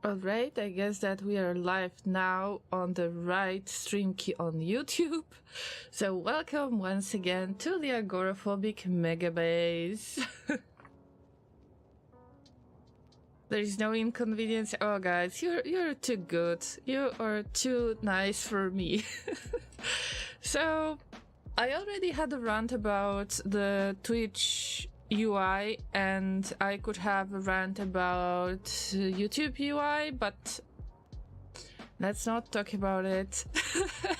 Alright, I guess that we are live now on the right stream key on YouTube. So welcome once again to the Agoraphobic Megabase. There is no inconvenience. Oh guys, you're too good. You are too nice for me. So I already had a rant about the Twitch UI, and I could have a rant about YouTube UI, but let's not talk about it.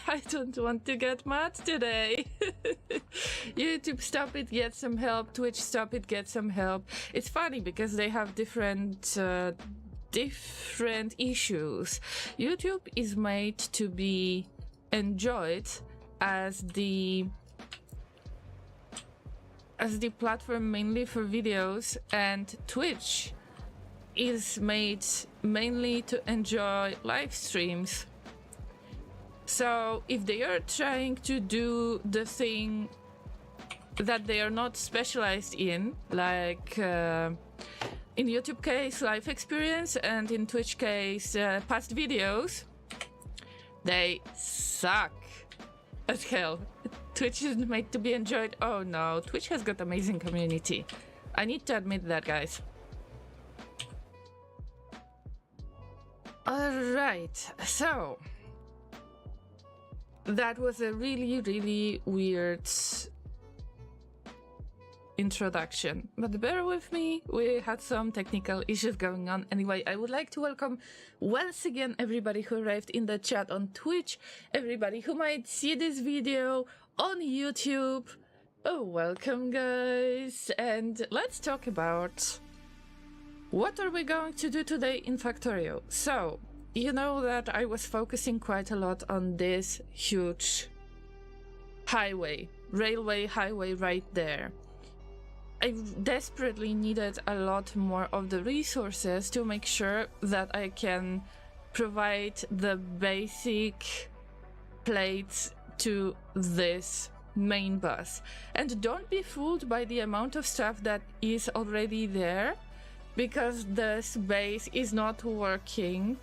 I don't want to get mad today. YouTube, stop it, get some help. Twitch, stop it, get some help. It's funny because they have different issues. YouTube is made to be enjoyed as the platform mainly for videos, and Twitch is made mainly to enjoy live streams. So if they are trying to do the thing that they are not specialized in, like in YouTube case live experience and in Twitch case past videos, they suck as hell. Twitch isn't made to be enjoyed. Oh no, Twitch has got amazing community. I need to admit that, guys. Alright, so that was a really weird introduction, but bear with me, we had some technical issues going on. Anyway, I would like to welcome once again everybody who arrived in the chat on Twitch, everybody who might see this video on YouTube. Oh, welcome guys, and let's talk about what are we going to do today in Factorio. So, you know that I was focusing quite a lot on this huge railway highway right there. I desperately needed a lot more of the resources to make sure that I can provide the basic plates to this main bus. And don't be fooled by the amount of stuff that is already there, because this base is not working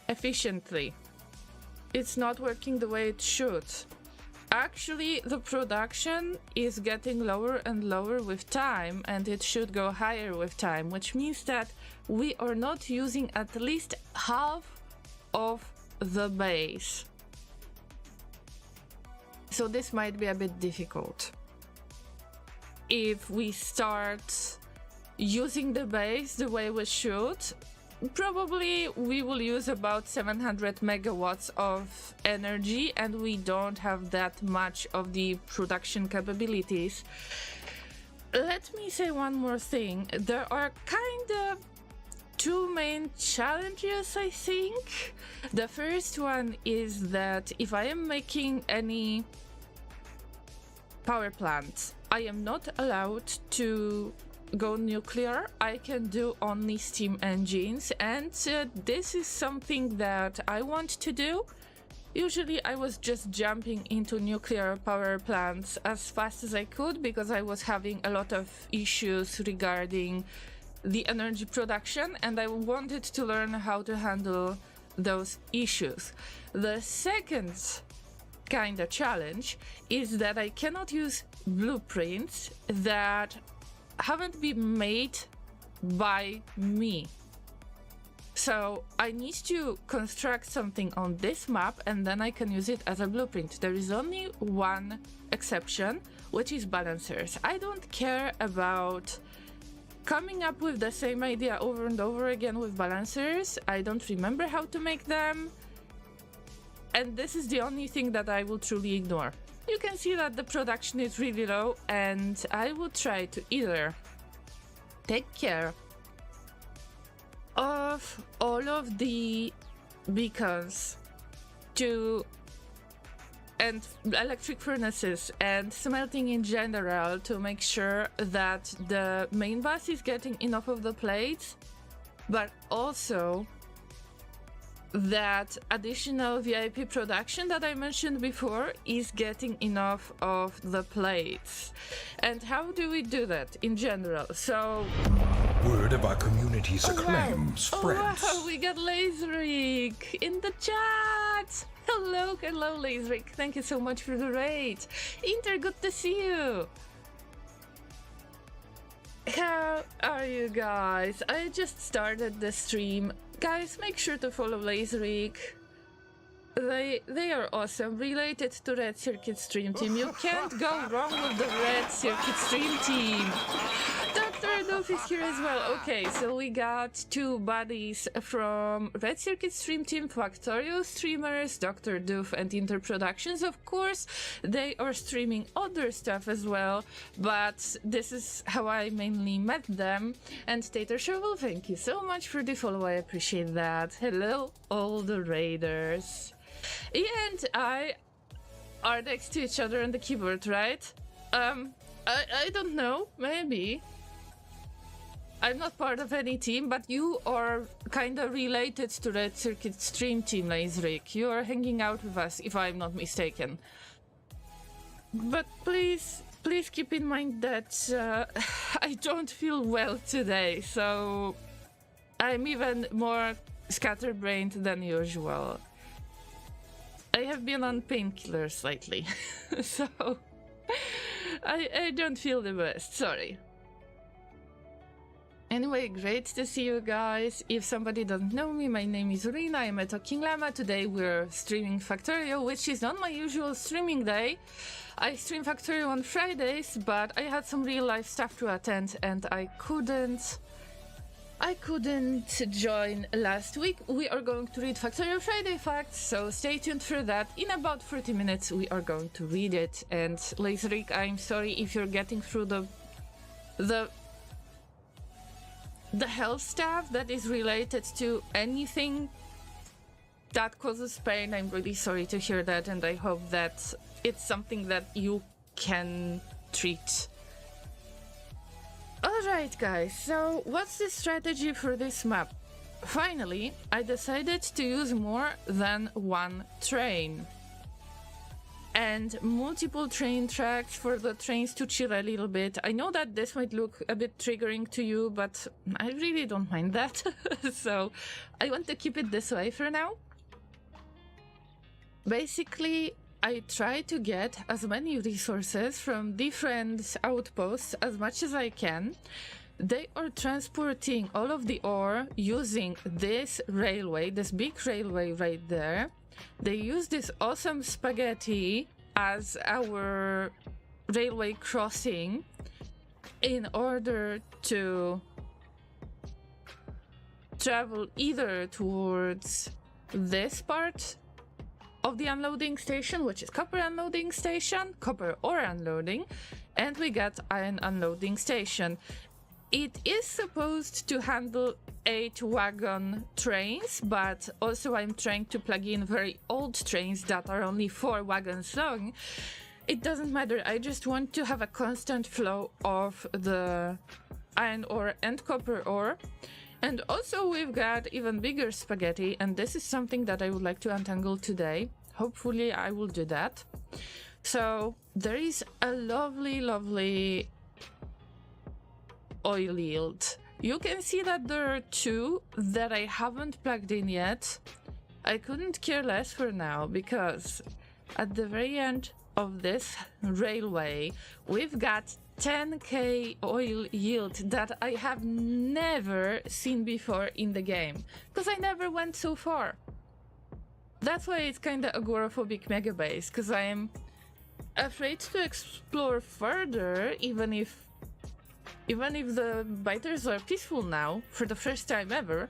efficiently. It's not working the way it should. Actually, the production is getting lower and lower with time, and it should go higher with time, which means that we are not using at least half of the base. So this might be a bit difficult. If we start using the base the way we should, probably we will use about 700 megawatts of energy, and we don't have that much of the production capabilities. Let me say one more thing. There are kind of two main challenges, I think. The first one is that if I am making any power plant, I am not allowed to go nuclear. I can do only steam engines, and this is something that I want to do. Usually I was just jumping into nuclear power plants as fast as I could because I was having a lot of issues regarding the energy production, and I wanted to learn how to handle those issues. The second kind of challenge is that I cannot use blueprints that haven't been made by me. So I need to construct something on this map, and then I can use it as a blueprint. There is only one exception, which is balancers. I don't care about coming up with the same idea over and over again with balancers. I don't remember how to make them, and this is the only thing that I will truly ignore. You can see that the production is really low, and I will try to either take care of all of the beacons and electric furnaces and smelting in general to make sure that the main bus is getting enough of the plates, but also that additional VIP production that I mentioned before is getting enough of the plates. And how do we do that in general? So Word of our community's wow. acclaim spreads. Oh wow, we got Laserik in the chat! Hello, Laserik. Thank you so much for the raid. Inter, good to see you. How are you guys? I just started the stream. Guys, make sure to follow Laserik. They are awesome. Related to Red Circuit Stream Team. You can't go wrong with the Red Circuit Stream Team. Dr. Doof is here as well. Okay, so we got two buddies from Red Circuit Stream Team, Factorio streamers, Dr. Doof and Interproductions, of course. They are streaming other stuff as well, but this is how I mainly met them. And Tater Shovel, thank you so much for the follow. I appreciate that. Hello, all the raiders. Ian and I are next to each other on the keyboard, right? I don't know, maybe. I'm not part of any team, but you are kinda related to Red Circuit Stream Team, Laserik. You are hanging out with us, if I'm not mistaken. But please keep in mind that I don't feel well today, so I'm even more scatterbrained than usual. I have been on painkillers lately, so I don't feel the best, sorry. Anyway, great to see you guys. If somebody doesn't know me, my name is Rina, I'm a Talking Llama. Today we're streaming Factorio, which is not my usual streaming day. I stream Factorio on Fridays, but I had some real life stuff to attend and I couldn't join last week. We are going to read Factorio Friday Facts, so stay tuned for that. In about 30 minutes we are going to read it. And Laserik, I'm sorry if you're getting through the health stuff that is related to anything that causes pain. I'm really sorry to hear that, and I hope that it's something that you can treat. Alright guys, so what's the strategy for this map? Finally, I decided to use more than one train. And multiple train tracks for the trains to chill a little bit. I know that this might look a bit triggering to you, but I really don't mind that. So I want to keep it this way for now. Basically, I try to get as many resources from different outposts as much as I can. They are transporting all of the ore using this railway, this big railway right there. They use this awesome spaghetti as our railway crossing in order to travel either towards this part of the unloading station, which is copper unloading station, copper ore unloading, and we got iron unloading station. It is supposed to handle 8 wagon trains, but also I'm trying to plug in very old trains that are only 4 wagons long. It doesn't matter, I just want to have a constant flow of the iron ore and copper ore. And also we've got even bigger spaghetti, and this is something that I would like to untangle today. Hopefully I will do that. So there is a lovely oil yield. You can see that there are 2 that I haven't plugged in yet. I couldn't care less for now, because at the very end of this railway we've got 10k oil yield that I have never seen before in the game, because I never went so far. That's why it's kinda agoraphobic Megabase, because I'm afraid to explore further, even if the biters are peaceful now, for the first time ever.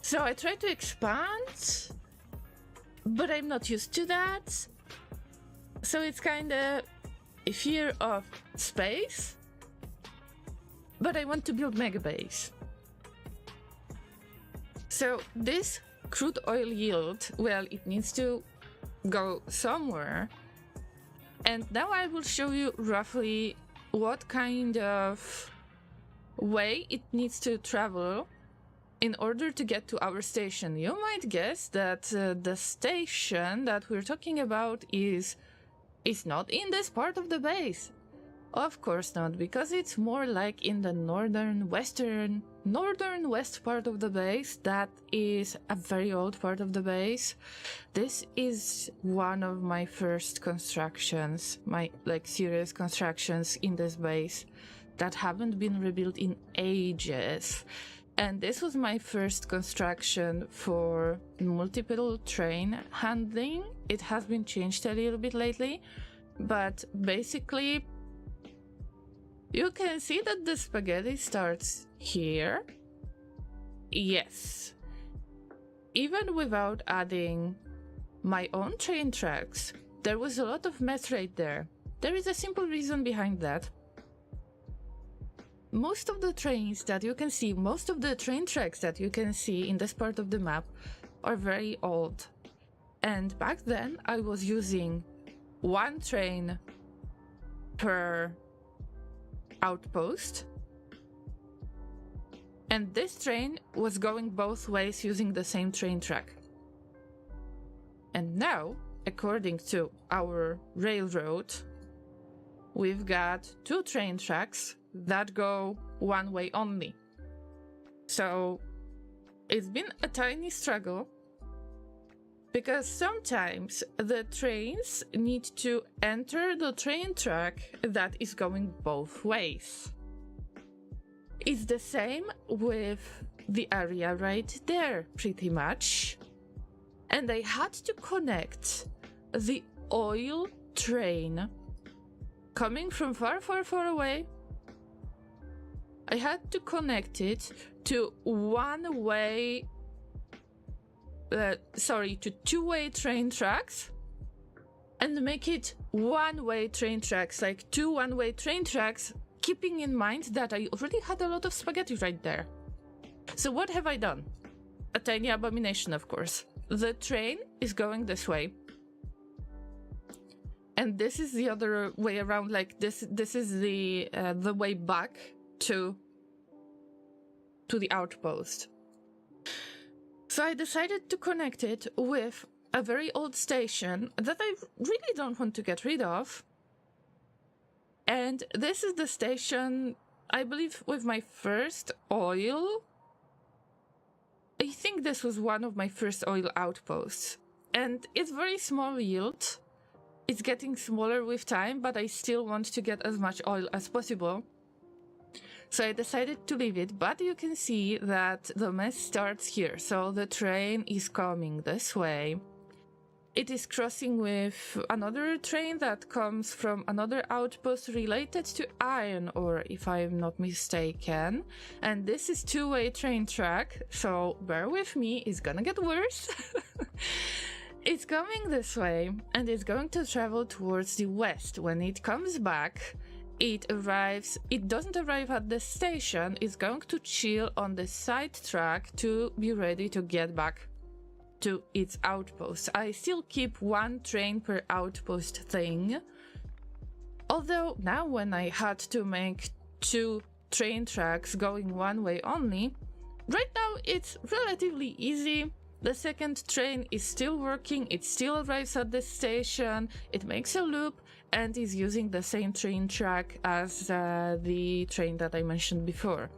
So I try to expand, but I'm not used to that. So it's kinda a fear of space, but I want to build Megabase. So this crude oil yield, well, it needs to go somewhere. And now I will show you roughly what kind of way it needs to travel in order to get to our station. You might guess that the station that we're talking about is not in this part of the base. Of course not, because it's more like in the northern west part of the base. That is a very old part of the base. This is one of my first constructions, my serious constructions in this base that haven't been rebuilt in ages. And this was my first construction for multiple train handling. It has been changed a little bit lately, but basically you can see that the spaghetti starts here. Yes. Even without adding my own train tracks, there was a lot of mess right there. There is a simple reason behind that. Most of the trains that you can see, most of the train tracks that you can see in this part of the map are very old. And back then I was using one train per outpost, and this train was going both ways using the same train track. And now, according to our railroad, we've got two train tracks that go one way only. So it's been a tiny struggle, because sometimes the trains need to enter the train track that is going both ways. It's the same with the area right there, pretty much. And I had to connect the oil train coming from far, far, far away. I had to connect it to two-way train tracks and make it one-way train tracks, like two one-way train tracks, keeping in mind that I already had a lot of spaghetti right there. So what have I done? A tiny abomination, of course. The train is going this way. And this is the other way around, like this is the way back to the outpost. So I decided to connect it with a very old station that I really don't want to get rid of. And this is the station, I believe, with my first oil. I think this was one of my first oil outposts. And it's very small yield. It's getting smaller with time, but I still want to get as much oil as possible. So I decided to leave it, but you can see that the mess starts here. So the train is coming this way. It is crossing with another train that comes from another outpost related to iron ore, if I'm not mistaken. And this is two-way train track, so bear with me, it's gonna get worse. It's coming this way, and it's going to travel towards the west. When it comes back, it doesn't arrive at the station, it's going to chill on the side track to be ready to get back to its outpost. I still keep one train per outpost thing. Although now when I had to make two train tracks going one way only, right now it's relatively easy. The second train is still working, it still arrives at the station, it makes a loop, and is using the same train track as the train that I mentioned before.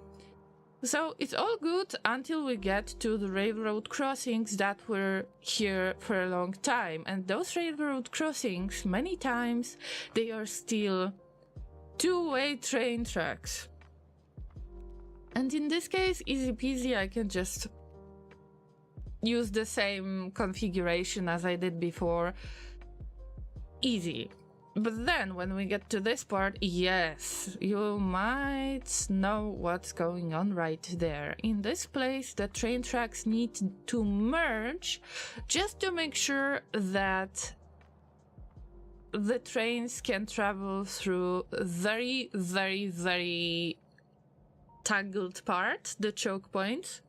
So it's all good until we get to the railroad crossings that were here for a long time. And those railroad crossings, many times, they are still two-way train tracks. And in this case, easy peasy, I can just use the same configuration as I did before. Easy. But then when we get to this part, yes, you might know what's going on right there. In this place, the train tracks need to merge just to make sure that the trains can travel through very, very, very tangled part, the choke point.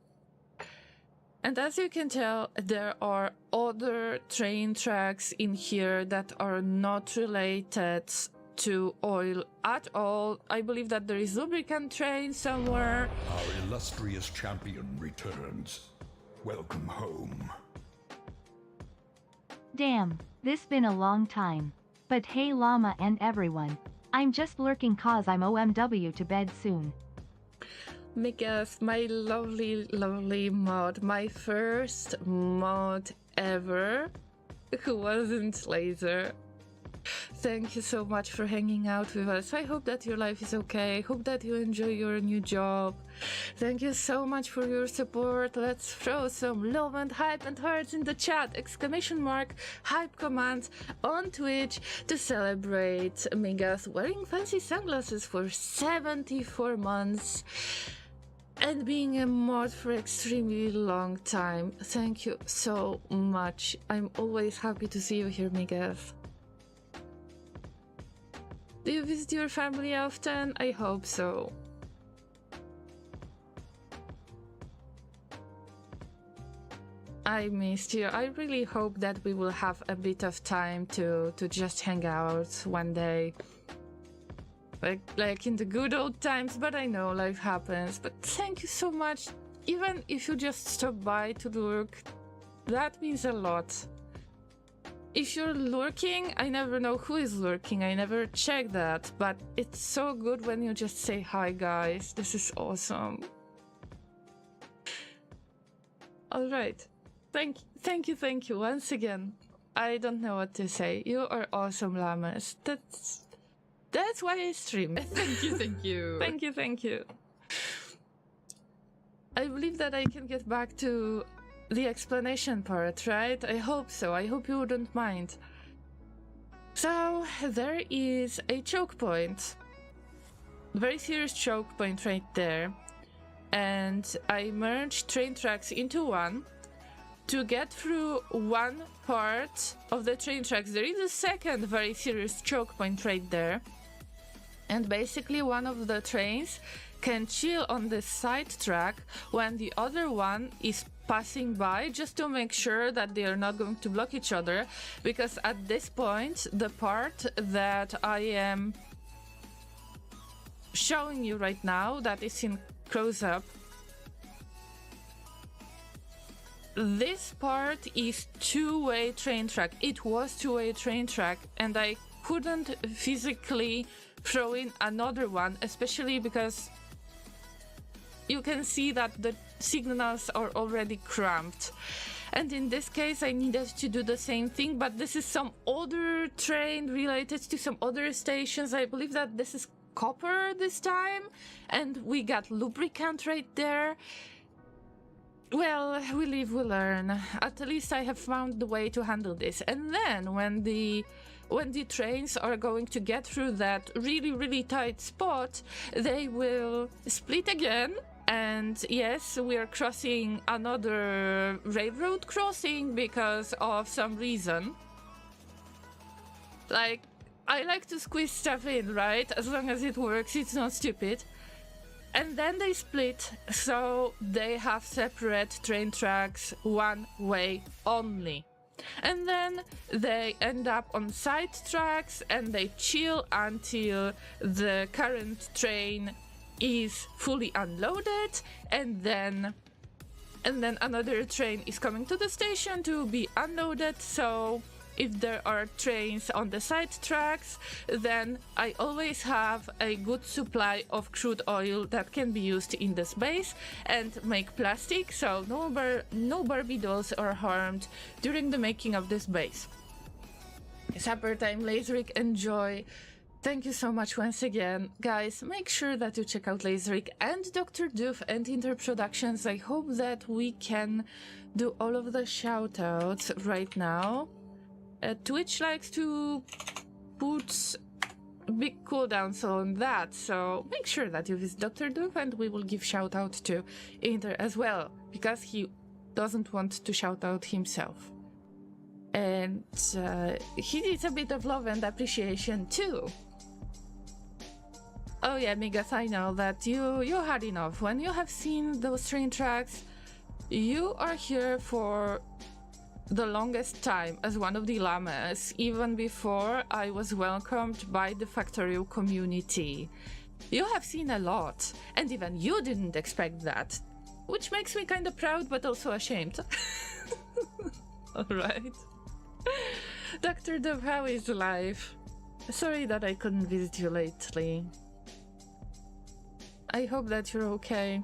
And as you can tell, there are other train tracks in here that are not related to oil at all. I believe that there is lubricant train somewhere. Our illustrious champion returns. Welcome home. Damn, this been a long time. But hey Llama and everyone. I'm just lurking cause I'm OMW to bed soon. Megas, my lovely, lovely mod, my first mod ever, who wasn't laser. Thank you so much for hanging out with us. I hope that your life is okay. I hope that you enjoy your new job. Thank you so much for your support. Let's throw some love and hype and hearts in the chat. Exclamation mark, hype command on Twitch to celebrate Megas wearing fancy sunglasses for 74 months and being a mod for extremely long time. Thank you so much. I'm always happy to see you here, Megas. Do you visit your family often? I hope so. I missed you. I really hope that we will have a bit of time to just hang out one day. Like in the good old times, but I know life happens. But thank you so much. Even if you just stop by to look, that means a lot. If you're lurking, I never know who is lurking. I never check that, but it's so good when you just say hi, guys. This is awesome. All right. Thank you once again. I don't know what to say. You are awesome, Llamas. That's why I stream. Thank you. Thank you. I believe that I can get back to the explanation part, right? I hope so. I hope you wouldn't mind. So, there is a choke point. Very serious choke point right there. And I merged train tracks into one. To get through one part of the train tracks, there is a second very serious choke point right there. And basically one of the trains can chill on the side track when the other one is passing by, just to make sure that they are not going to block each other, because at this point the part that I am showing you right now, that is in close-up, this part is two-way train track. It was two-way train track, and I couldn't physically throw in another one, especially because you can see that the signals are already cramped. And in this case I needed to do the same thing, but this is some other train related to some other stations. I believe that this is copper this time, and we got lubricant right there. Well, we live, we learn. At least I have found the way to handle this. And then when the trains are going to get through that really tight spot, they will split again. And yes, we are crossing another railroad crossing because of some reason. Like, I like to squeeze stuff in, right? As long as it works, it's not stupid. And then they split, so they have separate train tracks, one way only. And then they end up on side tracks and they chill until the current train is fully unloaded, and then another train is coming to the station to be unloaded. So if there are trains on the side tracks, then I always have a good supply of crude oil that can be used in this base and make plastic, so no Barbie dolls are harmed during the making of this base. Supper time, Laserrick, enjoy. Thank you so much once again. Guys, make sure that you check out Laserrick and Dr. Doof and Interproductions. I hope that we can do all of the shoutouts right now. Twitch likes to put big cooldowns on that, so make sure that you visit Dr. Doof and we will give shout out to Inter as well, because he doesn't want to shout out himself. And he needs a bit of love and appreciation too. Oh yeah, Megas, I know that you had enough. When you have seen those train tracks, you are here for the longest time as one of the Llamas, even before I was welcomed by the Factorio community. You have seen a lot, and even you didn't expect that, which makes me kind of proud but also ashamed. Alright. Dr. Dove, how is life? Sorry that I couldn't visit you lately. I hope that you're okay.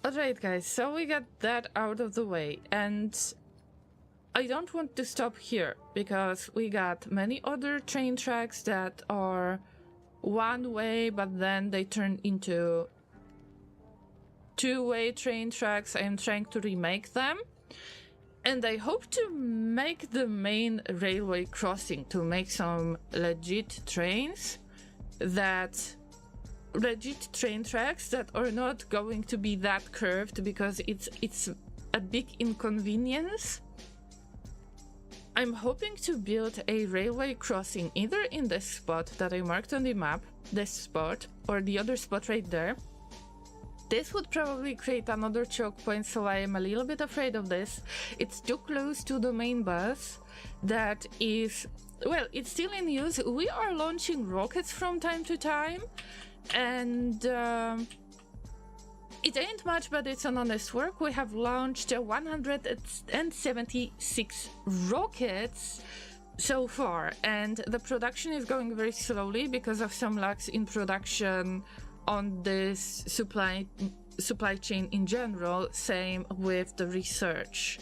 Alright guys, so we got that out of the way, and I don't want to stop here because we got many other train tracks that are one way, but then they turn into two-way train tracks. I am trying to remake them, and I hope to make the main railway crossing to make some legit train tracks that are not going to be that curved, because it's a big inconvenience. I'm hoping to build a railway crossing either in this spot that I marked on the map, this spot, or the other spot right there. This would probably create another choke point, so I am a little bit afraid of this. It's too close to the main bus that is, well, it's still in use. We are launching rockets from time to time, and it ain't much, but it's an honest work. We have launched 176 rockets so far, and the production is going very slowly because of some lags in production on this supply chain in general. Same with the research.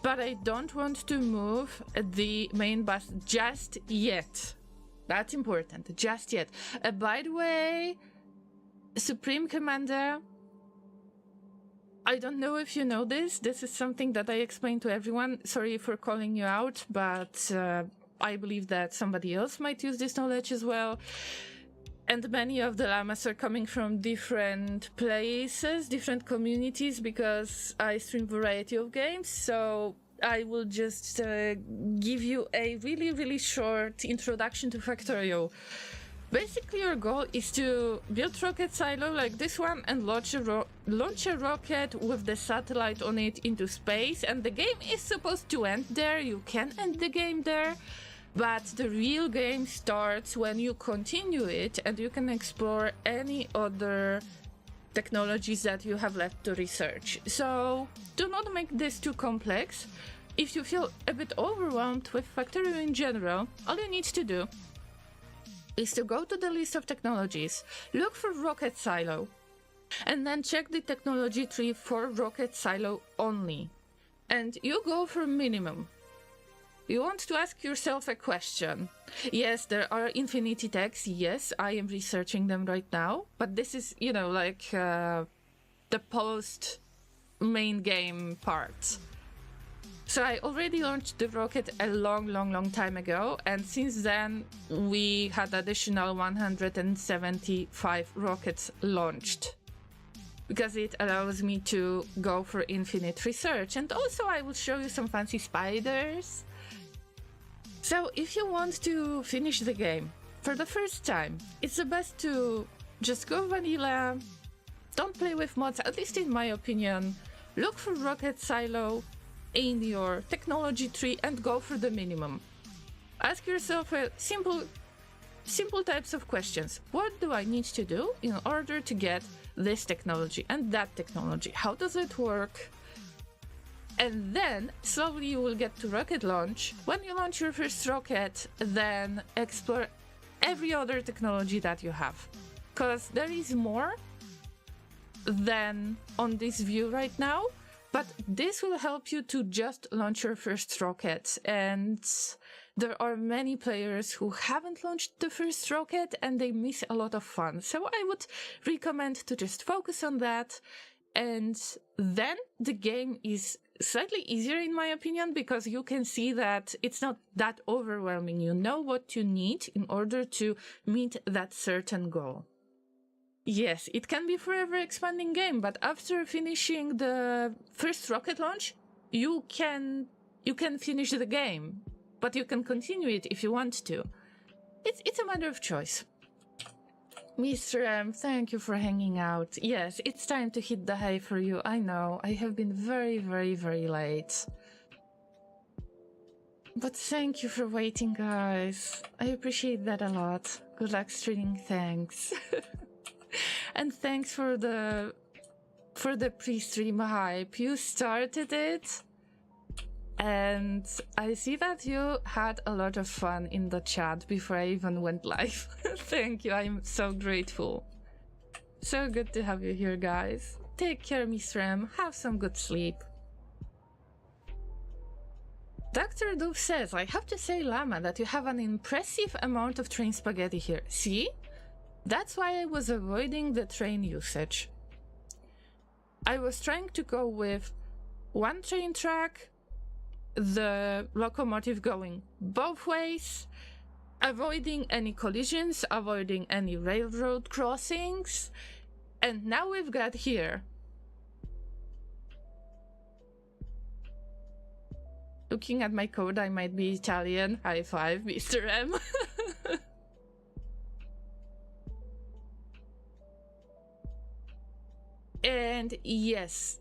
But I don't want to move the main bus just yet. That's important, just yet. By the way, Supreme Commander, I don't know if you know this. This is something that I explain to everyone. Sorry for calling you out, but I believe that somebody else might use this knowledge as well. And many of the llamas are coming from different places, different communities, because I stream variety of games. So I will just give you a really short introduction to Factorio. Basically, your goal is to build rocket silo like this one and launch a rocket with the satellite on it into space, and the game is supposed to end there. You can end the game there, but the real game starts when you continue it, and you can explore any other technologies that you have left to research. So do not make this too complex. If you feel a bit overwhelmed with Factorio in general, all you need to do is to go to the list of technologies, look for rocket silo, and then check the technology tree for rocket silo only. And you go for minimum. You want to ask yourself a question. Yes, there are infinity techs. Yes, I am researching them right now. But this is, you know, like the post main game part. So I already launched the rocket a long time ago, and since then we had additional 175 rockets launched, because it allows me to go for infinite research. And also I will show you some fancy spiders. So if you want to finish the game for the first time, it's the best to just go vanilla, don't play with mods, at least in my opinion. Look for rocket silo in your technology tree and go for the minimum. Ask yourself a simple types of questions. What do I need to do in order to get this technology and that technology? How does it work? And then slowly you will get to rocket launch. When you launch your first rocket, then explore every other technology that you have, because there is more than on this view right now. But this will help you to just launch your first rocket. And there are many players who haven't launched the first rocket and they miss a lot of fun. So I would recommend to just focus on that. And then the game is slightly easier in my opinion, because you can see that it's not that overwhelming. You know what you need in order to meet that certain goal. Yes, it can be forever expanding game, but after finishing the first rocket launch, you can finish the game, but you can continue it if you want to. It's a matter of choice. Mr. M, thank you for hanging out. Yes, it's time to hit the hay for you. I know, I have been very late. But thank you for waiting, guys. I appreciate that a lot. Good luck streaming, thanks. And thanks for the pre-stream hype. You started it, And I see that you had a lot of fun in the chat before I even went live. Thank you, I'm so grateful. So good to have you here, guys. Take care, Miss Rem. Have some good sleep. Dr. Doof says, I have to say, Llama, that you have an impressive amount of train spaghetti here. See? That's why I was avoiding the train usage. I was trying to go with one train track, the locomotive going both ways, avoiding any collisions, avoiding any railroad crossings, and now we've got here. Looking at my code, I might be Italian. High five, Mr. M. And yes.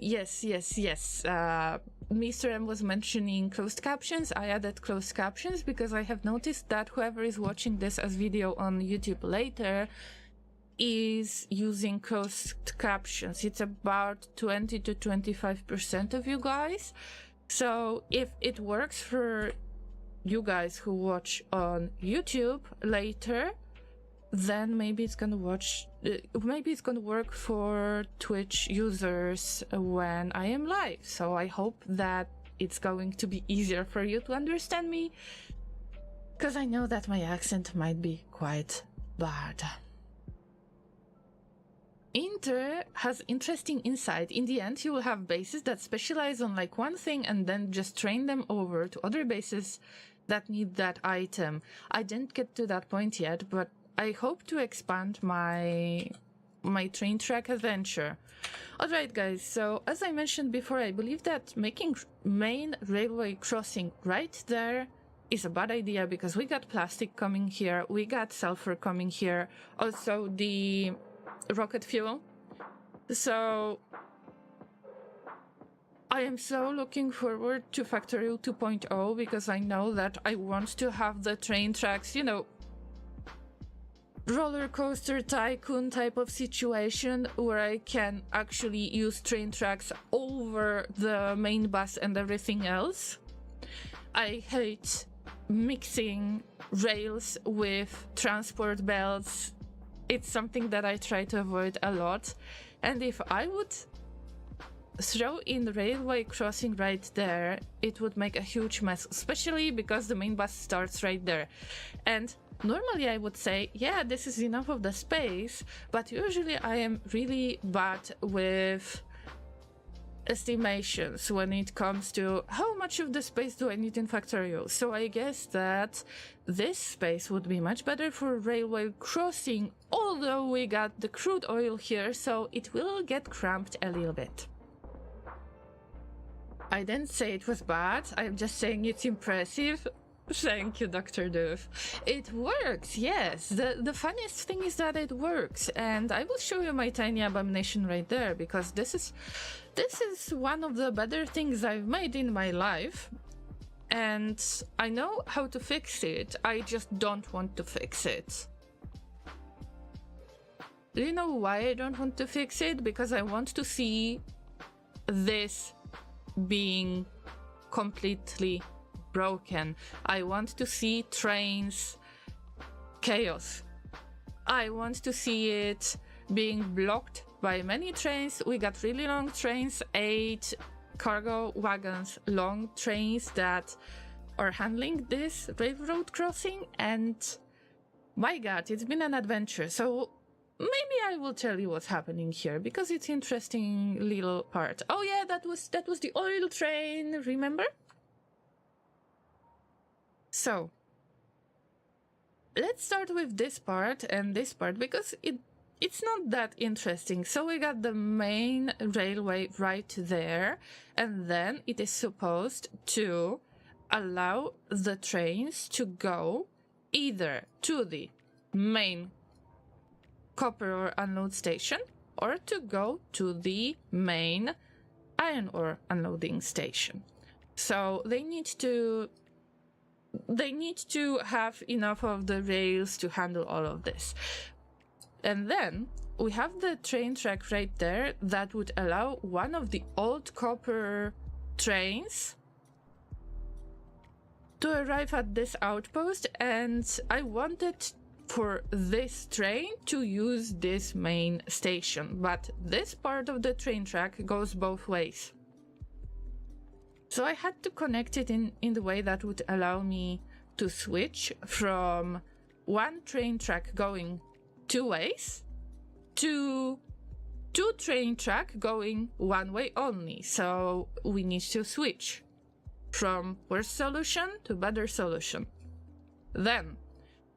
Mr. M was mentioning closed captions. I added closed captions because I have noticed that whoever is watching this as video on YouTube later is using closed captions. It's about 20 to 25% of you guys. So if it works for you guys who watch on YouTube later, then maybe it's gonna work for Twitch users when I am live. So I hope that it's going to be easier for you to understand me, because I know that my accent might be quite bad. Inter has interesting insight. In the end, you will have bases that specialize on like one thing and then just train them over to other bases that need that item. I didn't get to that point yet, but I hope to expand my train track adventure. Alright guys, so as I mentioned before, I believe that making main railway crossing right there is a bad idea because we got plastic coming here, we got sulfur coming here, also the rocket fuel. So I am so looking forward to Factorio 2.0 because I know that I want to have the train tracks, you know, roller coaster tycoon type of situation where I can actually use train tracks over the main bus and everything else. I hate mixing rails with transport belts. It's something that I try to avoid a lot. And if I would throw in the railway crossing right there, it would make a huge mess, especially because the main bus starts right there. And normally I would say, yeah, this is enough of the space, but usually I am really bad with estimations when it comes to how much of the space do I need in Factorio. So I guess that this space would be much better for railway crossing, although we got the crude oil here, so it will get cramped a little bit. I didn't say it was bad, I'm just saying it's impressive. Thank you, Dr. Doof. It works, yes. The funniest thing is that it works, and I will show you my tiny abomination right there, because this is one of the better things I've made in my life, and I know how to fix it, I just don't want to fix it. Do you know why I don't want to fix it? Because I want to see this being completely broken. I want to see trains chaos. I want to see it being blocked by many trains. We got really long trains, 8 cargo wagons long trains that are handling this railroad crossing, and my god, it's been an adventure. So maybe I will tell you what's happening here because it's interesting little part. Oh yeah, that was the oil train, remember? So let's start with this part and this part because it's not that interesting. So we got the main railway right there, and then it is supposed to allow the trains to go either to the main copper ore unload station or to go to the main iron ore unloading station. So they need to have enough of the rails to handle all of this. And then we have the train track right there that would allow one of the old copper trains to arrive at this outpost, and I wanted for this train to use this main station, but this part of the train track goes both ways. So I had to connect it in the way that would allow me to switch from one train track going two ways to two train track going one way only. So we need to switch from worst solution to better solution. Then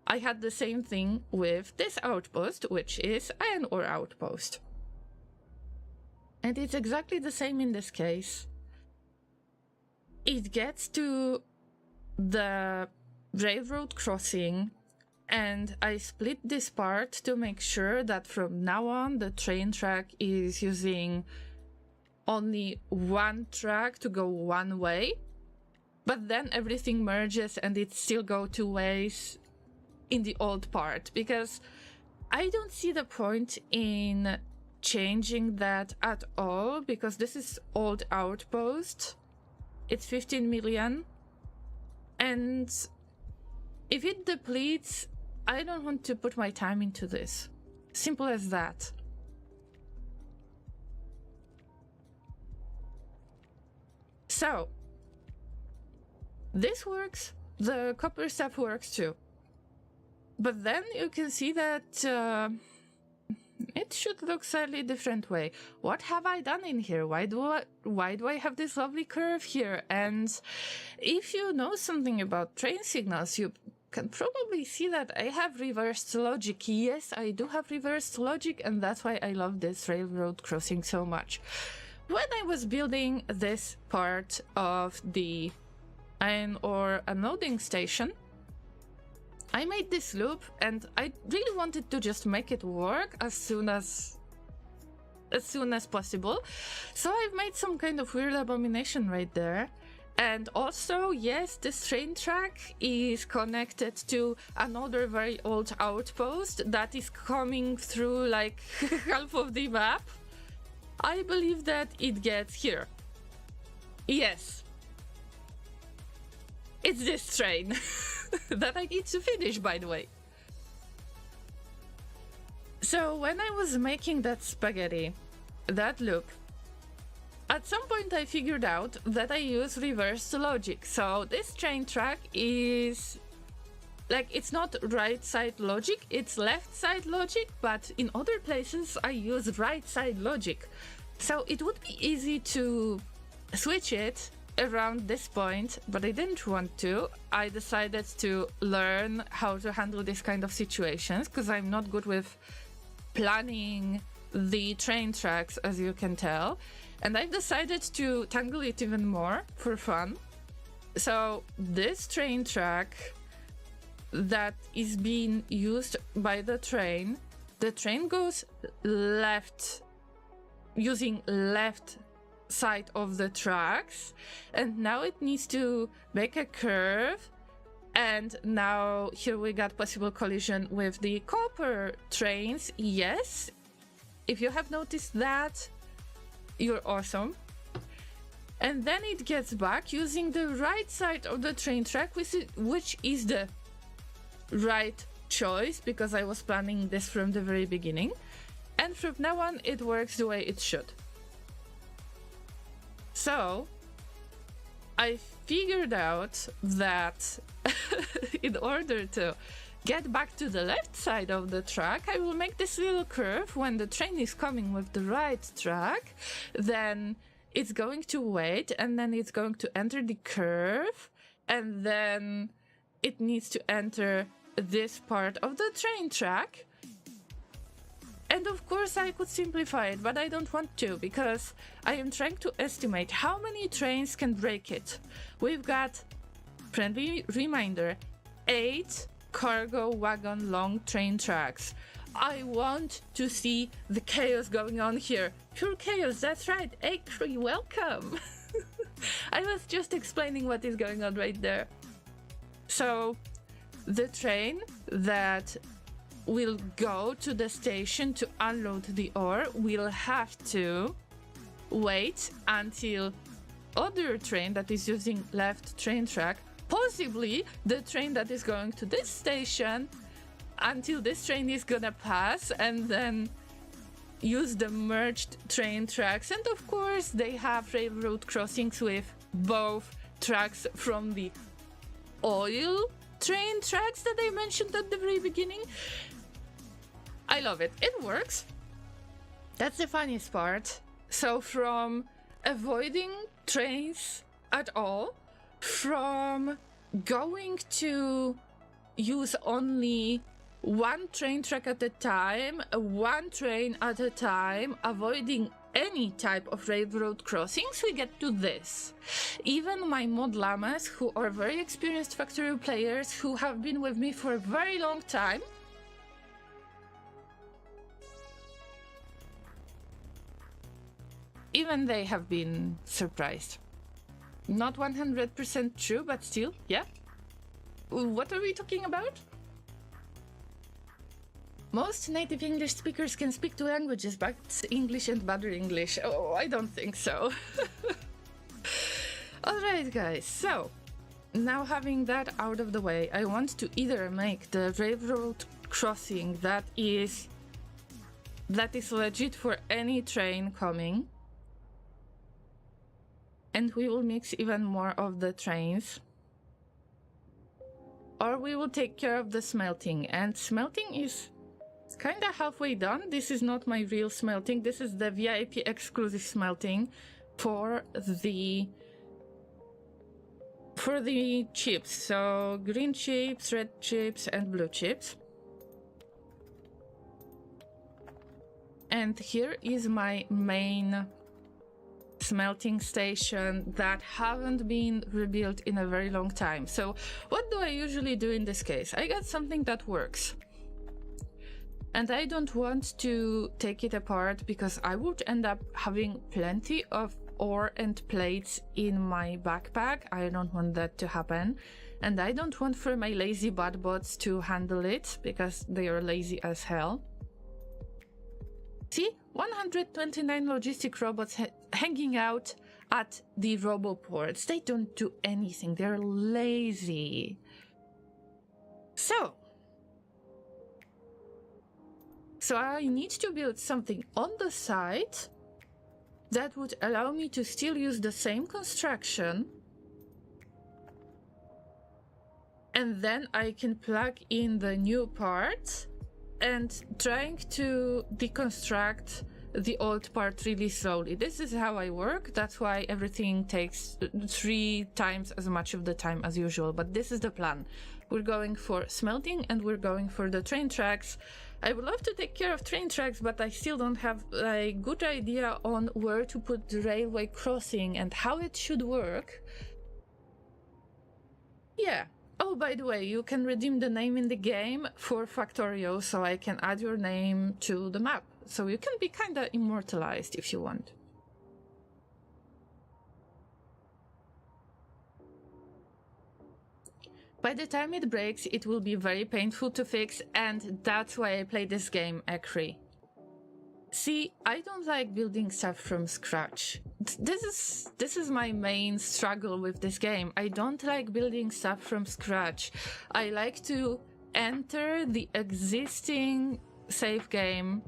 I had the same thing with this outpost, which is iron ore outpost. And it's exactly the same in this case. It gets to the railroad crossing, and I split this part to make sure that from now on the train track is using only one track to go one way, but then everything merges and it still go two ways in the old part, because I don't see the point in changing that at all, because this is old outpost. It's 15 million, and if it depletes, I don't want to put my time into this. Simple as that. So this works, the copper stuff works too. But then you can see that it should look slightly different way. What have I done in here? Why do I have this lovely curve here? And if you know something about train signals, you can probably see that I have reversed logic. Yes, I do have reversed logic, and that's why I love this railroad crossing so much. When I was building this part of the iron ore unloading station, I made this loop, and I really wanted to just make it work as soon as possible. So I've made some kind of weird abomination right there. And also, yes, this train track is connected to another very old outpost that is coming through like half of the map. I believe that it gets here. Yes. It's this train. That I need to finish, by the way. So when I was making that spaghetti, that loop, at some point I figured out that I use reverse logic. So this train track is like, it's not right side logic, it's left side logic, but in other places I use right side logic. So it would be easy to switch it around this point, but I didn't want to. I decided to learn how to handle this kind of situations, because I'm not good with planning the train tracks, as you can tell, and I've decided to tangle it even more for fun. So this train track that is being used by the train goes left, using left side of the tracks, and now it needs to make a curve, and now here we got possible collision with the copper trains. Yes, if you have noticed that, you're awesome. And then it gets back using the right side of the train track, which is the right choice, because I was planning this from the very beginning, and from now on it works the way it should. So I figured out that in order to get back to the left side of the track, I will make this little curve. When the train is coming with the right track, then it's going to wait, and then it's going to enter the curve, and then it needs to enter this part of the train track. And of course I could simplify it, but I don't want to, because I am trying to estimate how many trains can break it. We've got, friendly reminder, 8 cargo wagon long train tracks. I want to see the chaos going on here. Pure chaos, that's right. Acre, welcome. I was just explaining what is going on right there. So the train that will go to the station to unload the ore will have to wait until other train that is using left train track possibly the train that is going to this station until this train is gonna pass, and then use the merged train tracks. And of course they have railroad crossings with both tracks from the oil train tracks that I mentioned at the very beginning. I love it. It works. That's the funniest part. So from avoiding trains at all, from going to use only one train track at a time, one train at a time, avoiding any type of railroad crossings, we get to this. Even my mod llamas, who are very experienced Factorio players, who have been with me for a very long time, even they have been surprised. Not 100% true, but still, yeah. What are we talking about? Most native English speakers can speak two languages, but English and better English. Oh, I don't think so. Alright guys, so now having that out of the way, I want to either make the railroad crossing that is legit for any train coming, and we will mix even more of the trains, or we will take care of the smelting. And smelting is kind of halfway done. This is not my real smelting. This is the VIP exclusive smelting for the chips. So green chips, red chips, and blue chips. And here is my main smelting station that haven't been rebuilt in a very long time. So what do I usually do in this case? I got something that works, and I don't want to take it apart because I would end up having plenty of ore and plates in my backpack. I don't want that to happen, and I don't want for my lazy bot bots to handle it because they are lazy as hell. See, 129 logistic robots hanging out at the roboports. They don't do anything. They're lazy. So I need to build something on the side that would allow me to still use the same construction, and then I can plug in the new part and trying to deconstruct the old part really slowly. This is how I work. That's why everything takes 3 times as much of the time as usual, but this is the plan. We're going for smelting and we're going for the train tracks. I would love to take care of train tracks, but I still don't have a good idea on where to put the railway crossing and how it should work. Yeah. Oh, by the way, you can redeem the name in the game for Factorio, so I can add your name to the map. So you can be kinda immortalized if you want. By the time it breaks, it will be very painful to fix, and that's why I play this game Acri. See, I don't like building stuff from scratch. This is my main struggle with this game. I don't like building stuff from scratch. I like to enter the existing save game,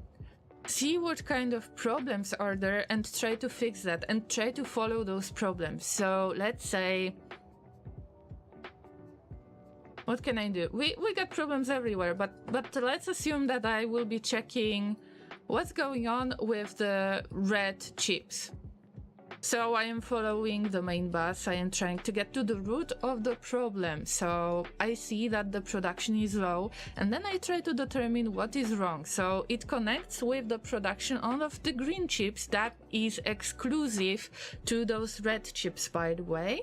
see what kind of problems are there, and try to fix that, and try to follow those problems. So let's say, what can I do? We got problems everywhere, but let's assume that I will be checking what's going on with the red chips. So I am following the main bus. I am trying to get to the root of the problem. So I see that the production is low, and then I try to determine what is wrong. So it connects with the production of the green chips that is exclusive to those red chips, by the way.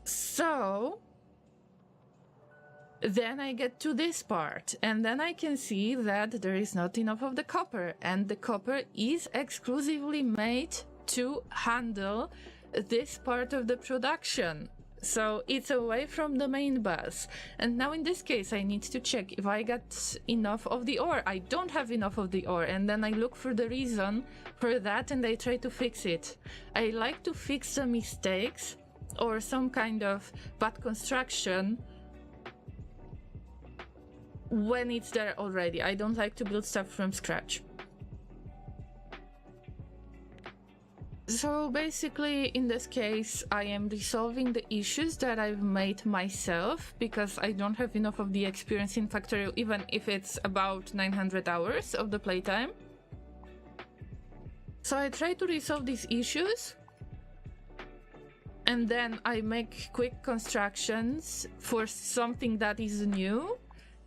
So then I get to this part, and then I can see that there is not enough of the copper, and the copper is exclusively made to handle this part of the production. So it's away from the main bus. And now in this case, I need to check if I got enough of the ore. I don't have enough of the ore. And then I look for the reason for that and I try to fix it. I like to fix the mistakes or some kind of bad construction when it's there already. I don't like to build stuff from scratch. So basically, in this case, I am resolving the issues that I've made myself because I don't have enough of the experience in Factorio, even if it's about 900 hours of the playtime. So I try to resolve these issues, and then I make quick constructions for something that is new,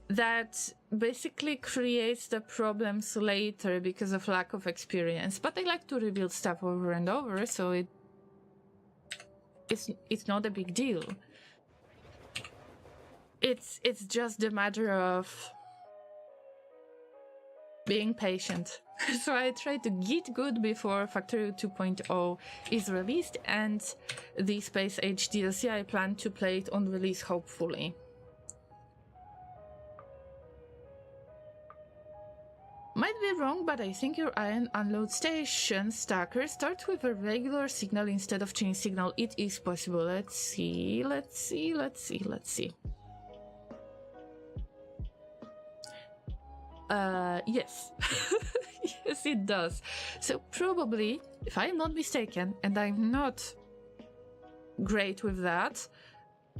that basically creates the problems later because of lack of experience. But I like to rebuild stuff over and over, so it's not a big deal. It's just a matter of being patient. So I try to get good before Factorio 2.0 is released, and the Space Age DLC I plan to play it on release, hopefully. Might be wrong, but I think your iron unload station stacker starts with a regular signal instead of chain signal. It is possible. Let's see. Yes. Yes, it does. So probably, if I'm not mistaken, and I'm not great with that,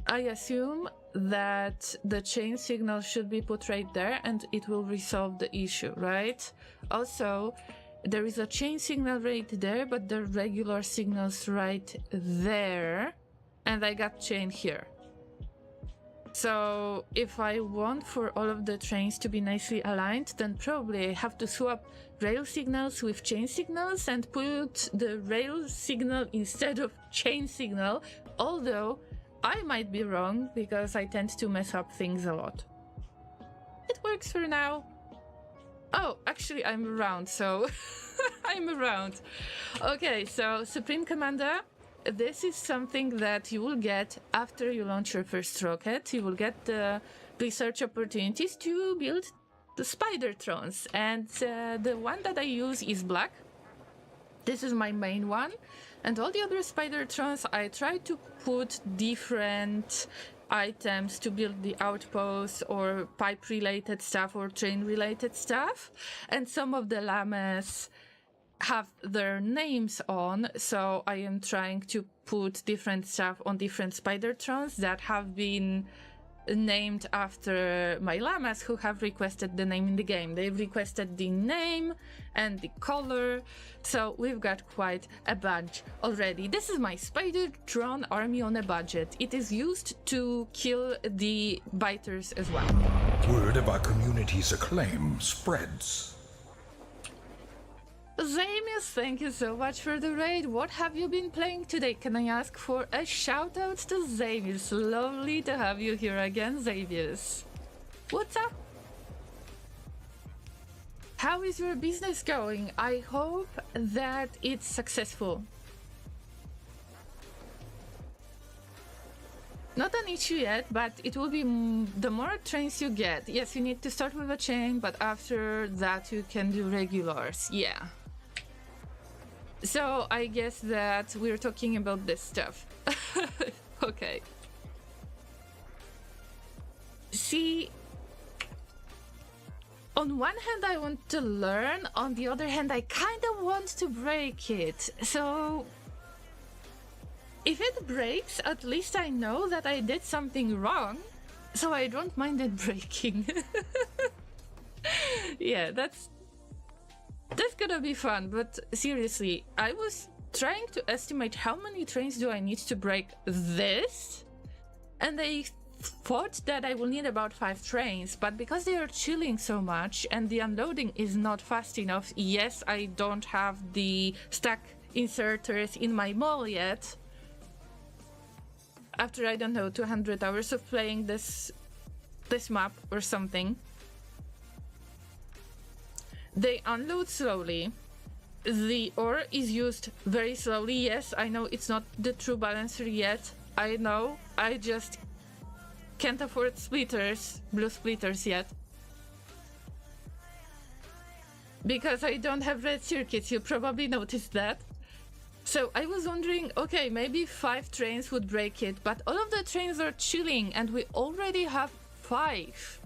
I assume that the chain signal should be put right there and it will resolve the issue, right? Also, there is a chain signal right there, but the regular signal's right there, and I got chain here. So if I want for all of the trains to be nicely aligned, then probably I have to swap rail signals with chain signals and put the rail signal instead of chain signal, although I might be wrong because I tend to mess up things a lot. It works for now. Oh, actually I'm around, so I'm around. Okay, so Supreme Commander, this is something that you will get after you launch your first rocket. You will get the research opportunities to build the Spidertrons, and the one that I use is black. This is my main one, and all the other Spidertrons I try to put different items to build the outposts or pipe related stuff or train related stuff, and some of the Llamas have their names on, so I am trying to put different stuff on different Spidertrons that have been named after my Llamas who have requested the name in the game. They've requested the name and the color, so we've got quite a bunch already. This is my Spidertron army on a budget. It is used to kill the biters as well. Word of our community's acclaim spreads. Zamius, thank you so much for the raid. What have you been playing today? Can I ask for a shout out to Zamius? Lovely to have you here again, Zamius. What's up? How is your business going? I hope that it's successful. Not an issue yet, but it will be the more trains you get. Yes, you need to start with a chain, but after that you can do regulars. Yeah. So I guess that we're talking about this stuff. Okay. See, on one hand I want to learn, on the other hand I kind of want to break it. So if it breaks, at least I know that I did something wrong, so I don't mind it breaking. Yeah, that's gonna be fun, but seriously, I was trying to estimate how many trains do I need to break this, and I thought that I will need about 5 trains, but because they are chilling so much and the unloading is not fast enough, yes, I don't have the stack inserters in my mall yet. After, I don't know, 200 hours of playing this map or something. They unload slowly. The ore is used very slowly. Yes, I know it's not the true balancer yet, I know, I just can't afford splitters, blue splitters yet. Because I don't have red circuits, you probably noticed that. So I was wondering, okay, maybe 5 trains would break it, but all of the trains are chilling and we already have 5.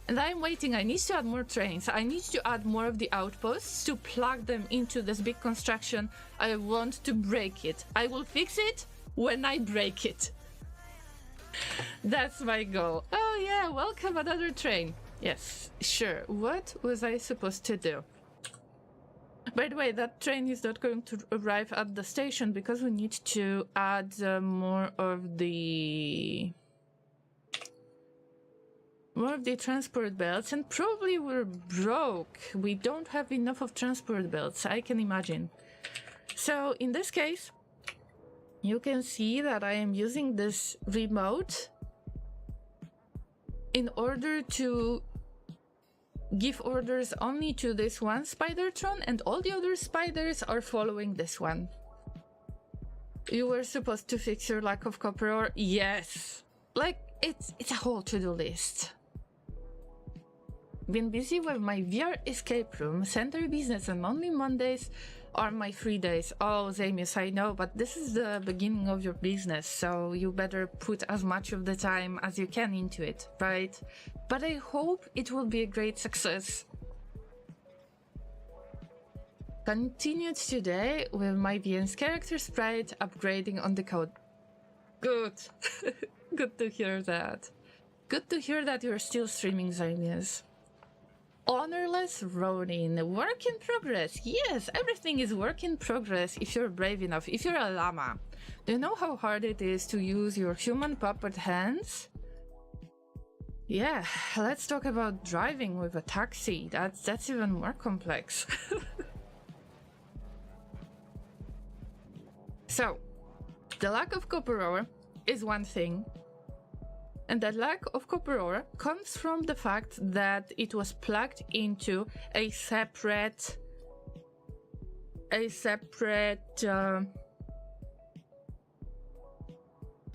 And I'm waiting, I need to add more trains. I need to add more of the outposts to plug them into this big construction. I want to break it. I will fix it when I break it. That's my goal. Oh yeah, welcome another train. Yes, sure. What was I supposed to do? By the way, that train is not going to arrive at the station because we need to add more of the transport belts, and probably we're broke. We don't have enough of transport belts, I can imagine. So in this case, you can see that I am using this remote in order to give orders only to this one Spidertron, and all the other spiders are following this one. You were supposed to fix your lack of copper ore? Yes. Like, it's a whole to-do list. Been busy with my VR escape room, center business, and only Mondays are my free days. Oh, Zamius, I know, but this is the beginning of your business, so you better put as much of the time as you can into it, right? But I hope it will be a great success. Continued today with my VN's character sprite upgrading on the code. Good. Good to hear that. Good to hear that you're still streaming, Zamius. Honorless Ronin, work in progress. Yes, everything is work in progress if you're brave enough, if you're a llama. Do you know how hard it is to use your human puppet hands? Yeah, let's talk about driving with a taxi. That's even more complex. So, the lack of copper ore is one thing. And that lack of copper ore comes from the fact that it was plugged into a separate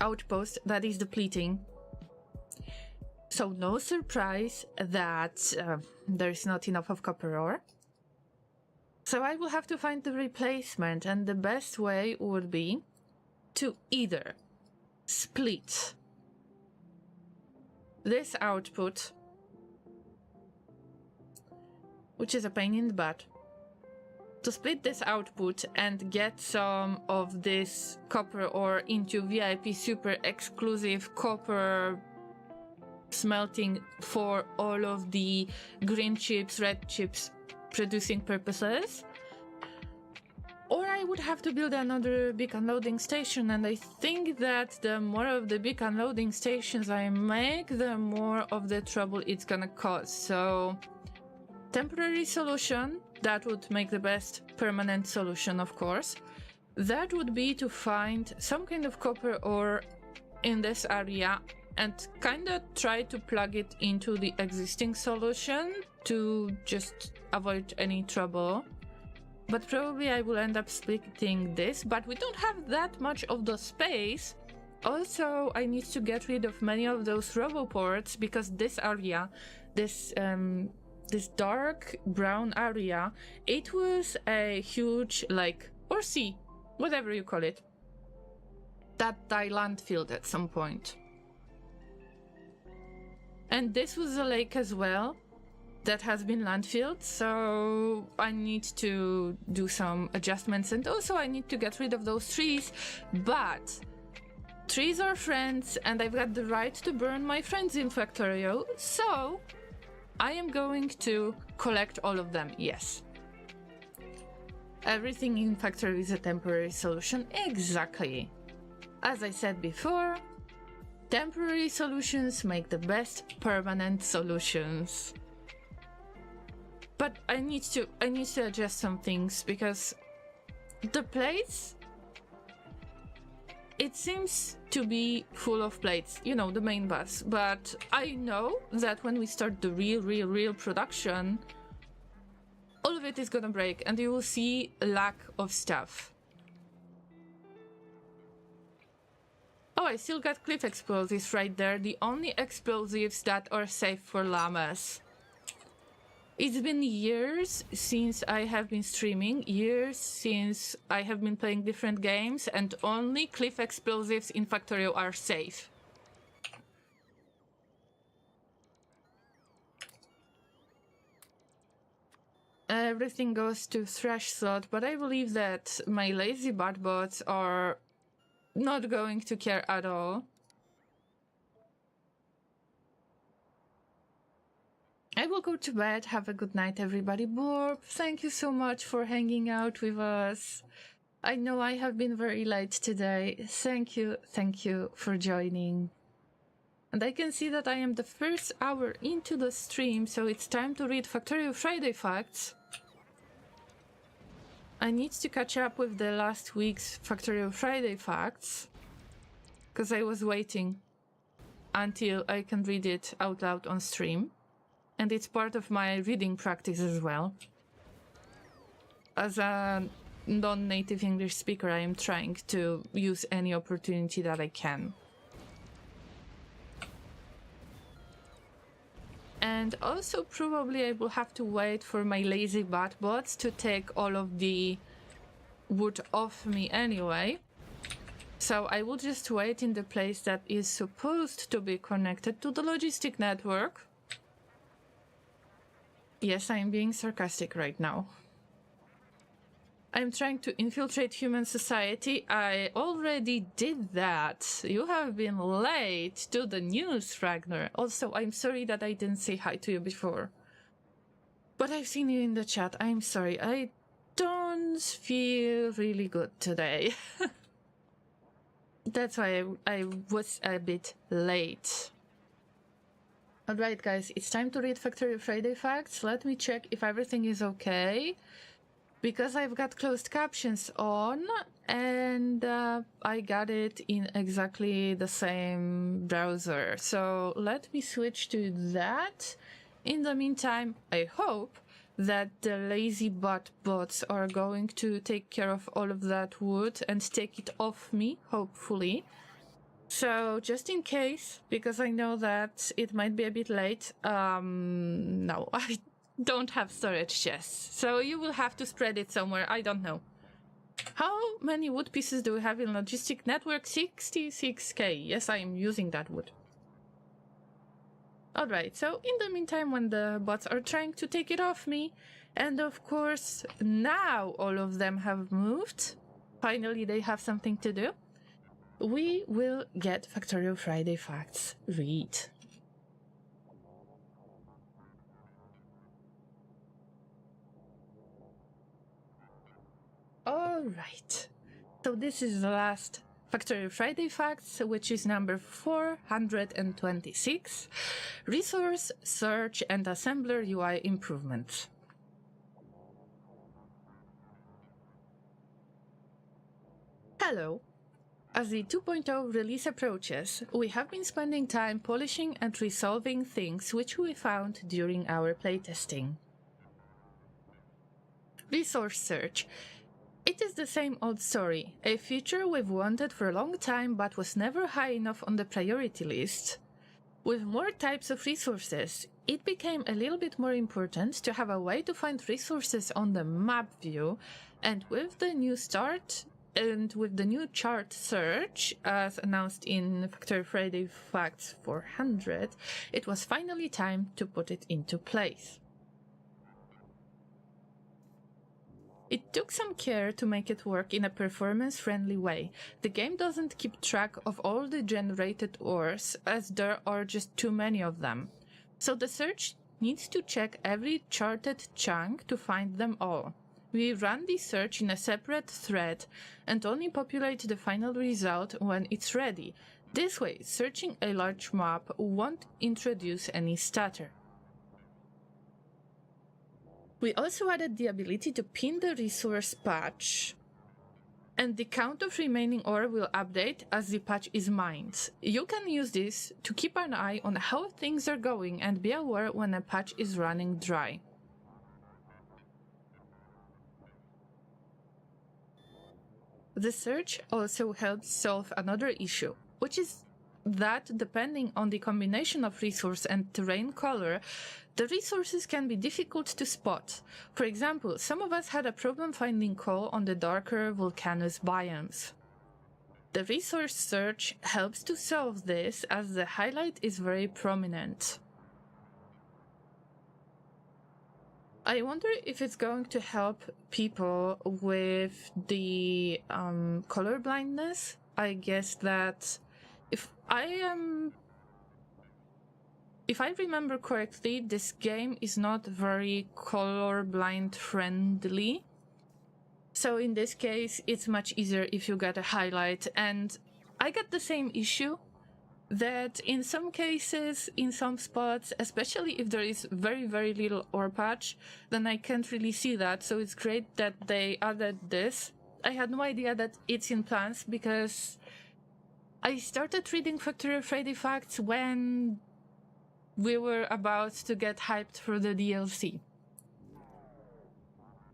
outpost that is depleting. So no surprise that there's not enough of copper ore. So I will have to find the replacement, and the best way would be to either split this output, which is a pain in the butt, to split this output and get some of this copper ore into VIP super exclusive copper smelting for all of the green chips, red chips producing purposes. Or I would have to build another big unloading station, and I think that the more of the big unloading stations I make, the more of the trouble it's gonna cause. So, temporary solution, that would make the best permanent solution, of course. That would be to find some kind of copper ore in this area and kinda try to plug it into the existing solution to just avoid any trouble. But probably I will end up splitting this, but we don't have that much of the space. Also, I need to get rid of many of those roboports because this area, this dark brown area, it was a huge lake, or sea, whatever you call it, that I landfilled at some point. And this was a lake as well that has been landfilled, so I need to do some adjustments, and also I need to get rid of those trees, but trees are friends and I've got the right to burn my friends in Factorio, so I am going to collect all of them, yes. Everything in Factorio is a temporary solution, exactly. As I said before, temporary solutions make the best permanent solutions. But I need to adjust some things because the plates, it seems to be full of plates, you know, the main bus. But I know that when we start the real production, all of it is gonna break and you will see a lack of stuff. Oh, I still got cliff explosives right there. The only explosives that are safe for llamas. It's been years since I have been streaming, years since I have been playing different games, and only cliff explosives in Factorio are safe. Everything goes to thrash slot, but I believe that my lazy bots are not going to care at all. I will go to bed. Have a good night, everybody. Borb, thank you so much for hanging out with us. I know I have been very late today. Thank you for joining. And I can see that I am the first hour into the stream, so it's time to read Factorio Friday Facts. I need to catch up with the last week's Factorio Friday Facts, because I was waiting until I can read it out loud on stream. And it's part of my reading practice as well. As a non-native English speaker, I am trying to use any opportunity that I can. And also probably I will have to wait for my lazy bots to take all of the wood off me anyway. So I will just wait in the place that is supposed to be connected to the logistic network. Yes, I am being sarcastic right now. I'm trying to infiltrate human society. I already did that. You have been late to the news, Ragnar. Also, I'm sorry that I didn't say hi to you before. But I've seen you in the chat. I'm sorry. I don't feel really good today. That's why I was a bit late. Alright guys, it's time to read Factorio Friday Facts. Let me check if everything is okay. Because I've got closed captions on, and I got it in exactly the same browser. So let me switch to that. In the meantime, I hope that the lazy bots are going to take care of all of that wood and take it off me, hopefully. So just in case, because I know that it might be a bit late, no, I don't have storage chests, so you will have to spread it somewhere. I don't know. How many wood pieces do we have in logistic network? 66k. Yes, I am using that wood. Alright, so in the meantime, when the bots are trying to take it off me, and of course now all of them have moved, finally they have something to do, we will get Factorio Friday Facts read. Alright, so this is the last Factorio Friday Facts, which is number 426, Resource, Search and Assembler UI Improvement. Hello. As the 2.0 release approaches, we have been spending time polishing and resolving things which we found during our playtesting. Resource Search. It is the same old story, a feature we've wanted for a long time but was never high enough on the priority list. With more types of resources, it became a little bit more important to have a way to find resources on the map view, and with the new chart search, as announced in Factorio Friday Facts 400, it was finally time to put it into place. It took some care to make it work in a performance-friendly way. The game doesn't keep track of all the generated ores, as there are just too many of them. So the search needs to check every charted chunk to find them all. We run the search in a separate thread and only populate the final result when it's ready. This way, searching a large map won't introduce any stutter. We also added the ability to pin the resource patch, and the count of remaining ore will update as the patch is mined. You can use this to keep an eye on how things are going and be aware when a patch is running dry. The search also helps solve another issue. which is that depending on the combination of resource and terrain color, the resources can be difficult to spot. For example, some of us had a problem finding coal on the darker volcanoes biomes. The resource search helps to solve this as the highlight is very prominent. I wonder if it's going to help people with the color blindness. I guess that if I remember correctly, this game is not very colorblind friendly. So in this case, it's much easier if you get a highlight. And I get the same issue that in some cases, in some spots, especially if there is very, very little ore patch, then I can't really see that. So it's great that they added this. I had no idea that it's in plans because I started reading Factorio Friday Facts when we were about to get hyped for the DLC.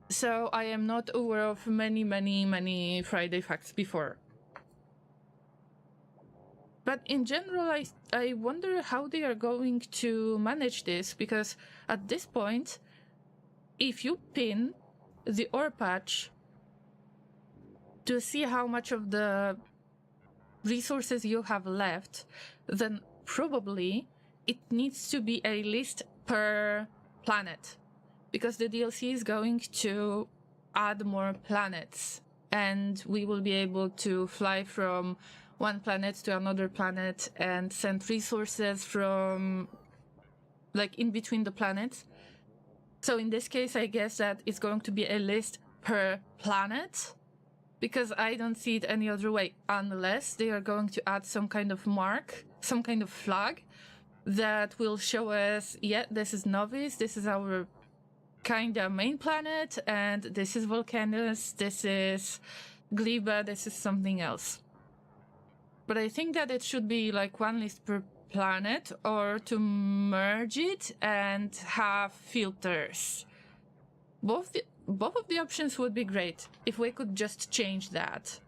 So I am not aware of many Friday Facts before. But in general, I wonder how they are going to manage this, because at this point, if you pin the ore patch to see how much of the resources you have left, then probably it needs to be a list per planet, because the DLC is going to add more planets, and we will be able to fly from one planet to another planet and send resources from, like, in between the planets. So in this case, I guess that it's going to be a list per planet, because I don't see it any other way, unless they are going to add some kind of mark, some kind of flag that will show us, yeah, this is Novice, this is our kinda main planet, and this is Volcanus, this is Gleba, this is something else. But I think that it should be like one list per planet, or to merge it and have filters. Both of the options would be great if we could just change that.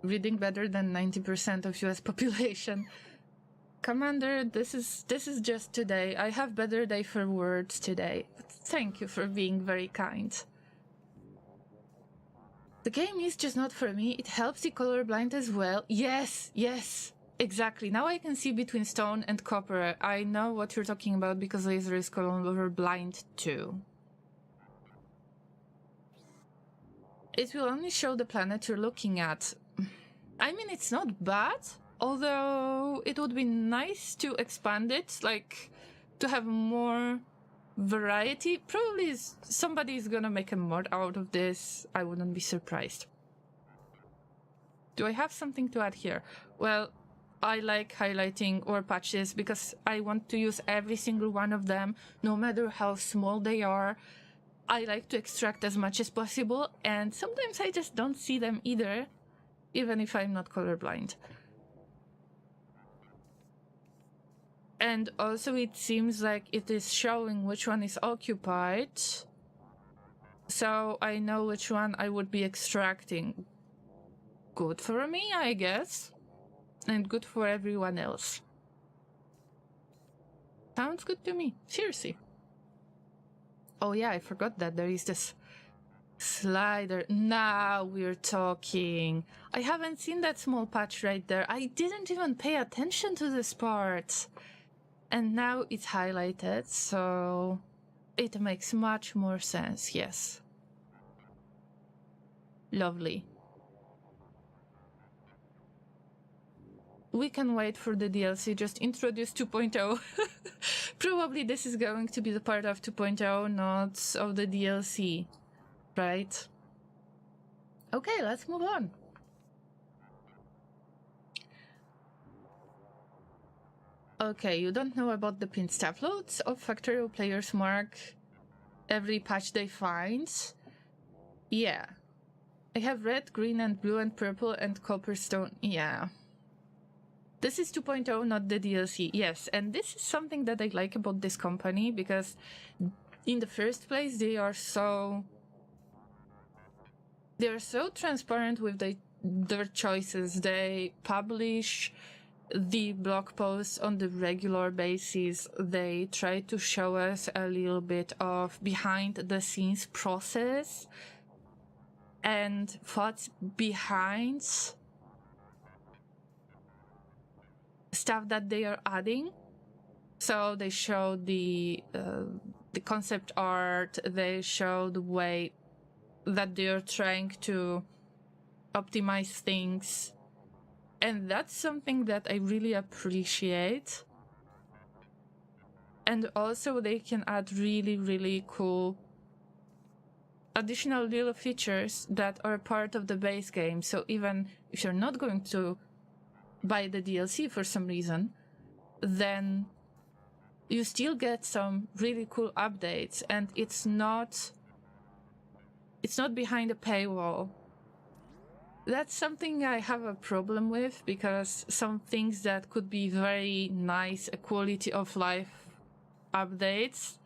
Reading better than 90% of US population. Commander, this is just today. I have better day for words today. But thank you for being very kind. The game is just not for me. It helps the colorblind as well. Yes, exactly. Now I can see between stone and copper. I know what you're talking about because laser is colorblind too. It will only show the planet you're looking at. I mean, it's not bad, although it would be nice to expand it, like to have more variety. Probably somebody is gonna make a mod out of this. I wouldn't be surprised. Do I have something to add here? Well, I like highlighting ore patches because I want to use every single one of them, no matter how small they are. I like to extract as much as possible, and sometimes I just don't see them either, even if I'm not colorblind. And also it seems like it is showing which one is occupied, so I know which one I would be extracting. Good for me, I guess, and good for everyone else. Sounds good to me, seriously. Oh yeah, I forgot that there is this slider. Now we're talking. I haven't seen that small patch right there. I didn't even pay attention to this part. And now it's highlighted, so it makes much more sense, yes. Lovely. We can wait for the DLC, just introduce 2.0. Probably this is going to be the part of 2.0, not of the DLC, right? Okay, let's move on. Okay, you don't know about the pinned staff loads of Factorio players mark every patch they find? Yeah. I have red, green, and blue, and purple, and copperstone. Yeah. This is 2.0, not the DLC. Yes, and this is something that I like about this company, because in the first place, they are so they're so transparent with their choices. They publish the blog posts on the regular basis. They try to show us a little bit of behind the scenes process and thoughts behind stuff that they are adding. So they show the concept art, they show the way that they are trying to optimize things. And that's something that I really appreciate. And also they can add really, really cool additional little features that are part of the base game. So even if you're not going to buy the DLC for some reason, then you still get some really cool updates, and it's not behind a paywall. That's something I have a problem with, because some things that could be very nice quality of life updates,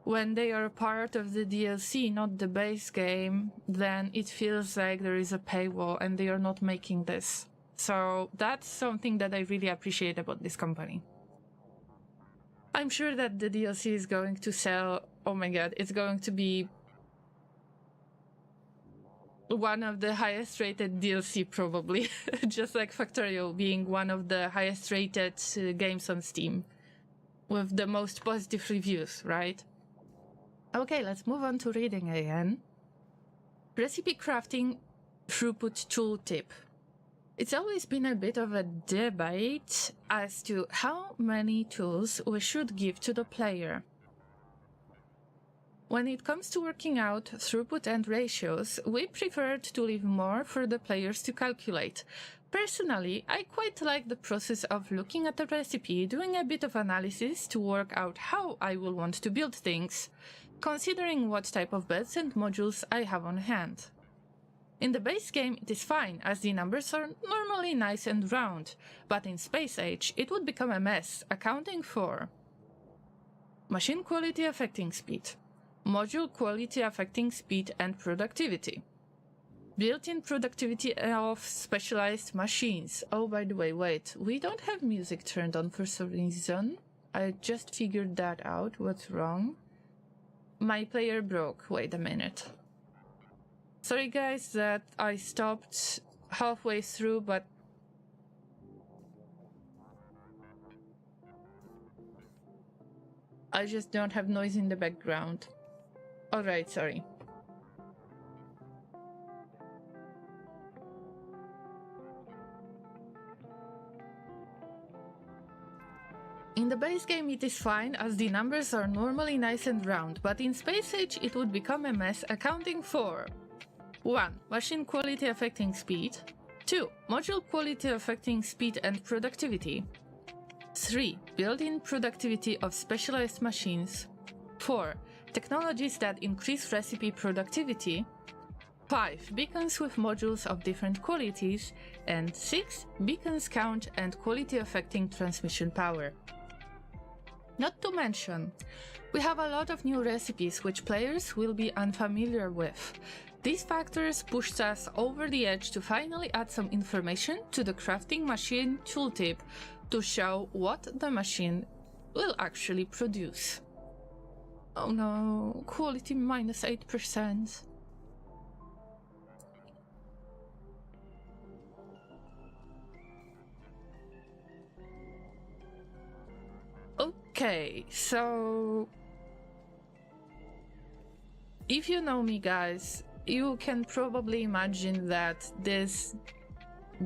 when they are part of the DLC, not the base game, then it feels like there is a paywall and they are not making this. So that's something that I really appreciate about this company. I'm sure that the DLC is going to sell, oh my god, it's going to be one of the highest rated DLC probably, just like Factorio being one of the highest rated games on Steam, with the most positive reviews, right? Okay, let's move on to reading again. Recipe crafting throughput tooltip. It's always been a bit of a debate as to how many tools we should give to the player. When it comes to working out throughput and ratios, we preferred to leave more for the players to calculate. Personally, I quite like the process of looking at a recipe, doing a bit of analysis to work out how I will want to build things, considering what type of beds and modules I have on hand. In the base game, it is fine, as the numbers are normally nice and round, but in Space Age, it would become a mess, accounting for machine quality affecting speed, module quality affecting speed and productivity, built-in productivity of specialized machines. Oh, by the way, wait, we don't have music turned on for some reason. I just figured that out. What's wrong? My player broke. Wait a minute. Sorry guys that I stopped halfway through, but I just don't have noise in the background. Alright, sorry. In the base game it is fine, as the numbers are normally nice and round, but in Space Age it would become a mess, accounting for 1. Machine quality affecting speed. 2. Module quality affecting speed and productivity. 3. Built-in productivity of specialized machines. 4. Technologies that increase recipe productivity. 5. Beacons with modules of different qualities. And 6. Beacons count and quality affecting transmission power. Not to mention, we have a lot of new recipes which players will be unfamiliar with. These factors pushed us over the edge to finally add some information to the crafting machine tooltip to show what the machine will actually produce. Oh no, quality minus 8%. Okay, so if you know me, guys, you can probably imagine that this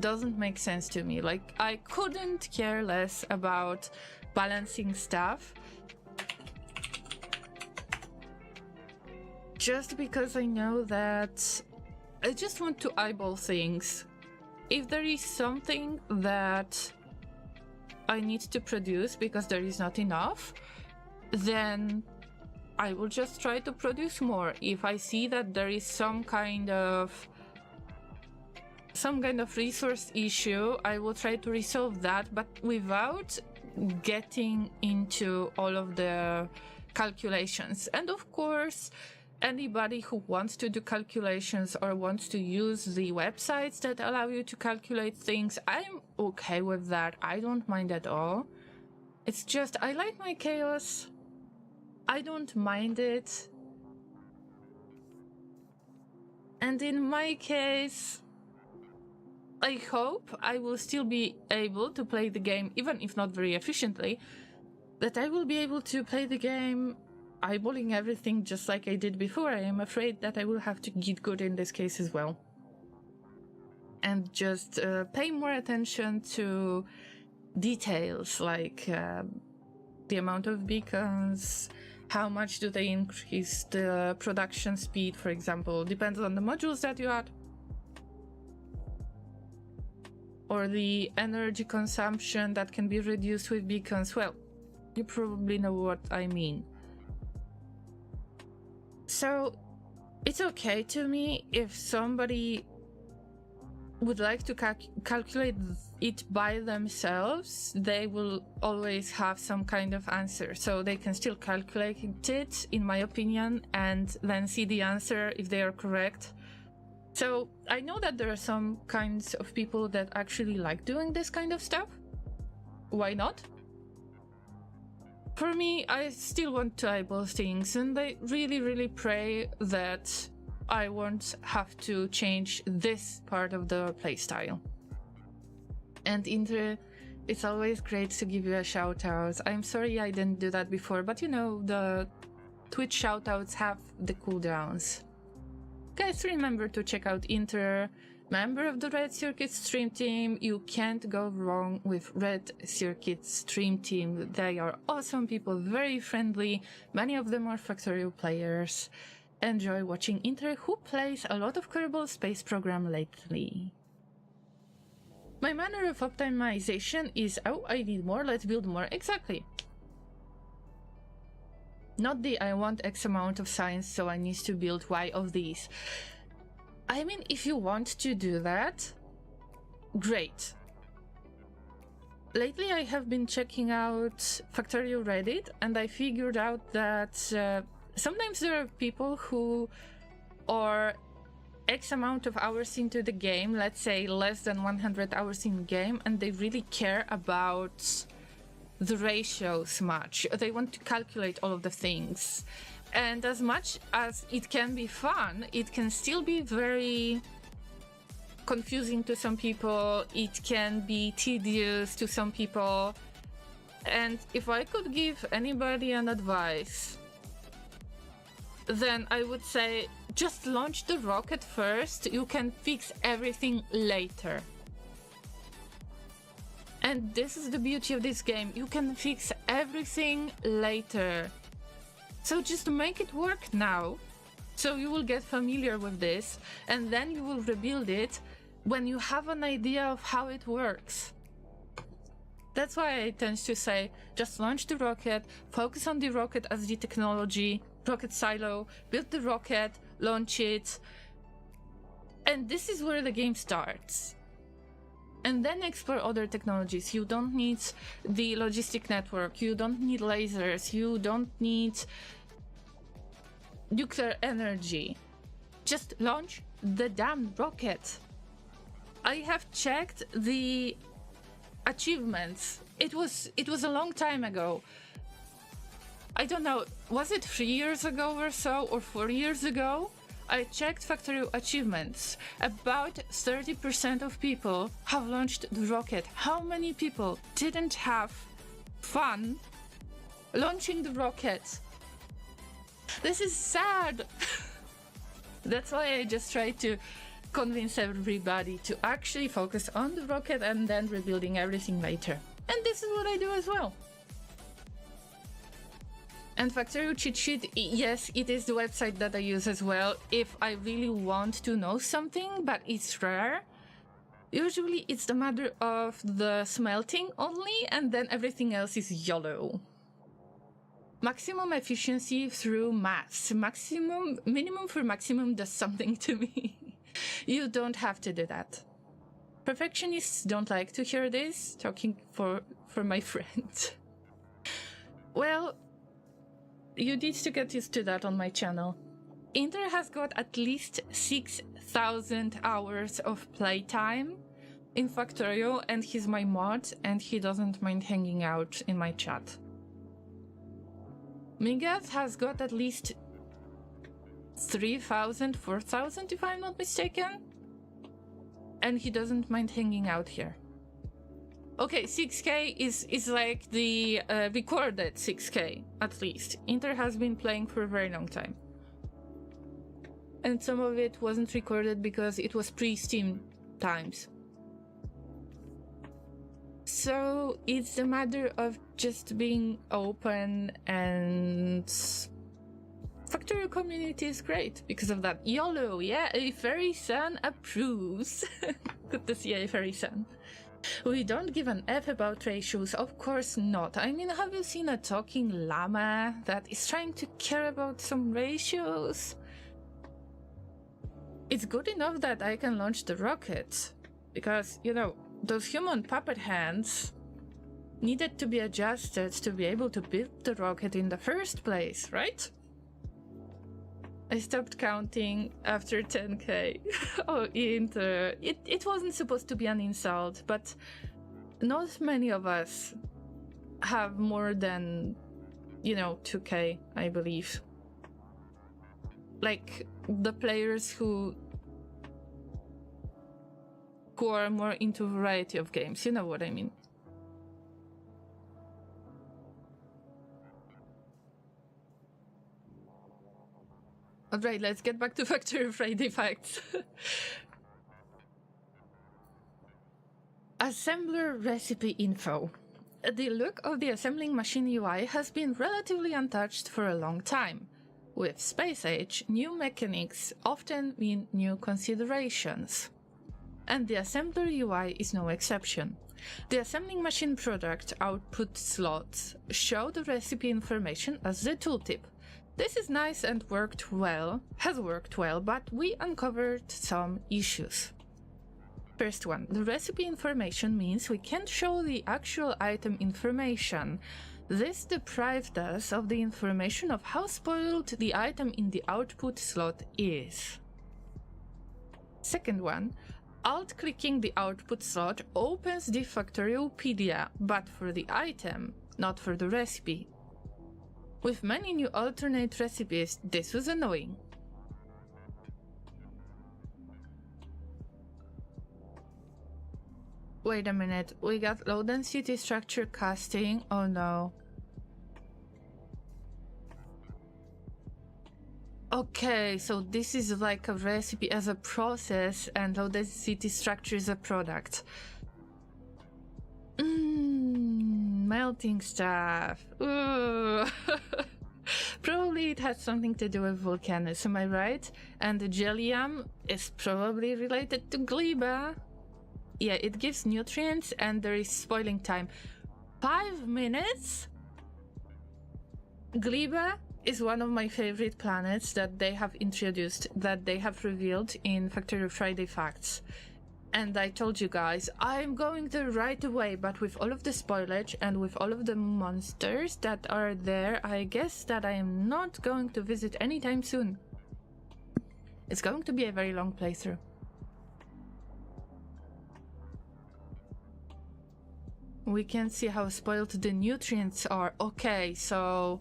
doesn't make sense to me. Like, I couldn't care less about balancing stuff just because I know that I just want to eyeball things. If there is something that I need to produce because there is not enough, then I will just try to produce more. If I see that there is some kind of resource issue, I will try to resolve that, but without getting into all of the calculations. And of course, anybody who wants to do calculations or wants to use the websites that allow you to calculate things, I'm okay with that. I don't mind at all. It's just, I like my chaos. I don't mind it. And in my case, I hope I will still be able to play the game, even if not very efficiently, that I will be able to play the game eyeballing everything just like I did before. I am afraid that I will have to get good in this case as well. And just pay more attention to details like the amount of beacons, how much do they increase the production speed, for example, depends on the modules that you add. Or the energy consumption that can be reduced with beacons. Well, you probably know what I mean. So, it's okay to me if somebody would like to calculate it by themselves. They will always have some kind of answer. So they can still calculate it, in my opinion, and then see the answer if they are correct. So I know that there are some kinds of people that actually like doing this kind of stuff. Why not? For me, I still want to eyeball things, and I really, really pray that I won't have to change this part of the playstyle. And Intre, it's always great to give you a shout out. I'm sorry I didn't do that before, but you know, the Twitch shout outs have the cooldowns. Guys, remember to check out Inter, member of the Red Circuit stream team. You can't go wrong with Red Circuit stream team. They are awesome people, very friendly. Many of them are Factorio players. Enjoy watching Inter, who plays a lot of Kerbal Space Program lately. My manner of optimization is, oh, I need more, let's build more. Exactly. Not the I want X amount of science, so I need to build Y of these. I mean, if you want to do that, great. Lately I have been checking out Factorio Reddit, and I figured out that sometimes there are people who are X amount of hours into the game, let's say less than 100 hours in the game, and they really care about the ratios much. They want to calculate all of the things. And as much as it can be fun, it can still be very confusing to some people. It can be tedious to some people. And if I could give anybody an advice, then I would say just launch the rocket first. You can fix everything later. And this is the beauty of this game. You can fix everything later. So just make it work now. So you will get familiar with this, and then you will rebuild it when you have an idea of how it works. That's why I tend to say, just launch the rocket, focus on the rocket as the technology, rocket silo, build the rocket, launch it. And this is where the game starts. And then explore other technologies. You don't need the logistic network, you don't need lasers, you don't need nuclear energy. Just launch the damn rocket. I have checked the achievements. It was a long time ago. I don't know, was it 3 years ago or so, or 4 years ago? I checked Factorio achievements. About 30% of people have launched the rocket. How many people didn't have fun launching the rocket? This is sad. That's why I just try to convince everybody to actually focus on the rocket and then rebuilding everything later. And this is what I do as well. And Factorio Cheat Sheet, yes, it is the website that I use as well if I really want to know something, but it's rare. Usually it's the matter of the smelting only, and then everything else is YOLO. Maximum efficiency through maths. Minimum for maximum does something to me. You don't have to do that. Perfectionists don't like to hear this, talking for my friend. Well, you need to get used to that on my channel. Inter has got at least 6,000 hours of playtime in Factorio, and he's my mod, and he doesn't mind hanging out in my chat. Megabase has got at least 3,000, 4,000 if I'm not mistaken, and he doesn't mind hanging out here. Okay, 6k is like the recorded 6k, at least. Inter has been playing for a very long time. And some of it wasn't recorded because it was pre-Steam times. So it's a matter of just being open, and Factorio community is great because of that. YOLO, yeah, a fairy son approves. Good to see a fairy son. We don't give an F about ratios, of course not. I mean, have you seen a talking llama that is trying to care about some ratios? It's good enough that I can launch the rocket, because, you know, those human puppet hands needed to be adjusted to be able to build the rocket in the first place, right? I stopped counting after 10k. Oh, it wasn't supposed to be an insult, but not many of us have more than, you know, 2k, I believe. Like, the players who are more into variety of games, you know what I mean. Alright, let's get back to Factorio Friday Facts. Assembler recipe info. The look of the assembling machine UI has been relatively untouched for a long time. With space age, new mechanics often mean new considerations. And the assembler UI is no exception. The assembling machine product output slots show the recipe information as the tooltip. This is nice and has worked well, but we uncovered some issues. First one, the recipe information means we can't show the actual item information. This deprived us of the information of how spoiled the item in the output slot is. Second one, alt-clicking the output slot opens the Factoriopedia, but for the item, not for the recipe. With many new alternate recipes, this was annoying. Wait a minute, we got low density structure casting, oh no. Okay, so this is like a recipe as a process and low density structure is a product. Melting stuff. Ooh. Probably it has something to do with volcanoes, am I right? And the Llama is probably related to Llama. Yeah, it gives nutrients and there is spoiling time. 5 minutes? Llama is one of my favorite planets that they have introduced, that they have revealed in Factorio Friday Facts. And I told you guys, I'm going there right away, but with all of the spoilage and with all of the monsters that are there, I guess that I am not going to visit anytime soon. It's going to be a very long playthrough. We can see how spoiled the nutrients are. Okay, so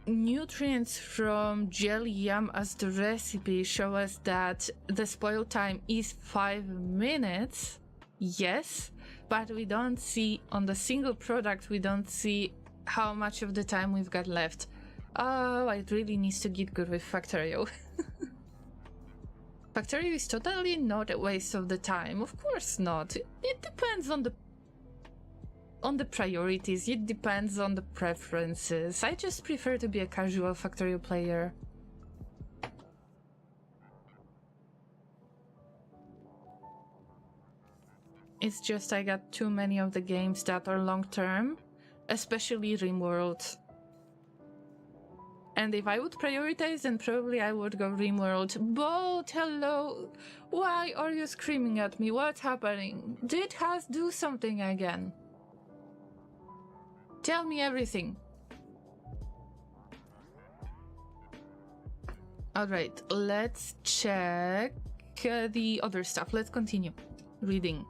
nutrients from Llama as the recipe show us that the spoil time is 5 minutes. Yes, but we don't see on the single product, we don't see how much of the time we've got left. Oh, it really needs to get good with Factorio. Factorio is totally not a waste of the time, of course not. It depends on the priorities, it depends on the preferences. I just prefer to be a casual Factorio player. It's just I got too many of the games that are long-term, especially RimWorld. And if I would prioritize, then probably I would go RimWorld. But hello, why are you screaming at me? What's happening? Did Has do something again? Tell me everything. All right, let's check the other stuff. Let's continue reading.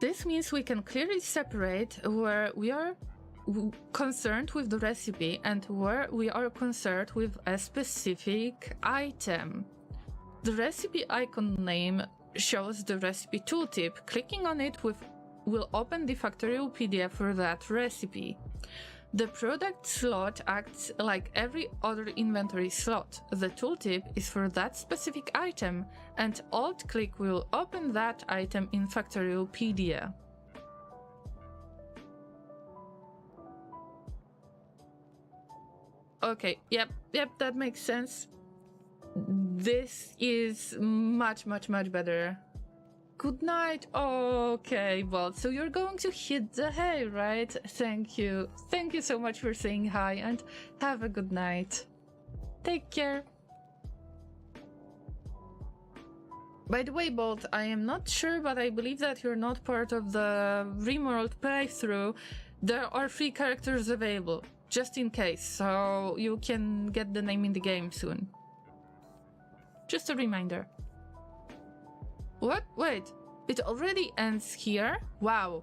This means we can clearly separate where we are concerned with the recipe and where we are concerned with a specific item. The recipe icon name shows the recipe tooltip. Clicking on it will open the Factorio PDF for that recipe. The product slot acts like every other inventory slot. The tooltip is for that specific item, and Alt-click will open that item in Factoriopedia. Okay, yep, that makes sense. This is much better. Good night. Okay, well, so you're going to hit the hay, right? Thank you. Thank you so much for saying hi and have a good night. Take care. By the way, Bolt, I am not sure, but I believe that you're not part of the Rimworld playthrough. There are 3 characters available, just in case, so you can get the name in the game soon. Just a reminder. What? Wait, it already ends here? Wow.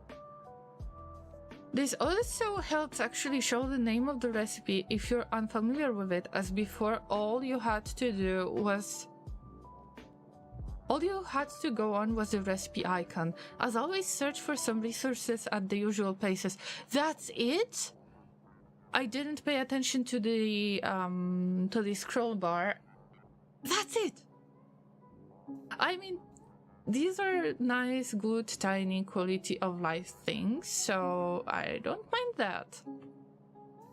This also helps actually show the name of the recipe if you're unfamiliar with it, as before all you had to go on was the recipe icon. As always, search for some resources at the usual places. That's it? I didn't pay attention to the scroll bar. That's it! I mean, these are nice, good, tiny quality of life things, so I don't mind that.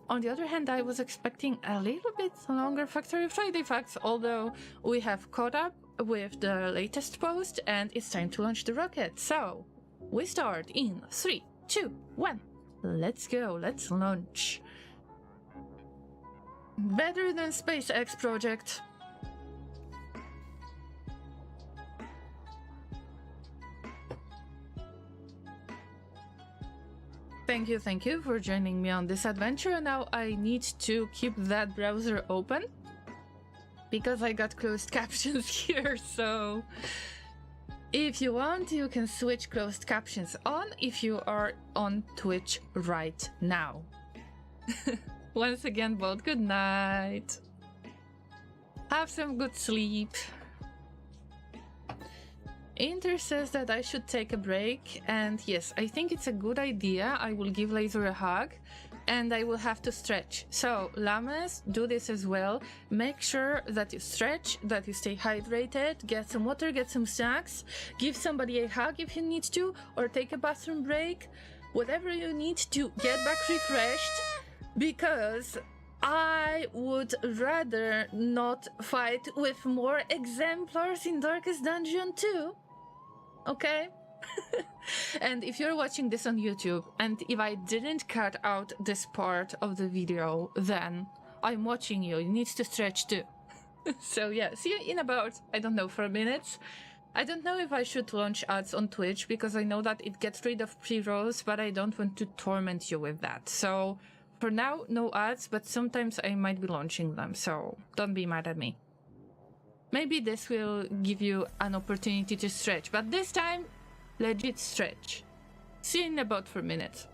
On the other hand, I was expecting a little bit longer Factorio Friday Facts, although we have caught up with the latest post and it's time to launch the rocket. So, we start in 3, 2, 1. Let's go, let's launch. Better than SpaceX project. Thank you for joining me on this adventure. Now I need to keep that browser open because I got closed captions here, so if you want, you can switch closed captions on if you are on Twitch right now. Once again, Bolt, good night. Have some good sleep. Inter says that I should take a break, and yes, I think it's a good idea. I will give Laser a hug, and I will have to stretch. So, Llamas, do this as well. Make sure that you stretch, that you stay hydrated, get some water, get some snacks, give somebody a hug if you need to, or take a bathroom break. Whatever you need to get back refreshed, because I would rather not fight with more exemplars in Darkest Dungeon 2. Okay? And if you're watching this on YouTube, and if I didn't cut out this part of the video, then I'm watching you. You need to stretch too. So yeah, see you in about, I don't know, 4 minutes. I don't know if I should launch ads on Twitch, because I know that it gets rid of pre-rolls, but I don't want to torment you with that. So for now, no ads, but sometimes I might be launching them, so don't be mad at me. Maybe this will give you an opportunity to stretch, but this time, legit stretch. See you in about 4 minutes.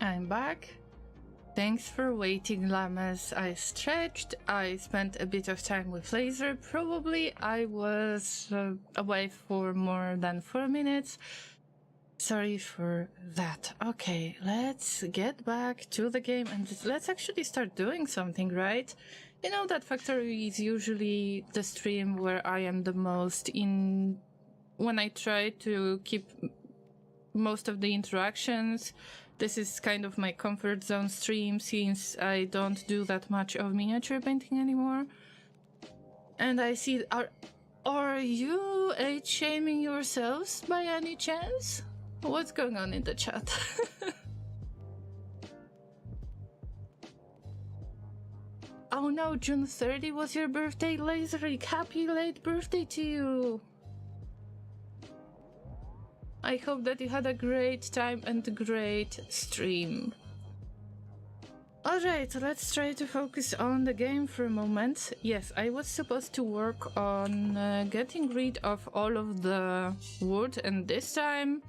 I'm back. Thanks for waiting, Llamas. I stretched, I spent a bit of time with Laser. Probably I was away for more than 4 minutes. Sorry for that. Okay, let's get back to the game and let's actually start doing something, right? You know that Factorio is usually the stream where I am the most in... when I try to keep most of the interactions. This is kind of my comfort zone stream since I don't do that much of miniature painting anymore. And I see... Are you age-shaming yourselves by any chance? What's going on in the chat? Oh no, June 30 was your birthday, Laserik. Happy late birthday to you. I hope that you had a great time and a great stream. Alright, let's try to focus on the game for a moment. Yes, I was supposed to work on getting rid of all of the wood, and this time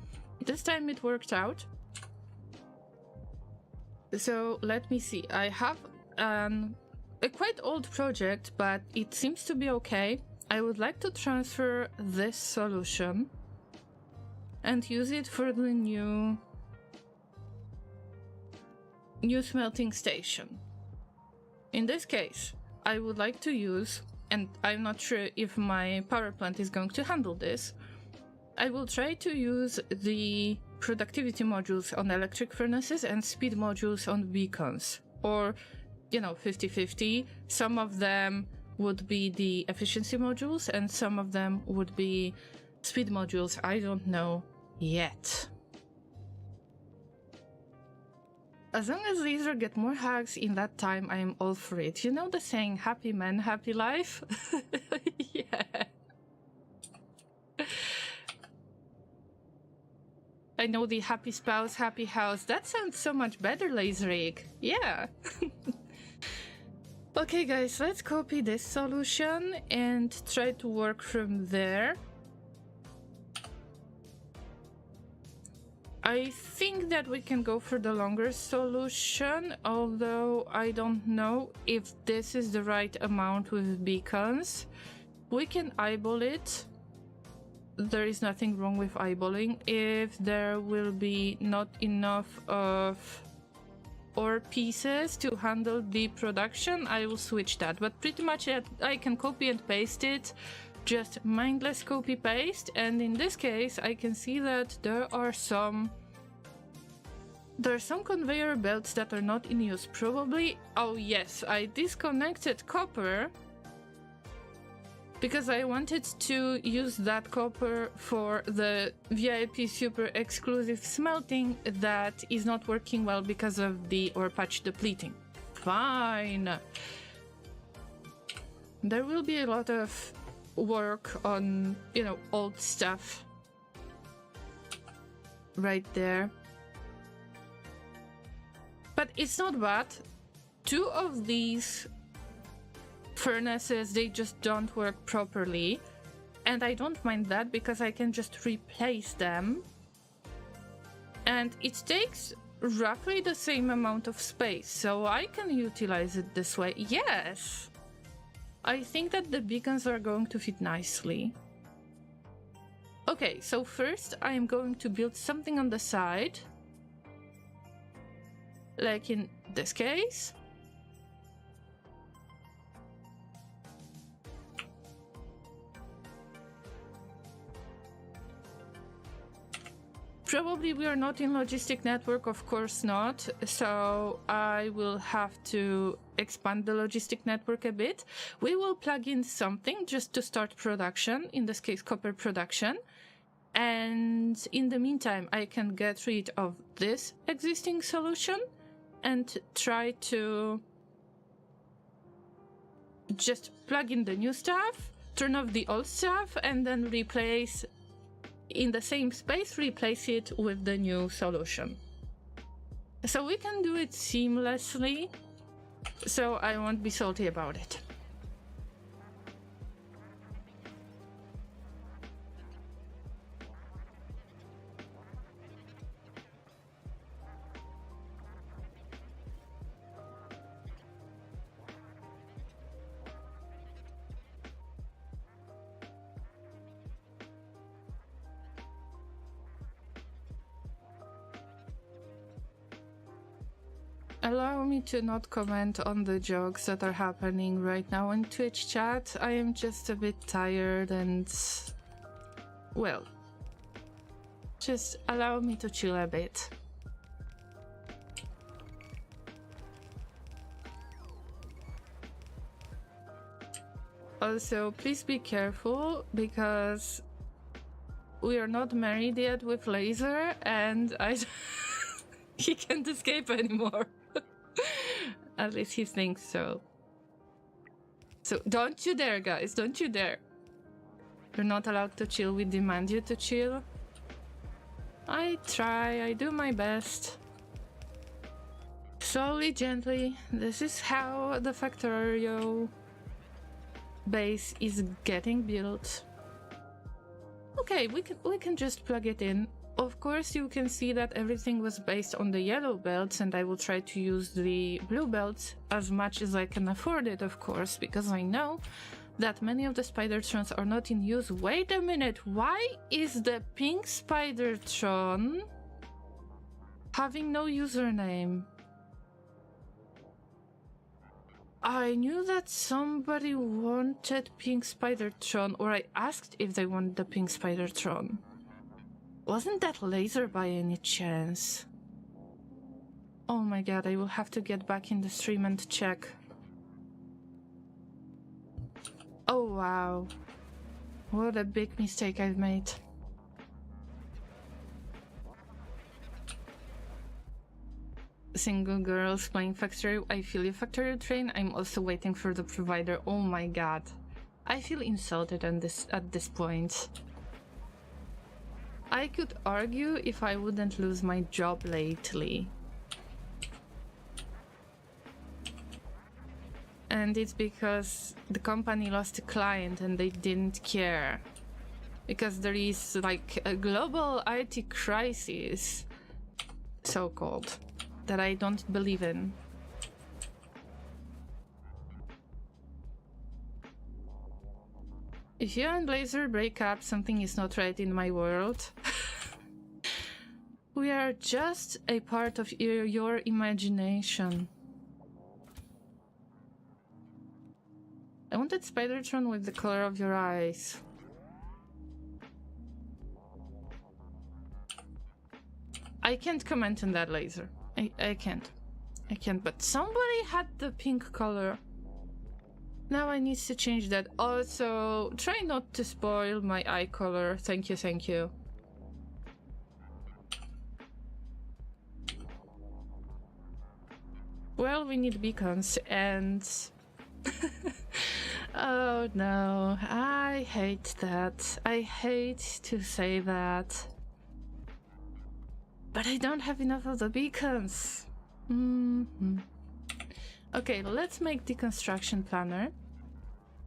it worked out. So let me see. I have a quite old project, but it seems to be okay. I would like to transfer this solution and use it for the new smelting station. In this case, I would like to use, and I'm not sure if my power plant is going to handle this, I will try to use the productivity modules on electric furnaces and speed modules on beacons. Or, you know, 50-50. Some of them would be the efficiency modules and some of them would be speed modules. I don't know yet. As long as Laser get more hacks in that time, I am all for it. You know the saying, happy man, happy life? Yeah. I know the happy spouse, happy house. That sounds so much better, Laserik. Yeah. Okay, guys, let's copy this solution and try to work from there. I think that we can go for the longer solution, although I don't know if this is the right amount with beacons. We can eyeball it. There is nothing wrong with eyeballing. If there will be not enough of ore pieces to handle the production, I will switch that. But pretty much I can copy and paste it. Just mindless copy paste, and in this case I can see that there are some conveyor belts that are not in use. Probably, oh yes, I disconnected copper because I wanted to use that copper for the VIP super exclusive smelting that is not working well because of the ore patch depleting. Fine. There will be a lot of work on, you know, old stuff right there. But it's not bad. 2 of these furnaces, they just don't work properly. And I don't mind that because I can just replace them. And it takes roughly the same amount of space, so I can utilize it this way. Yes! I think that the beacons are going to fit nicely. Okay, so first I am going to build something on the side. Like in this case. Probably we are not in logistic network, of course not, so I will have to expand the logistic network a bit. We will plug in something just to start production, in this case copper production, and in the meantime I can get rid of this existing solution and try to just plug in the new stuff, turn off the old stuff, and then replace in the same space, replace it with the new solution. So we can do it seamlessly, so I won't be salty about it. allow me to not comment on the jokes that are happening right now in Twitch chat. I am just a bit tired and... well... just allow me to chill a bit. Also, please be careful because we are not married yet with Laser and he can't escape anymore. At least he thinks so. So don't you dare, guys, don't you dare. You're not allowed to chill, we demand you to chill. I try, I do my best. Slowly, gently, this is how the Factorio base is getting built. Okay, we can just plug it in. Of course, you can see that everything was based on the yellow belts, and I will try to use the blue belts as much as I can afford it, of course, because I know that many of the Spidertrons are not in use. Wait a minute, why is the pink Spidertron having no username? I knew that somebody wanted pink Spidertron, or I asked if they wanted the pink Spidertron. Wasn't that Laser by any chance? Oh my god, I will have to get back in the stream and check. Oh wow. What a big mistake I've made. Single girls playing Factorio. I feel you, Factorio train. I'm also waiting for the provider. Oh my god. I feel insulted at this point. I could argue if I wouldn't lose my job lately. And it's because the company lost a client and they didn't care. Because there is like a global IT crisis, so-called, that I don't believe in. If you and Laser break up, something is not right in my world. We are just a part of your imagination. I wanted Spidertron with the color of your eyes. I can't comment on that, Laser. I can't. I can't, but somebody had the pink color. Now I need to change that. Also, try not to spoil my eye color. Thank you, thank you. Well, we need beacons and... oh no, I hate that. I hate to say that. But I don't have enough of the beacons. Okay, let's make the construction planner.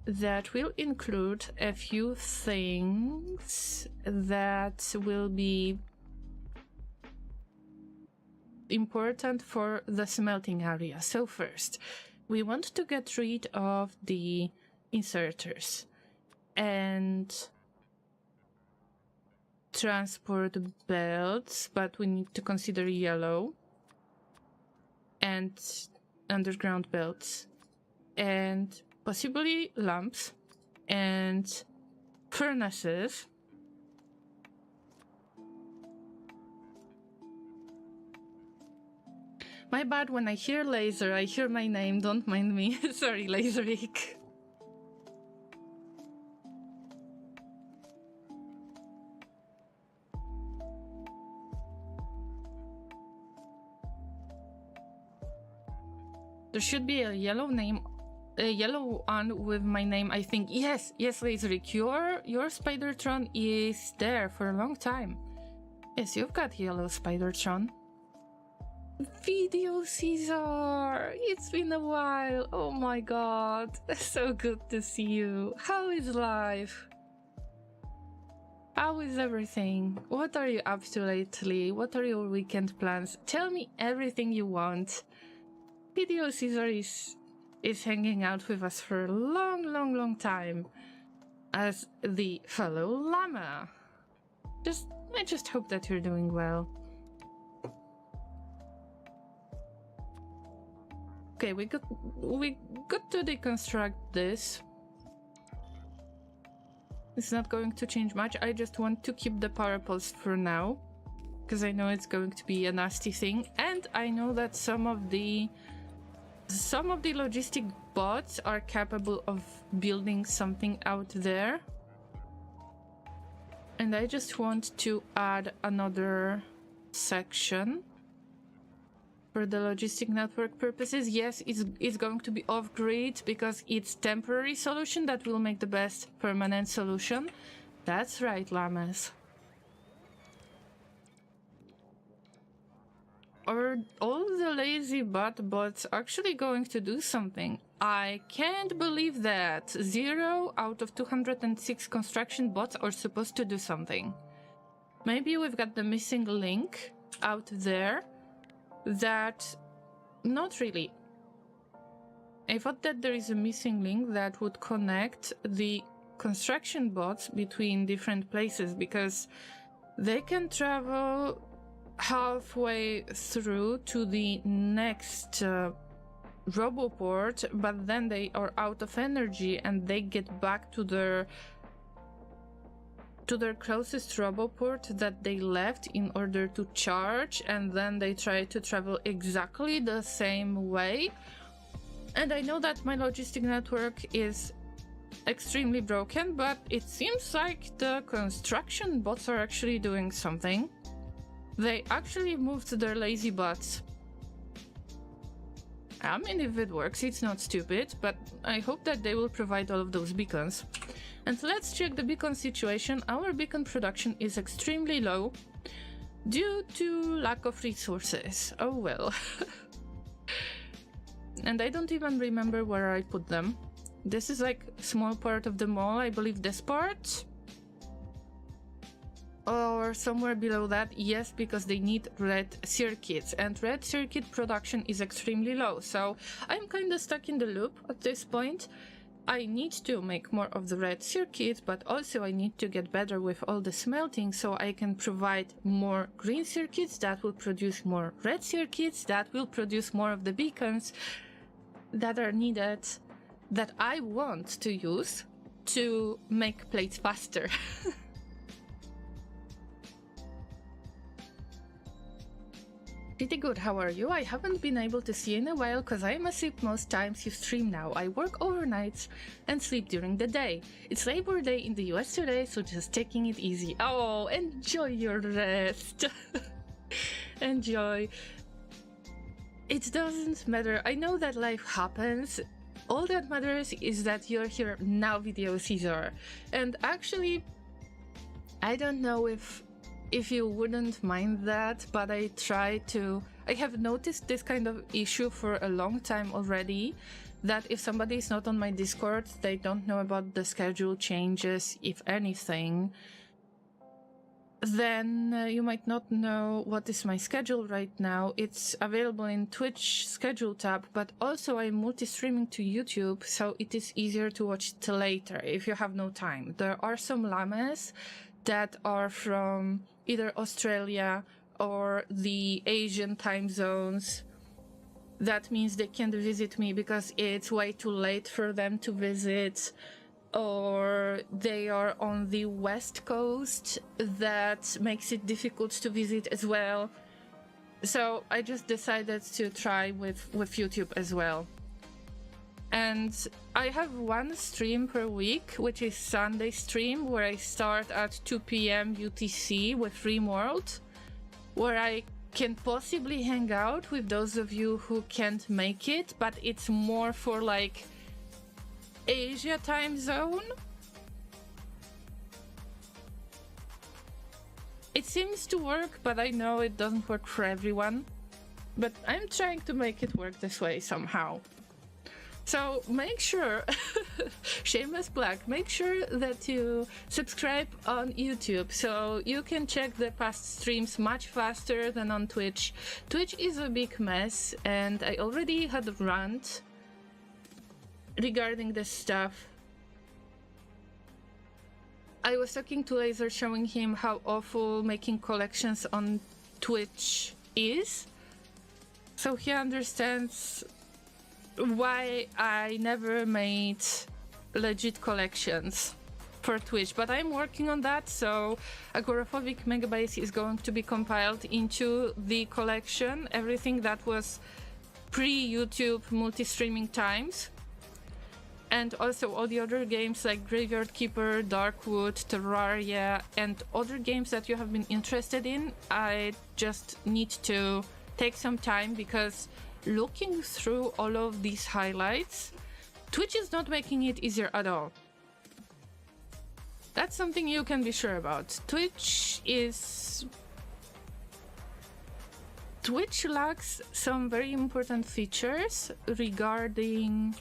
That will include a few things that will be important for the smelting area. So first, we want to get rid of the inserters and transport belts, but we need to consider yellow and underground belts and possibly lamps and furnaces. My bad, when I hear Laser, I hear my name, don't mind me. Sorry, Laserik. There should be a yellow name, a yellow one with my name, I think. Yes, Laserik, your Spidertron is there for a long time. Yes, you've got yellow Spidertron. Video Caesar! It's been a while. Oh my god. So good to see you. How is life? How is everything? What are you up to lately? What are your weekend plans? Tell me everything you want. Video Caesar is hanging out with us for a long time as the fellow Llama. I just hope that you're doing well. Okay, we got to deconstruct this. It's not going to change much. I just want to keep the power pulse for now, because I know it's going to be a nasty thing, and I know that some of the logistic bots are capable of building something out there. And I just want to add another section for the logistic network purposes. Yes, it's going to be off-grid because it's temporary solution that will make the best permanent solution. That's right, llamas. Are all the lazy bots actually going to do something? I can't believe that. 0 out of 206 construction bots are supposed to do something. Maybe we've got the missing link out there that... Not really. I thought that there is a missing link that would connect the construction bots between different places, because they can travel halfway through to the next roboport, but then they are out of energy and they get back to their closest roboport that they left in order to charge, and then they try to travel exactly the same way. And I know that my logistic network is extremely broken, but it seems like the construction bots are actually doing something. They actually moved their lazy bots. I mean, if it works, it's not stupid, but I hope that they will provide all of those beacons. And let's check the beacon situation. Our beacon production is extremely low due to lack of resources. Oh well. And I don't even remember where I put them. This is like a small part of the mall, I believe this part. Or somewhere below that, yes, because they need red circuits, and red circuit production is extremely low, so I'm kinda stuck in the loop at this point. I need to make more of the red circuits, but also I need to get better with all the smelting so I can provide more green circuits that will produce more red circuits that will produce more of the beacons that are needed, that I want to use to make plates faster. Pretty good, how are you? I haven't been able to see you in a while because I'm asleep most times you stream now. I work overnights and sleep during the day. It's Labor Day in the US today, so just taking it easy. Oh, enjoy your rest. Enjoy. It doesn't matter. I know that life happens. All that matters is that you're here now, Video Caesar. And actually, I don't know if you wouldn't mind that, but I have noticed this kind of issue for a long time already, that if somebody is not on my Discord, they don't know about the schedule changes, if anything. Then you might not know what is my schedule right now. It's available in Twitch schedule tab, but also I'm multi-streaming to YouTube, so it is easier to watch it later if you have no time. There are some llamas that are from either Australia or the Asian time zones. That means they can't visit me because it's way too late for them to visit, or they are on the West Coast. That makes it difficult to visit as well. So I just decided to try with YouTube as well. And I have one stream per week, which is Sunday stream, where I start at 2 PM UTC with RimWorld, where I can possibly hang out with those of you who can't make it, but it's more for like Asia time zone. It seems to work, but I know it doesn't work for everyone. But I'm trying to make it work this way somehow. So make sure, Shameless Black, make sure that you subscribe on YouTube so you can check the past streams much faster than on Twitch. Twitch is a big mess, and I already had a rant regarding this stuff. I was talking to Laser, showing him how awful making collections on Twitch is, so he understands why I never made legit collections for Twitch, but I'm working on that. So Agoraphobic Megabase is going to be compiled into the collection, everything that was pre-YouTube multi-streaming times, and also all the other games like Graveyard Keeper, Darkwood, Terraria, and other games that you have been interested in. I just need to take some time, because looking through all of these highlights, Twitch is not making it easier at all. That's something you can be sure about. Twitch lacks some very important features regarding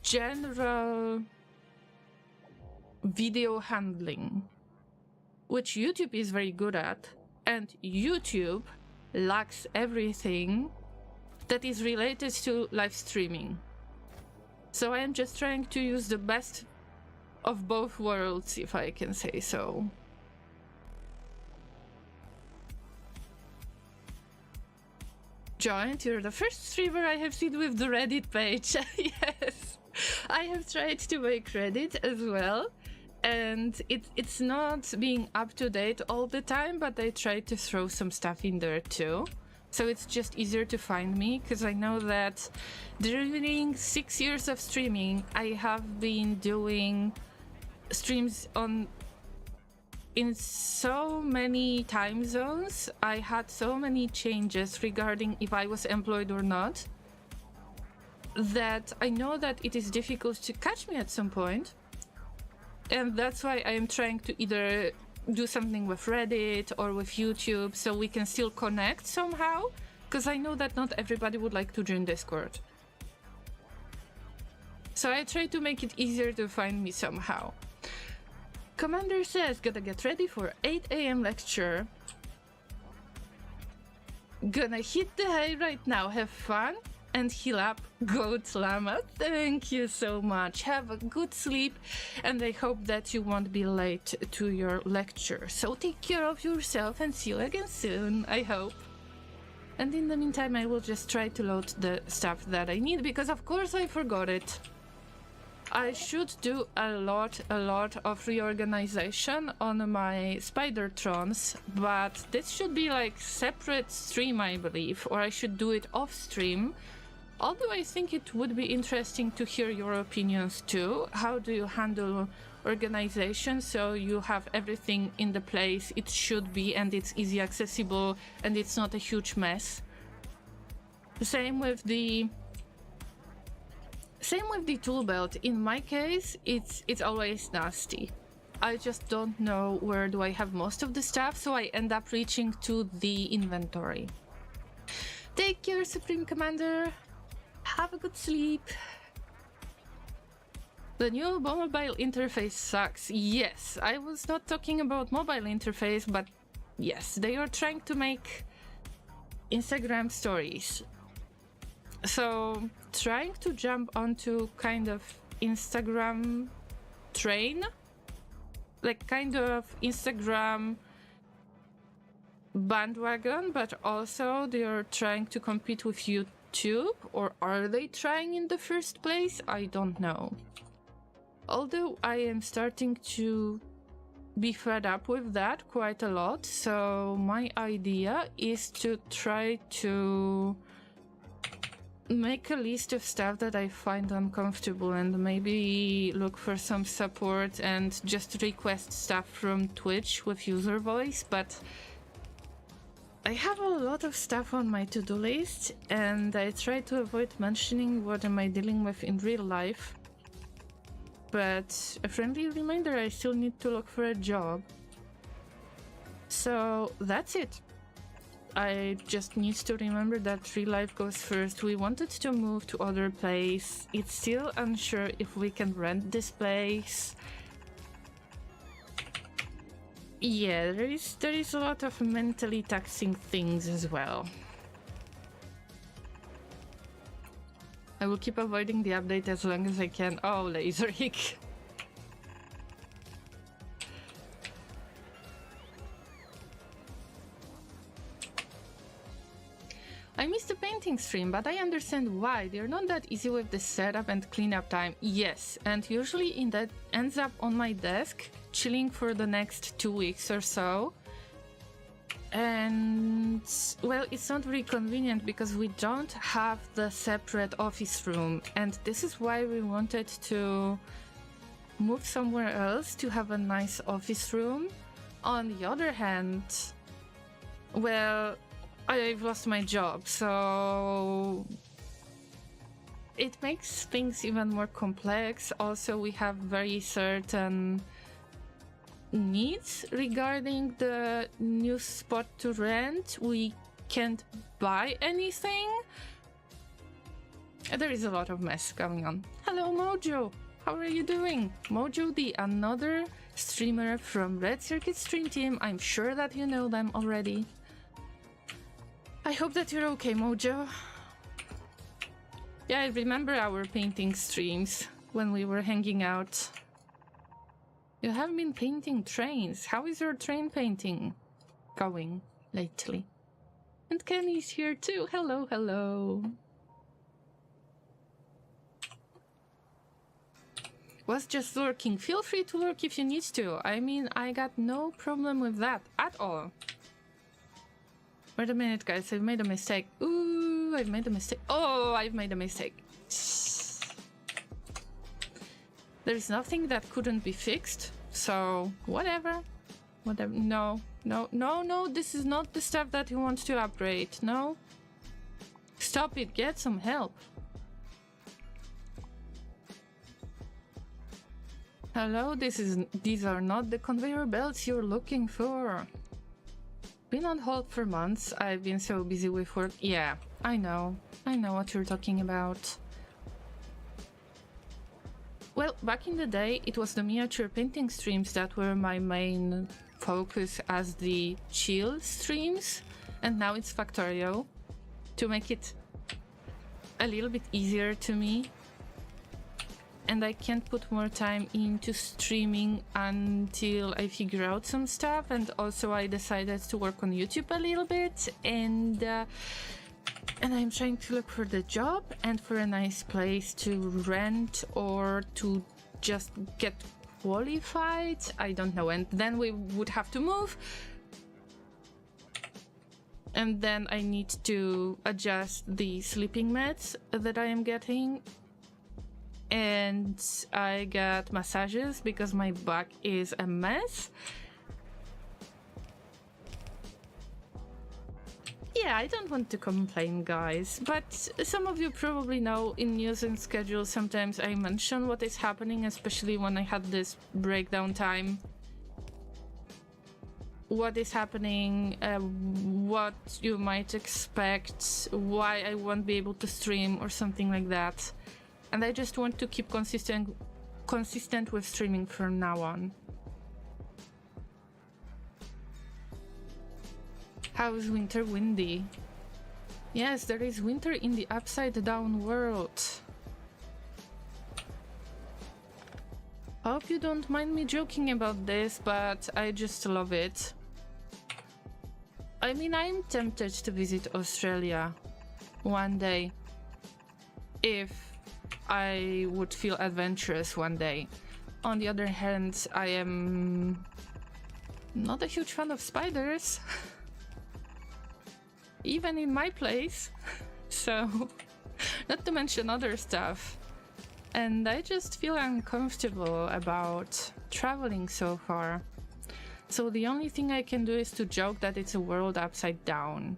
general video handling, which YouTube is very good at, and YouTube lacks everything that is related to live streaming. So I am just trying to use the best of both worlds, if I can say so. Giant, you're the first streamer I have seen with the Reddit page. Yes, I have tried to make Reddit as well, and it's not being up to date all the time, but I try to throw some stuff in there too. So it's just easier to find me, because I know that during 6 years of streaming, I have been doing streams in so many time zones. I had so many changes regarding if I was employed or not, that I know that it is difficult to catch me at some point. And that's why I am trying to either do something with Reddit or with YouTube, so we can still connect somehow, because I know that not everybody would like to join Discord. So I try to make it easier to find me somehow. Commander says, gotta get ready for 8 AM lecture. Gonna hit the hay right now, have fun and heal up, goat Llama. Thank you so much. Have a good sleep, and I hope that you won't be late to your lecture. So take care of yourself and see you again soon, I hope. And in the meantime, I will just try to load the stuff that I need, because of course I forgot it. I should do a lot of reorganization on my Spidertrons, but this should be like separate stream, I believe, or I should do it off stream. Although I think it would be interesting to hear your opinions too. How do you handle organization so you have everything in the place it should be, and it's easy accessible, and it's not a huge mess? Same with the tool belt. In my case, it's always nasty. I just don't know where do I have most of the stuff, so I end up reaching to the inventory. Take care, Supreme Commander. Have a good sleep. The new mobile interface sucks. Yes, I was not talking about mobile interface, but yes, they are trying to make Instagram stories. So, trying to jump onto kind of Instagram train, like kind of Instagram bandwagon, but also they are trying to compete with YouTube, or are they trying in the first place? I don't know. Although I am starting to be fed up with that quite a lot, so my idea is to try to make a list of stuff that I find uncomfortable, and maybe look for some support and just request stuff from Twitch with user voice. But I have a lot of stuff on my to-do list, and I try to avoid mentioning what am I dealing with in real life. But a friendly reminder, I still need to look for a job. So that's it. I just need to remember that real life goes first. We wanted to move to other place. It's still unsure if we can rent this place. Yeah, there is a lot of mentally taxing things as well. I will keep avoiding the update as long as I can. Oh, Laserhick. I missed the painting painting stream, but I understand why. They're not that easy with the setup and cleanup time. Yes, and usually that ends up on my desk, chilling for the next 2 weeks or so. And, well, it's not very convenient because we don't have the separate office room. And this is why we wanted to move somewhere else to have a nice office room. On the other hand, well, I've lost my job, so it makes things even more complex. Also, we have very certain needs regarding the new spot to rent. We can't buy anything. There is a lot of mess going on. Hello, Mojo. How are you doing? Mojo, another streamer from Red Circuit Stream Team. I'm sure that you know them already. I hope that you're okay, Mojo. Yeah, I remember our painting streams when we were hanging out. You have been painting trains. How is your train painting going lately? And Kenny's here too. Hello, hello. Was just lurking. Feel free to lurk if you need to. I mean, I got no problem with that at all. Wait a minute, guys. I've made a mistake. Ooh, I've made a mistake. Oh, I've made a mistake. There's nothing that couldn't be fixed. So, whatever. Whatever. No, no, no, no. This is not the stuff that you want to upgrade. No. Stop it. Get some help. Hello, these are not the conveyor belts you're looking for. Been on hold for months. I've been so busy with work. Yeah, I know what you're talking about. Well, back in the day, it was the miniature painting streams that were my main focus as the chill streams, and now it's Factorio to make it a little bit easier to me. And I can't put more time into streaming until I figure out some stuff. And also I decided to work on YouTube a little bit, and I'm trying to look for the job and for a nice place to rent or to just get qualified. I don't know. And then we would have to move. And then I need to adjust the sleeping meds that I am getting. And I got massages because my back is a mess. Yeah, I don't want to complain, guys, but some of you probably know in news and schedule sometimes I mention what is happening, especially when I had this breakdown time. What is happening, what you might expect, why I won't be able to stream or something like that. And I just want to keep consistent with streaming from now on. How is winter windy? Yes, there is winter in the upside down world. Hope you don't mind me joking about this, but I just love it. I mean, I'm tempted to visit Australia one day if I would feel adventurous one day. On the other hand, I am not a huge fan of spiders. Even in my place. So, not to mention other stuff. And I just feel uncomfortable about traveling so far. So the only thing I can do is to joke that it's a world upside down.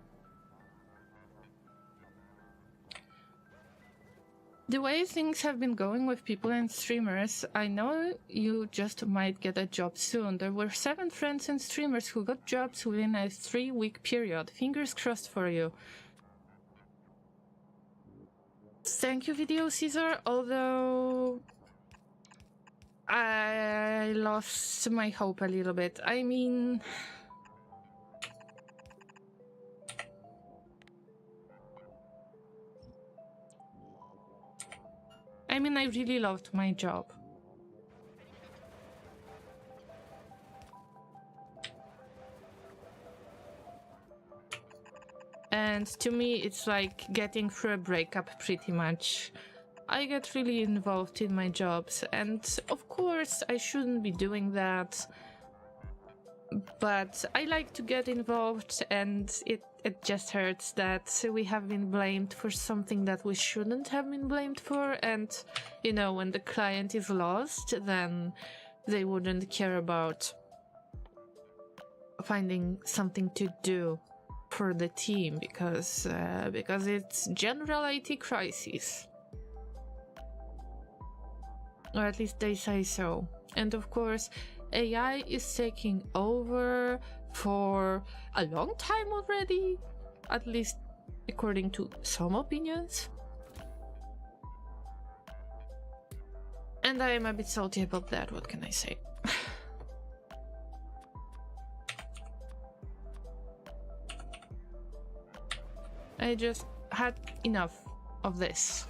The way things have been going with people and streamers, I know you just might get a job soon. There were 7 friends and streamers who got jobs within a 3-week period. Fingers crossed for you. Thank you, Video Caesar, although I lost my hope a little bit. I mean, I really loved my job. And and to me it's like getting through a breakup pretty much. I get really involved in my jobs, and of course I shouldn't be doing that, but I like to get involved, and it just hurts that we have been blamed for something that we shouldn't have been blamed for. And you know, when the client is lost, then they wouldn't care about finding something to do for the team because it's general IT crisis. Or at least they say so. And of course, AI is taking over for a long time already, at least according to some opinions. And I am a bit salty about that, what can I say? I just had enough of this.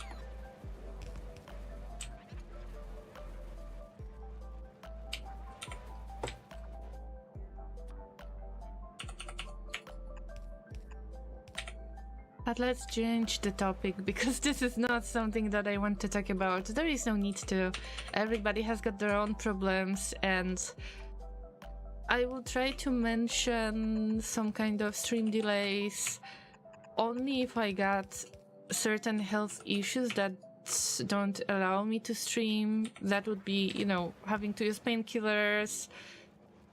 But let's change the topic, because this is not something that I want to talk about. There is no need to. Everybody has got their own problems, and I will try to mention some kind of stream delays only if I got certain health issues that don't allow me to stream. That would be, you know, having to use painkillers,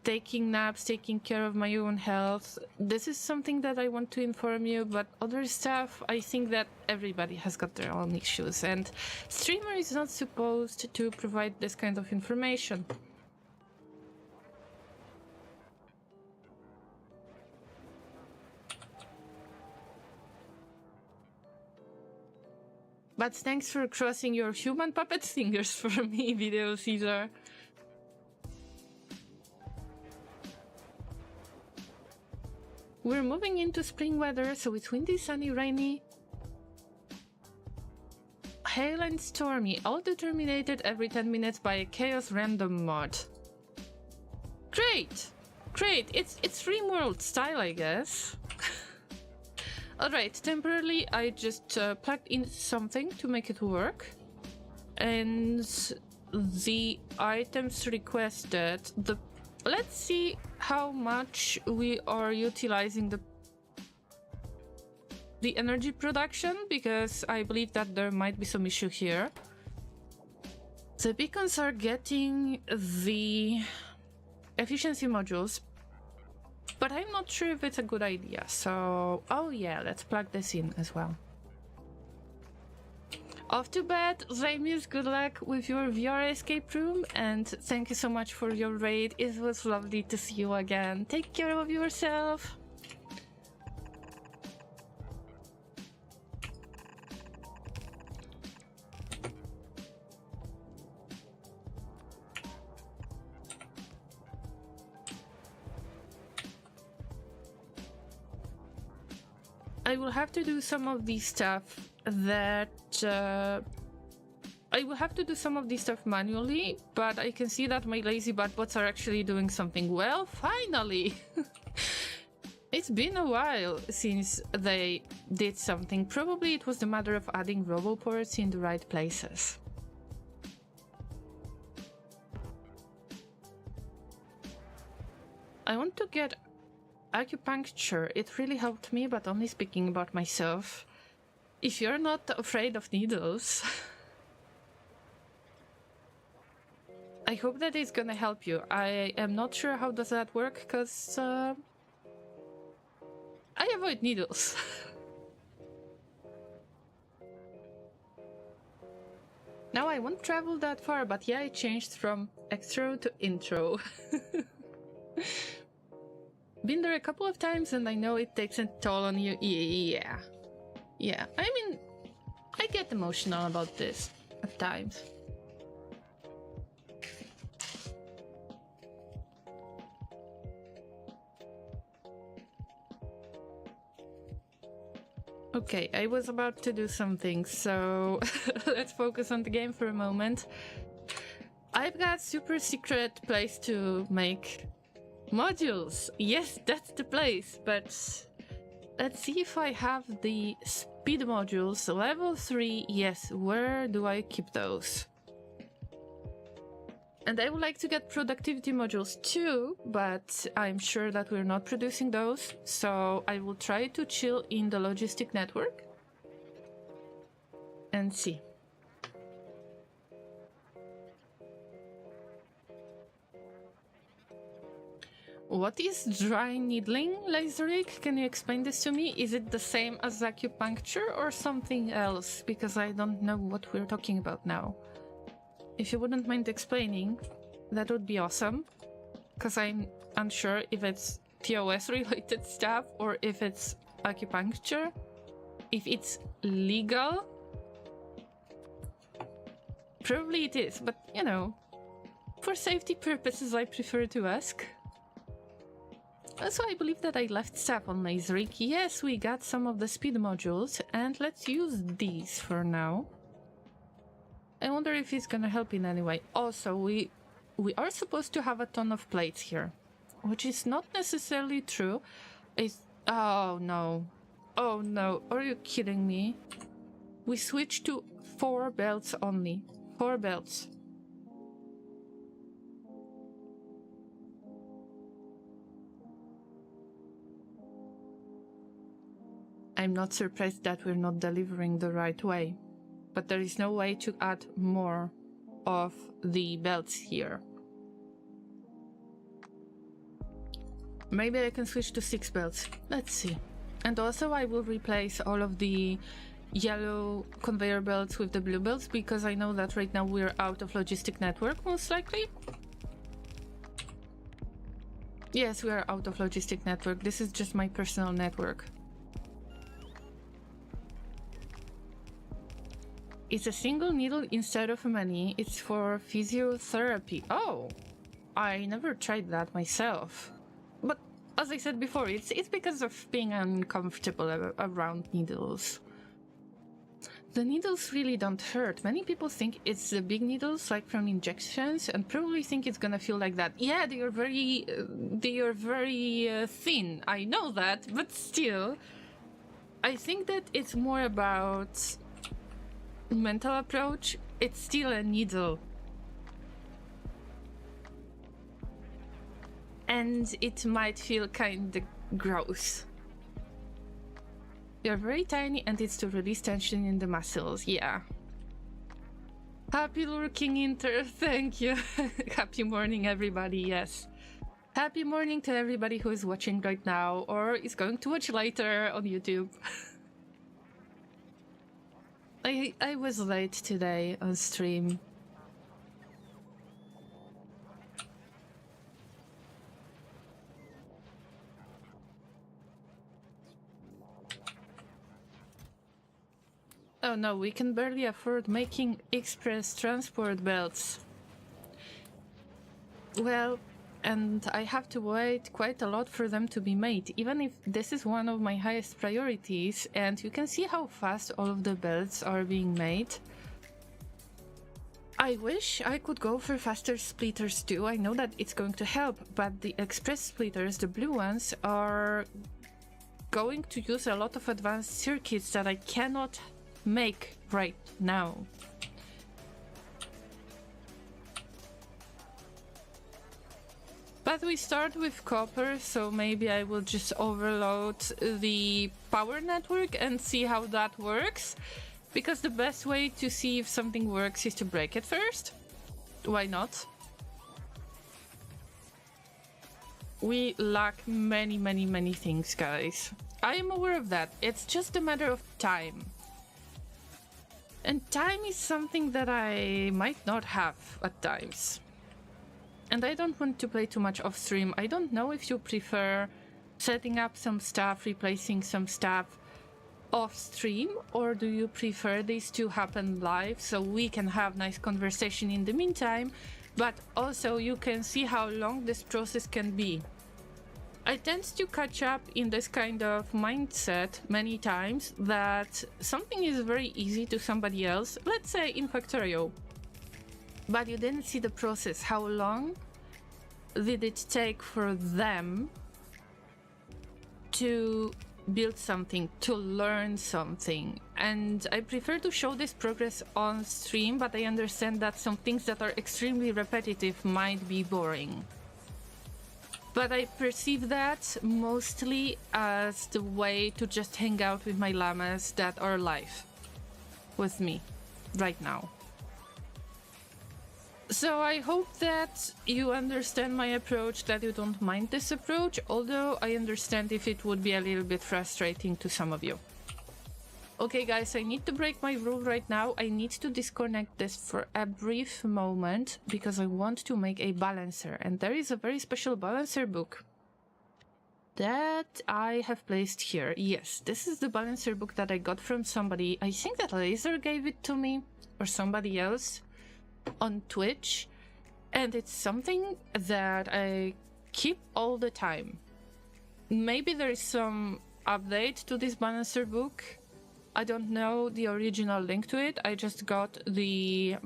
taking naps, taking care of my own health. This is something that I want to inform you, but other stuff, I think that everybody has got their own issues, and streamer is not supposed to provide this kind of information. But thanks for crossing your human puppet fingers for me, Video Caesar. We're moving into spring weather, so it's windy, sunny, rainy, hail and stormy, all determined every 10 minutes by a chaos random mod. Great! Great! It's RimWorld style, I guess. Alright, temporarily I just plugged in something to make it work. And the items requested, let's see how much we are utilizing the energy production, because I believe that there might be some issue here. The beacons are getting the efficiency modules, but I'm not sure if it's a good idea. So, oh yeah, let's plug this in as well. Off to bed, Ramius, good luck with your VR escape room, and thank you so much for your raid. It was lovely to see you again. Take care of yourself. I will have to do some of these stuff that I will have to do some of this stuff manually, but I can see that my lazy bots are actually doing something well. Finally! It's been a while since they did something. Probably it was the matter of adding roboports in the right places. I want to get acupuncture. It really helped me, but only speaking about myself. If you're not afraid of needles, I hope that it's gonna help you. I am not sure how does that work, because I avoid needles. Now I won't travel that far, but yeah, I changed from extro to intro. Been there a couple of times, and I know it takes a toll on you. Yeah, I mean, I get emotional about this at times. Okay, I was about to do something, so let's focus on the game for a moment. I've got super secret place to make modules. Yes, that's the place, but Let's see if I have the speed modules. Level 3, yes. Where do I keep those? And I would like to get productivity modules too, but I'm sure that we're not producing those. So I will try to chill in the logistic network and see. What is dry needling, Laserik? Can you explain this to me? Is it the same as acupuncture or something else? Because I don't know what we're talking about now. If you wouldn't mind explaining, that would be awesome. Because I'm unsure if it's TOS related stuff or if it's acupuncture. If it's legal. Probably it is, but you know, for safety purposes I prefer to ask. Also, I believe that I left stuff on Laserik. Yes, we got some of the speed modules, and let's use these for now. I wonder if it's gonna help in any way. Also, we are supposed to have a ton of plates here, which is not necessarily true. Oh no. Oh no, are you kidding me? We switched to 4 belts only. 4 belts. I'm not surprised that we're not delivering the right way, but there is no way to add more of the belts here. Maybe I can switch to 6 belts. Let's see. And also I will replace all of the yellow conveyor belts with the blue belts, because I know that right now we're out of logistic network, most likely. Yes, we are out of logistic network. This is just my personal network. It's a single needle instead of many. It's for physiotherapy. Oh, I never tried that myself. But as I said before, it's because of being uncomfortable around needles. The needles really don't hurt. Many people think it's the big needles, like from injections, and probably think it's gonna feel like that. Yeah, they are very thin. I know that, but still, I think that it's more about mental approach. It's still a needle, and it might feel kind of gross. You're very tiny and it's to release tension in the muscles. Yeah. Happy lurking inter. Thank you. Happy morning, everybody. Yes. Happy morning to everybody who is watching right now or is going to watch later on YouTube. I was late today on stream. Oh no, we can barely afford making express transport belts. Well, and I have to wait quite a lot for them to be made, even if this is one of my highest priorities, and you can see how fast all of the belts are being made. I wish I could go for faster splitters too. I know that it's going to help, but the express splitters, the blue ones, are going to use a lot of advanced circuits that I cannot make right now. But we start with copper, so maybe I will just overload the power network and see how that works, because the best way to see if something works is to break it first. Why not? We lack many things, guys. I am aware of that. It's just a matter of time. And time is something that I might not have at times. And I don't want to play too much off stream. I don't know if you prefer setting up some stuff, replacing some stuff off stream, or do you prefer this to happen live so we can have nice conversation in the meantime, but also you can see how long this process can be. I tend to catch up in this kind of mindset many times that something is very easy to somebody else, let's say in Factorio, but you didn't see the process. How long did it take for them to build something, to learn something. And I prefer to show this progress on stream, but I understand that some things that are extremely repetitive might be boring. But I perceive that mostly as the way to just hang out with my llamas that are live with me right now. So I hope that you understand my approach, that you don't mind this approach, although I understand if it would be a little bit frustrating to some of you. Okay guys, I need to break my rule right now. I need to disconnect this for a brief moment because I want to make a balancer, and there is a very special balancer book that I have placed here. Yes, this is the balancer book that I got from somebody. I think that Laser gave it to me or somebody else on Twitch, and it's something that I keep all the time. Maybe there is some update to this balancer book. I don't know the original link to it. I just got the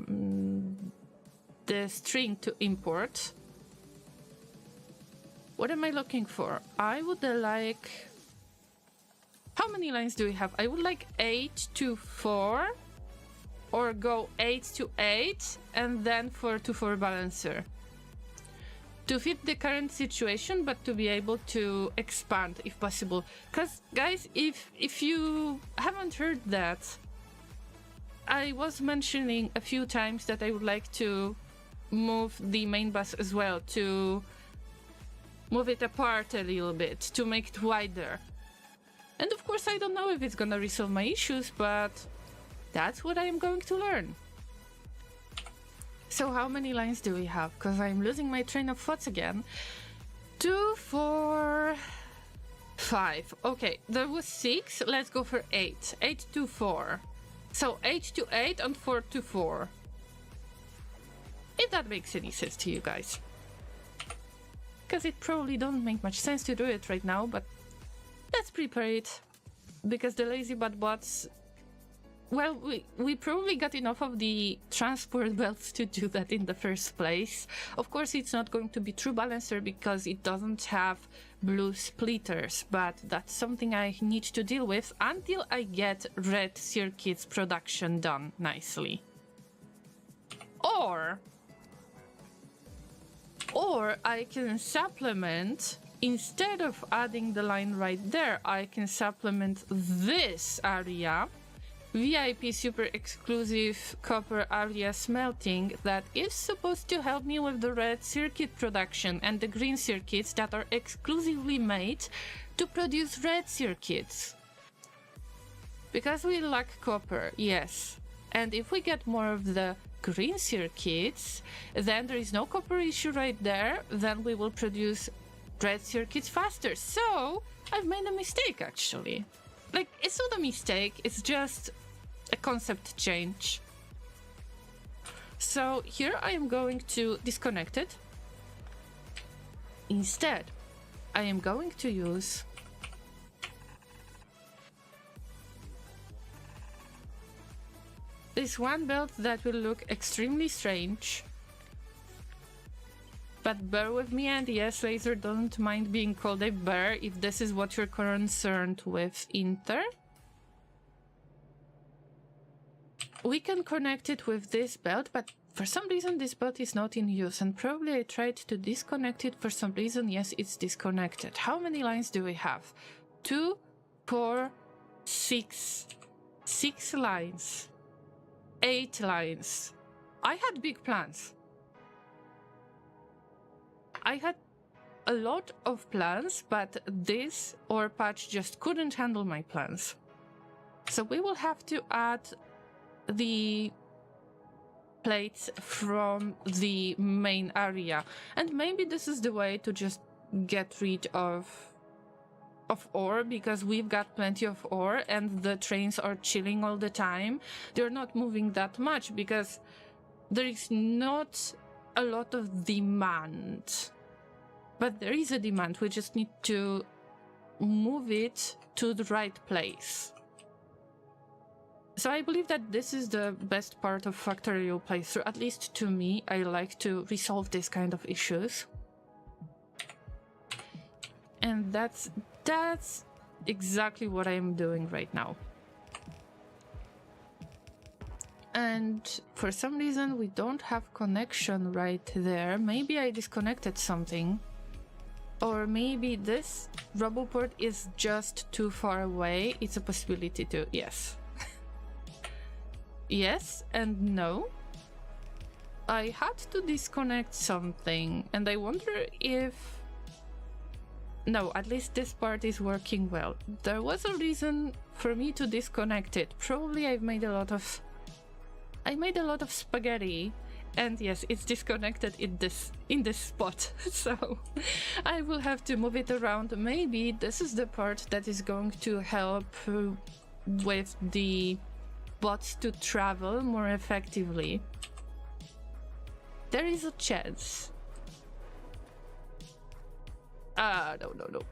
string to import. What am I looking for? I would like... How many lines do we have? I would like 8 to 4, or go 8 to 8 and then 4 to 4 balancer. To fit the current situation, but to be able to expand if possible. Because guys, if you haven't heard that, I was mentioning a few times that I would like to move the main bus as well, to move it apart a little bit, to make it wider. And of course I don't know if it's gonna resolve my issues, but that's what I'm going to learn. So how many lines do we have? Because I'm losing my train of thoughts again. 2, 4, 5. Okay, there was 6. Let's go for 8. 8 to 4. So 8 to 8 and 4 to 4. If that makes any sense to you guys. Because it probably don't make much sense to do it right now, but let's prepare it. Because the lazy bots... Well, we probably got enough of the transport belts to do that in the first place. Of course, it's not going to be true balancer because it doesn't have blue splitters, but that's something I need to deal with until I get red circuits production done nicely. Or I can supplement, instead of adding the line right there, I can supplement this area. VIP super exclusive copper area smelting that is supposed to help me with the red circuit production and the green circuits that are exclusively made to produce red circuits. Because we lack copper, yes. And if we get more of the green circuits, then there is no copper issue right there, then we will produce red circuits faster. So I've made a mistake actually. Like, it's not a mistake, it's just a concept change. So here I am going to disconnect it. Instead, I am going to use this one belt that will look extremely strange. But bear with me, and yes, Laser, don't mind being called a bear if this is what you're concerned with, Inter. We can connect it with this belt, but for some reason this belt is not in use, and probably I tried to disconnect it for some reason. Yes, it's disconnected. How many lines do we have? 2, 4, 6. 6 lines. 8 lines. I had big plans. I had a lot of plans, but this ore patch just couldn't handle my plans. So we will have to add the plates from the main area. And maybe this is the way to just get rid of ore, because we've got plenty of ore and the trains are chilling all the time. They're not moving that much because there is not a lot of demand. But there is a demand, we just need to move it to the right place. So I believe that this is the best part of Factorio playthrough, at least to me. I like to resolve this kind of issues. And that's exactly what I'm doing right now. And for some reason we don't have connection right there. Maybe I disconnected something. Or maybe this RoboPort is just too far away. It's a possibility too. Yes. Yes and no. I had to disconnect something, and I wonder if... No, at least this part is working well. There was a reason for me to disconnect it. Probably I made a lot of spaghetti, and yes, it's disconnected in this spot. So I will have to move it around. Maybe this is the part that is going to help with the bots to travel more effectively. There is a chance. No.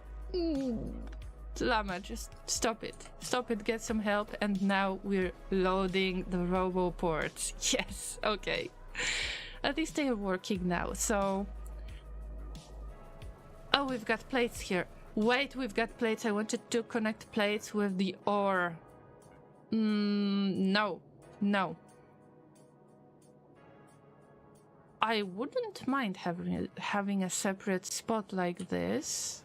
Llama, just stop it. Stop it, get some help, and now we're loading the RoboPorts. Yes, okay. At least they are working now, so... Oh, we've got plates here. Wait, we've got plates. I wanted to connect plates with the ore. No. I wouldn't mind having a separate spot like this.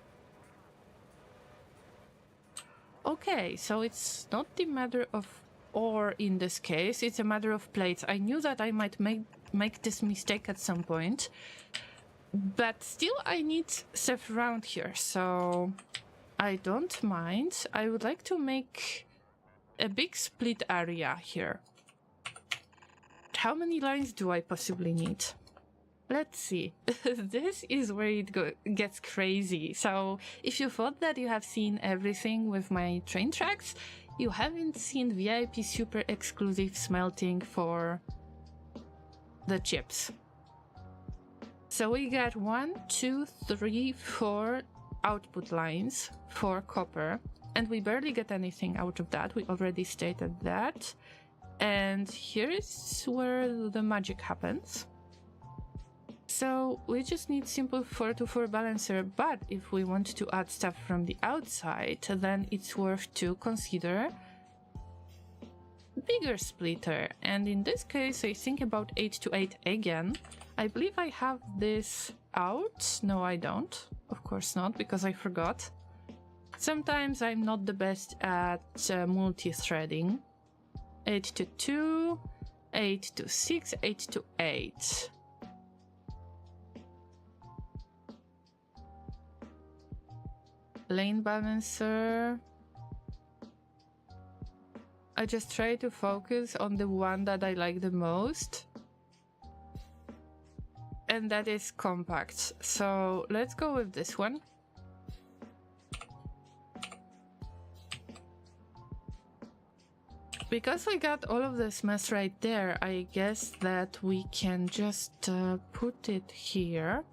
Okay, so it's not the matter of ore in this case, it's a matter of plates. I knew that I might make this mistake at some point, but still I need stuff around here, so I don't mind. I would like to make a big split area here. How many lines do I possibly need? Let's see. This is where it gets crazy. So if you thought that you have seen everything with my train tracks, you haven't seen VIP super exclusive smelting for the chips. So we got 1, 2, 3, 4 output lines for copper, and we barely get anything out of that. We already stated that. And here is where the magic happens. So we just need simple 4-to-4 balancer, but if we want to add stuff from the outside, then it's worth to consider bigger splitter. And in this case, I think about 8-to-8 again. I believe I have this out. No, I don't. Of course not, because I forgot. Sometimes I'm not the best at multi-threading. 8-to-2, 8-to-6, 8-to-8. Lane balancer. I just try to focus on the one that I like the most, and that is compact. So let's go with this one. Because I got all of this mess right there, I guess that we can just put it here,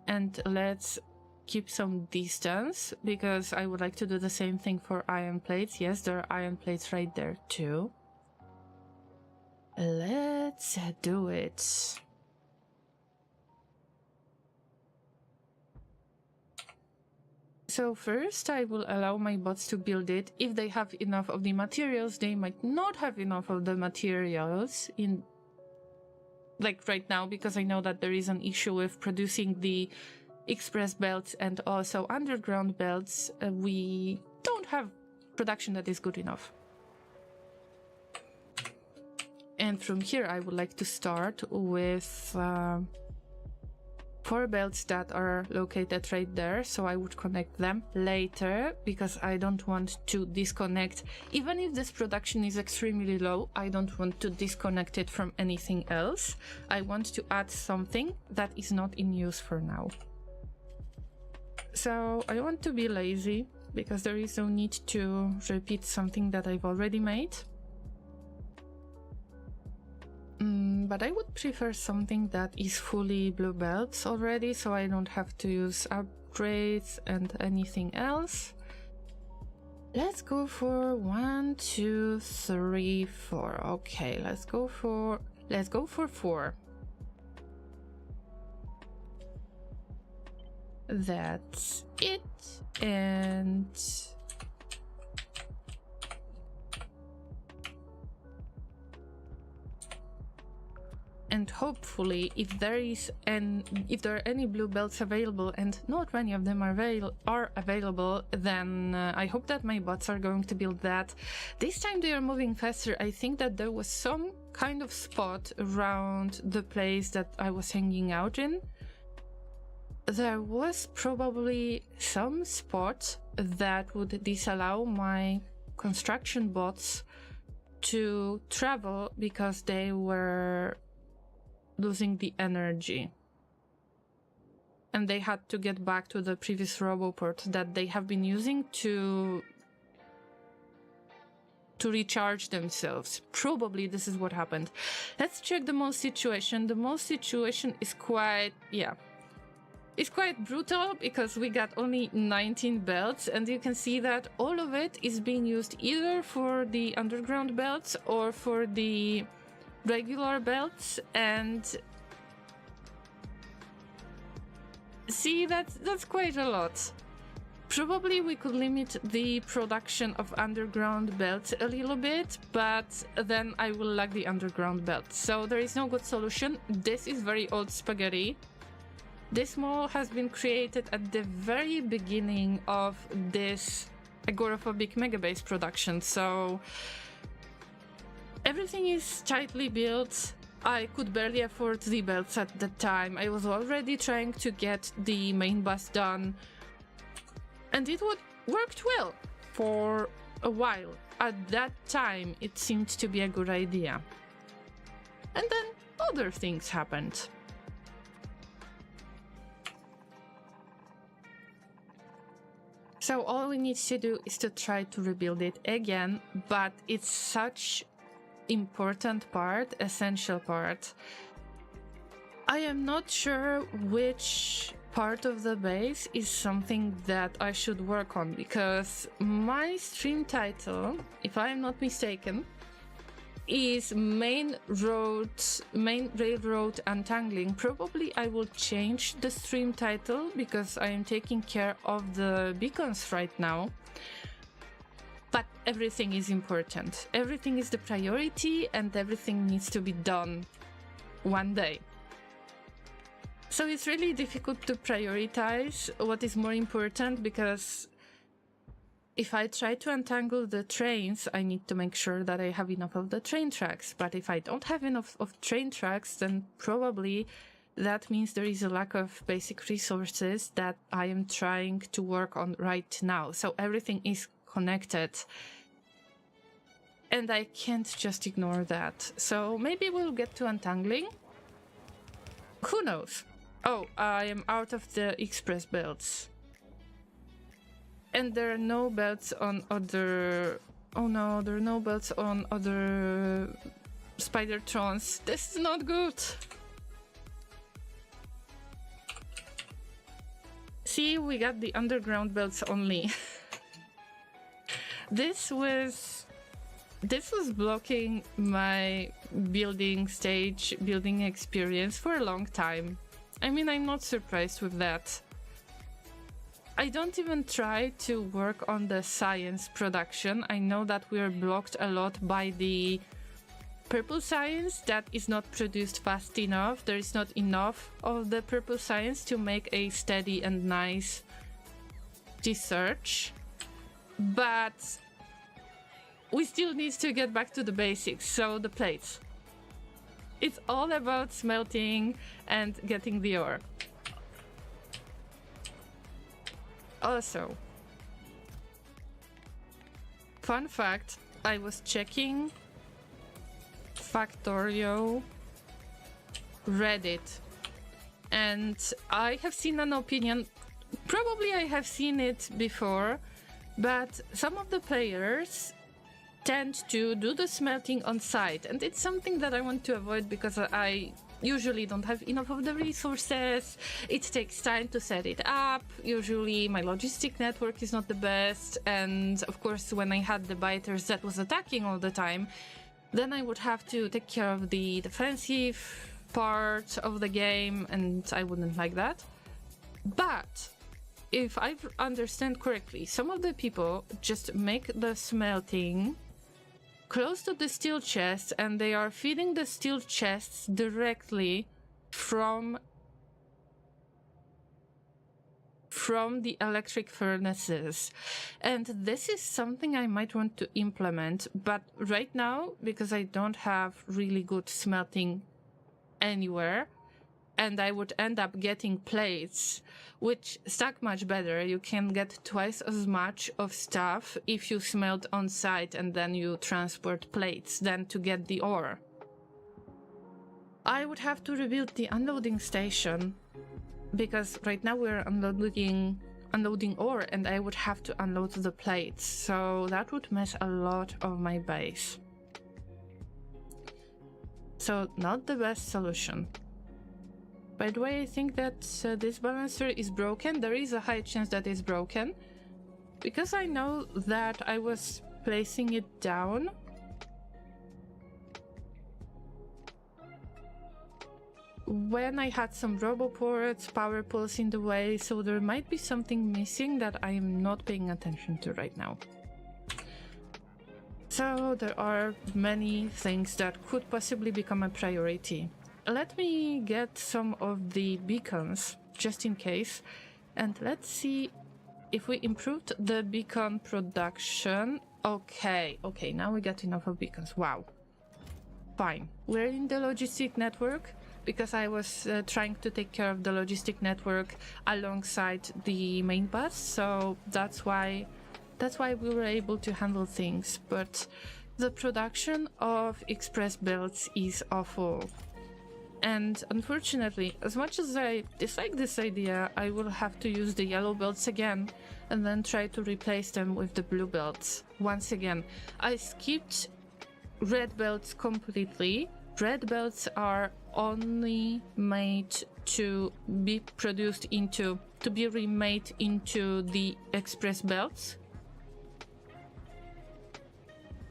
and let's keep some distance, because I would like to do the same thing for iron plates. Yes, there are iron plates right there too. Let's do it. So first I will allow my bots to build it. If they have enough of the materials, they might not have enough of the materials in like right now, because I know that there is an issue with producing the express belts and also underground belts. We don't have production that is good enough. And from here I would like to start with 4 belts that are located right there, so I would connect them later, because I don't want to disconnect. Even if this production is extremely low, I don't want to disconnect it from anything else. I want to add something that is not in use for now. So I want to be lazy, because there is no need to repeat something that I've already made. But I would prefer something that is fully blue belts already, so I don't have to use upgrades and anything else. Let's go for 1, 2, 3, 4. Okay, let's go for 4. That's it. And and hopefully if there are any blue belts available, and not many of them are available, then I hope that my bots are going to build that. This time they are moving faster. I think that there was some kind of spot around the place that I was hanging out in. There was probably some spot that would disallow my construction bots to travel because they were losing the energy. And they had to get back to the previous roboport that they have been using to recharge themselves. Probably this is what happened. Let's check the most situation. The most situation is quite, it's quite brutal because we got only 19 belts, and you can see that all of it is being used either for the underground belts or for the regular belts. And see, that's quite a lot. Probably we could limit the production of underground belts a little bit, but then I will lack the underground belts. So there is no good solution. This is very old spaghetti. This model has been created at the very beginning of this Agoraphobic Megabase production, so everything is tightly built. I could barely afford the belts at the time. I was already trying to get the main bus done, and it worked well for a while. At that time, it seemed to be a good idea. And then other things happened. So all we need to do is to try to rebuild it again, but it's such important part, essential part. I am not sure which part of the base is something that I should work on, because my stream title, if I am not mistaken, is main railroad untangling. Probably I will change the stream title because I am taking care of the beacons right now. But everything is important. Everything is the priority, and everything needs to be done one day. So it's really difficult to prioritize what is more important, because if I try to untangle the trains, I need to make sure that I have enough of the train tracks. But if I don't have enough of train tracks, then probably that means there is a lack of basic resources that I am trying to work on right now. So everything is connected, and I can't just ignore that. So maybe we'll get to untangling. Who knows? Oh, I am out of the express belts. And there are no belts on other... Oh no, there are no belts on other Spidertrons. This is not good. See, we got the underground belts only. This was blocking my building experience for a long time. I mean, I'm not surprised with that. I don't even try to work on the science production. I know that we are blocked a lot by the purple science that is not produced fast enough. There is not enough of the purple science to make a steady and nice research. But we still need to get back to the basics. So the plates. It's all about smelting and getting the ore. Also, fun fact, I was checking Factorio Reddit, and I have seen an opinion, probably I have seen it before, but some of the players tend to do the smelting on site, and it's something that I want to avoid because I usually don't have enough of the resources. It takes time to set it up. Usually my logistic network is not the best, and of course when I had the biters that was attacking all the time, then I would have to take care of the defensive part of the game, and I wouldn't like that. But if I understand correctly, some of the people just make the smelting close to the steel chests, and they are feeding the steel chests directly from the electric furnaces. And this is something I might want to implement, but right now, because I don't have really good smelting anywhere, and I would end up getting plates, which stack much better. You can get twice as much of stuff if you smelt on site and then you transport plates than to get the ore. I would have to rebuild the unloading station, because right now we're unloading ore, and I would have to unload the plates, so that would mess a lot of my base. So not the best solution. By the way, I think that this balancer is broken. There is a high chance that it's broken, because I know that I was placing it down. When I had some roboports, power poles in the way, so there might be something missing that I am not paying attention to right now. So there are many things that could possibly become a priority. Let me get some of the beacons, just in case, and let's see if we improved the beacon production. Okay, now we got enough of beacons. Wow. Fine. We're in the logistic network, because I was trying to take care of the logistic network alongside the main bus, so that's why we were able to handle things. But the production of express belts is awful. And unfortunately, as much as I dislike this idea, I will have to use the yellow belts again and then try to replace them with the blue belts. Once again, I skipped red belts completely. Red belts are only made to be produced into, to be remade into the express belts.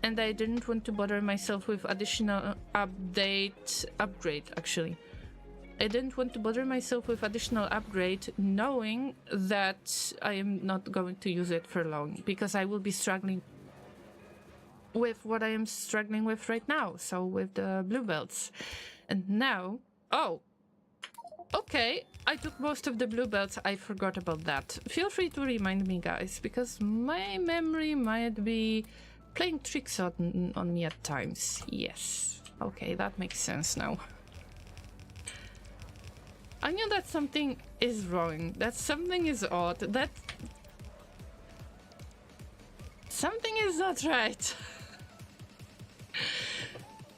And I didn't want to bother myself with additional upgrade, actually. I didn't want to bother myself with additional upgrade, knowing that I am not going to use it for long, because I will be struggling with what I am struggling with right now, so with the blue belts. And now, oh, okay, I took most of the blue belts, I forgot about that. Feel free to remind me, guys, because my memory might be playing tricks on me at times. Yes, okay, that makes sense now. I knew that something is wrong, that something is odd, that something is not right.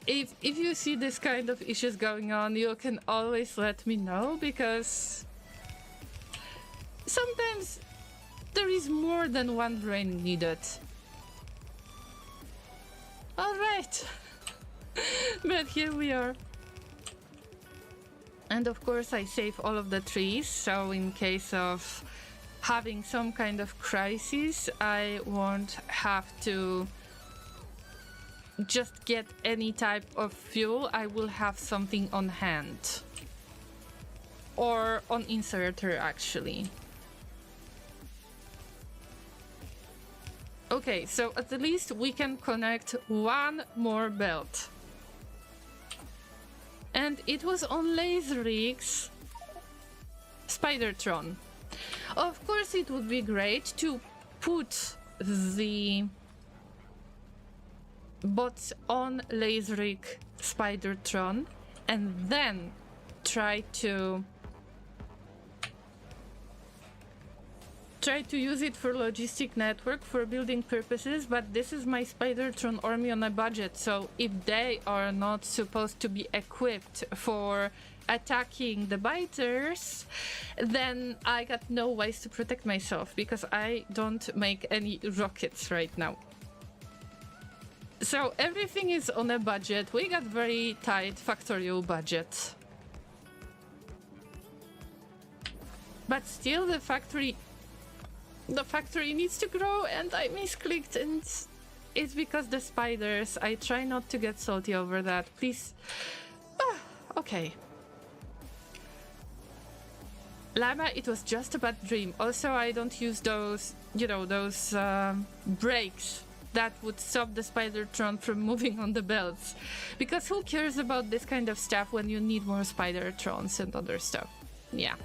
If you see this kind of issues going on, you can always let me know, because sometimes there is more than one brain needed. Alright, but here we are. And of course I save all of the trees, so in case of having some kind of crisis, I won't have to just get any type of fuel. I will have something on hand. Or on inserter, actually. Okay, so at least we can connect one more belt. And it was on Laserix Spidertron. Of course, it would be great to put the bots on Laserix Spidertron and then try to use it for logistic network for building purposes, but this is my Spidertron army on a budget, so if they are not supposed to be equipped for attacking the biters, then I got no ways to protect myself, because I don't make any rockets right now. So everything is on a budget. We got very tight Factorio budget. But still the factory needs to grow, and I misclicked, and it's because the spiders. I try not to get salty over that, please. Okay. Llama, it was just a bad dream. Also, I don't use those, you know, those brakes that would stop the Spidertron from moving on the belts. Because who cares about this kind of stuff when you need more Spidertrons and other stuff? Yeah.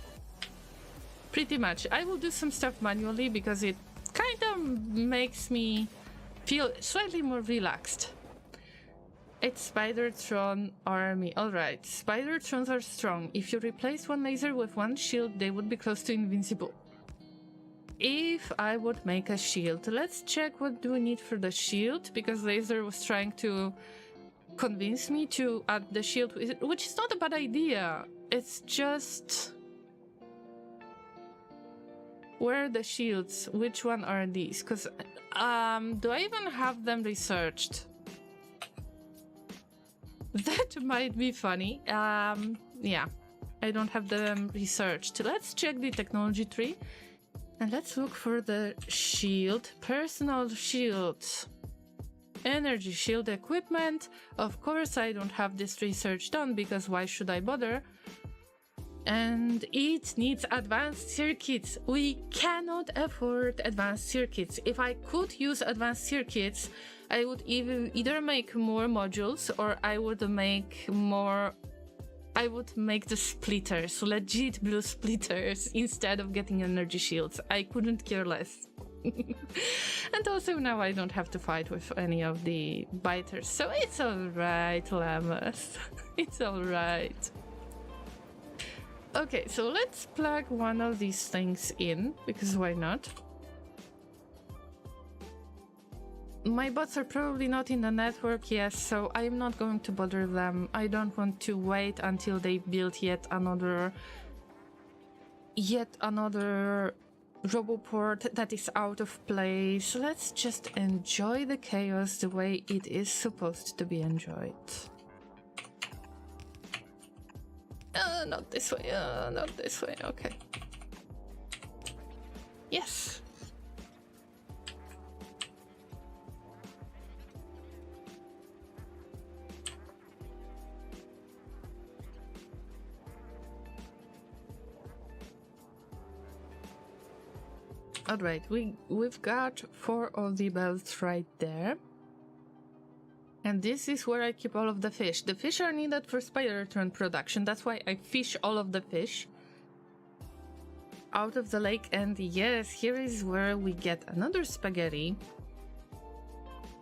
Pretty much. I will do some stuff manually because it kind of makes me feel slightly more relaxed. It's Spidertron army. Alright, Spidertrons are strong. If you replace one laser with one shield, they would be close to invincible. If I would make a shield, let's check what do we need for the shield, because Laser was trying to convince me to add the shield, which is not a bad idea. It's just... where are the shields? Which one are these? Because, do I even have them researched? That might be funny. Yeah, I don't have them researched. Let's check the technology tree. And let's look for the shield. Personal shields. Energy shield equipment. Of course, I don't have this research done because why should I bother? And it needs advanced circuits. We cannot afford advanced circuits. If I could use advanced circuits, I would either make more modules or I would make the splitters, legit blue splitters, instead of getting energy shields. I couldn't care less. And also now I don't have to fight with any of the biters, so it's alright, llamas. It's alright. Okay, so let's plug one of these things in, because why not? My bots are probably not in the network, yes, so I'm not going to bother them. I don't want to wait until they build yet another Roboport that is out of place. Let's just enjoy the chaos the way it is supposed to be enjoyed. Not this way, not this way, okay. Yes. Alright, we've got 4 of the belts right there. And this is where I keep all of the fish. The fish are needed for Spidertron production, that's why I fish all of the fish out of the lake. And yes, here is where we get another spaghetti.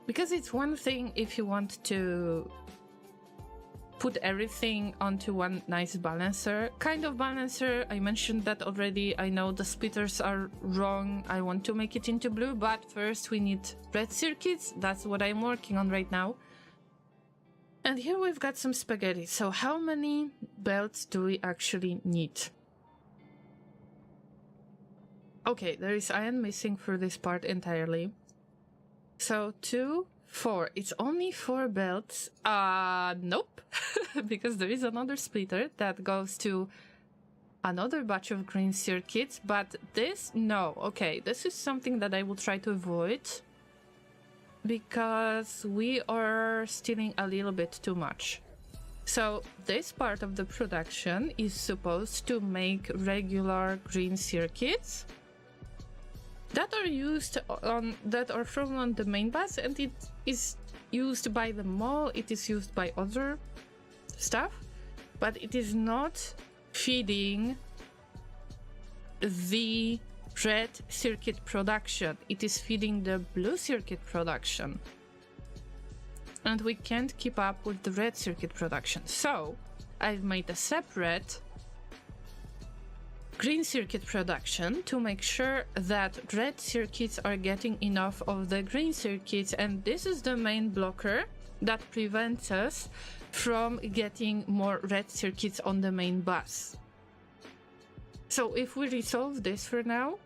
Because it's one thing if you want to put everything onto one nice balancer. Kind of balancer, I mentioned that already. I know the splitters are wrong. I want to make it into blue, but first we need red circuits. That's what I'm working on right now. And here we've got some spaghetti. So how many belts do we actually need? Okay, there is iron missing for this part entirely. So 2, 4. It's only 4 belts. Nope. Because there is another splitter that goes to another batch of green circuits. But this, no. Okay, this is something that I will try to avoid. Because we are stealing a little bit too much. So this part of the production is supposed to make regular green circuits that are used on from on the main bus, and it is used by the mall, it is used by other stuff, but it is not feeding the red circuit production. It is feeding the blue circuit production. And we can't keep up with the red circuit production. So I've made a separate green circuit production to make sure that red circuits are getting enough of the green circuits, and this is the main blocker that prevents us from getting more red circuits on the main bus. So if we resolve this for now,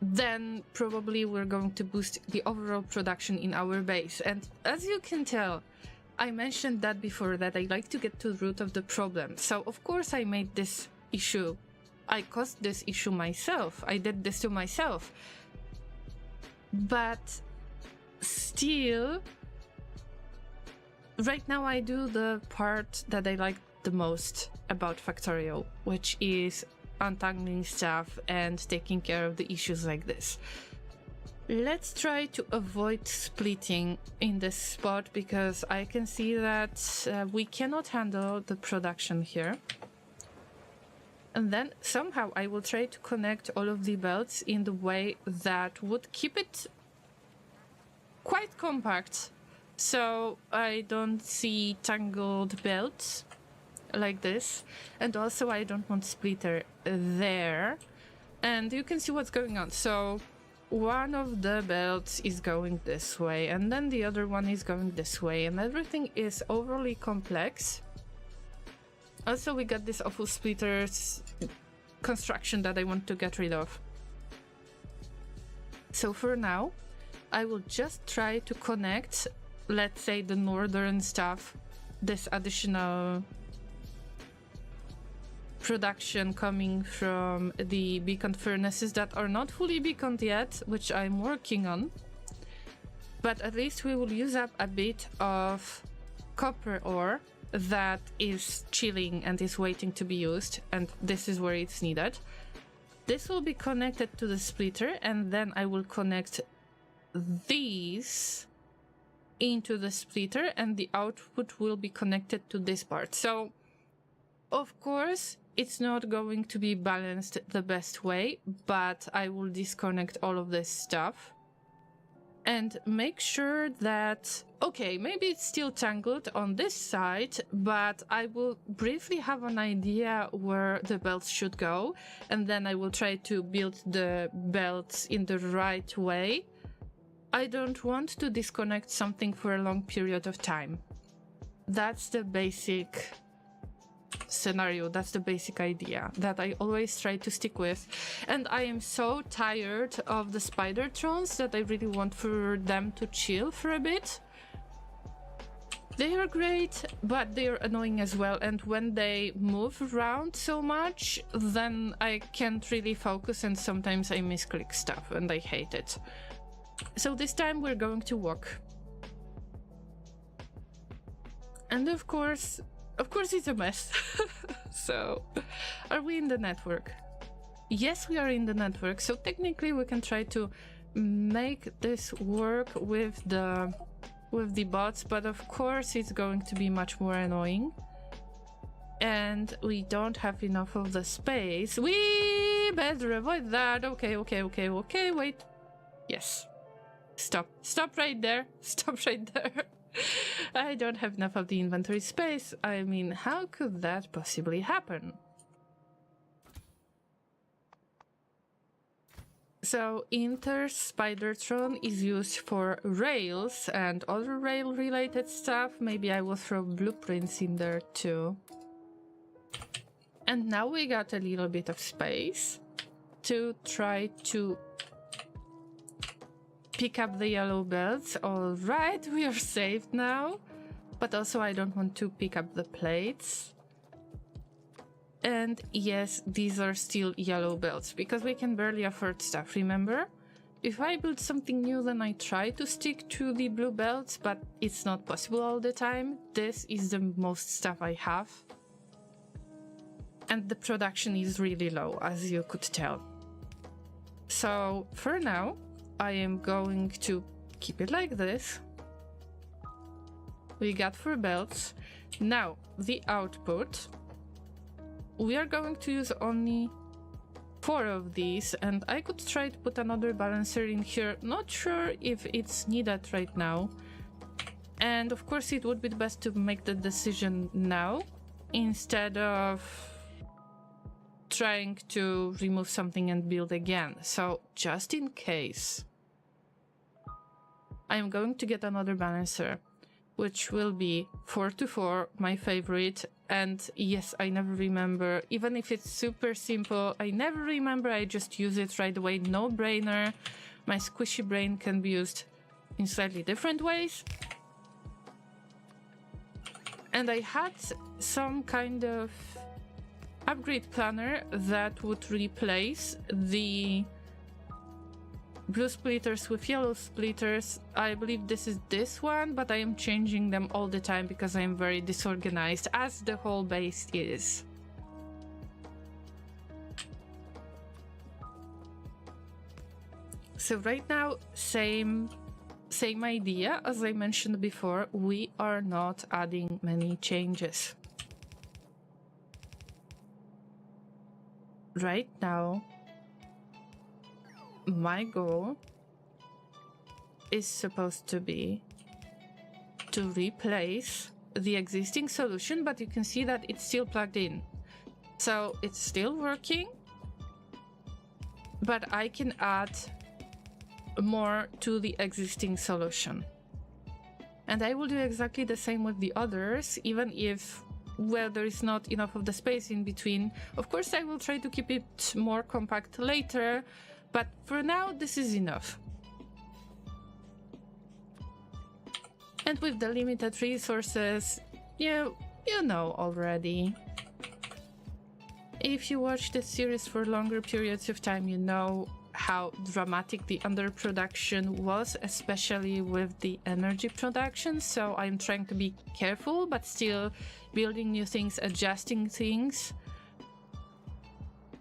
then probably we're going to boost the overall production in our base. And as you can tell, I mentioned that before, that I like to get to the root of the problem. So of course I made this issue. I caused this issue myself. I did this to myself. But still, right now I do the part that I like the most about Factorio, which is untangling stuff and taking care of the issues like this. Let's try to avoid splitting in this spot because I can see that we cannot handle the production here. And then somehow I will try to connect all of the belts in the way that would keep it quite compact. So I don't see tangled belts like this. And also I don't want splitter there. And you can see what's going on. So one of the belts is going this way and then the other one is going this way and everything is overly complex. Also, we got this awful splitters construction that I want to get rid of. So for now, I will just try to connect, let's say, the northern stuff, this additional production coming from the beacon furnaces that are not fully beaconed yet, which I'm working on. But at least we will use up a bit of copper ore that is chilling and is waiting to be used, and this is where it's needed. This will be connected to the splitter, and then I will connect these into the splitter, and the output will be connected to this part. So, of course, it's not going to be balanced the best way, but I will disconnect all of this stuff and make sure that, okay, maybe it's still tangled on this side, but I will briefly have an idea where the belts should go, and then I will try to build the belts in the right way. I don't want to disconnect something for a long period of time. That's the basic scenario, that's the basic idea that I always try to stick with. And I am so tired of the spider trons that I really want for them to chill for a bit. They are great, but they are annoying as well, and when they move around so much, then I can't really focus and sometimes I misclick stuff and I hate it. So this time we're going to walk. And of course it's a mess. So, are we in the network? Yes, we are in the network, so technically we can try to make this work with the bots, but of course it's going to be much more annoying. And we don't have enough of the space. We better avoid that. Okay, wait. Yes. Stop right there. Stop right there. I don't have enough of the inventory space. I mean, how could that possibly happen? So, Inter Spidertron is used for rails and other rail related stuff. Maybe I will throw blueprints in there too. And now we got a little bit of space to try to pick up the yellow belts. Alright, we are saved now. But also I don't want to pick up the plates. And yes, these are still yellow belts, because we can barely afford stuff, remember? If I build something new, then I try to stick to the blue belts, but it's not possible all the time. This is the most stuff I have. And the production is really low, as you could tell. So, for now, I am going to keep it like this. We got 4 belts. Now, the output. We are going to use only 4 of these, and I could try to put another balancer in here. Not sure if it's needed right now. And of course it would be best to make the decision now, instead of trying to remove something and build again. So just in case, I'm going to get another balancer, which will be 4x4, my favorite. And yes, I never remember, even if it's super simple, I never remember, I just use it right away, no brainer. My squishy brain can be used in slightly different ways. And I had some kind of upgrade planner that would replace the blue splitters with yellow splitters. I believe this is this one, but I am changing them all the time because I am very disorganized, as the whole base is. So right now, same idea as I mentioned before. We are not adding many changes. Right now, my goal is supposed to be to replace the existing solution, but you can see that it's still plugged in. So it's still working, but I can add more to the existing solution. And I will do exactly the same with the others, even if, well, there is not enough of the space in between. Of course, I will try to keep it more compact later, but for now, this is enough. And with the limited resources, you know already. If you watch this series for longer periods of time, you know how dramatic the underproduction was, especially with the energy production. So I'm trying to be careful, but still building new things, adjusting things.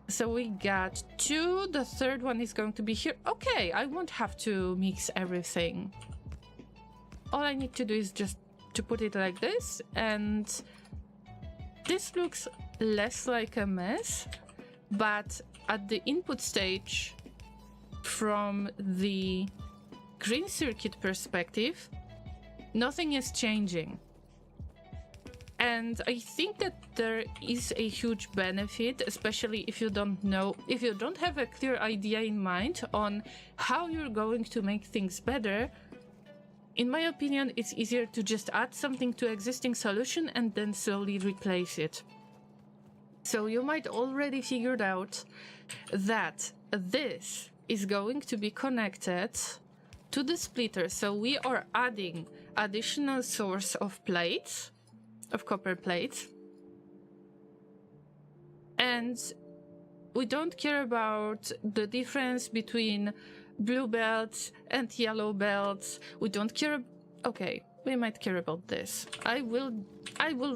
So we got 2, the third one is going to be here. Okay, I won't have to mix everything. All I need to do is just to put it like this, and this looks less like a mess, but at the input stage, from the green circuit perspective, nothing is changing. And I think that there is a huge benefit, especially if you don't have a clear idea in mind on how you're going to make things better. In my opinion, it's easier to just add something to existing solution and then slowly replace it. So you might already figured out that this is going to be connected to the splitter. So we are adding additional source of plates, of copper plates. And we don't care about the difference between blue belts and yellow belts. We don't care. Okay, we might care about this. I will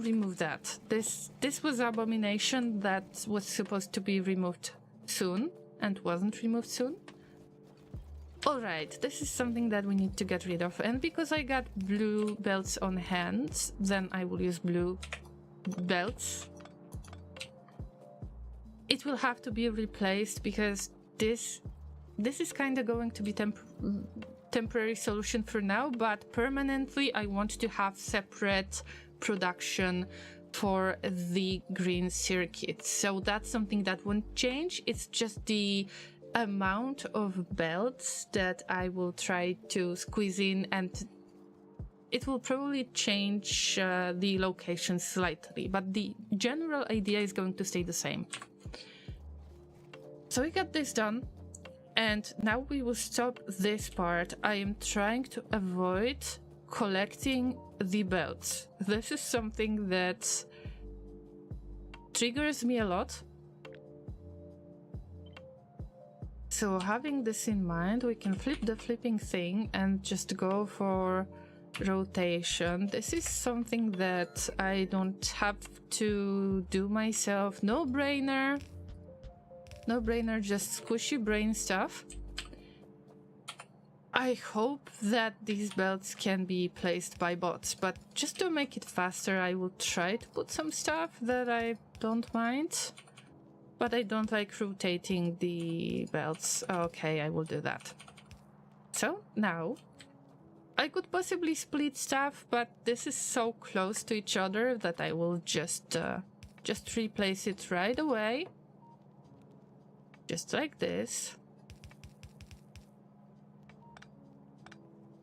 remove that. This was abomination that was supposed to be removed soon and wasn't removed soon. Alright, this is something that we need to get rid of, and because I got blue belts on hand, then I will use blue belts. It will have to be replaced because this is kind of going to be temporary solution for now, but permanently I want to have separate production for the green circuit. So that's something that won't change. It's just the amount of belts that I will try to squeeze in, and it will probably change the location slightly, but the general idea is going to stay the same. So we got this done. And now we will stop this part. I am trying to avoid collecting the belts. This is something that triggers me a lot. So having this in mind, we can flip the flipping thing and just go for rotation. This is something that I don't have to do myself. No brainer. No brainer, just squishy brain stuff. I hope that these belts can be placed by bots, but just to make it faster, I will try to put some stuff that I don't mind. But I don't like rotating the belts. Okay, I will do that. So now, I could possibly split stuff, but this is so close to each other that I will just replace it right away. Just like this.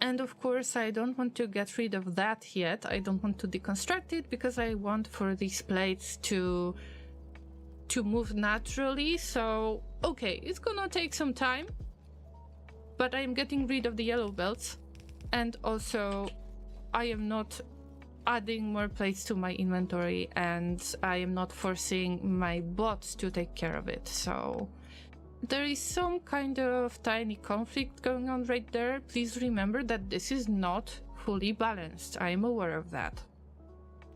And of course, I don't want to get rid of that yet. I don't want to deconstruct it because I want for these plates to move naturally. So, okay, it's gonna take some time, but I'm getting rid of the yellow belts. And also, I am not adding more plates to my inventory, and I am not forcing my bots to take care of it. So there is some kind of tiny conflict going on right there. Please remember that this is not fully balanced. I am aware of that.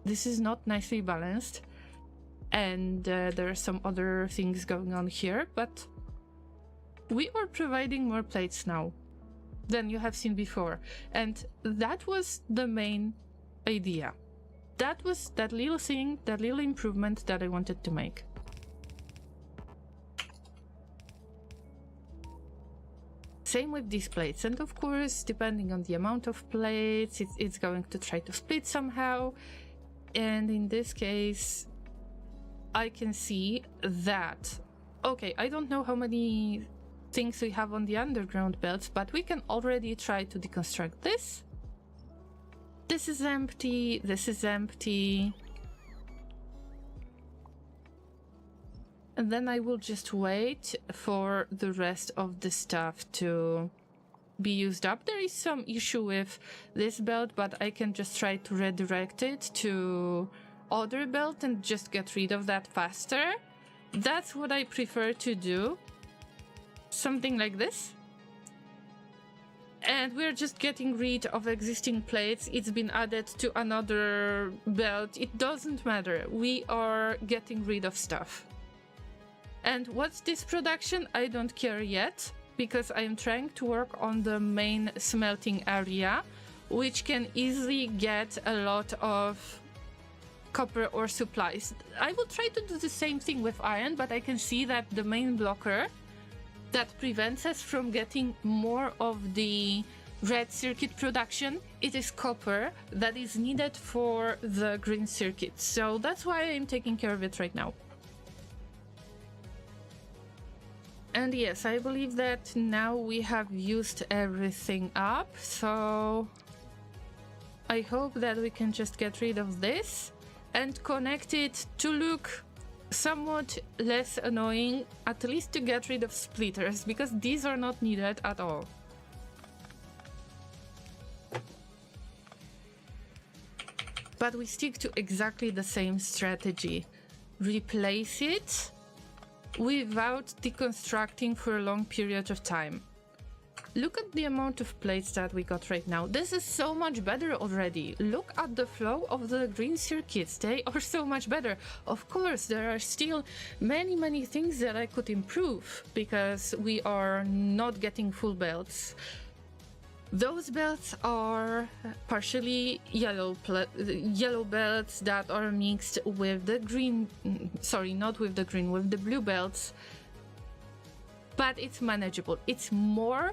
This is not nicely balanced, and there are some other things going on here, but we are providing more plates now than you have seen before. And that was the main idea. That was that little thing, that little improvement that I wanted to make. Same with these plates, and of course, depending on the amount of plates, it's going to try to split somehow. And in this case, I can see that, okay, I don't know how many things we have on the underground belts, but we can already try to deconstruct this. This is empty, this is empty. And then I will just wait for the rest of the stuff to be used up. There is some issue with this belt, but I can just try to redirect it to other belt and just get rid of that faster. That's what I prefer to do. Something like this. And we're just getting rid of existing plates. It's been added to another belt. It doesn't matter. We are getting rid of stuff. And what's this production? I don't care yet, because I am trying to work on the main smelting area, which can easily get a lot of copper ore supplies. I will try to do the same thing with iron, but I can see that the main blocker that prevents us from getting more of the red circuit production, it is copper that is needed for the green circuit. So that's why I'm taking care of it right now. And yes, I believe that now we have used everything up, so I hope that we can just get rid of this and connect it to look somewhat less annoying, at least to get rid of splitters, because these are not needed at all. But we stick to exactly the same strategy. Replace it without deconstructing for a long period of time. Look at the amount of plates that we got right now. This is so much better already. Look at the flow of the green circuits. They are so much better. Of course, there are still many things that I could improve because we are not getting full belts. Those belts are partially yellow belts that are mixed with the green, sorry, not with the green, with the blue belts. But it's manageable. It's more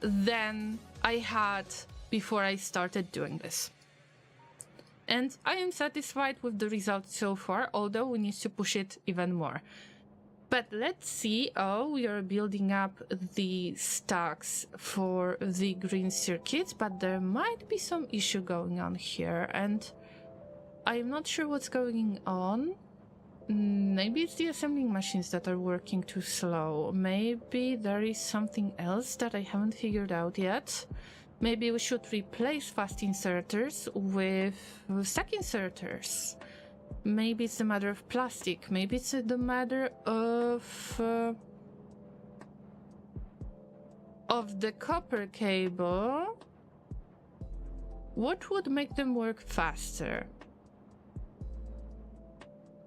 than I had before I started doing this. And I am satisfied with the results so far, although we need to push it even more. But let's see. Oh, we are building up the stacks for the green circuits, but there might be some issue going on here, and I'm not sure what's going on. Maybe it's the assembling machines that are working too slow. Maybe there is something else that I haven't figured out yet. Maybe we should replace fast inserters with stack inserters. Maybe it's a matter of plastic. Maybe it's the matter of the copper cable. What would make them work faster?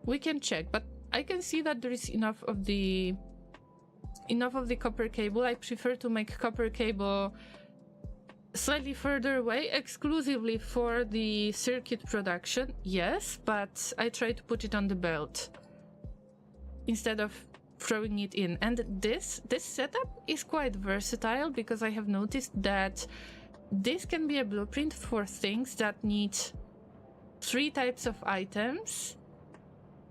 We can check, but I can see that there is enough of the copper cable. I prefer to make copper cable slightly further away, exclusively for the circuit production, yes, but I try to put it on the belt instead of throwing it in. And this setup is quite versatile, because I have noticed that this can be a blueprint for things that need 3 types of items,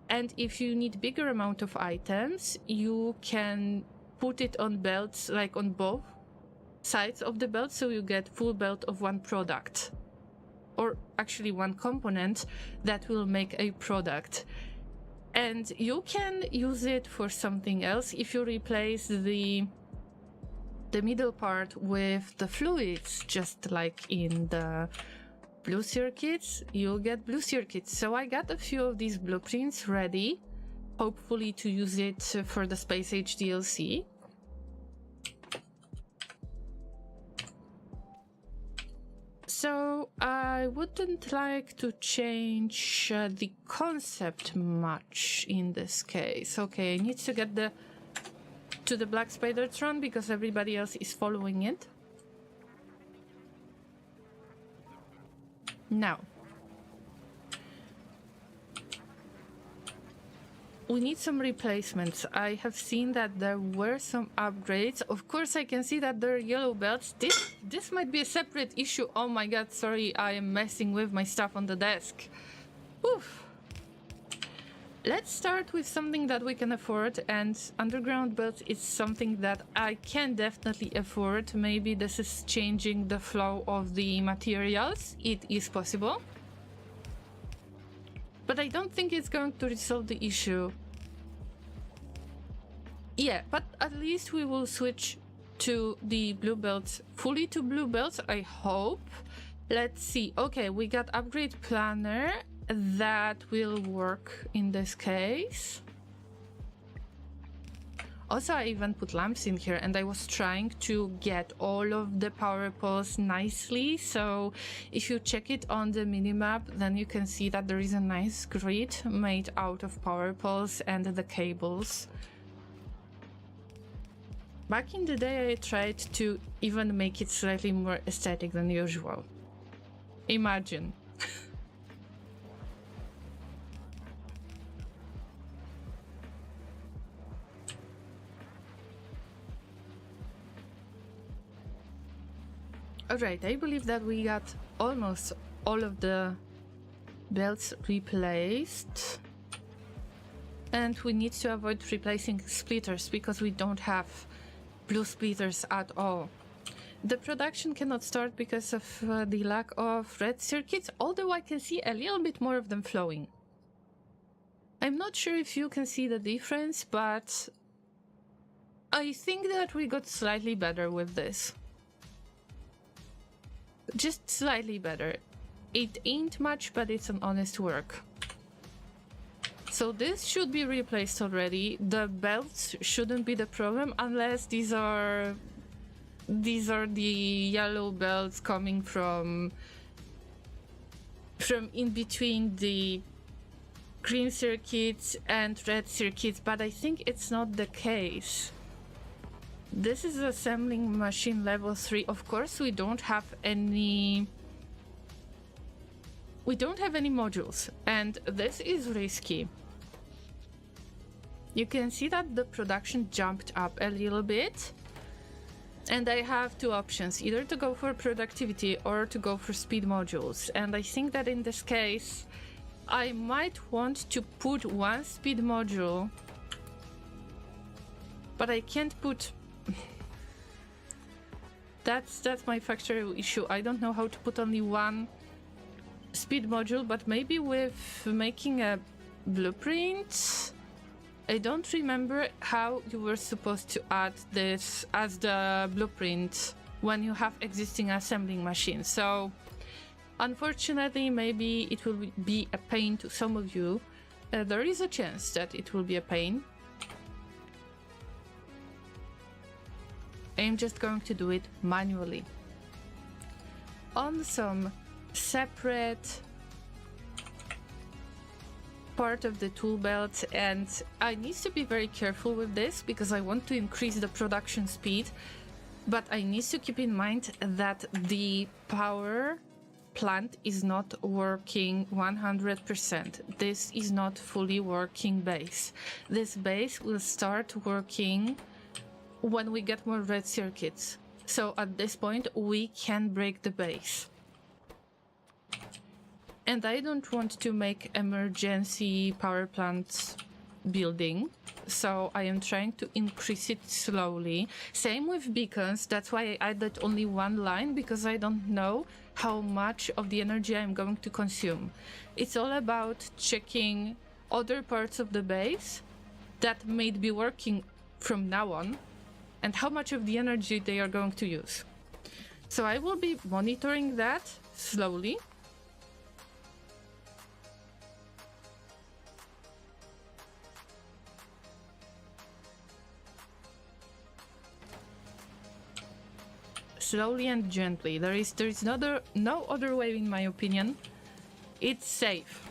and if you need bigger amount of items, you can put it on belts, like on both sides of the belt, so you get full belt of one product, or actually one component that will make a product. And you can use it for something else. If you replace the middle part with the fluids, just like in the blue circuits, you'll get blue circuits. So I got a few of these blueprints ready, hopefully to use it for the Space Age DLC. So I wouldn't like to change the concept much in this case. Okay, I need to get the to the black spider throne because everybody else is following it. Now, we need some replacements. I have seen that there were some upgrades. Of course, I can see that there are yellow belts. This might be a separate issue. Oh my god, sorry, I am messing with my stuff on the desk. Oof. Let's start with something that we can afford, and underground belts is something that I can definitely afford. Maybe this is changing the flow of the materials. It is possible. But I don't think it's going to resolve the issue. Yeah, but at least we will switch to the blue belts, fully to blue belts, I hope. Let's see. Okay, we got upgrade planner. That will work in this case. Also, I even put lamps in here, and I was trying to get all of the power poles nicely. So if you check it on the minimap, then you can see that there is a nice grid made out of power poles and the cables. Back in the day, I tried to even make it slightly more aesthetic than usual. Imagine. Alright, I believe that we got almost all of the belts replaced. And we need to avoid replacing splitters because we don't have blue splitters at all. The production cannot start because of the lack of red circuits, although I can see a little bit more of them flowing. I'm not sure if you can see the difference, but I think that we got slightly better with this. Just slightly better. It ain't much, but it's an honest work. So this should be replaced already. The belts shouldn't be the problem unless these are the yellow belts coming from in between the green circuits and red circuits, but I think it's not the case. This is assembling machine level 3. Of course, we don't have any modules, and this is risky. You can see that the production jumped up a little bit, and I have two options, either to go for productivity or to go for speed modules. And I think that in this case, I might want to put one speed module, but I can't put... That's my Factorio issue. I don't know how to put only one speed module, but maybe with making a blueprint. I don't remember how you were supposed to add this as the blueprint when you have existing assembling machines. So unfortunately, maybe it will be a pain to some of you. There is a chance that it will be a pain. I'm just going to do it manually on some separate part of the tool belt, and I need to be very careful with this because I want to increase the production speed, but I need to keep in mind that the power plant is not working 100%. This is not fully working base. This base will start working when we get more red circuits. So at this point we can break the base. And I don't want to make emergency power plants building, so I am trying to increase it slowly. Same with beacons, that's why I added only one line, because I don't know how much of the energy I'm going to consume. It's all about checking other parts of the base that may be working from now on, and how much of the energy they are going to use. So I will be monitoring that slowly. Slowly and gently. There is no other way, in my opinion. It's safe.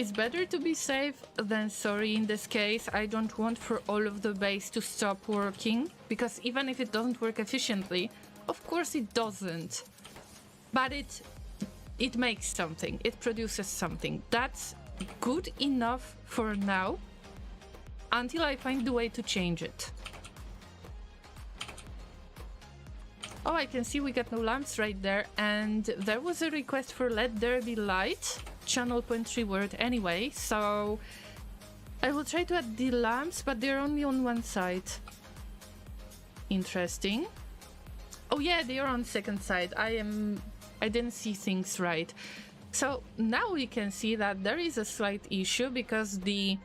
It's better to be safe than sorry in this case. I don't want for all of the base to stop working, because even if it doesn't work efficiently, of course it doesn't. But it makes something, it produces something. That's good enough for now, until I find the way to change it. Oh, I can see we got no lamps right there, and there was a request for let there be light, channel point reward anyway, so I will try to add the lamps, but they're only on one side. Interesting. Oh yeah, they are on second side. I didn't see things right. So now we can see that there is a slight issue because the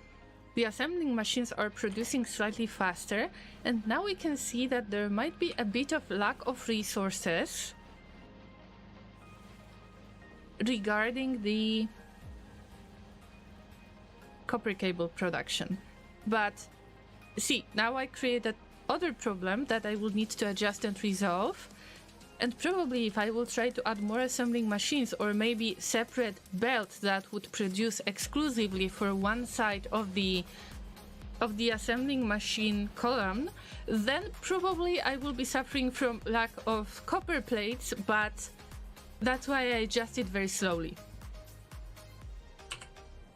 assembling machines are producing slightly faster, and now we can see that there might be a bit of lack of resources regarding the copper cable production. But see, now I created other problem that I will need to adjust and resolve. And probably if I will try to add more assembling machines, or maybe separate belts that would produce exclusively for one side of the assembling machine column, then probably I will be suffering from lack of copper plates, but that's why I adjusted very slowly.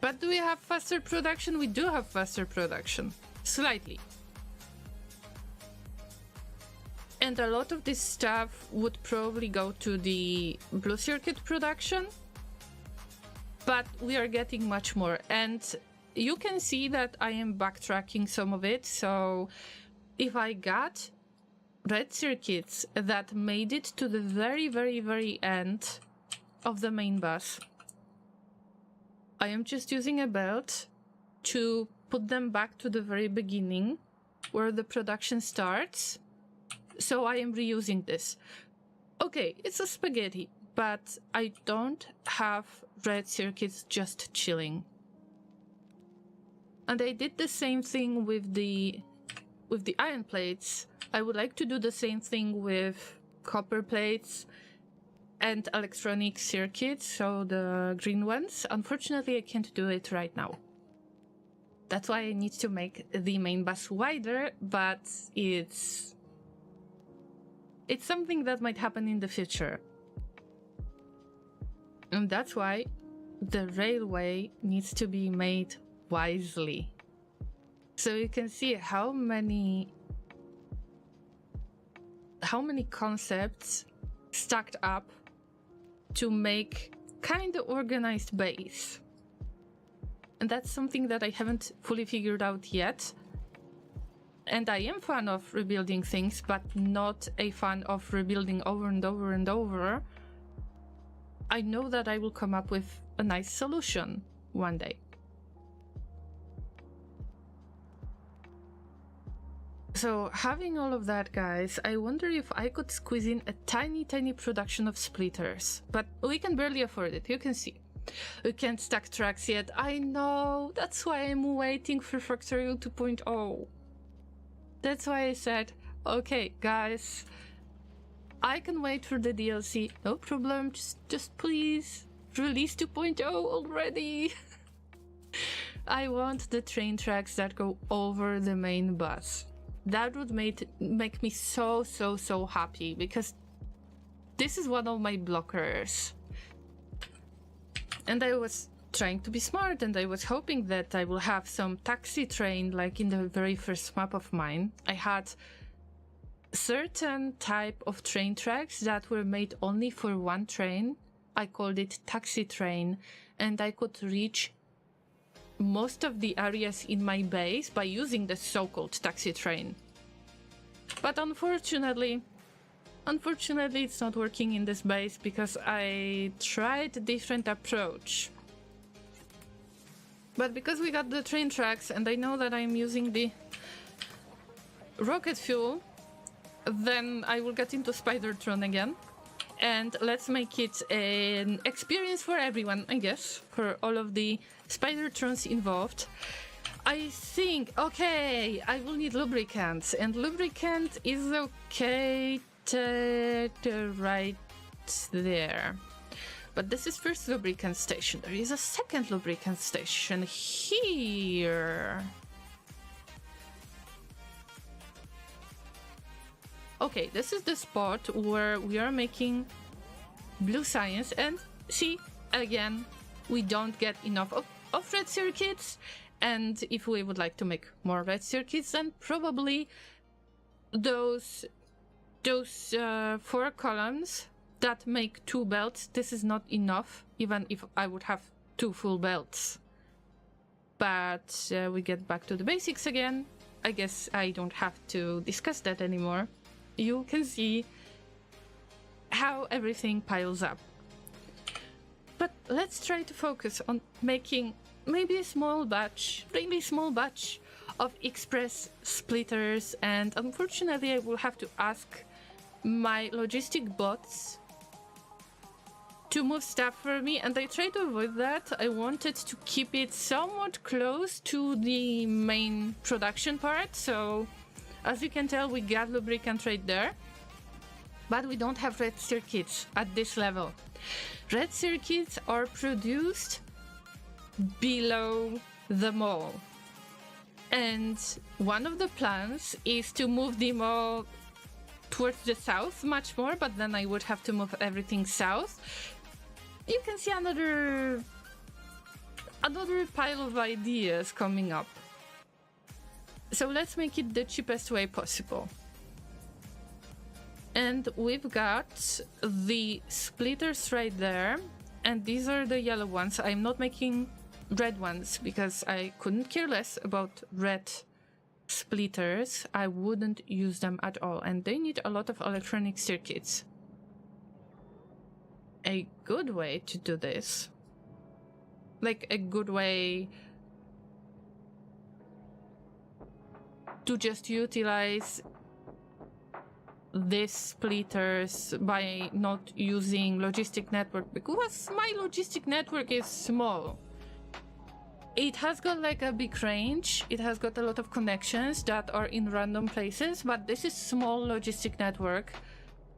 But do we have faster production? We do have faster production, slightly. And a lot of this stuff would probably go to the blue circuit production, but we are getting much more. And you can see that I am backtracking some of it. So if I got red circuits that made it to the very, very, very end of the main bus, I am just using a belt to put them back to the very beginning where the production starts. So I am reusing this. Okay, it's a spaghetti, but I don't have red circuits just chilling. And I did the same thing with the iron plates. I would like to do the same thing with copper plates and electronic circuits, so the green ones. Unfortunately, I can't do it right now. That's why I need to make the main bus wider, but it's something that might happen in the future. And that's why the railway needs to be made wisely. So you can see how many concepts stacked up to make kind of organized base. And that's something that I haven't fully figured out yet. And I am fan of rebuilding things, but not a fan of rebuilding over and over and over. I know that I will come up with a nice solution one day. So having all of that, guys, I wonder if I could squeeze in a tiny, tiny production of splitters. But we can barely afford it, you can see. We can't stack tracks yet. I know, that's why I'm waiting for Factorio 2.0. That's why I said, okay, guys, I can wait for the DLC, no problem, just please, release 2.0 already. I want the train tracks that go over the main bus. That would make me so happy, because this is one of my blockers. And I was trying to be smart, and I was hoping that I will have some taxi train, like in the very first map of mine. I had certain type of train tracks that were made only for one train. I called it taxi train, and I could reach most of the areas in my base by using the so-called taxi train. But unfortunately it's not working in this base, because I tried a different approach. But because we got the train tracks and I know that I'm using the rocket fuel, then I will get into Spidertron again. And let's make it an experience for everyone, I guess, for all of the Spidertrons involved. I think, okay, I will need lubricants, and lubricant is located right there. But this is first lubricant station. There is a second lubricant station here. Okay, this is the spot where we are making blue science, and see, again, we don't get enough of red circuits, and if we would like to make more red circuits, then probably those 4 columns that make 2 belts, this is not enough, even if I would have 2 full belts. But we get back to the basics again. I guess I don't have to discuss that anymore. You can see how everything piles up. But let's try to focus on making maybe a small batch, really small batch of express splitters, and unfortunately I will have to ask my logistic bots to move stuff for me, and I try to avoid that. I wanted to keep it somewhat close to the main production part, so as you can tell we got lubricant right there, but we don't have red circuits at this level. Red circuits are produced below the mall, and one of the plans is to move the mall towards the south much more, but then I would have to move everything south. You can see another pile of ideas coming up. So let's make it the cheapest way possible. And we've got the splitters right there, and these are the yellow ones. I'm not making red ones because I couldn't care less about red splitters. I wouldn't use them at all, and they need a lot of electronic circuits. A good way to do this, like a good way to just utilize these splitters by not using logistic network, because my logistic network is small. It has got like a big range, it has got a lot of connections that are in random places, but this is small logistic network.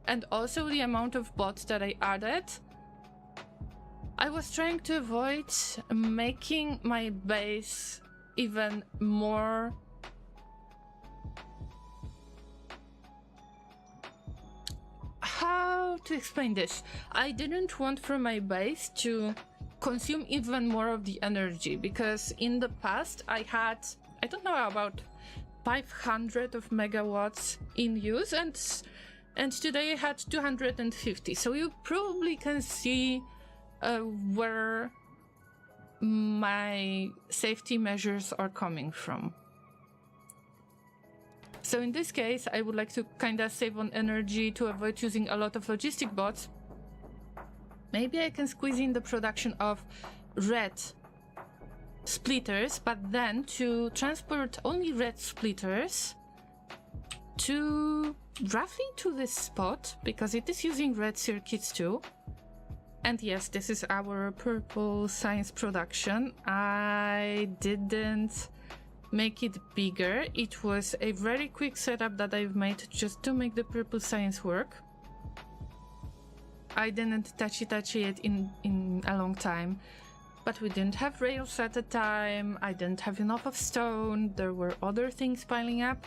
And also the amount of bots that I added, I was trying to avoid making my base even more how to explain this. I didn't want for my base to consume even more of the energy, because in the past I had, I don't know, about 500 of megawatts in use, and today I had 250. So you probably can see where my safety measures are coming from. So in this case, I would like to kind of save on energy to avoid using a lot of logistic bots. Maybe I can squeeze in the production of red splitters, but then to transport only red splitters to roughly to this spot, because it is using red circuits too. And yes, this is our purple science production. I didn't make it bigger. It was a very quick setup that I've made just to make the purple science work. I didn't touch it in a long time, but we didn't have rails at the time. I didn't have enough of stone. There were other things piling up.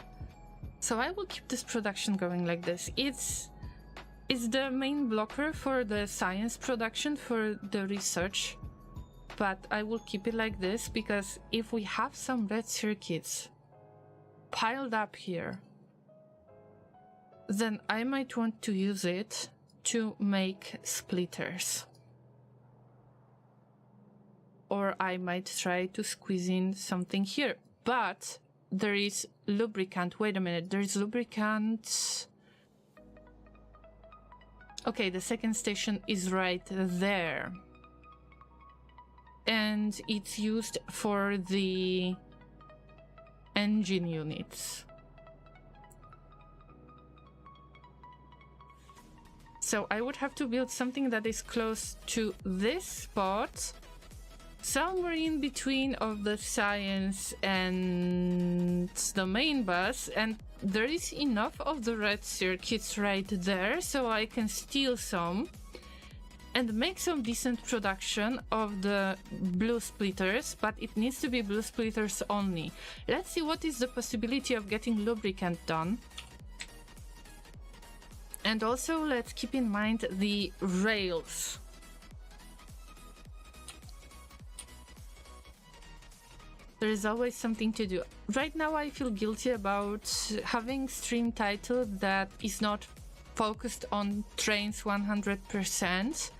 So I will keep this production going like this. It's the main blocker for the science production, for the research, but I will keep it like this, because if we have some red circuits piled up here, then I might want to use it to make splitters. Or I might try to squeeze in something here. But there is lubricant. Wait a minute, there is lubricant. Okay, the second station is right there. And it's used for the engine units. So I would have to build something that is close to this spot, somewhere in between of the science and the main bus, and there is enough of the red circuits right there, so I can steal some and make some decent production of the blue splitters, but it needs to be blue splitters only. Let's see what is the possibility of getting lubricant done. And also let's keep in mind the rails. There is always something to do. Right now I feel guilty about having stream title that is not focused on trains 100%.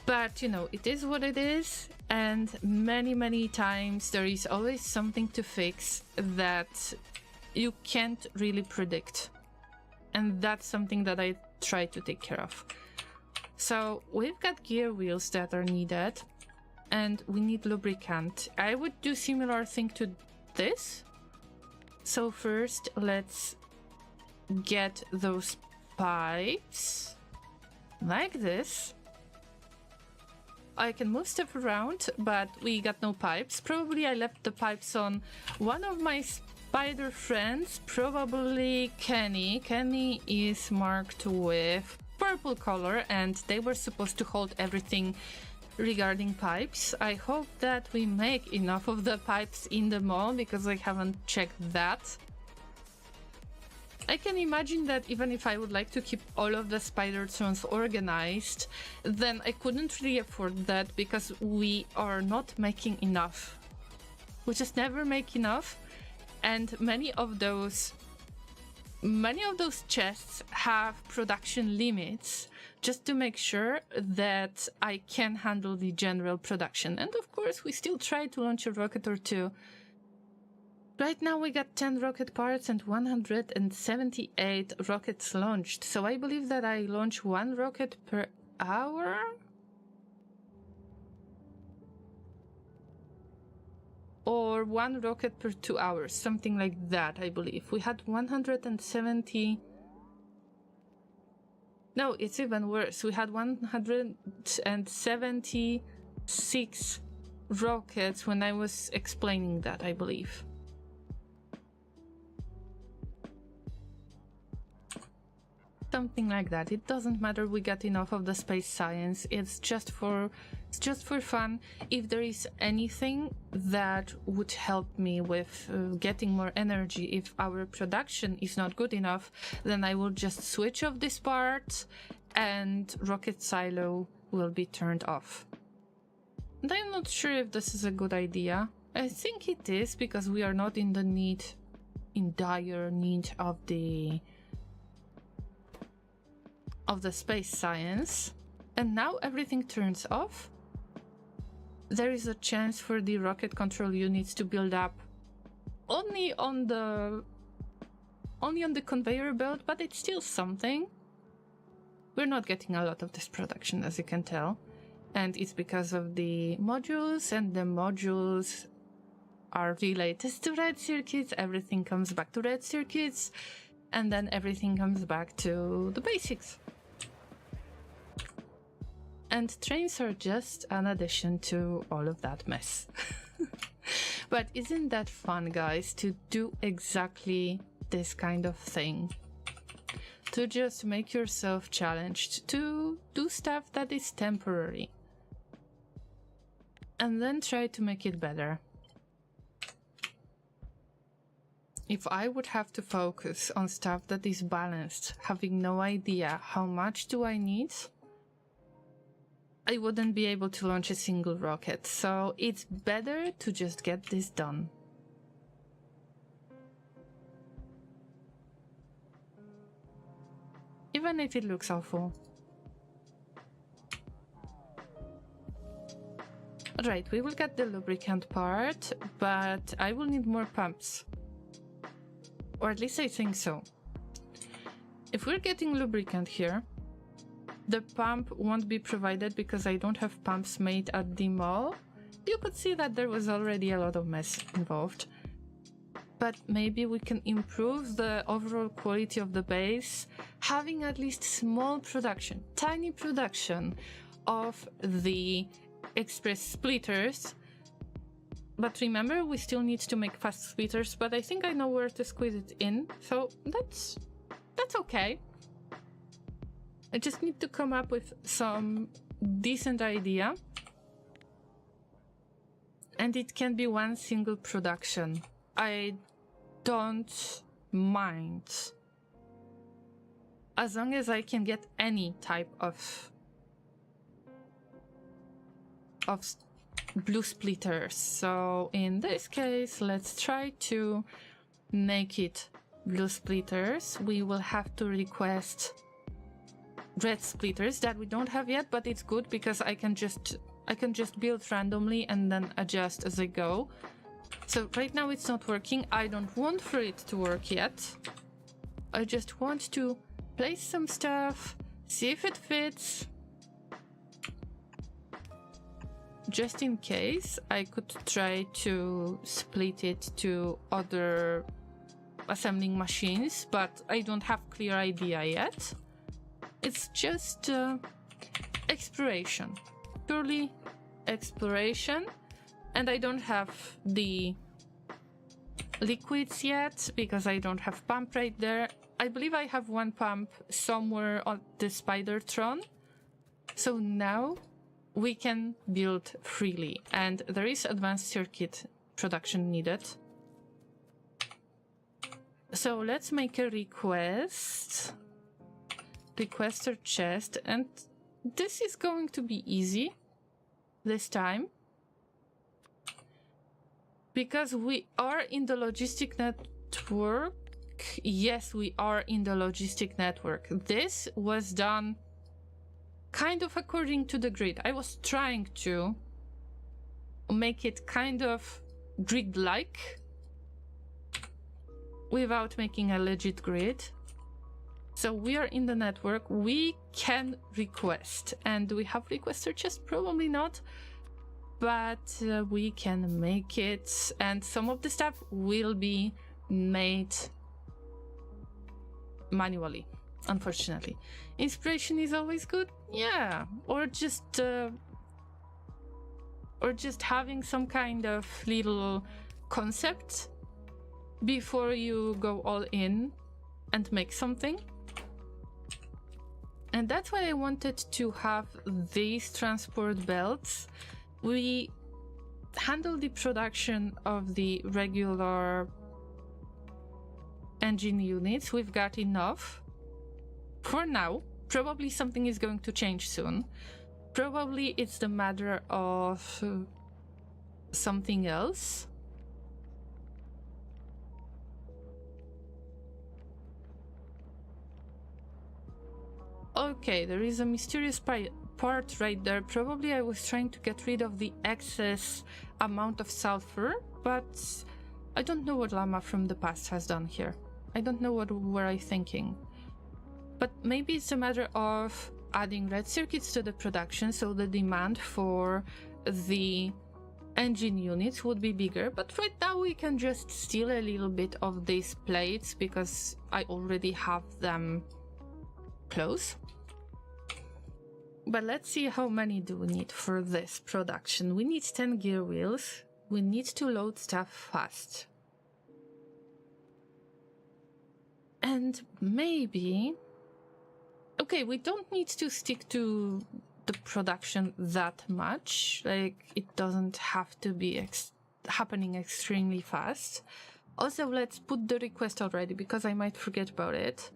But you know, it is what it is, and many times there is always something to fix that you can't really predict. And that's something that I try to take care of. So we've got gear wheels that are needed, and we need lubricant. I would do similar thing to this. So first let's get those pipes like this. I can move stuff around, but we got no pipes. Probably I left the pipes on one of my spider friends, probably Kenny. Kenny is marked with purple color, and they were supposed to hold everything regarding pipes. I hope that we make enough of the pipes in the mall, because I haven't checked that. I can imagine that even if I would like to keep all of the Spidertrons organized, then I couldn't really afford that, because we are not making enough. We just never make enough, and many of those chests have production limits, just to make sure that I can handle the general production. And of course we still try to launch a rocket or two. Right now we got 10 rocket parts and 178 rockets launched, so I believe that I launch 1 rocket per hour? Or 1 rocket per 2 hours, something like that, I believe. We had 170... No, it's even worse. We had 176 rockets when I was explaining that, I believe. Something like that. It doesn't matter, we got enough of the space science. It's just for fun. If there is anything that would help me with getting more energy, if our production is not good enough, then I will just switch off this part and rocket silo will be turned off. And I'm not sure if this is a good idea. I think it is, because we are not in dire need of the space science. And now everything turns off. There is a chance for the rocket control units to build up only on the conveyor belt, but it's still something. We're not getting a lot of this production, as you can tell, and it's because of the modules, and the modules are related to red circuits. Everything comes back to red circuits, and then everything comes back to the basics. And trains are just an addition to all of that mess. But isn't that fun, guys, to do exactly this kind of thing? To just make yourself challenged, to do stuff that is temporary, and then try to make it better. If I would have to focus on stuff that is balanced, having no idea how much do I need, I wouldn't be able to launch a single rocket, so it's better to just get this done. Even if it looks awful. Right, we will get the lubricant part, but I will need more pumps. Or at least I think so. If we're getting lubricant here, the pump won't be provided because I don't have pumps made at the mall. You could see that there was already a lot of mess involved. But maybe we can improve the overall quality of the base, having at least small production, tiny production of the express splitters. But remember, we still need to make fast splitters, but I think I know where to squeeze it in, so that's okay. I just need to come up with some decent idea. And it can be one single production. I don't mind. As long as I can get any type of blue splitters. So in this case, let's try to make it blue splitters. We will have to request red splitters that we don't have yet, but it's good because I can just build randomly and then adjust as I go. So right now it's not working. I don't want for it to work yet. I just want to place some stuff, see if it fits. Just in case, I could try to split it to other assembling machines, but I don't have clear idea yet. It's just exploration, purely exploration, and I don't have the liquids yet because I don't have pump right there. I believe I have one pump somewhere on the Spidertron, so now we can build freely, and there is advanced circuit production needed. So let's make a request. Requester chest, and this is going to be easy this time because we are in the logistic network. Yes, we are in the logistic network. This was done kind of according to the grid. I was trying to make it kind of grid-like without making a legit grid. So we are in the network, we can request, and we have requester chest, probably not, but we can make it, and some of the stuff will be made manually, unfortunately. Inspiration is always good, yeah, or just having some kind of little concept before you go all in and make something. And that's why I wanted to have these transport belts. We handle the production of the regular engine units. We've got enough for now. Probably something is going to change soon. Probably it's the matter of something else. Okay, there is a mysterious part right there. Probably I was trying to get rid of the excess amount of sulfur, but I don't know what Llama from the past has done here. I don't know what were I thinking. But maybe it's a matter of adding red circuits to the production so the demand for the engine units would be bigger. But right now we can just steal a little bit of these plates because I already have them close. But let's see how many do we need for this production. We need 10 gear wheels. We need to load stuff fast. And maybe... Okay, we don't need to stick to the production that much. Like, it doesn't have to be happening extremely fast. Also, let's put the request already because I might forget about it.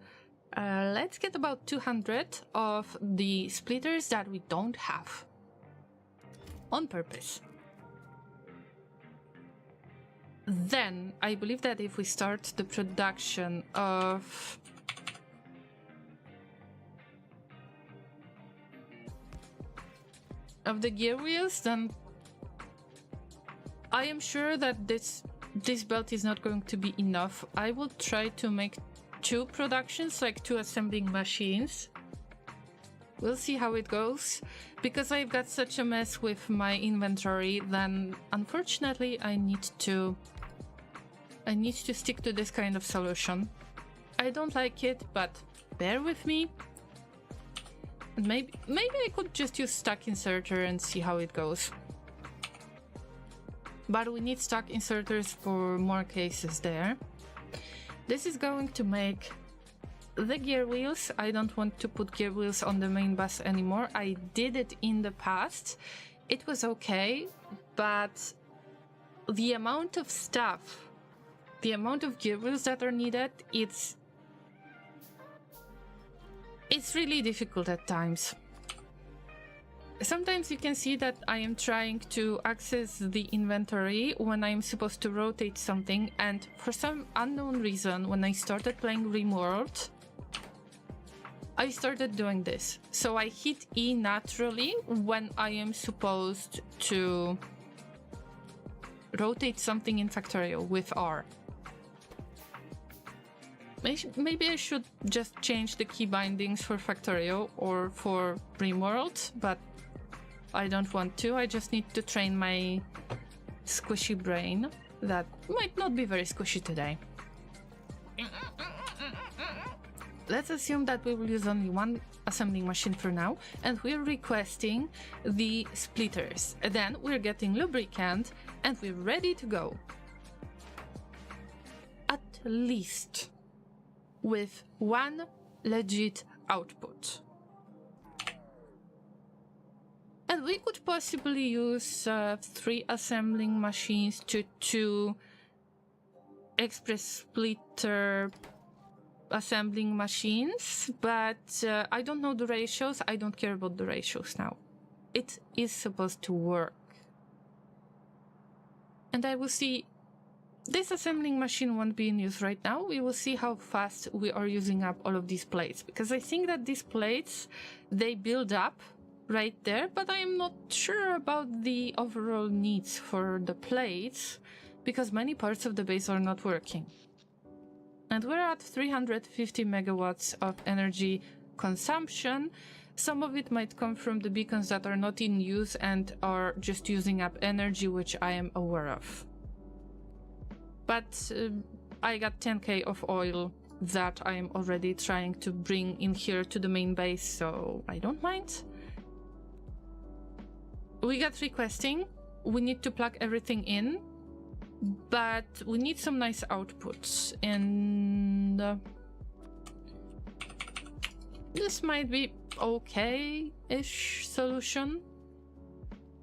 Let's get about 200 of the splitters that we don't have. On purpose. Then, I believe that if we start the production of... the gear wheels, then I am sure that this belt is not going to be enough. I will try to make 2 productions, like 2 assembling machines. We'll see how it goes. Because I've got such a mess with my inventory, then unfortunately I need to stick to this kind of solution. I don't like it, but bear with me. And maybe I could just use stack inserter and see how it goes. But we need stack inserters for more cases there. This is going to make the gear wheels, I don't want to put gear wheels on the main bus anymore. I did it in the past. It was okay, but the amount of stuff, the amount of gear wheels that are needed, it's really difficult at times. Sometimes you can see that I am trying to access the inventory when I'm supposed to rotate something, and for some unknown reason, when I started playing RimWorld, I started doing this. So I hit E naturally when I am supposed to rotate something in Factorio with R. Maybe I should just change the key bindings for Factorio or for RimWorld, but I don't want to. I just need to train my squishy brain that might not be very squishy today. Let's assume that we will use only one assembling machine for now, and we're requesting the splitters. Then we're getting lubricant, and we're ready to go. At least with one legit output. And we could possibly use 3 assembling machines to 2 express splitter assembling machines, but I don't know the ratios. I don't care about the ratios now. It is supposed to work. And I will see. This assembling machine won't be in use right now. We will see how fast we are using up all of these plates, because I think that these plates, they build up right there, but I am not sure about the overall needs for the plates, because many parts of the base are not working. And we're at 350 megawatts of energy consumption. Some of it might come from the beacons that are not in use and are just using up energy, which I am aware of. But I got 10k of oil that I am already trying to bring in here to the main base, so I don't mind. We got requesting. We need to plug everything in, but we need some nice outputs, and this might be okay-ish solution.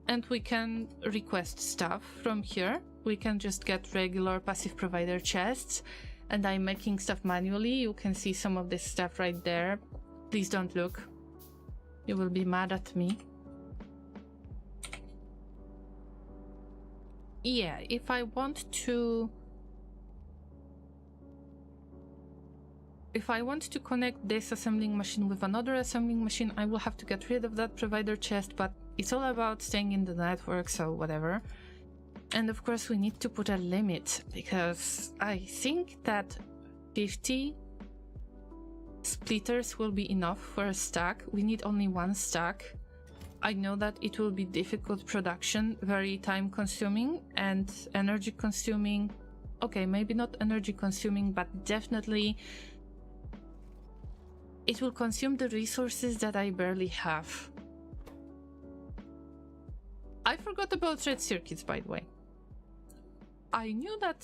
And we can request stuff from here. We can just get regular passive provider chests, and I'm making stuff manually. You can see some of this stuff right there. Please don't look. You will be mad at me. Yeah, if I want to connect this assembling machine with another assembling machine, I will have to get rid of that provider chest, but it's all about staying in the network, so whatever. And of course we need to put a limit, because I think that 50 splitters will be enough for a stack. We need only 1 stack. I know that it will be difficult production, very time consuming and energy consuming. Okay, maybe not energy consuming, but definitely it will consume the resources that I barely have. I forgot about red circuits, by the way. I knew that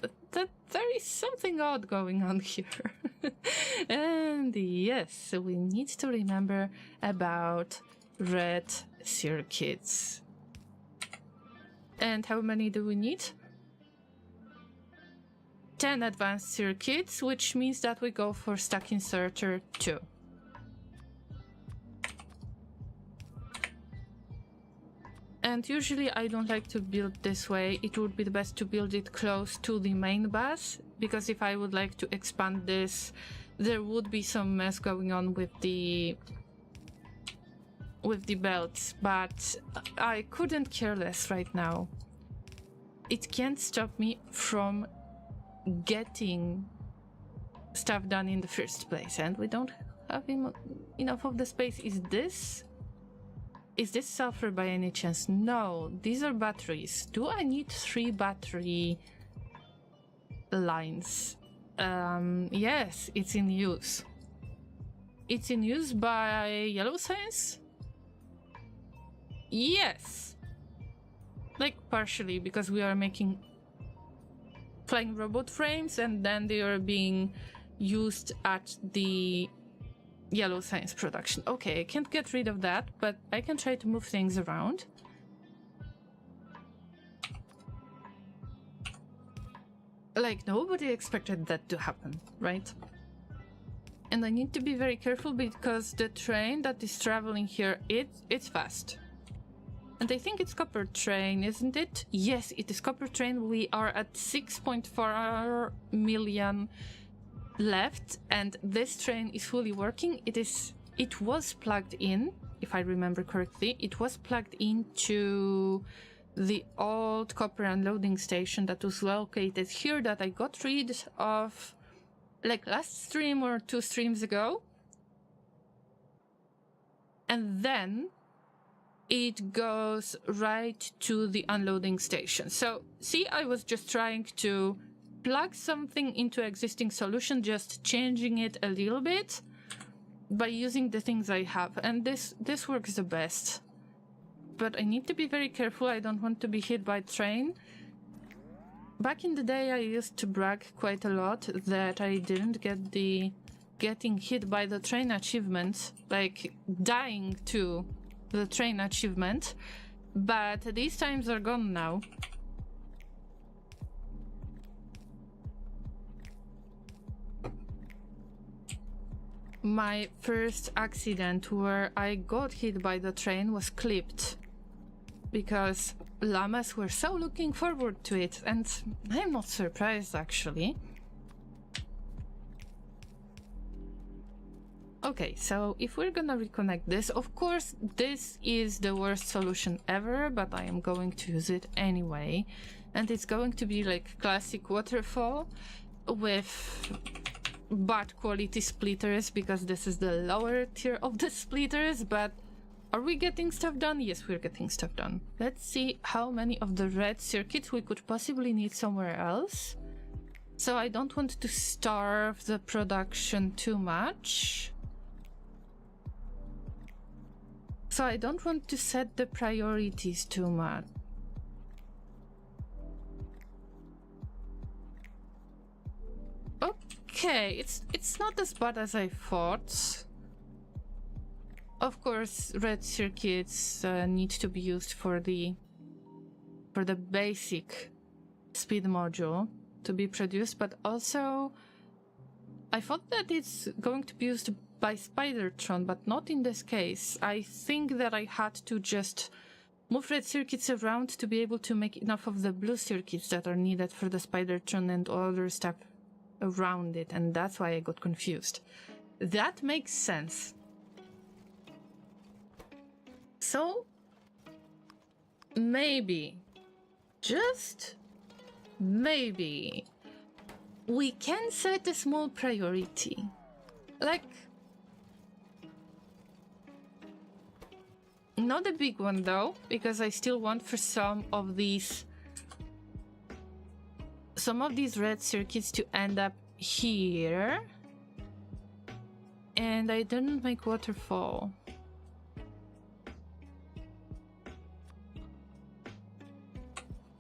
there is something odd going on here. And yes, we need to remember about red circuits. And how many do we need? 10 advanced circuits, which means that we go for stack inserter 2. And usually I don't like to build this way. It would be the best to build it close to the main bus, because if I would like to expand this, there would be some mess going on with the belts, but I couldn't care less right now. It can't stop me from getting stuff done in the first place, and we don't have enough of the space. Is this sulfur by any chance? No, these are batteries. Do I need 3 battery lines? Yes, it's in use. It's in use by Yellow Science? Yes. Like partially, because we are making flying robot frames and then they are being used at the yellow science production. Okay, I can't get rid of that, but I can try to move things around. Like, nobody expected that to happen, right? And I need to be very careful because the train that is traveling here, it's fast. And I think it's copper train, isn't it? Yes, it is copper train. We are at 6.4 million left, and this train is fully working. It was plugged in, if I remember correctly. It was plugged into the old copper unloading station that was located here that I got rid of like last stream or 2 streams ago. And then it goes right to the unloading station. So see, I was just trying to plug something into existing solution, just changing it a little bit by using the things I have, and this works the best. But I need to be very careful. I don't want to be hit by train. Back in the day, I used to brag quite a lot that I didn't get the getting hit by the train achievement, like dying to the train achievement, but these times are gone now. My first accident where I got hit by the train was clipped because llamas were so looking forward to it, and I'm not surprised actually. Okay, so if we're gonna reconnect this, of course this is the worst solution ever, but I am going to use it anyway, and it's going to be like classic waterfall with bad quality splitters because this is the lower tier of the splitters. But are we getting stuff done? Yes, we're getting stuff done. Let's see how many of the red circuits we could possibly need somewhere else. So I don't want to starve the production too much. So I don't want to set the priorities too much. Okay, it's not as bad as I thought. Of course, red circuits need to be used for the basic speed module to be produced, but also I thought that it's going to be used by Spidertron, but not in this case. I think that I had to just move red circuits around to be able to make enough of the blue circuits that are needed for the Spidertron and other stuff around it, and that's why I got confused. That makes sense. So maybe, just maybe, we can set a small priority. Like, not a big one though, because I still want for some of these red circuits to end up here. And I didn't make waterfall.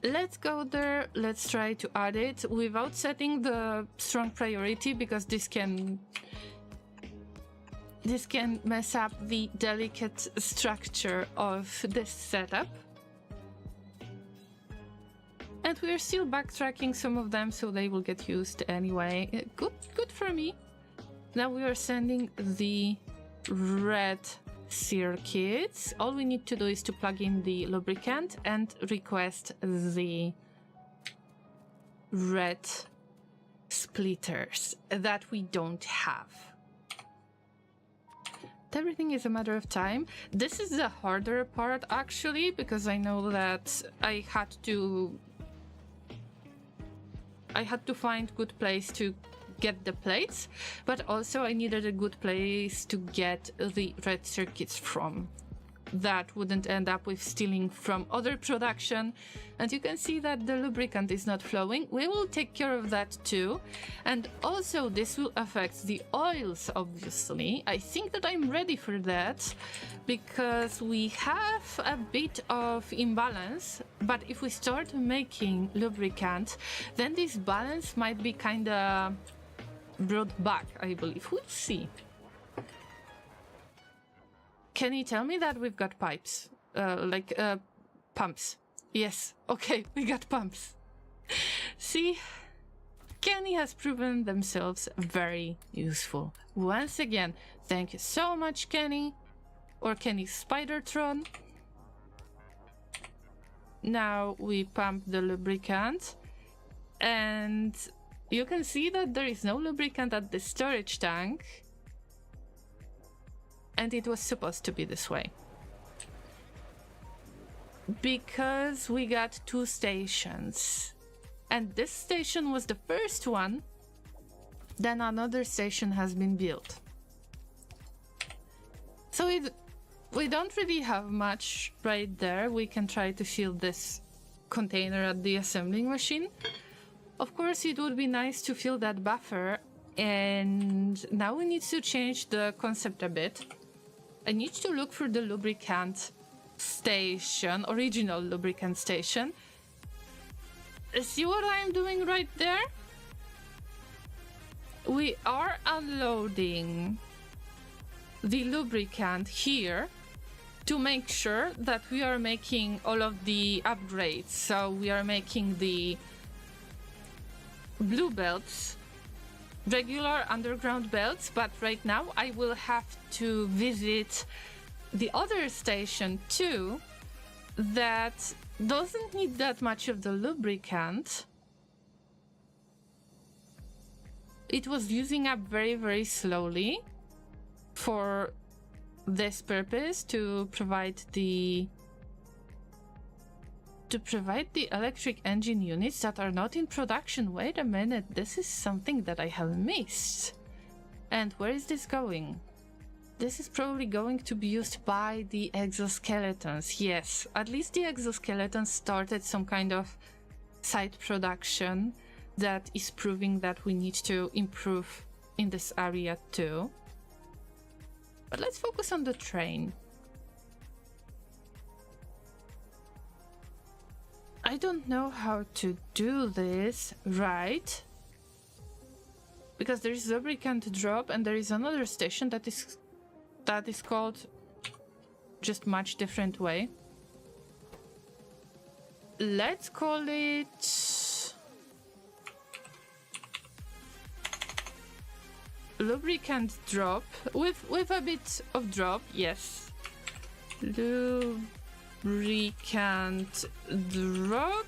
Let's go there, let's try to add it without setting the strong priority, because this can mess up the delicate structure of this setup. And we're still backtracking some of them, so they will get used anyway. Good for me. Now we are sending the red circuits. All we need to do is to plug in the lubricant and request the red splitters that we don't have. Everything is a matter of time. This is the harder part actually, because I know that I had to find good place to get the plates, but also I needed a good place to get the red circuits from. That wouldn't end up with stealing from other production. And you can see that the lubricant is not flowing. We will take care of that too. And also this will affect the oils, obviously. I think that I'm ready for that because we have a bit of imbalance, but if we start making lubricant, then this balance might be kinda brought back, I believe. We'll see. Can you tell me that we've got pipes? Pumps. Yes, okay, we got pumps. See? Kenny has proven themselves very useful. Once again, thank you so much, Kenny. Or Kenny Spidertron. Now we pump the lubricant. And you can see that there is no lubricant at the storage tank. And it was supposed to be this way. Because we got 2 stations. And this station was the first one. Then another station has been built. So we don't really have much right there. We can try to fill this container at the assembling machine. Of course, it would be nice to fill that buffer. And now we need to change the concept a bit. I need to look for the lubricant station, original lubricant station. See what I'm doing right there? We are unloading the lubricant here to make sure that we are making all of the upgrades. So we are making the blue belts, regular underground belts, but right now I will have to visit the other station too that doesn't need that much of the lubricant. It was using up very, very slowly for this purpose to provide the electric engine units that are not in production. Wait a minute, this is something that I have missed. And where is this going? This is probably going to be used by the exoskeletons. Yes, at least the exoskeletons started some kind of side production that is proving that we need to improve in this area too. But let's focus on the train. I don't know how to do this right, because there is lubricant drop and there is another station that is called just much different way. Let's call it lubricant drop with a bit of drop. Yes, lubricant drop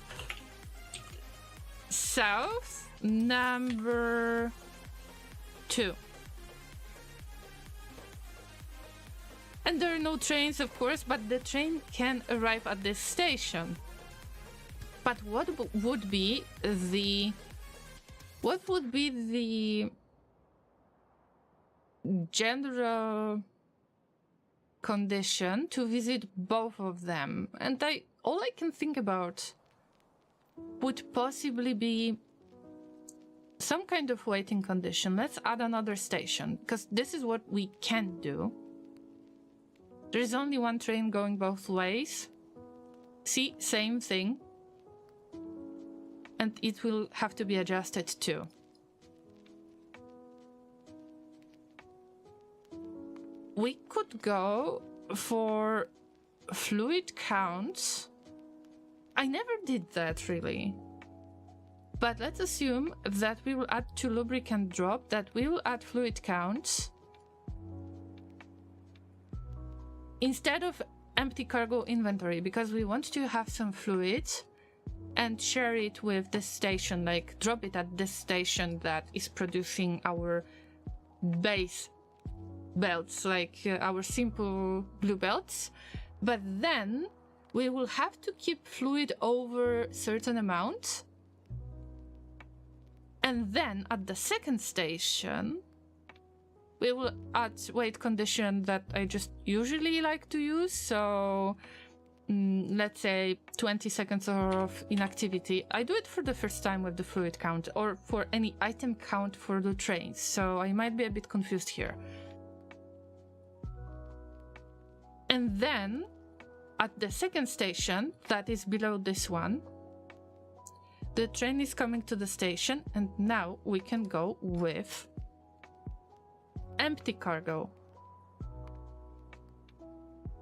south number 2. And there are no trains, of course, but the train can arrive at this station. But what would be the general condition to visit both of them? And all I can think about would possibly be some kind of waiting condition. Let's add another station, because this is what we can do. There is only one train going both ways. See, same thing. And it will have to be adjusted too. We could go for fluid counts. I never did that really. But let's assume that we will add to lubricant drop, that we will add fluid counts. Instead of empty cargo inventory, because we want to have some fluid and share it with this station, like drop it at this station that is producing our base belts, like our simple blue belts. But then we will have to keep fluid over certain amount. And then at the second station, we will add wait condition that I just usually like to use. So let's say 20 seconds of inactivity. I do it for the first time with the fluid count, or for any item count for the trains. So I might be a bit confused here. And then at the second station, that is below this one, The train is coming to the station, and now we can go with empty cargo.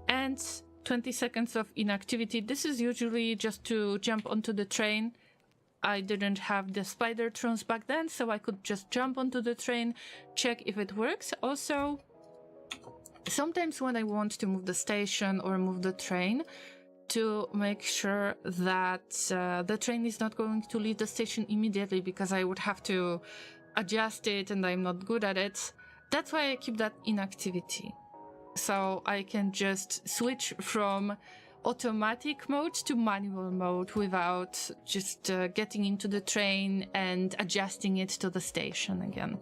And 20 seconds of inactivity. This is usually just to jump onto the train. I didn't have the Spidertrons back then, so I could just jump onto the train, check if it works. Also, sometimes when I want to move the station or move the train, to make sure that the train is not going to leave the station immediately, because I would have to adjust it and I'm not good at it. That's why I keep that inactivity. So I can just switch from automatic mode to manual mode without just getting into the train and adjusting it to the station again.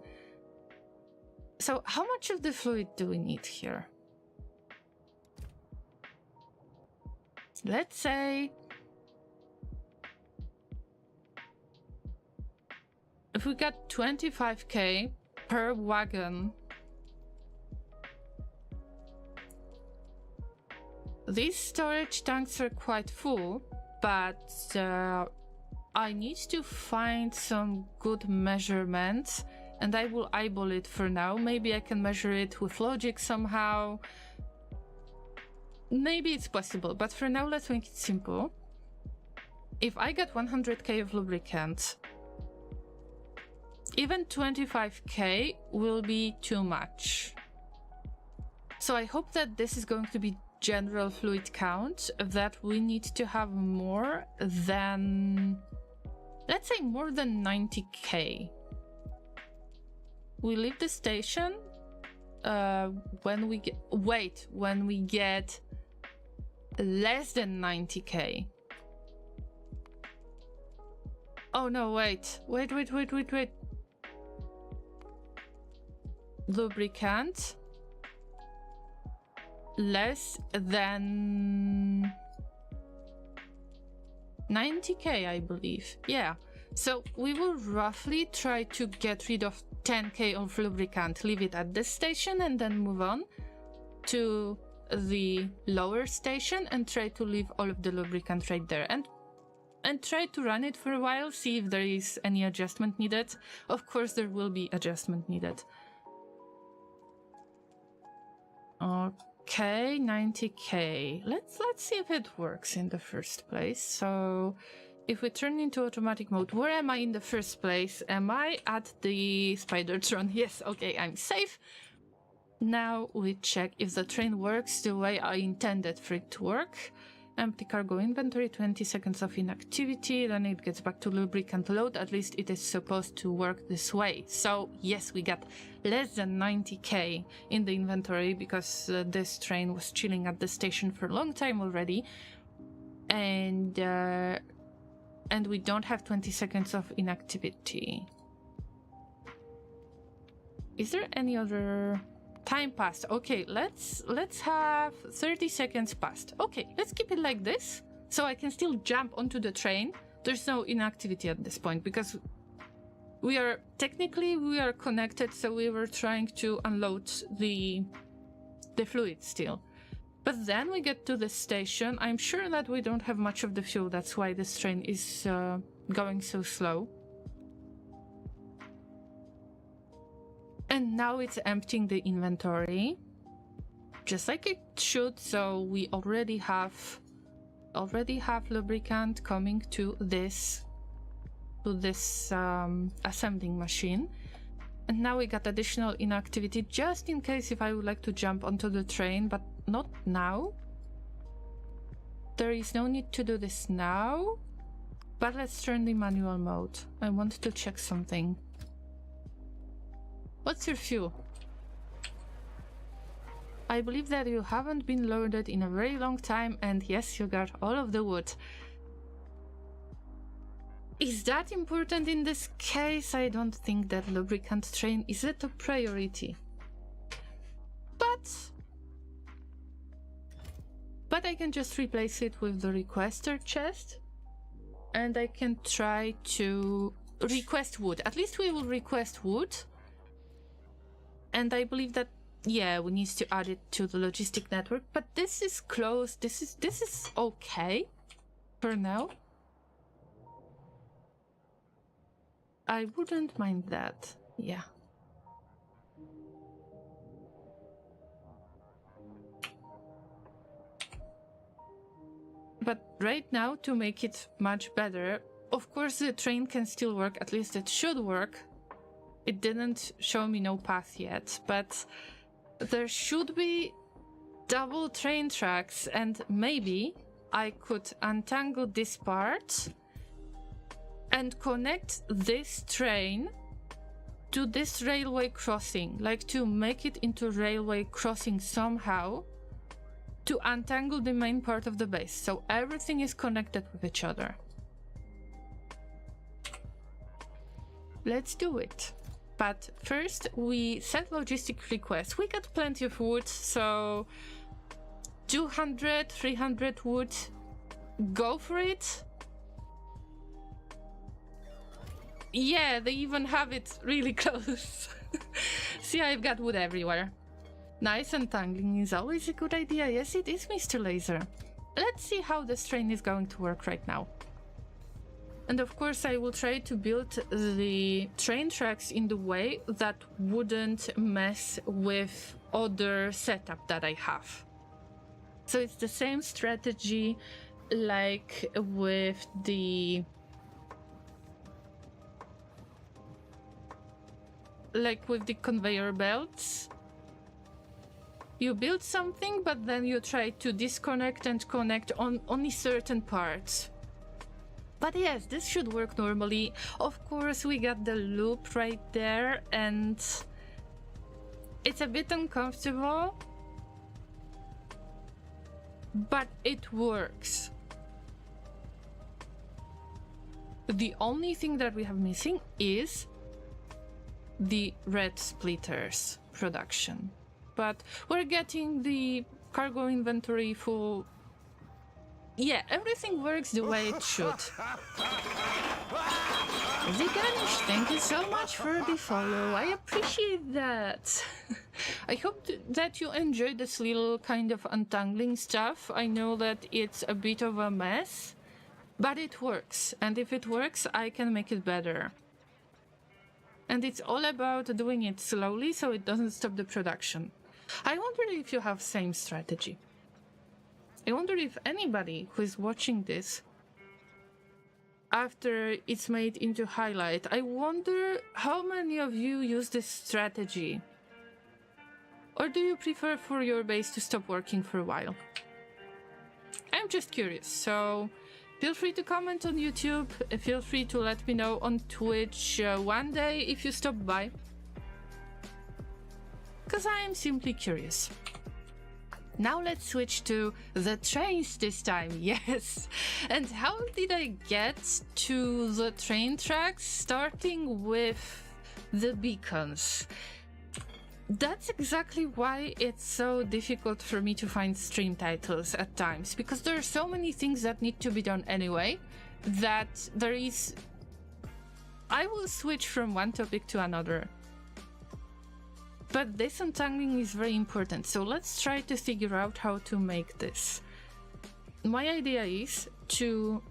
So how much of the fluid do we need here? Let's say if we got 25k per wagon, these storage tanks are quite full, but I need to find some good measurements, and I will eyeball it for now. Maybe I can measure it with logic somehow. Maybe it's possible, but for now let's make it simple. If I get 100k of lubricant, even 25k will be too much. So I hope that this is going to be general fluid count, that we need to have more than, let's say more than 90k. We leave the station when we get less than 90k. Oh no, wait. Lubricant less than 90k, I believe. Yeah. So we will roughly try to get rid of 10k of lubricant, leave it at this station, and then move on to the lower station and try to leave all of the lubricant right there, and try to run it for a while, see if there is any adjustment needed. Of course there will be adjustment needed. Okay, 90k. Let's see if it works in the first place. So if we turn into automatic mode, where am I in the first place? Am I at the Spidertron? Yes, okay, I'm safe. Now we check if the train works the way I intended for it to work. Empty cargo inventory, 20 seconds of inactivity, then it gets back to lubricant load. At least it is supposed to work this way. So yes, we got less than 90k in the inventory because this train was chilling at the station for a long time already. And we don't have 20 seconds of inactivity. Is there any other... Time passed. Okay, let's have 30 seconds passed. Okay, let's keep it like this, so I can still jump onto the train. There's no inactivity at this point, because we are connected, so we were trying to unload the fluid still. But then we get to the station. I'm sure that we don't have much of the fuel. That's why this train is going so slow. And now it's emptying the inventory, just like it should. So we already have lubricant coming to this assembling machine. And now we got additional inactivity just in case if I would like to jump onto the train, but not now. There is no need to do this now, but let's turn the manual mode. I want to check something. What's your fuel? I believe that you haven't been loaded in a very long time, and yes, you got all of the wood. Is that important in this case? I don't think that lubricant train is a top priority. But I can just replace it with the requester chest, and I can try to request wood. At least we will request wood. And I believe that, yeah, we need to add it to the logistic network, but this is closed. This is okay for now. I wouldn't mind that. Yeah. But right now, to make it much better, of course the train can still work, at least it should work. It didn't show me no path yet, but there should be double train tracks, and maybe I could untangle this part and connect this train to this railway crossing, like to make it into railway crossing somehow, to untangle the main part of the base, so everything is connected with each other. Let's do it. But first, we set logistic requests. We got plenty of wood, so 200, 300 wood. Go for it. Yeah, they even have it really close. See, I've got wood everywhere. Nice, untangling is always a good idea. Yes, it is, Mr. Laser. Let's see how this train is going to work right now. And of course, I will try to build the train tracks in the way that wouldn't mess with other setup that I have. So it's the same strategy like with the conveyor belts. You build something, but then you try to disconnect and connect on only certain parts. But yes, this should work normally. Of course, we got the loop right there, and it's a bit uncomfortable, but it works. The only thing that we have missing is the red splitters production. But we're getting the cargo inventory full. Yeah, everything works the way it should. Ziganish, thank you so much for the follow. I appreciate that. I hope that you enjoyed this little kind of untangling stuff. I know that it's a bit of a mess, but it works. And if it works, I can make it better. And it's all about doing it slowly so it doesn't stop the production. I wonder if you have same strategy. I wonder if anybody who is watching this after it's made into highlight, I wonder how many of you use this strategy? Or do you prefer for your base to stop working for a while? I'm just curious, so feel free to comment on YouTube, feel free to let me know on Twitch one day if you stop by. Because I am simply curious. Now let's switch to the trains this time, yes! And how did I get to the train tracks? Starting with the beacons. That's exactly why it's so difficult for me to find stream titles at times, because there are so many things that need to be done anyway, that there is... I will switch from one topic to another. But this untangling is very important, so let's try to figure out how to make this. My idea is to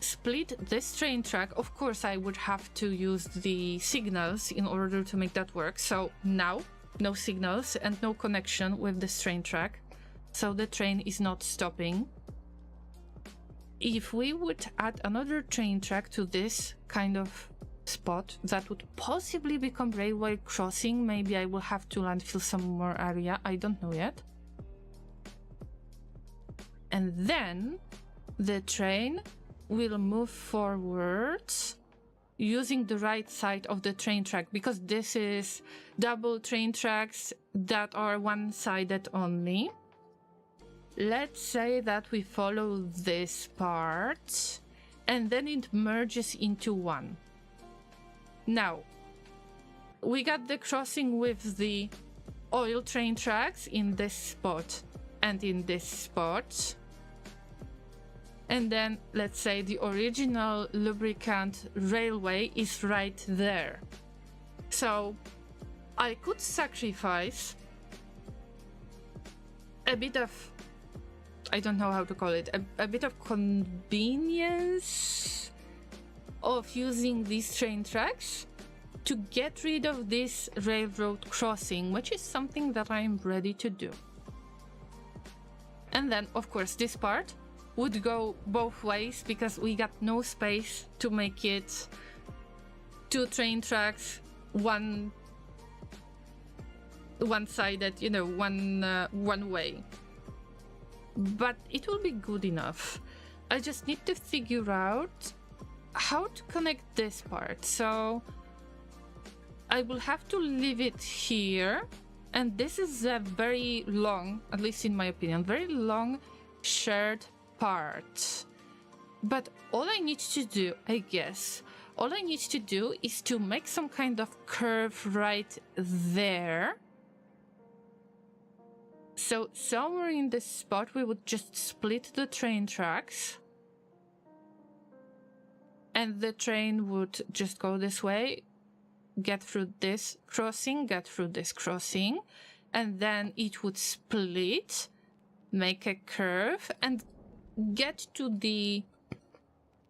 split this train track. Of course, I would have to use the signals in order to make that work. So now, no signals and no connection with this train track. So the train is not stopping. If we would add another train track to this kind of spot that would possibly become railway crossing, maybe I will have to landfill some more area, I don't know yet. And then the train will move forwards using the right side of the train track, because this is double train tracks that are one-sided only. Let's say that we follow this part and then it merges into one. Now, we got the crossing with the oil train tracks in this spot and in this spot. And then, let's say the original lubricant railway is right there. So, I could sacrifice a bit of, I don't know how to call it, a bit of convenience of using these train tracks to get rid of this railroad crossing, which is something that I'm ready to do. And then, of course, this part would go both ways because we got no space to make it 2 train tracks, one-sided, you know, one way. But it will be good enough. I just need to figure out how to connect this part. So I will have to leave it here. And this is a very long, at least in my opinion, very long shared part. But all I need to do, I guess, all I need to do is to make some kind of curve right there. So somewhere in this spot, we would just split the train tracks. And the train would just go this way, get through this crossing, get through this crossing, and then it would split, make a curve, and get to the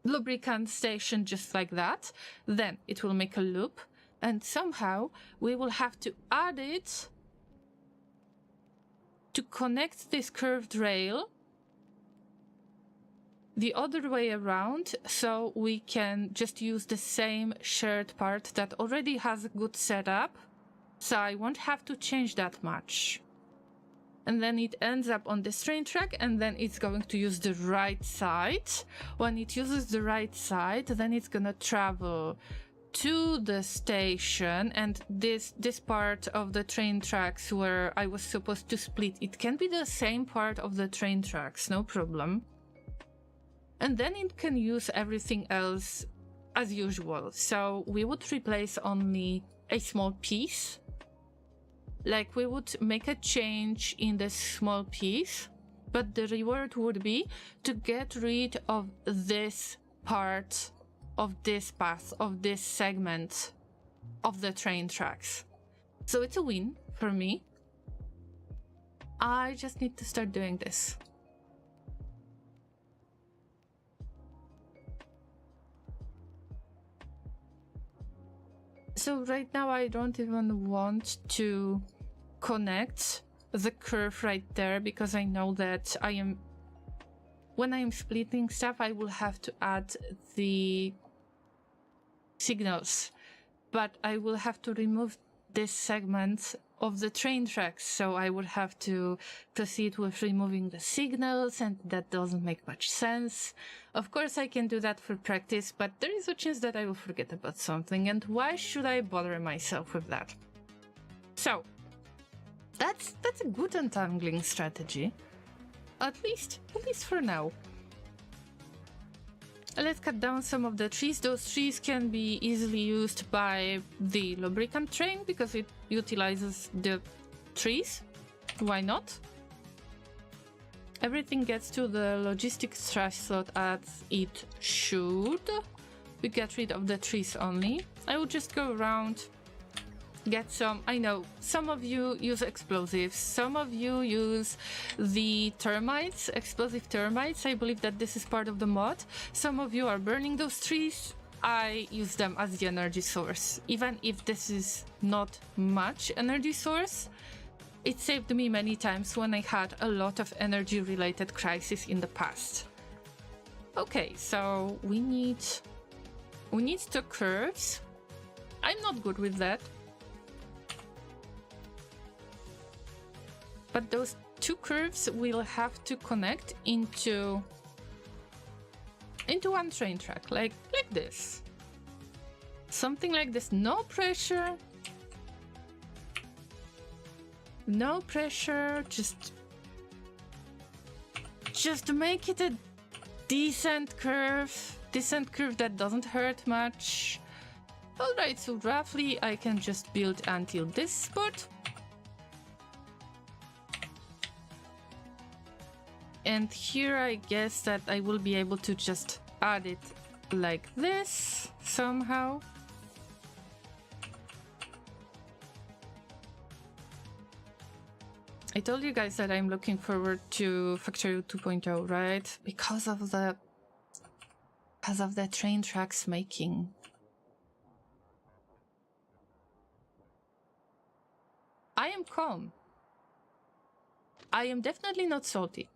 lubricant station just like that. Then it will make a loop, and somehow we will have to add it to connect this curved rail the other way around, so we can just use the same shared part that already has a good setup, so I won't have to change that much. And then it ends up on this train track, and then it's going to use the right side. When it uses the right side, then it's gonna travel to the station, and this part of the train tracks where I was supposed to split, it can be the same part of the train tracks, no problem. And then it can use everything else as usual. So we would replace only a small piece. Like we would make a change in this small piece, but the reward would be to get rid of this part of this path, of this segment of the train tracks. So it's a win for me. I just need to start doing this. So right now I don't even want to connect the curve right there because I know that when I am splitting stuff, I will have to add the signals, but I will have to remove this segment of the train tracks, so I would have to proceed with removing the signals, and that doesn't make much sense. Of course I can do that for practice, but there is a chance that I will forget about something, and why should I bother myself with that? So that's a good untangling strategy, at least for now. Let's cut down some of the trees. Those trees can be easily used by the lubricant train because it utilizes the trees. Why not? Everything gets to the logistics trash slot as it should. We get rid of the trees only. I will just go around, get some. I know some of you use explosives, some of you use the termites, explosive termites. I believe that this is part of the mod. Some of you are burning those trees. I use them as the energy source. Even if this is not much energy source, it saved me many times when I had a lot of energy related crises in the past. Okay, so we need 2 curves. I'm not good with that. But those 2 curves will have to connect into one train track, like this. Something like this. No pressure. No pressure. Just make it a decent curve that doesn't hurt much. Alright, so roughly I can just build until this spot. And here I guess that I will be able to just add it like this somehow. I told you guys that I'm looking forward to Factorio 2.0, right? Because of the because of the train tracks making. I am calm. I am definitely not salty.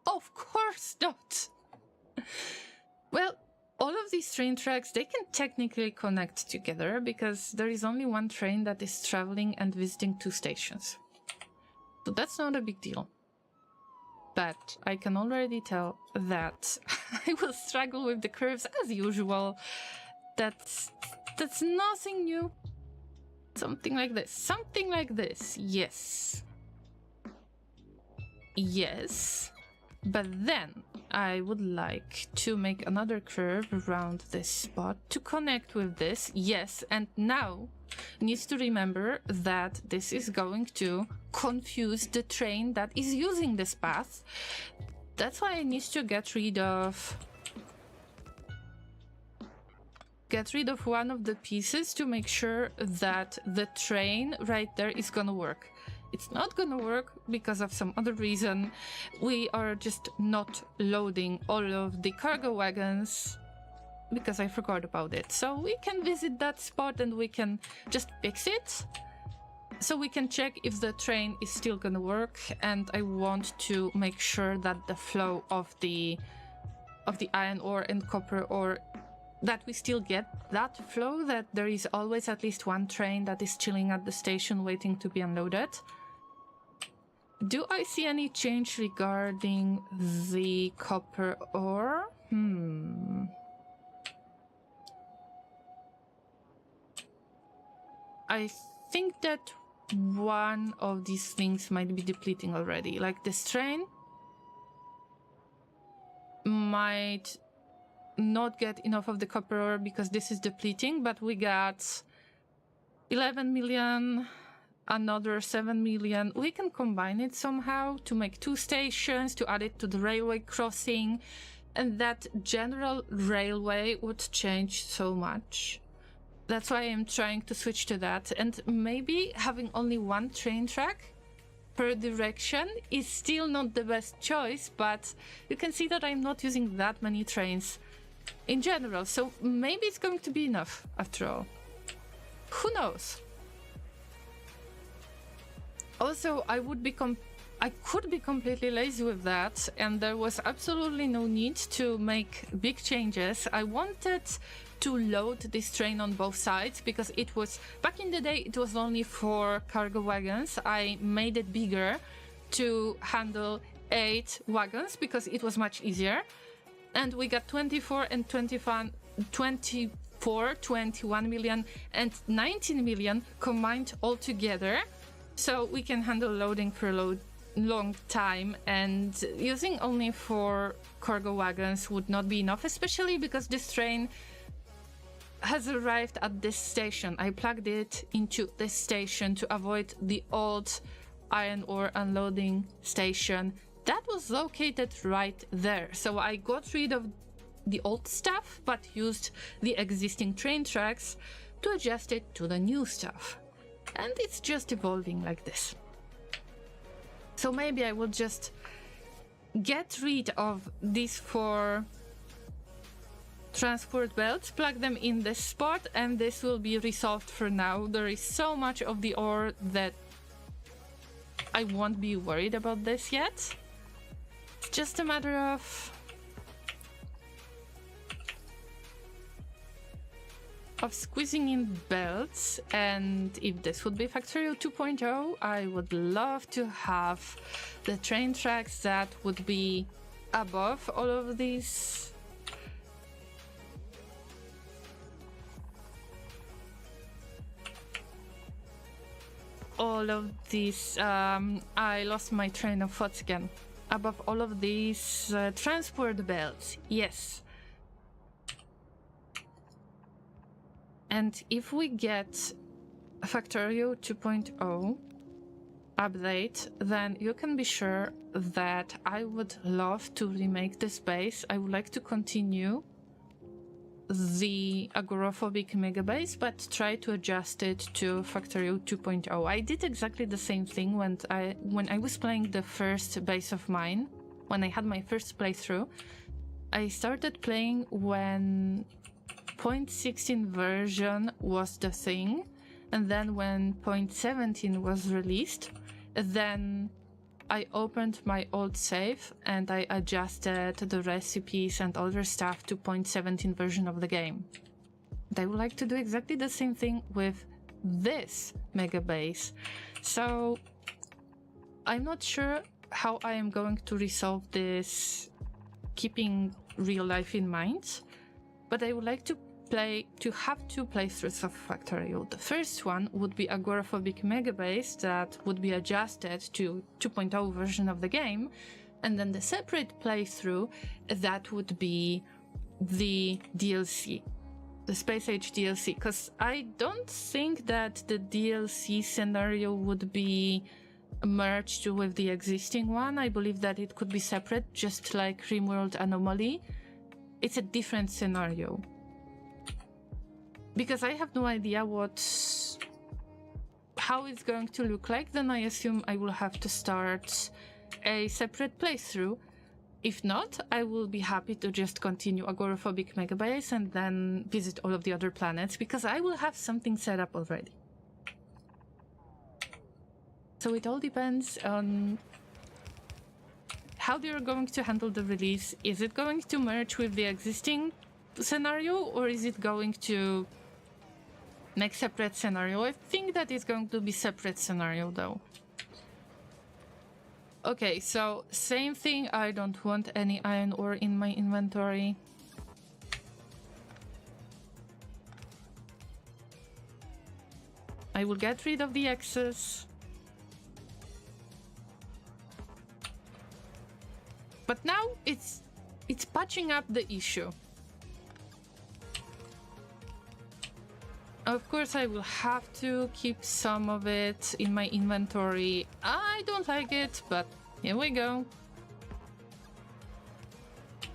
Of course not! Well, all of these train tracks, they can technically connect together because there is only one train that is traveling and visiting 2 stations. So that's not a big deal. But I can already tell that I will struggle with the curves as usual. That's nothing new. Something like this. Something like this. Yes. Yes. But then I would like to make another curve around this spot to connect with this. Yes, and now needs to remember that this is going to confuse the train that is using this path. That's why I need to get rid of one of the pieces to make sure that the train right there is gonna work. It's not gonna work because of some other reason. We are just not loading all of the cargo wagons because I forgot about it. So we can visit that spot and we can just fix it. So we can check if the train is still gonna work, and I want to make sure that the flow of the iron ore and copper ore, that we still get that flow, that there is always at least one train that is chilling at the station waiting to be unloaded. Do I see any change regarding the copper ore? I think that one of these things might be depleting already. Like this train might not get enough of the copper ore because this is depleting, but we got 11 million, another 7 million. We can combine it somehow to make 2 stations, to add it to the railway crossing, and that general railway would change so much. That's why I'm trying to switch to that, and maybe having only one train track per direction is still not the best choice, but you can see that I'm not using that many trains in general, so maybe it's going to be enough after all. Who knows? Also, I could be completely lazy with that, and there was absolutely no need to make big changes. I wanted to load this train on both sides because it was, back in the day, it was only for cargo wagons. I made it bigger to handle 8 wagons because it was much easier. And we got 24 and 21 million and 19 million combined all together. So we can handle loading for a long time, and using only 4 cargo wagons would not be enough, especially because this train has arrived at this station. I plugged it into this station to avoid the old iron ore unloading station that was located right there. So I got rid of the old stuff but used the existing train tracks to adjust it to the new stuff. And it's just evolving like this. So maybe I will just get rid of these 4 transport belts, plug them in this spot, and this will be resolved for now. There is so much of the ore that I won't be worried about this yet. It's just a matter of squeezing in belts, and if this would be Factorio 2.0, I would love to have the train tracks that would be above all of these I lost my train of thoughts again. Above all of these transport belts, yes. And if we get a Factorio 2.0 update, then you can be sure that I would love to remake this base. I would like to continue the Agoraphobic Megabase, but try to adjust it to Factorio 2.0. I did exactly the same thing when I was playing the first base of mine, when I had my first playthrough. I started playing when 0.16 version was the thing, and then when 0.17 was released, then I opened my old save and I adjusted the recipes and other stuff to 0.17 version of the game. And I would like to do exactly the same thing with this Megabase. So I'm not sure how I am going to resolve this keeping real life in mind, but I would like to have two playthroughs of Factorio. The first one would be Agoraphobic Megabase that would be adjusted to 2.0 version of the game, and then the separate playthrough that would be the DLC, the Space Age DLC, because I don't think that the DLC scenario would be merged with the existing one. I believe that it could be separate, just like Rimworld Anomaly. It's a different scenario. Because I have no idea how it's going to look like, then I assume I will have to start a separate playthrough. If not, I will be happy to just continue Agoraphobic Megabase and then visit all of the other planets, because I will have something set up already. So it all depends on how they're going to handle the release. Is it going to merge with the existing scenario, or is it going to make separate scenario? I think that it's going to be separate scenario though. Okay, so same thing, I don't want any iron ore in my inventory. I will get rid of the excess. But now it's patching up the issue. Of course, I will have to keep some of it in my inventory. I don't like it, but here we go.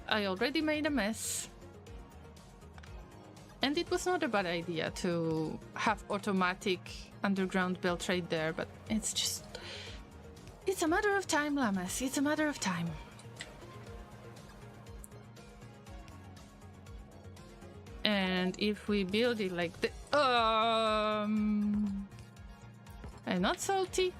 I already made a mess. And it was not a bad idea to have automatic underground belt right there, but it's just... It's a matter of time, Llamas. It's a matter of time. And if we build it like this... I'm not salty.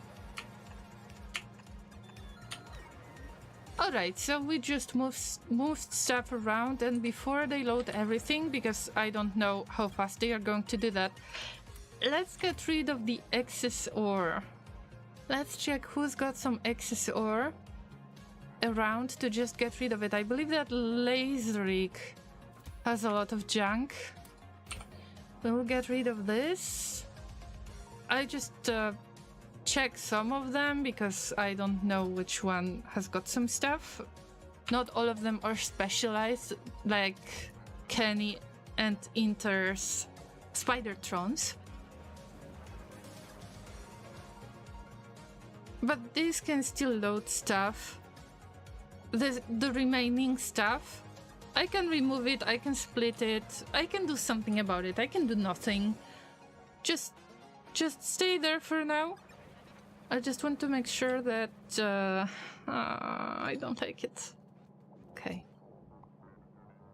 Alright, so we just moved stuff around, and before they load everything, because I don't know how fast they are going to do that, let's get rid of the excess ore. Let's check who's got some excess ore around to just get rid of it. I believe that Laserig has a lot of junk. We'll get rid of this. I just check some of them because I don't know which one has got some stuff. Not all of them are specialized, like Kenny and Inter's Spidertrons. But these can still load stuff. The remaining stuff, I can remove it, I can split it, I can do something about it, I can do nothing. Just stay there for now. I just want to make sure that I don't like it. Okay.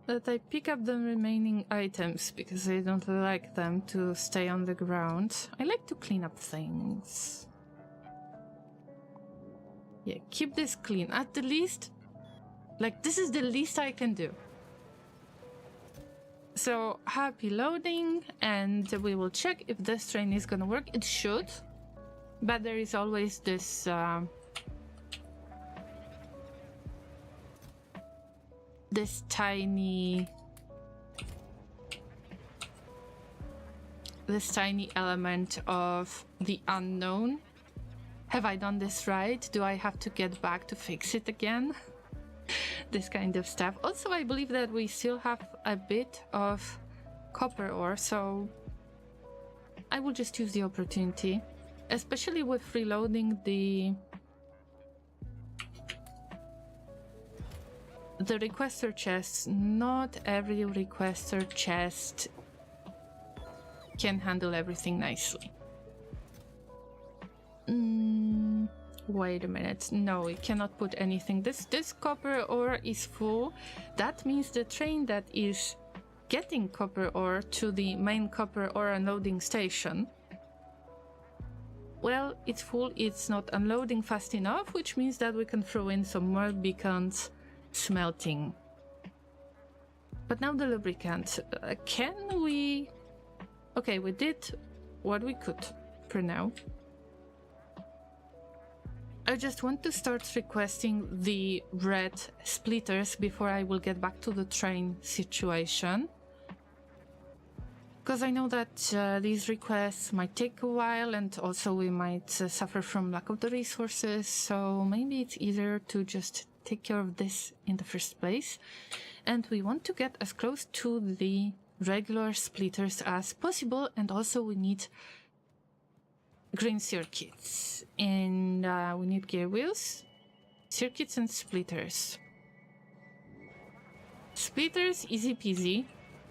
That I pick up the remaining items because I don't like them to stay on the ground. I like to clean up things. Yeah, keep this clean. At the least, like, this is the least I can do. So, happy loading, and we will check if this train is gonna work. It should, but there is always this this tiny element of the unknown. Have I done this right? Do I have to get back to fix it again? This kind of stuff. Also, I believe that we still have a bit of copper ore, so I will just use the opportunity, especially with reloading the requester chests. Not every requester chest can handle everything nicely. Wait a minute. No, we cannot put anything. This copper ore is full. That means the train that is getting copper ore to the main copper ore unloading station, well, it's full. It's not unloading fast enough, which means that we can throw in some more beacons smelting. But now the lubricant. Can we... Okay, we did what we could for now. I just want to start requesting the red splitters before I will get back to the train situation. Because I know that these requests might take a while, and also we might suffer from lack of the resources, so maybe it's easier to just take care of this in the first place. And we want to get as close to the regular splitters as possible, and also we need green circuits, and we need gear wheels, circuits and splitters. Splitters, easy peasy.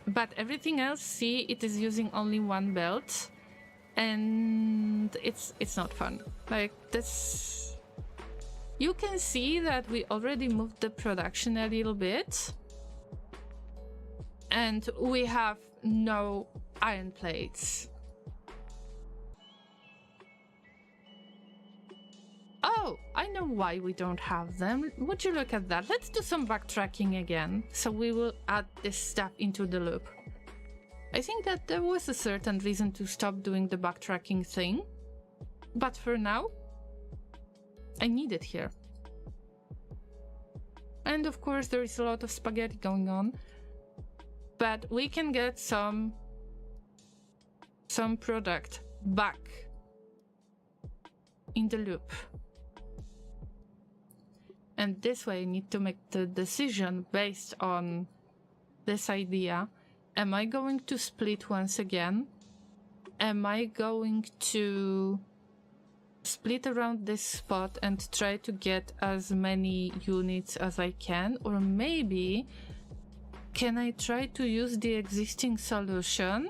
But everything else, see, it is using only one belt, and it's not fun. Like this, you can see that we already moved the production a little bit, and we have no iron plates. Oh, I know why we don't have them. Would you look at that? Let's do some backtracking again. So we will add this stuff into the loop. I think that there was a certain reason to stop doing the backtracking thing. But for now, I need it here. And of course there is a lot of spaghetti going on. But we can get some product back in the loop. And this way I need to make the decision based on this idea. Am I going to split once again? Am I going to split around this spot and try to get as many units as I can? Or maybe can I try to use the existing solution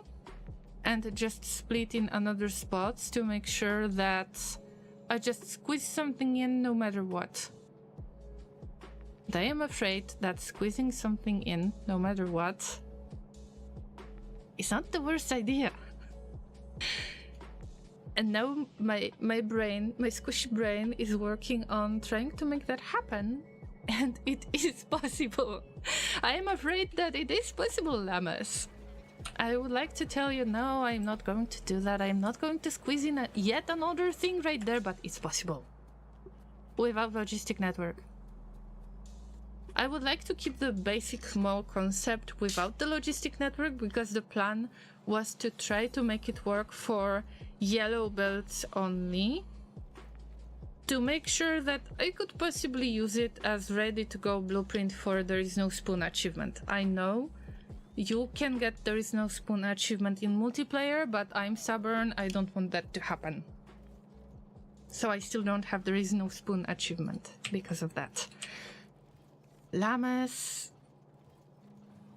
and just split in another spots to make sure that I just squeeze something in no matter what? I am afraid that squeezing something in, no matter what, is not the worst idea. And now my brain, my squishy brain, is working on trying to make that happen. And it is possible. I am afraid that it is possible, Llamas. I would like to tell you, no, I'm not going to do that. I'm not going to squeeze in yet another thing right there, but it's possible. Without logistic network. I would like to keep the basic mall concept without the logistic network, because the plan was to try to make it work for yellow belts only, to make sure that I could possibly use it as ready to go blueprint for There Is No Spoon achievement. I know you can get There Is No Spoon achievement in multiplayer, but I'm stubborn, I don't want that to happen. So I still don't have There Is No Spoon achievement because of that. Llamas,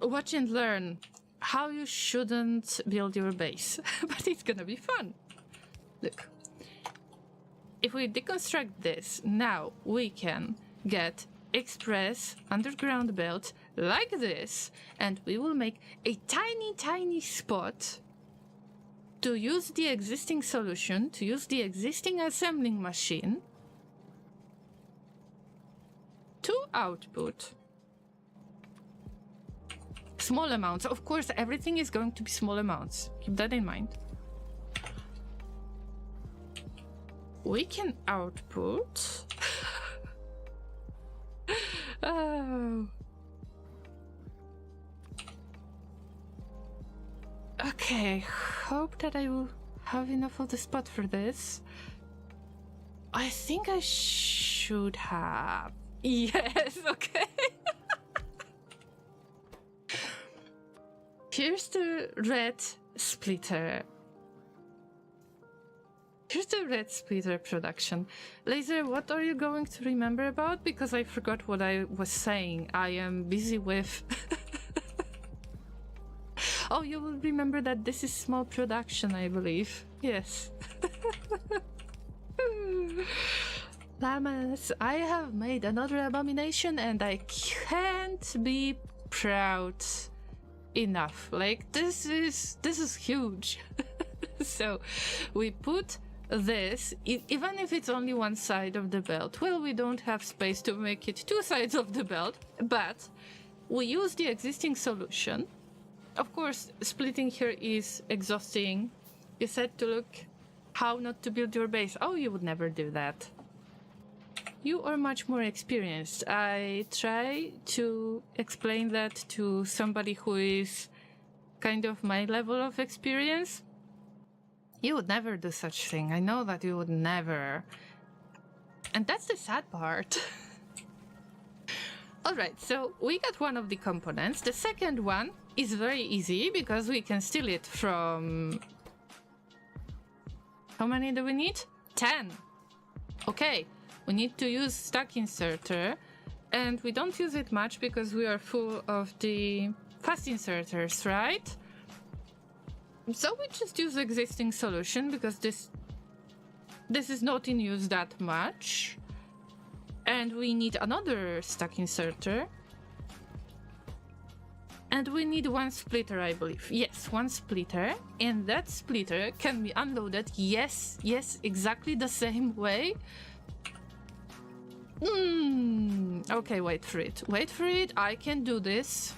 watch and learn how you shouldn't build your base, but it's gonna be fun. Look, if we deconstruct this, now we can get express underground belt like this, and we will make a tiny spot to use the existing solution, to use the existing assembling machine to output small amounts. Of course, everything is going to be small amounts. Keep that in mind. We can output... Oh. Okay, hope that I will have enough of the spot for this. I think I should have. Yes, okay. Here's the red splitter. Here's the red splitter production. Laser, what are you going to remember about? Because I forgot what I was saying. I am busy with... Oh, you will remember that this is small production, I believe. Yes. Llamas, I have made another abomination and I can't be proud enough. Like, this is huge. So we put this, even if it's only one side of the belt, well, we don't have space to make it two sides of the belt, but we use the existing solution. Of course, splitting here is exhausting. You said to look how not to build your base. Oh, you would never do that. You are much more experienced. I try to explain that to somebody who is kind of my level of experience. You would never do such thing. I know that you would never. And that's the sad part. Alright, so we got one of the components. The second one is very easy because we can steal it from... How many do we need? 10. Okay, we need to use stack inserter. And we don't use it much because we are full of the fast inserters, right? So we just use existing solution because this is not in use that much. And we need another stack inserter. And we need one splitter, I believe. Yes, one splitter. And that splitter can be unloaded. Yes, exactly the same way. Okay, wait for it. I can do this.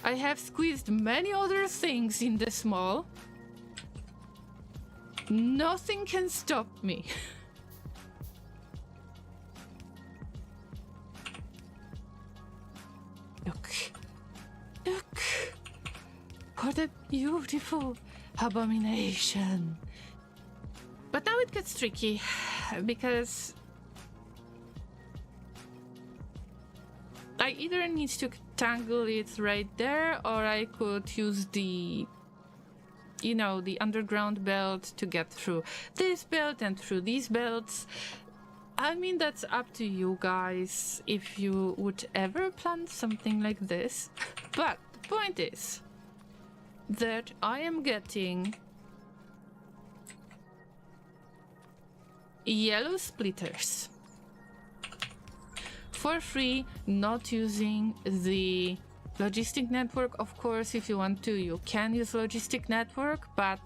I have squeezed many other things in this mall. Nothing can stop me. Look. What a beautiful abomination. But now it gets tricky because I either need to tangle it right there, or I could use the, you know, the underground belt to get through this belt and through these belts. I mean, that's up to you guys if you would ever plan something like this. But the point is that I am getting yellow splitters for free, not using the logistic network. Of course, if you want to, you can use logistic network, but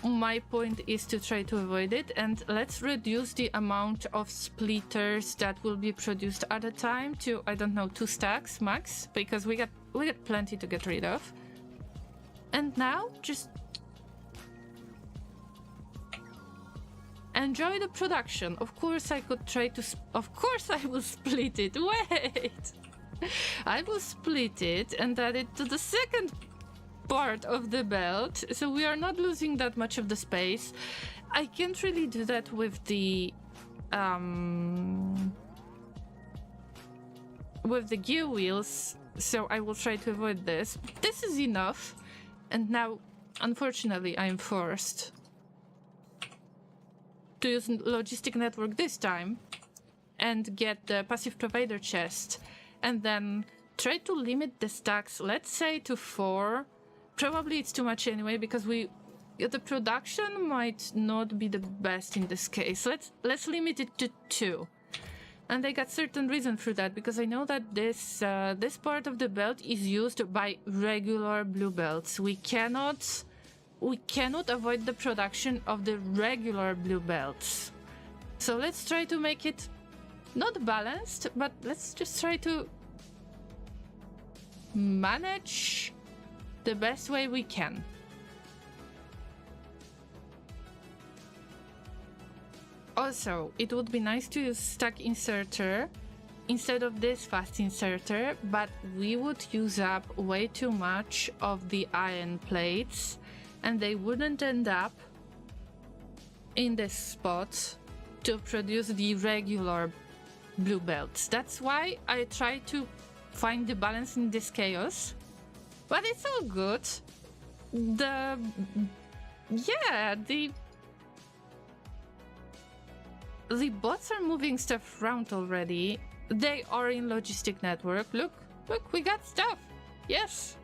my point is to try to avoid it. And let's reduce the amount of splitters that will be produced at a time to, I don't know, 2 stacks max, because we got plenty to get rid of. And now just enjoy the production. Of course, I could try to... Of course, I will split it. Wait! I will split it and add it to the second part of the belt. So we are not losing that much of the space. I can't really do that with the... with the gear wheels. So I will try to avoid this. This is enough. And now, unfortunately, I am forced to use logistic network this time and get the passive provider chest, and then try to limit the stacks, let's say to 4. Probably it's too much anyway, because the production might not be the best in this case. Let's limit it to 2. And I got certain reason for that, because I know that this part of the belt is used by regular blue belts. We cannot avoid the production of the regular blue belts. So let's try to make it not balanced, but let's just try to manage the best way we can. Also, it would be nice to use stack inserter instead of this fast inserter, but we would use up way too much of the iron plates, and they wouldn't end up in this spot to produce the regular blue belts. That's why I try to find the balance in this chaos. But it's all good. The bots are moving stuff around already. They are in logistic network. Look, we got stuff. Yes.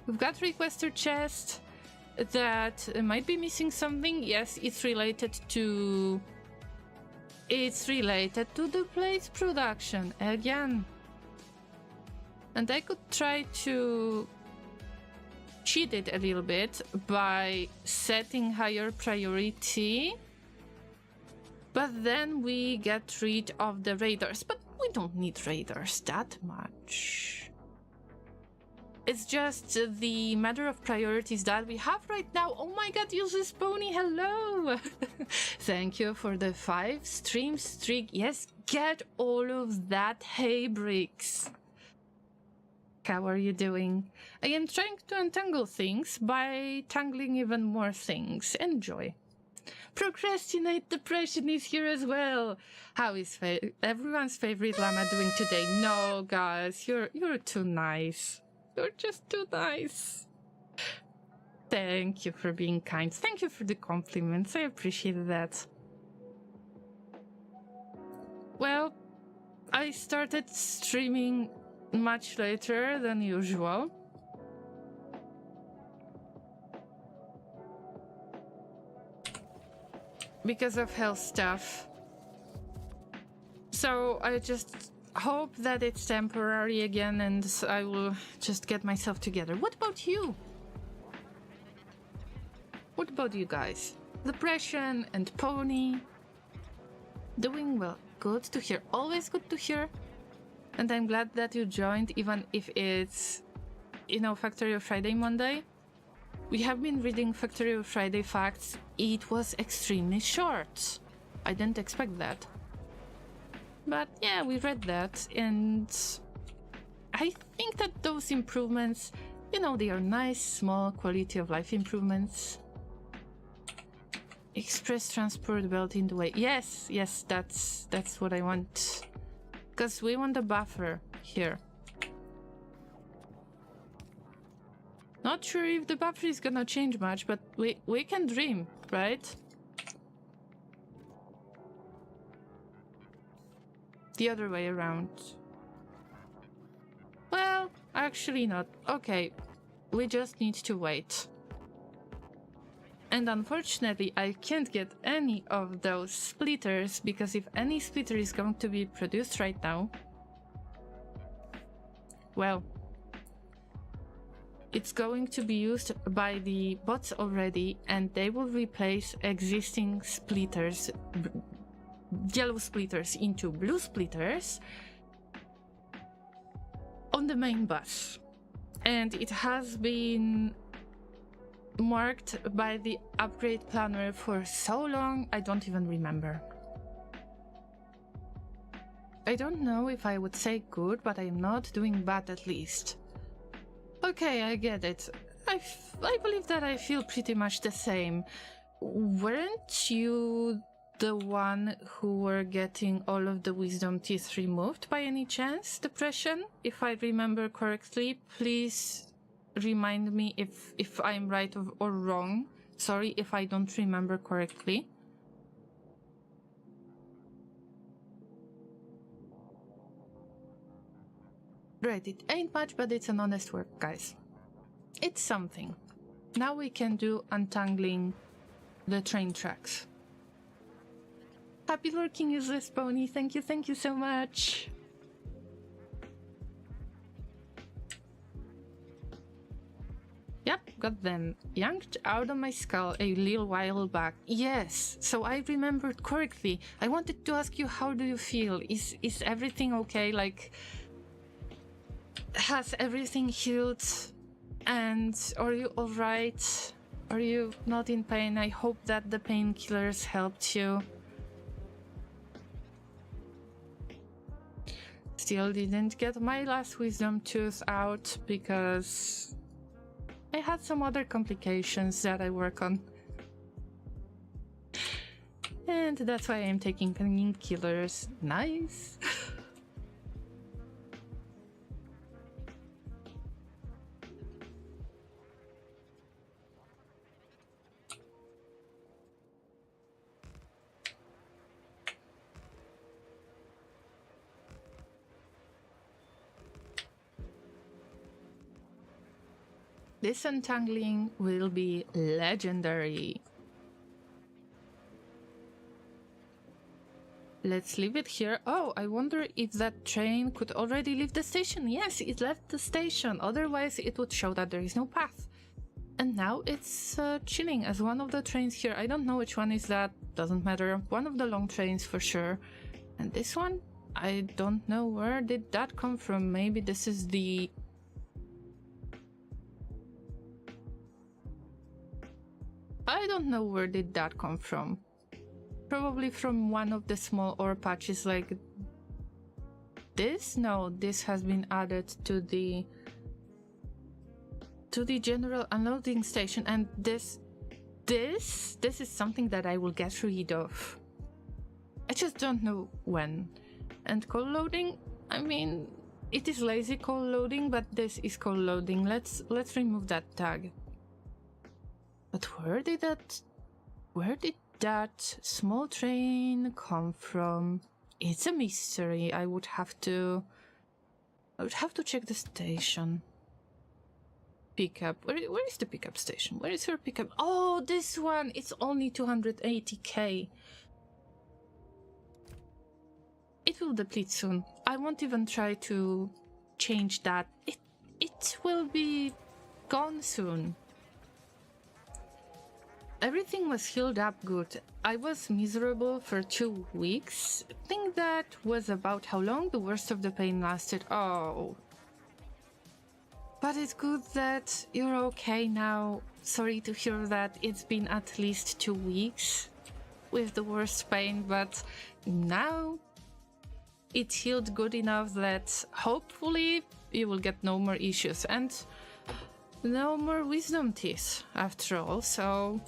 We've got requester chest. that might be missing something. Yes, it's related to the plate's production again. And I could try to cheat it a little bit by setting higher priority, but then we get rid of the raiders. But we don't need raiders that much. It's just the matter of priorities that we have right now. Oh my god, uses Pony, hello! Thank you for the 5 stream streak. Yes, get all of that hay bricks. How are you doing? I am trying to untangle things by tangling even more things. Enjoy. Procrastinate depression is here as well. How is everyone's favorite llama doing today? No, guys, you're too nice. You're just too nice. Thank you for being kind. Thank you for the compliments. I appreciate that. Well, I started streaming much later than usual. Because of health stuff. So I just hope that it's temporary again and I will just get myself together. What about you? What about you guys? Depression and Pony? Doing well. Good to hear. Always good to hear. And I'm glad that you joined, even if it's, you know, Factorio Friday Monday. We have been reading Factorio Friday Facts. It was extremely short. I didn't expect that. But yeah, we read that, and I think that those improvements, you know, they are nice, small quality of life improvements. Express transport belt in the way. Yes, that's what I want. Because we want a buffer here. Not sure if the buffer is gonna change much, but we can dream, right? The other way around. Well, actually not. Okay, we just need to wait. And unfortunately, I can't get any of those splitters, because if any splitter is going to be produced right now, well, it's going to be used by the bots already, and they will replace existing splitters, yellow splitters into blue splitters on the main bus. And it has been marked by the upgrade planner for so long, I don't even remember. I don't know if I would say good, but I am not doing bad at least. Okay, I get it. I believe that I feel pretty much the same. Weren't you the one who were getting all of the wisdom teeth removed by any chance, Depression? If I remember correctly, please remind me if I'm right or wrong. Sorry if I don't remember correctly. Right, it ain't much, but it's an honest work, guys. It's something. Now we can do untangling the train tracks. Happy lurking, useless pony. Thank you so much. Yep, got them yanked out of my skull a little while back. Yes, so I remembered correctly. I wanted to ask you, how do you feel? Is everything okay? Like, has everything healed? And are you alright? Are you not in pain? I hope that the painkillers helped you. Still didn't get my last wisdom tooth out because I had some other complications that I work on. And that's why I'm taking painkillers. Nice. This untangling will be legendary. Let's leave it here. Oh, I wonder if that train could already leave the station. Yes, it left the station. Otherwise, it would show that there is no path. And now it's chilling as one of the trains here. I don't know which one is that. Doesn't matter. One of the long trains for sure. And this one? I don't know. Where did that come from? Maybe this is the... I don't know where did that come from. Probably from one of the small ore patches like this? No, this has been added to the general unloading station, and this is something that I will get rid of. I just don't know when. And coal loading, I mean, it is lazy coal loading, but this is coal loading. Let's remove that tag. But where did that small train come from? It's a mystery. I would have to check the station. Pickup. Where is the pickup station? Where is her pickup? Oh, this one. It's only 280k. It will deplete soon. I won't even try to change that. It will be gone soon. Everything was healed up good. I was miserable for 2 weeks. I think that was about how long the worst of the pain lasted. Oh. But it's good that you're okay now. Sorry to hear that it's been at least 2 weeks with the worst pain, but now it healed good enough that hopefully you will get no more issues and no more wisdom teeth after all, so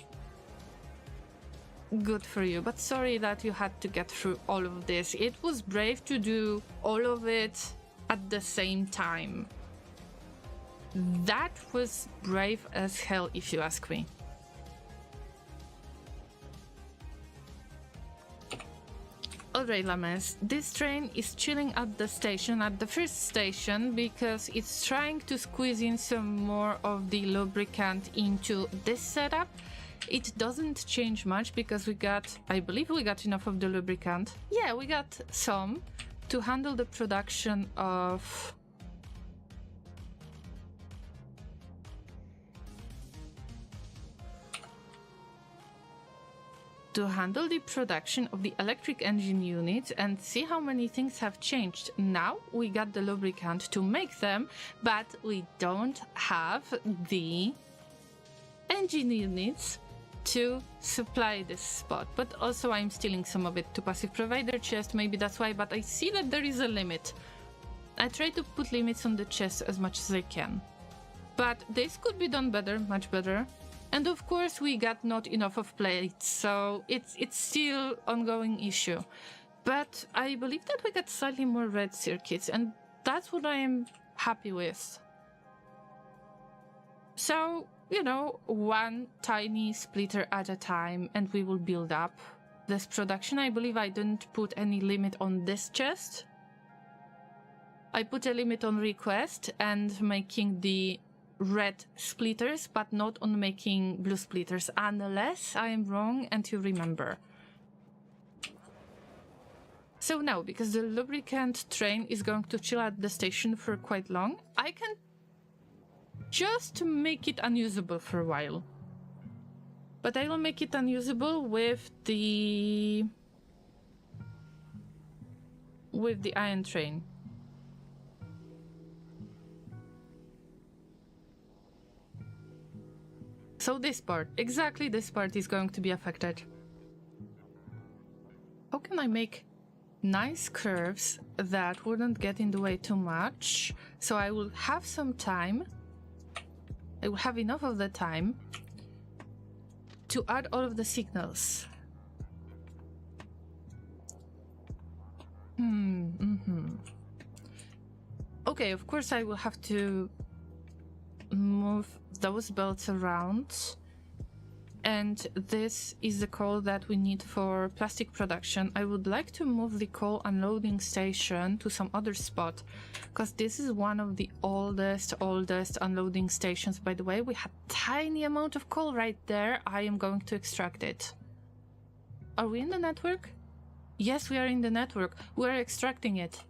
good for you. But sorry that you had to get through all of this. It was brave to do all of it at the same time. That was brave as hell, if you ask me. Alright, Llamas, this train is chilling at the station, at the first station, because it's trying to squeeze in some more of the lubricant into this setup. It doesn't change much because I believe we got enough of the lubricant. Yeah, we got some to handle the production of... to handle the production of the electric engine units and see how many things have changed. Now we got the lubricant to make them, but we don't have the engine units to supply this spot. But also I'm stealing some of it to passive provider chest, maybe that's why, but I see that there is a limit. I try to put limits on the chest as much as I can. But this could be done better, much better. And of course we got not enough of plates, so it's still ongoing issue. But I believe that we got slightly more red circuits, and that's what I am happy with. So, you know, one tiny splitter at a time, and we will build up this production. I believe I didn't put any limit on this chest. I put a limit on request and making the red splitters, but not on making blue splitters, unless I am wrong and you remember. So now, because the lubricant train is going to chill at the station for quite long, I can just make it unusable for a while. But I will make it unusable with the iron train. So this part, exactly this part is going to be affected. How can I make nice curves that wouldn't get in the way too much? So I will have some time. I will have enough of the time to add all of the signals. Okay, of course I will have to move those belts around. And this is the coal that we need for plastic production. I would like to move the coal unloading station to some other spot, because this is one of the oldest unloading stations. By the way, we have tiny amount of coal right there. I am going to extract it. Are we in the network? Yes, we are in the network. We are extracting it.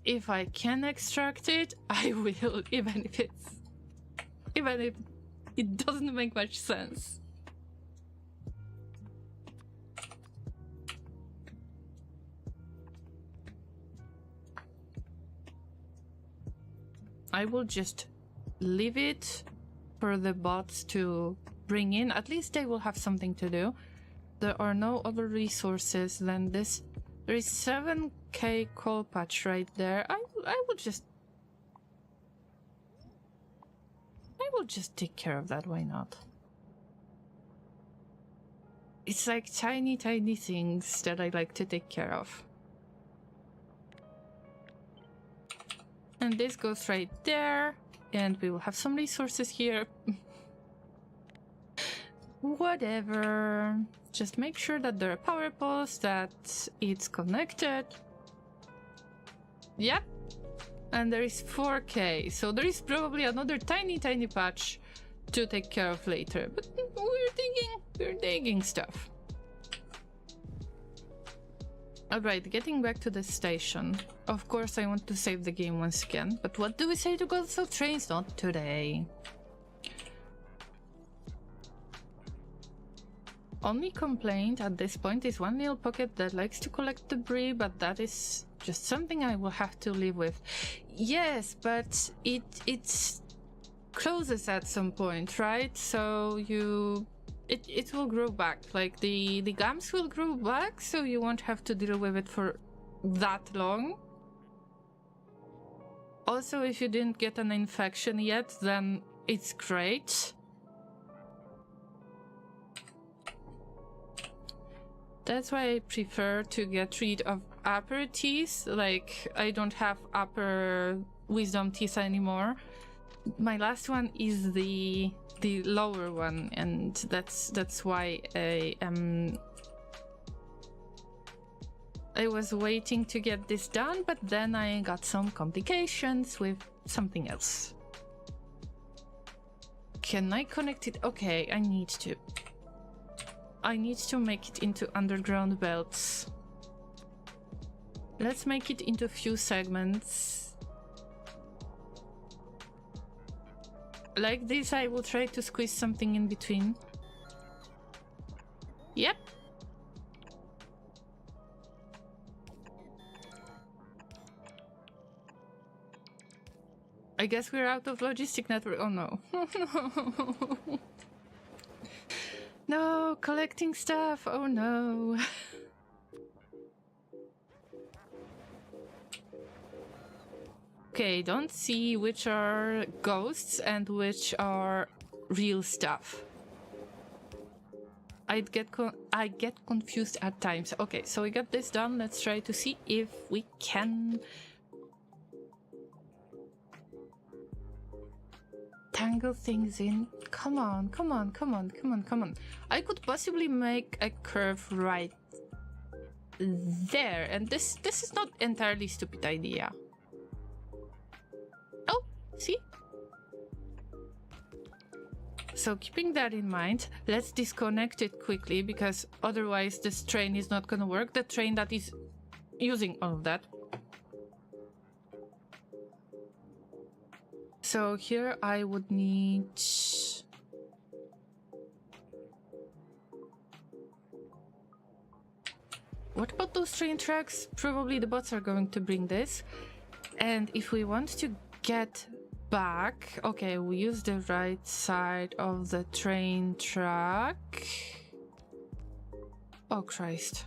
If I can extract it, I will, even if it doesn't make much sense. I will just leave it for the bots to bring in. At least they will have something to do. There are no other resources than this. There is 7k coal patch right there. I will just take care of that, why not? It's like tiny things that I like to take care of. And this goes right there, and we will have some resources here. Whatever. Just make sure that there are power poles, that it's connected. Yep. And there is 4k, so there is probably another tiny patch to take care of later. But we're digging stuff. Alright, getting back to the station. Of course I want to save the game once again, but what do we say to Ghosts of Trains? Not today. Only complaint at this point is one little pocket that likes to collect debris, but that is just something I will have to live with. Yes, but it closes at some point, right? So it will grow back. Like the gums will grow back, so you won't have to deal with it for that long. Also, if you didn't get an infection yet, then it's great. That's why I prefer to get rid of upper teeth. Like, I don't have upper wisdom teeth anymore. My last one is the lower one, and that's why I was waiting to get this done, but then I got some complications with something else. Can I connect it? Okay, I need to make it into underground belts. Let's make it into a few segments. Like this, I will try to squeeze something in between. Yep. I guess we're out of logistic network. Oh no. No, collecting stuff. Oh no. Okay, don't see which are ghosts and which are real stuff. I get confused at times. Okay, so we got this done. Let's try to see if we can tangle things in. Come on, come on, come on, come on, come on. I could possibly make a curve right there, and this is not entirely stupid idea. Oh, see? So keeping that in mind, let's disconnect it quickly, because otherwise this train is not gonna work. The train that is using all of that. So here I would need... What about those train tracks? Probably the bots are going to bring this. And if we want to get back... Okay, we use the right side of the train track. Oh, Christ.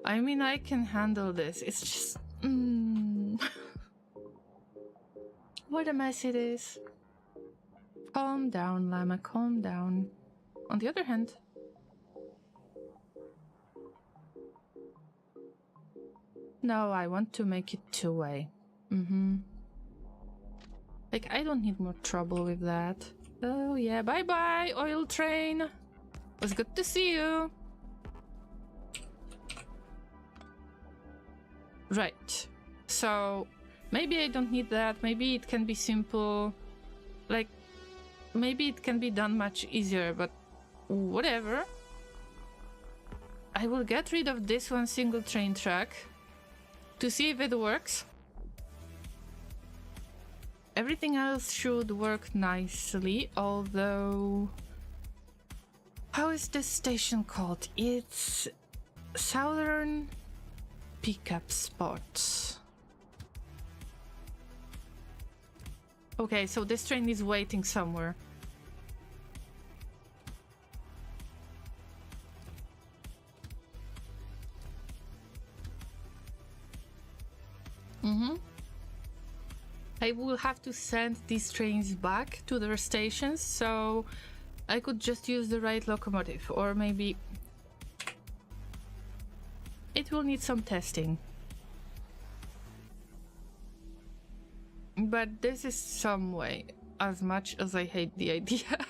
I mean, I can handle this. It's just... What a mess it is. Calm down, Llama, calm down. on the other hand... No, I want to make it two-way. Like, I don't need more trouble with that. Oh yeah, bye-bye, oil train! It was good to see you! Right. So, maybe I don't need that, maybe it can be simple. Like, maybe it can be done much easier, but whatever. I will get rid of this one single train track to see if it works. Everything else should work nicely, although... How is this station called? It's... Southern Pickup Spot. Okay, so this train is waiting somewhere. I will have to send these trains back to their stations, so I could just use the right locomotive, or maybe it will need some testing. But this is some way, as much as I hate the idea.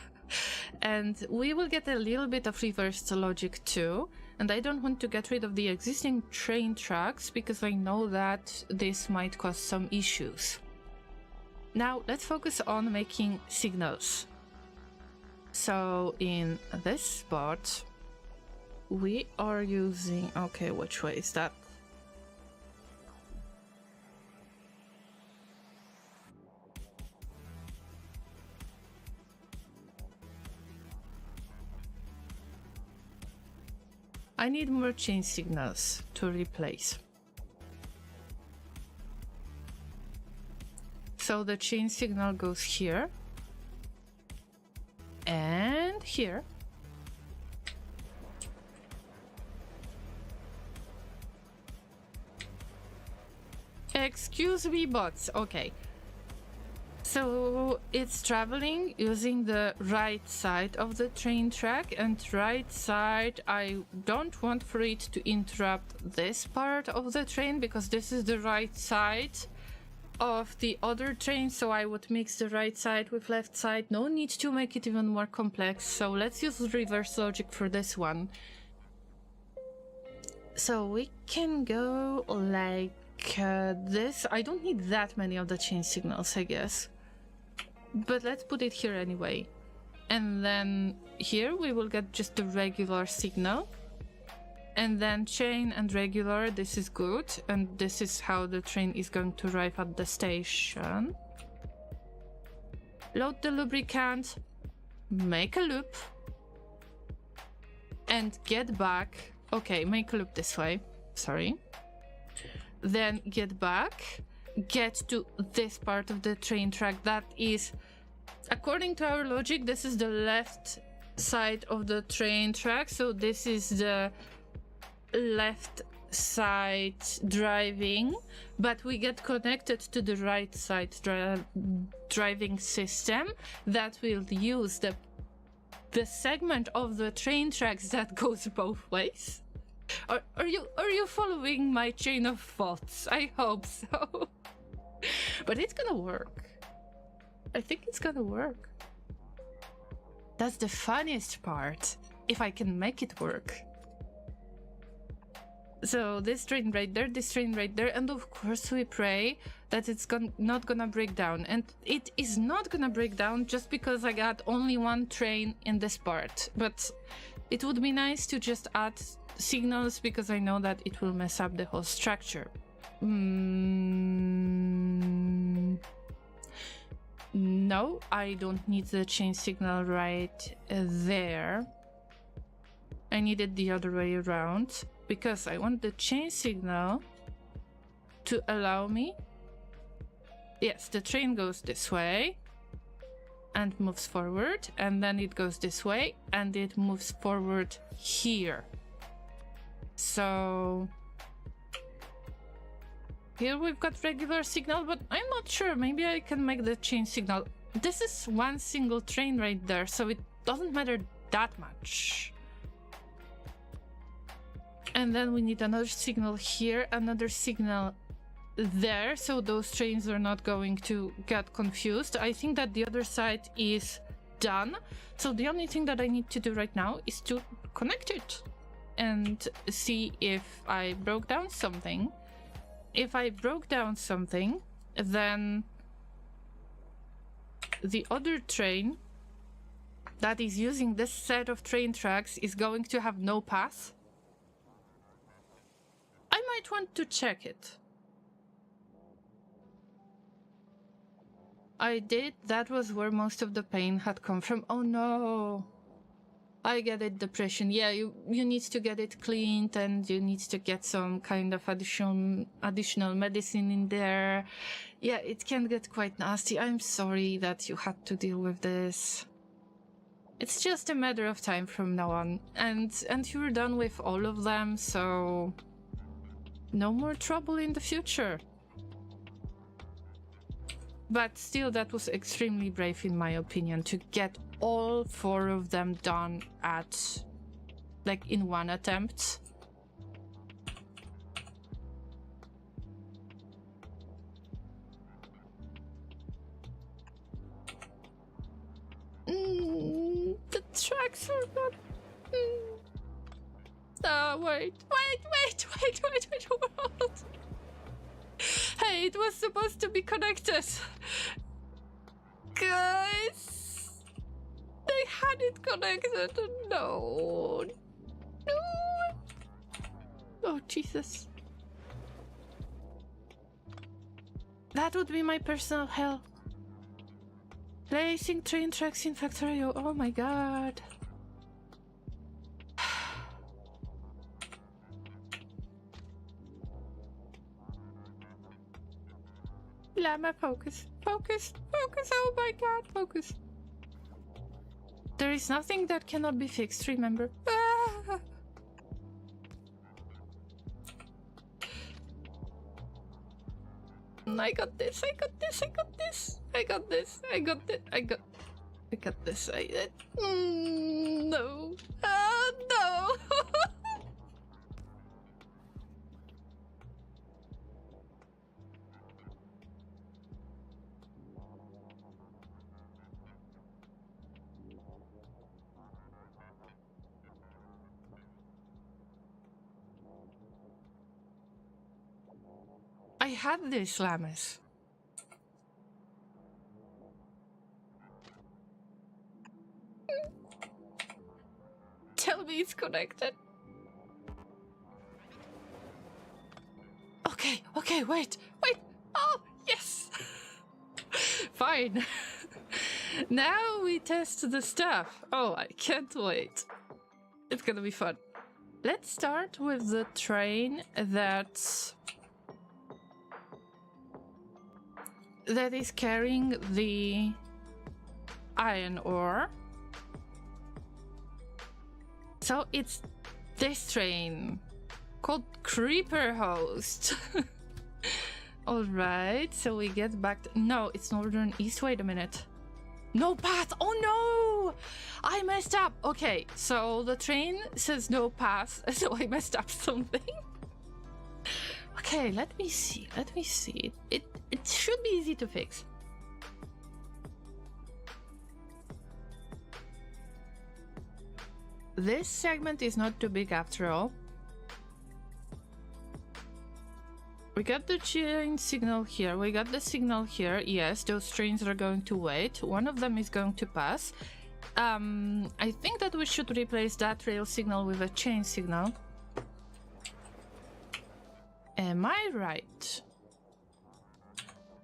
And we will get a little bit of reversed logic too. And I don't want to get rid of the existing train tracks because I know that this might cause some issues. Now let's focus on making signals. So in this spot, we are using... Okay, which way is that? I need more chain signals to replace. So the chain signal goes here and here. Excuse me, bots. Okay. So it's traveling using the right side of the train track, and right side, I don't want for it to interrupt this part of the train because this is the right side of the other train, so I would mix the right side with left side. No need to make it even more complex, so let's use reverse logic for this one. So we can go like this. I don't need that many of the chain signals, I guess. But let's put it here anyway. And then here we will get just the regular signal. And then chain and regular, this is good. And this is how the train is going to arrive at the station. Load the lubricant, make a loop, and get back. Okay, make a loop this way, sorry. Then get back, get to this part of the train track that is, according to our logic, this is the left side of the train track, so this is the left side driving, but we get connected to the right side driving system that will use the segment of the train tracks that goes both ways. Are you following my chain of thoughts? I hope so. But it's gonna work. I think it's gonna work. That's the funniest part, if I can make it work. So this train right there, this train right there, and of course we pray that it's not gonna break down. And it is not gonna break down just because I got only one train in this part. But it would be nice to just add signals because I know that it will mess up the whole structure. No, I don't need the chain signal right there. I need it the other way around because I want the chain signal to allow me. Yes, the train goes this way and moves forward, and then it goes this way and it moves forward here. So here we've got regular signal, but I'm not sure. Maybe I can make the chain signal. This is one single train right there, so it doesn't matter that much. And then we need another signal here, another signal there, so those trains are not going to get confused. I think that the other side is done, so the only thing that I need to do right now is to connect it and see if I broke down something. If I broke down something, then the other train that is using this set of train tracks is going to have no path. I might want to check it. I did. That was where most of the pain had come from. Oh no. I get it, depression. Yeah, you need to get it cleaned and you need to get some kind of additional medicine in there. Yeah, it can get quite nasty. I'm sorry that you had to deal with this. It's just a matter of time from now on. And you're done with all of them, so no more trouble in the future. But still, that was extremely brave in my opinion to get all 4 of them done at, like, in one attempt. The tracks are not... wait. Hold. Hey, it was supposed to be connected. Guys, they had it connected. No. Oh, Jesus. That would be my personal hell. Placing train tracks in Factorio. Oh my god. Llama, focus. Focus. Oh my god, focus. There is nothing that cannot be fixed, remember? Ah. I got this. No. No. I had this, Llamas. Tell me it's connected. Okay, wait. Oh, yes. Fine. Now we test the stuff. Oh, I can't wait. It's gonna be fun. Let's start with the train that is carrying the iron ore. So it's this train called Creeper Host. Alright, so we get back to... No, it's Northern East. Wait a minute. No path! Oh no! I messed up! Okay, so the train says no path, so I messed up something. Okay, let me see. It should be easy to fix. This segment is not too big after all. We got the chain signal here, we got the signal here. Yes, those trains are going to wait. One of them is going to pass. I think that we should replace that rail signal with a chain signal. Am I right?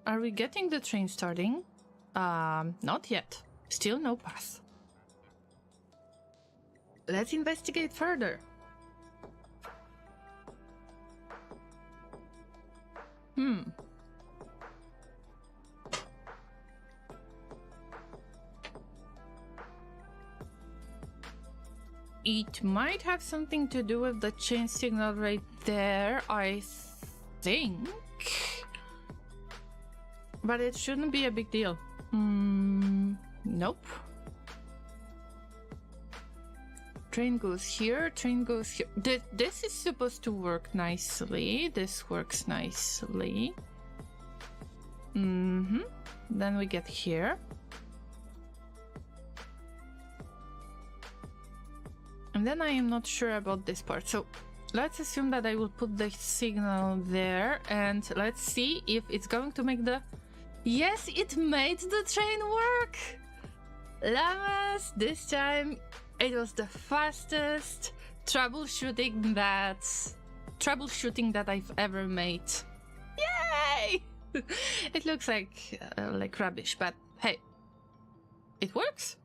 Are we getting the train starting? Not yet. Still no path. Let's investigate further. It might have something to do with the chain signal right there, I think. But it shouldn't be a big deal. Nope. Train goes here, train goes here. This is supposed to work nicely. This works nicely. Then we get here. And then I am not sure about this part. So let's assume that I will put the signal there, and let's see if it's going to make the... Yes, it made the train work! Llamas, this time it was the fastest troubleshooting that I've ever made. Yay! It looks like rubbish, but hey, it works.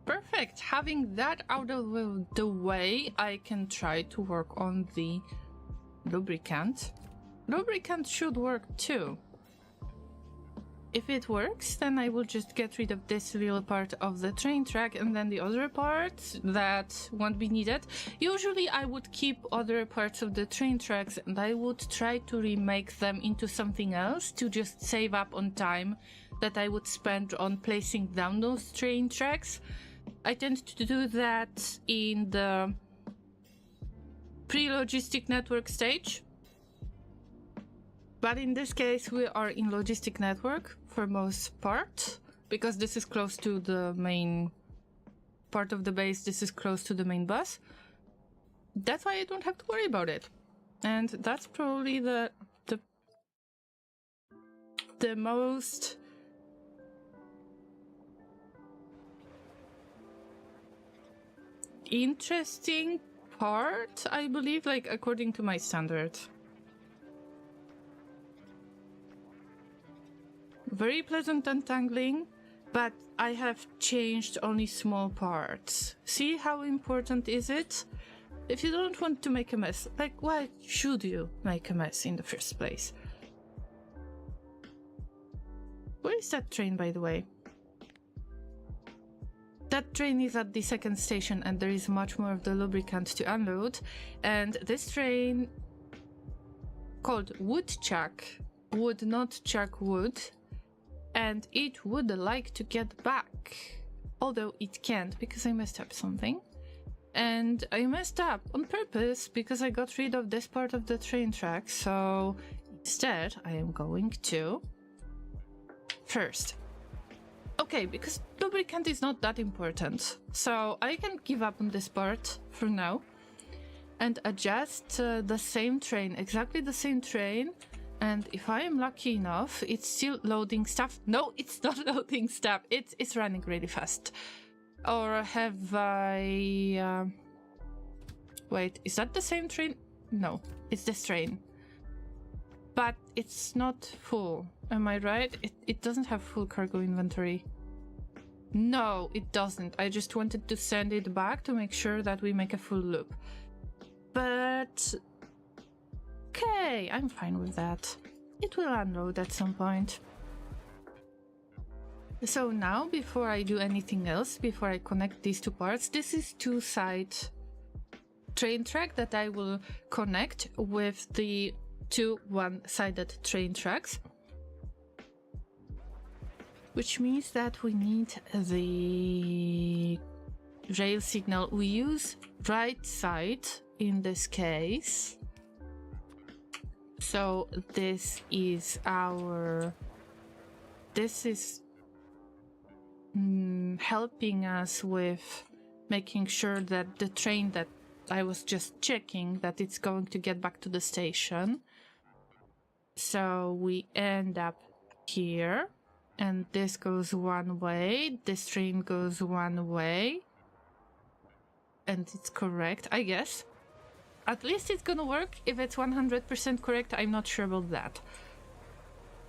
Perfect. Having that out of the way, I can try to work on the lubricant. Lubricant should work too. If it works, then I will just get rid of this little part of the train track, and then the other parts that won't be needed. Usually I would keep other parts of the train tracks and I would try to remake them into something else to just save up on time that I would spend on placing down those train tracks. I tend to do that in the pre-logistic network stage. But in this case, we are in logistic network for most part, because this is close to the main part of the base, this is close to the main bus. That's why I don't have to worry about it. And that's probably the most interesting part, I believe, like according to my standard. Very pleasant untangling, but I have changed only small parts. See how important is it? If you don't want to make a mess, like why should you make a mess in the first place? Where is that train, by the way? That train is at the second station and there is much more of the lubricant to unload. And this train, called Woodchuck, would not chuck wood. And it would like to get back. Although it can't because I messed up something. And I messed up on purpose because I got rid of this part of the train track. So instead I am going to... First. Okay, because lubricant is not that important. So I can give up on this part for now. And adjust the same train, exactly the same train. And if I am lucky enough, it's still loading stuff. No, it's not loading stuff. It's running really fast. Or have I... Wait, is that the same train? No, it's this train. But it's not full. Am I right? It doesn't have full cargo inventory. No, it doesn't. I just wanted to send it back to make sure that we make a full loop. But... okay, I'm fine with that. It will unload at some point. So now, before I do anything else, before I connect these two parts, this is two-side train track that I will connect with the two one-sided train tracks. Which means that we need the rail signal. We use right side in this case. So this is helping us with making sure that the train that I was just checking, that it's going to get back to the station. So we end up here, and this goes one way, this train goes one way, and it's correct, I guess. At least it's gonna work. If it's 100% correct, I'm not sure about that.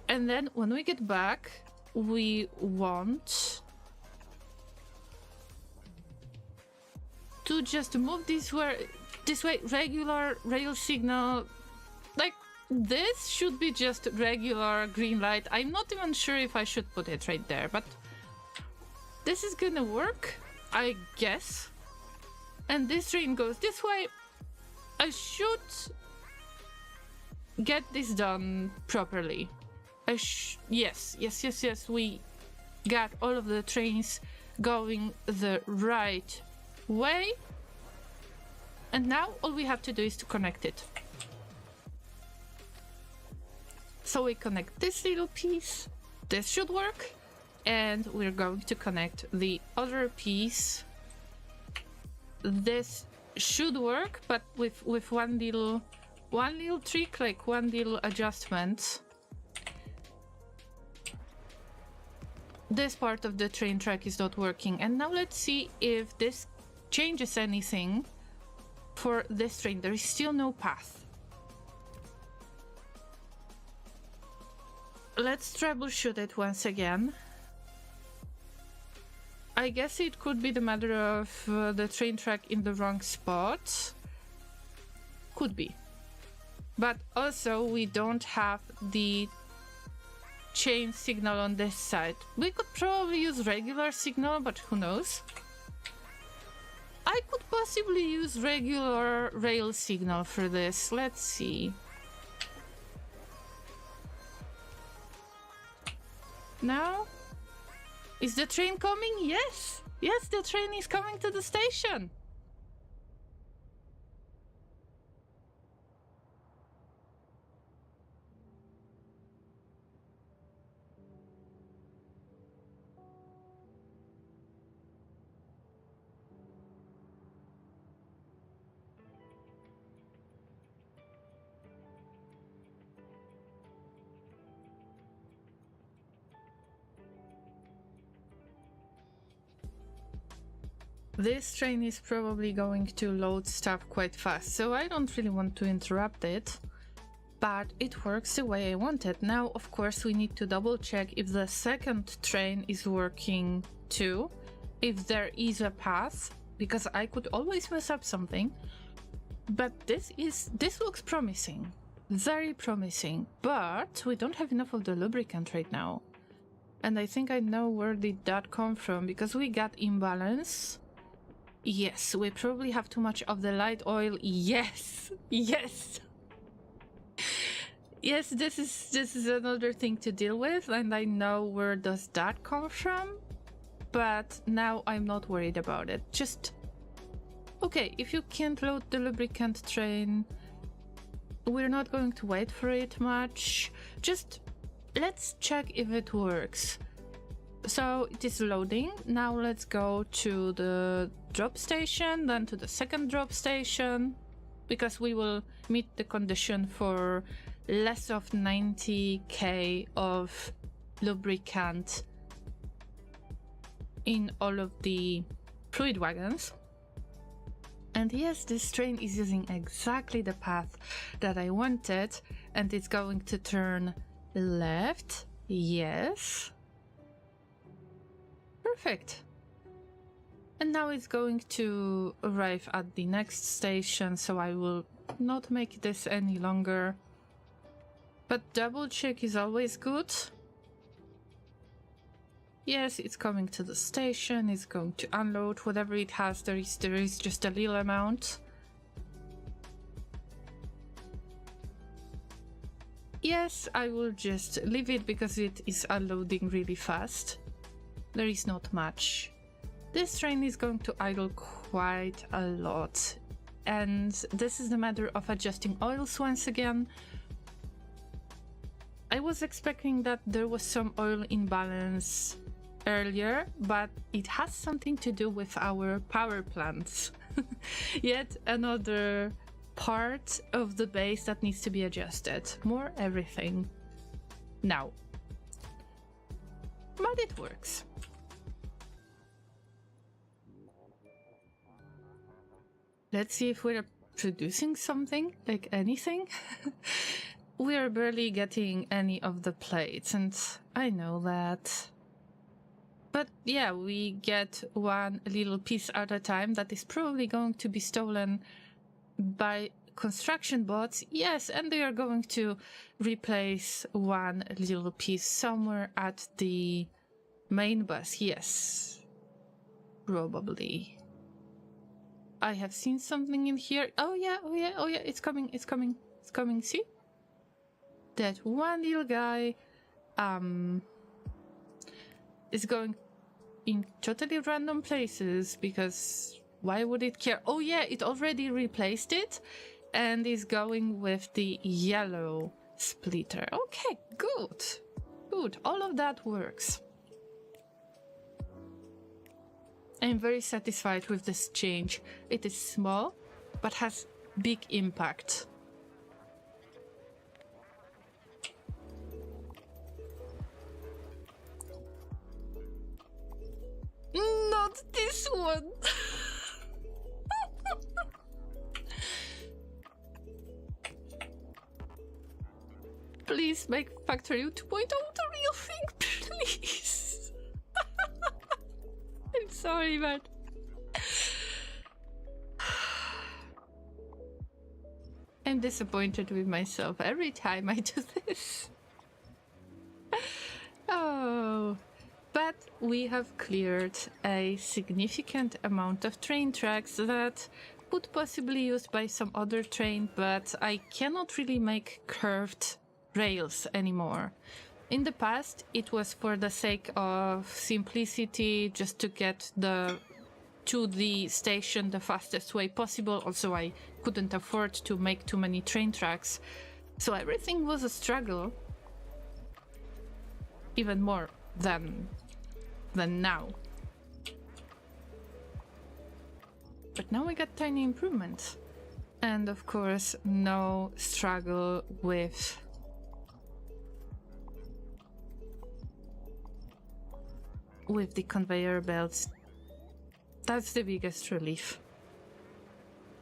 And then when we get back, we want to just move this way, regular rail signal. Like, this should be just regular green light. I'm not even sure if I should put it right there, but this is gonna work, I guess. And this train goes this way. I should get this done properly. Yes, we got all of the trains going the right way. And now all we have to do is to connect it. So we connect this little piece. This should work. And we're going to connect the other piece. This should work, but with one little trick, like one little adjustment. This part of the train track is not working. And now let's see if this changes anything for this train. There is still no path. Let's troubleshoot it once again. I guess it could be the matter of the train track in the wrong spot. Could be. But also we don't have the chain signal on this side. We could probably use regular signal, but who knows? I could possibly use regular rail signal for this. Let's see. Now? Is the train coming? Yes! Yes, the train is coming to the station! This train is probably going to load stuff quite fast, so I don't really want to interrupt it, but it works the way I want it. Now, of course, we need to double check if the second train is working too, if there is a path, because I could always mess up something. But this looks promising, very promising, but we don't have enough of the lubricant right now. And I think I know where did that come from, because we got imbalance. Yes, we probably have too much of the light oil. Yes, yes. Yes, this is another thing to deal with, and I know where does that come from. But now I'm not worried about it. Just okay, if you can't load the lubricant train, we're not going to wait for it much. Just let's check if it works. So it is loading. Now let's go to the drop station, then to the second drop station, because we will meet the condition for less of 90k of lubricant in all of the fluid wagons. And yes, this train is using exactly the path that I wanted, and it's going to turn left. Yes. Perfect. And now it's going to arrive at the next station, so I will not make this any longer. But double check is always good. Yes, it's coming to the station, it's going to unload whatever it has. There is just a little amount. Yes, I will just leave it because it is unloading really fast. There is not much. This train is going to idle quite a lot, and this is the matter of adjusting oils once again. I was expecting that there was some oil imbalance earlier, but it has something to do with our power plants. Yet another part of the base that needs to be adjusted. More everything now. But it works. Let's see if we're producing something, like anything. We are barely getting any of the plates, and I know that. But yeah, we get one little piece at a time that is probably going to be stolen by construction bots. Yes, and they are going to replace one little piece somewhere at the main bus. Yes, probably. I have seen something in here. Oh yeah, it's coming. See? That one little guy is going in totally random places, because why would it care? Oh yeah, it already replaced it and is going with the yellow splitter. Okay, good. All of that works. I'm very satisfied with this change. It is small, but has big impact. Not this one. Please make Factorio 2.0 the real thing, please. I'm sorry, man. I'm disappointed with myself every time I do this. Oh. But we have cleared a significant amount of train tracks that could possibly be used by some other train, but I cannot really make curved rails anymore. In the past, it was for the sake of simplicity, just to get to the station the fastest way possible. Also, I couldn't afford to make too many train tracks, so everything was a struggle, even more than now. But now we got tiny improvements, and of course no struggle with the conveyor belts. That's the biggest relief.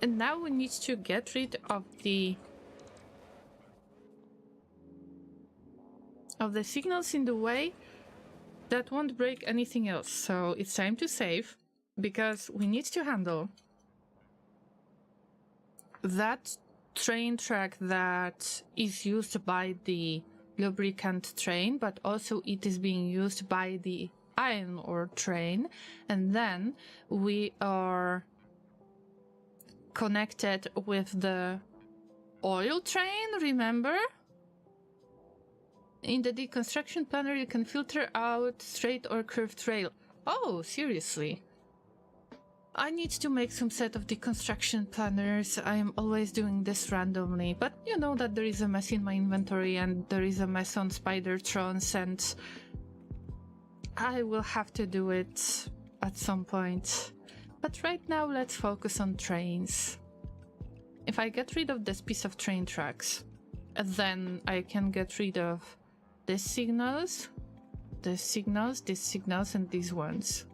And now we need to get rid of the signals in the way that won't break anything else. So it's time to save, because we need to handle that train track that is used by the lubricant train, but also it is being used by the iron ore train. And then we are connected with the oil train, remember? In the deconstruction planner, you can filter out straight or curved rail. Oh, seriously? I need to make some set of deconstruction planners. I am always doing this randomly, but you know that there is a mess in my inventory and there is a mess on Spidertrons, and I will have to do it at some point. But right now, let's focus on trains. If I get rid of this piece of train tracks, then I can get rid of these signals, these signals, and these ones.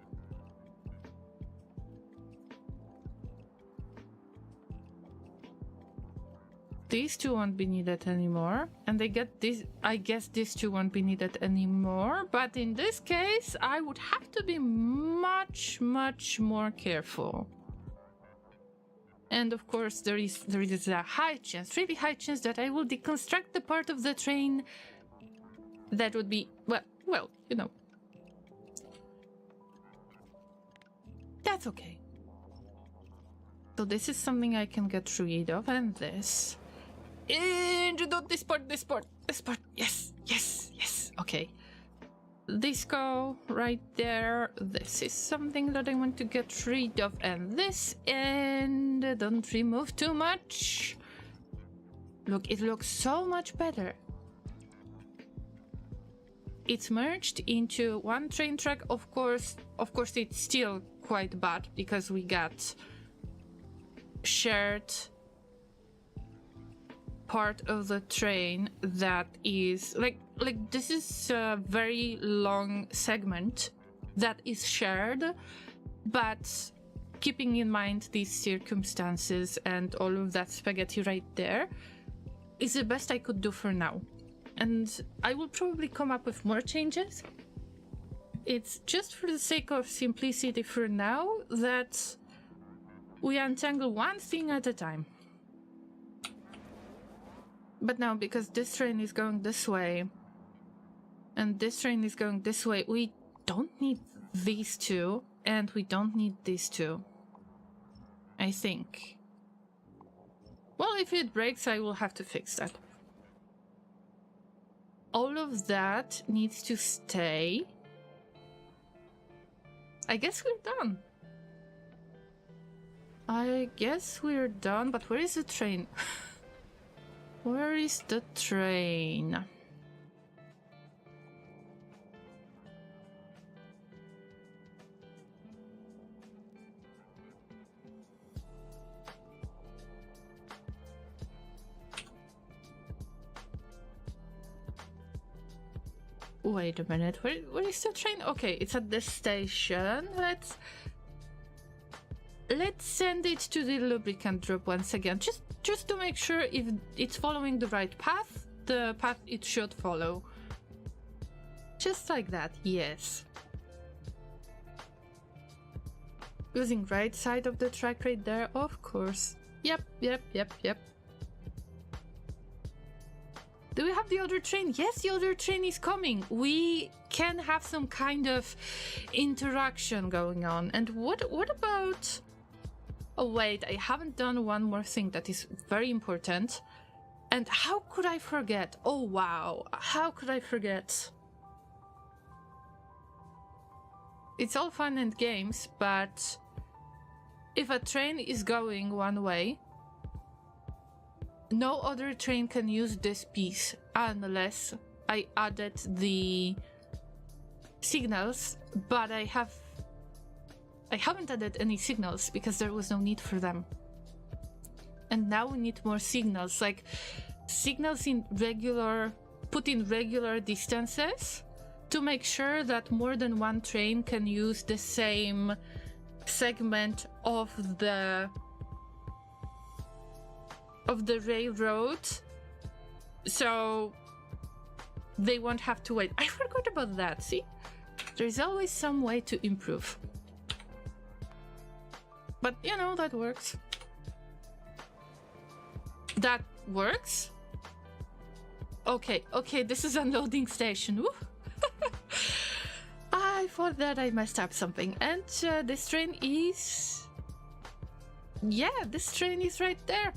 These two won't be needed anymore, and I guess these two won't be needed anymore, but in this case I would have to be much more careful. And of course there is a high chance, really high chance, that I will deconstruct the part of the train that would be, well, you know. That's okay. So this is something I can get rid of, and this. And not this part, yes, okay. This go right there. This is something that I want to get rid of, and this, and don't remove too much. Look, it looks so much better. it's merged into one train track. Of course, it's still quite bad because we got shared part of the train that is like this is a very long segment that is shared, but keeping in mind these circumstances and all of that spaghetti right there is the best I could do for now. And I will probably come up with more changes. It's just for the sake of simplicity for now that we untangle one thing at a time. But now, because this train is going this way and this train is going this way, we don't need these two and we don't need these two, I think. Well, if it breaks, I will have to fix that. All of that needs to stay. I guess we're done. But where is the train? Where is the train? Wait a minute, where is the train? Okay, it's at the station. Let's send it to the lubricant drop once again, just to make sure if it's following the right path, the path it should follow. Just like that, yes. Using right side of the track right there, of course. Yep. Do we have the other train? Yes, the other train is coming. We can have some kind of interaction going on. And what about... Oh wait, I haven't done one more thing that is very important. And how could I forget? Oh wow, how could I forget? It's all fun and games, but if a train is going one way, no other train can use this piece unless I added the signals, but I haven't added any signals because there was no need for them. And now we need more signals, like signals put in regular distances to make sure that more than one train can use the same segment of the railroad, so they won't have to wait. I forgot about that. See, there's always some way to improve, but you know, that works. That works. Okay, this is unloading station. Woo. I thought that I messed up something, and this train is... Yeah, this train is right there.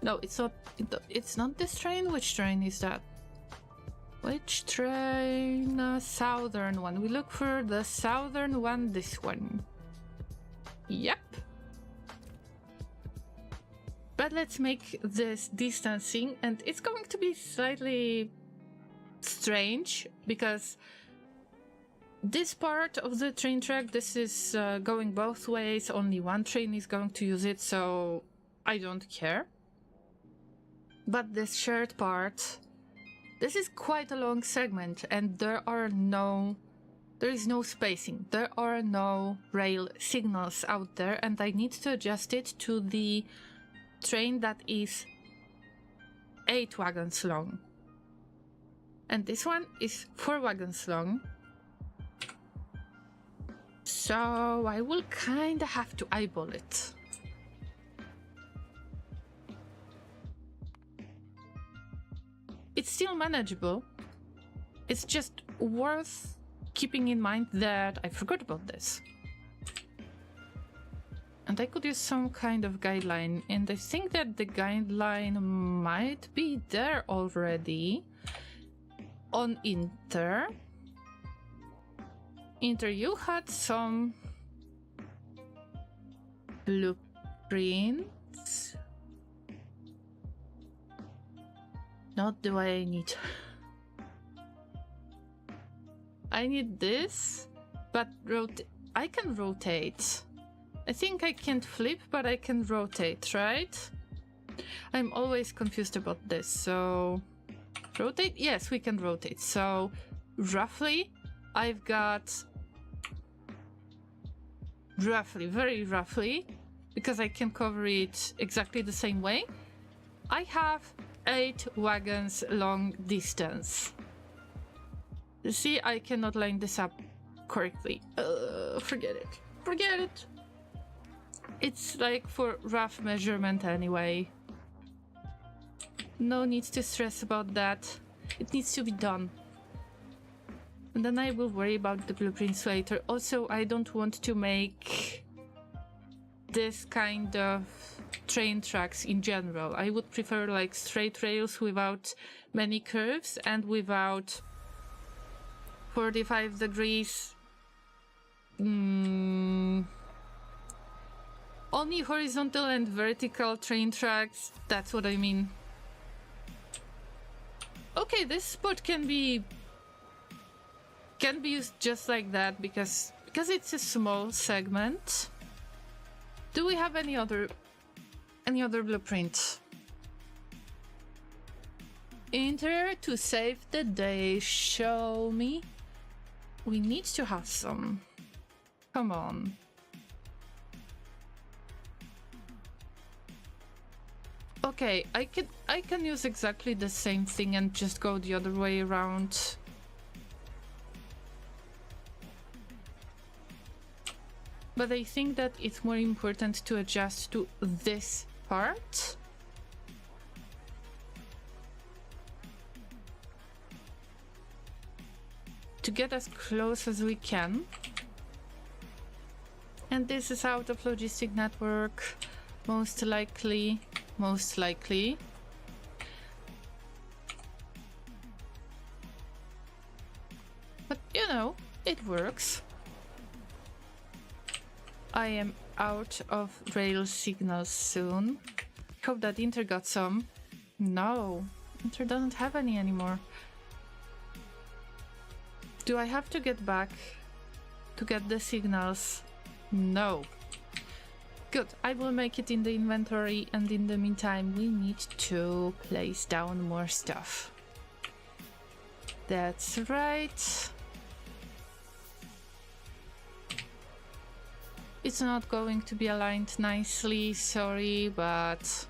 No, it's not. It's not this train. Which train is that? Which train? Southern one. We look for the southern one. This one. Yep. But let's make this distancing, and it's going to be slightly strange because this part of the train track, this is going both ways. Only one train is going to use it, so I don't care. But this shared part, this is quite a long segment, and there is no spacing. There are no rail signals out there, and I need to adjust it to the train that is 8 wagons long. And this one is 4 wagons long. So I will kinda have to eyeball it. It's still manageable. It's just worth keeping in mind that I forgot about this. And I could use some kind of guideline, and I think that the guideline might be there already on Inter. Inter, you had some blueprints. Not the way I need. I need this, but I can rotate. I think I can't flip, but I can rotate, right? I'm always confused about this, so... Rotate? Yes, we can rotate. So, roughly, I've got... Roughly, very roughly, because I can cover it exactly the same way, I have 8 wagons long distance. You see, I cannot line this up correctly. Forget it. Forget it. It's like for rough measurement anyway. No need to stress about that. It needs to be done. And then I will worry about the blueprints later. Also, I don't want to make this kind of train tracks in general. I would prefer like straight rails without many curves and without 45 degrees. Only horizontal and vertical train tracks. That's what I mean. Okay, this spot can be used just like that because it's a small segment. Do we have any other blueprint? Enter to save the day. Show me. We need to have some. Come on. Okay, I can use exactly the same thing and just go the other way around. But I think that it's more important to adjust to this part. To get as close as we can. And this is out of logistic network, most likely. Most likely. But you know, it works. I am out of rail signals soon. Hope that Inter got some. No, Inter doesn't have any anymore. Do I have to get back to get the signals? No. Good, I will make it in the inventory, and in the meantime we need to place down more stuff. That's right. It's not going to be aligned nicely, sorry, but...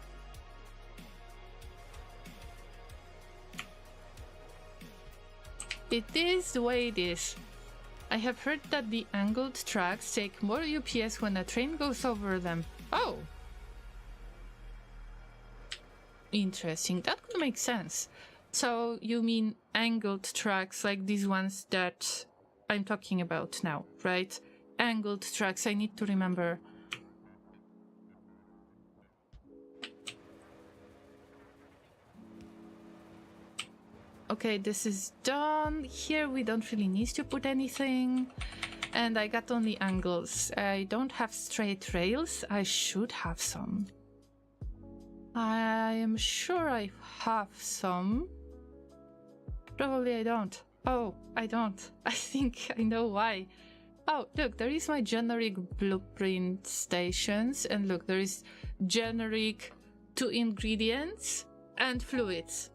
it is the way it is. I have heard that the angled tracks take more UPS when a train goes over them. Oh! Interesting, that could make sense. So you mean angled tracks like these ones that I'm talking about now, right? Angled tracks, I need to remember. Okay, this is done. Here we don't really need to put anything. And I got only angles. I don't have straight rails. I should have some. I am sure I have some. Probably I don't. Oh, I don't. I think I know why. Oh, look, there is my generic blueprint stations. And look, there is generic 2 ingredients and fluids.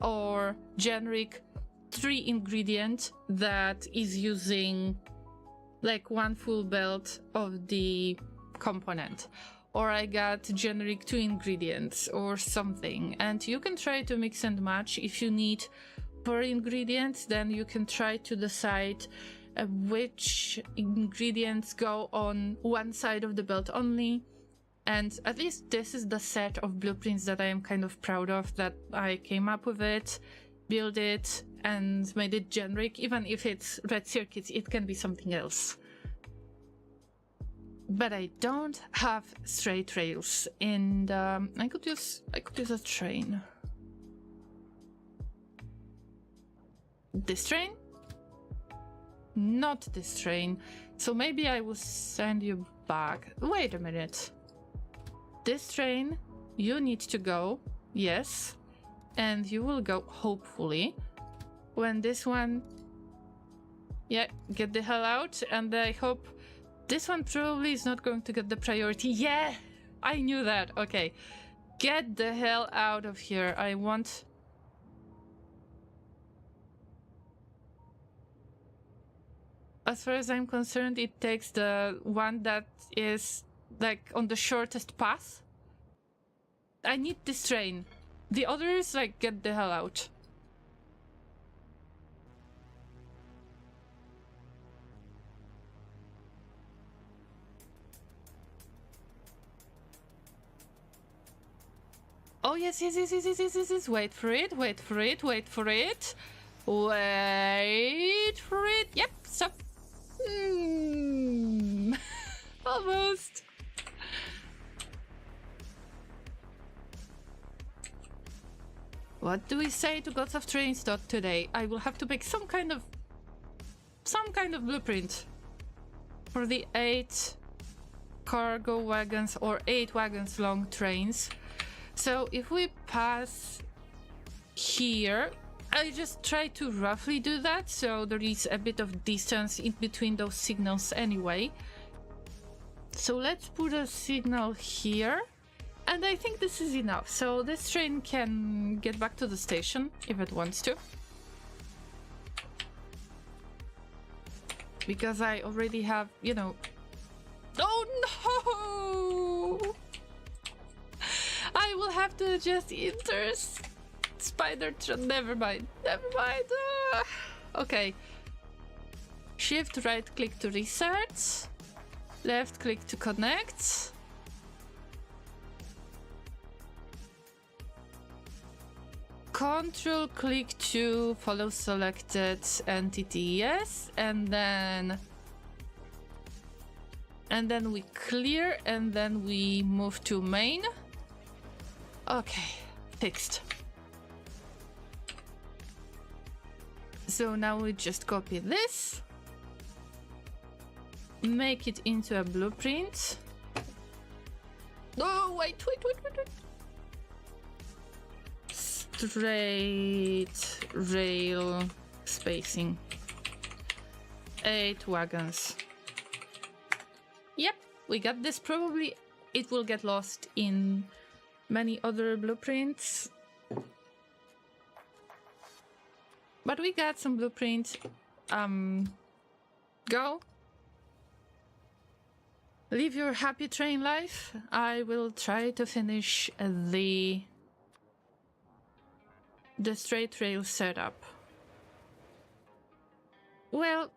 Or generic 3 ingredient that is using like 1 full belt of the component. Or I got generic 2 ingredients or something. And you can try to mix and match. If you need per ingredient, then you can try to decide which ingredients go on one side of the belt only. And at least this is the set of blueprints that I am kind of proud of, that I came up with it, built it, and made it generic. Even if it's red circuits, it can be something else. But I don't have straight rails, and I could use a train. This train? Not this train. So maybe I will send you back. Wait a minute. This train, you need to go, yes, and you will go, hopefully, when this one Yeah, get the hell out. And I hope this one probably is not going to get the priority. Yeah, I knew that. Okay, get the hell out of here. I want... As far as I'm concerned, it takes the one that is like on the shortest path. I need this train. The others, like, get the hell out. Oh, yes. Wait for it. Yep, stop. Almost. What do we say to Gods of Trains today? I will have to make some kind of blueprint for the 8 cargo wagons or 8 wagons long trains. So if we pass here, I just try to roughly do that, so there is a bit of distance in between those signals anyway. So let's put a signal here, and I think this is enough. So this train can get back to the station if it wants to. Because I already have, you know... Oh no! I will have to adjust spider... Never mind. Okay. Shift right click to reset. Left click to connect. Control click to follow selected entity, yes. And then we clear, and then we move to main. Okay, fixed. So now we just copy this, make it into a blueprint. Oh, wait. Straight rail spacing. 8 wagons. Yep, we got this. Probably it will get lost in many other blueprints. But we got some blueprints. Go. Live your happy train life. I will try to finish the straight rail setup. Well,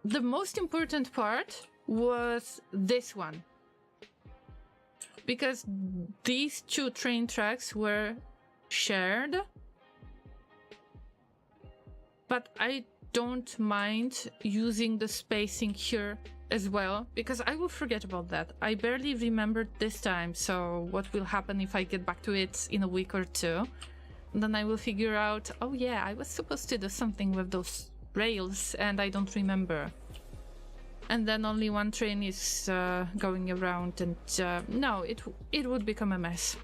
the most important part was this one. Because these 2 train tracks were shared. But I don't mind using the spacing here as well, because I will forget about that. I barely remembered this time, so what will happen if I get back to it in a week or 2? And then I will figure out, oh yeah, I was supposed to do something with those rails and I don't remember. And then only one train is going around, and no, it would become a mess.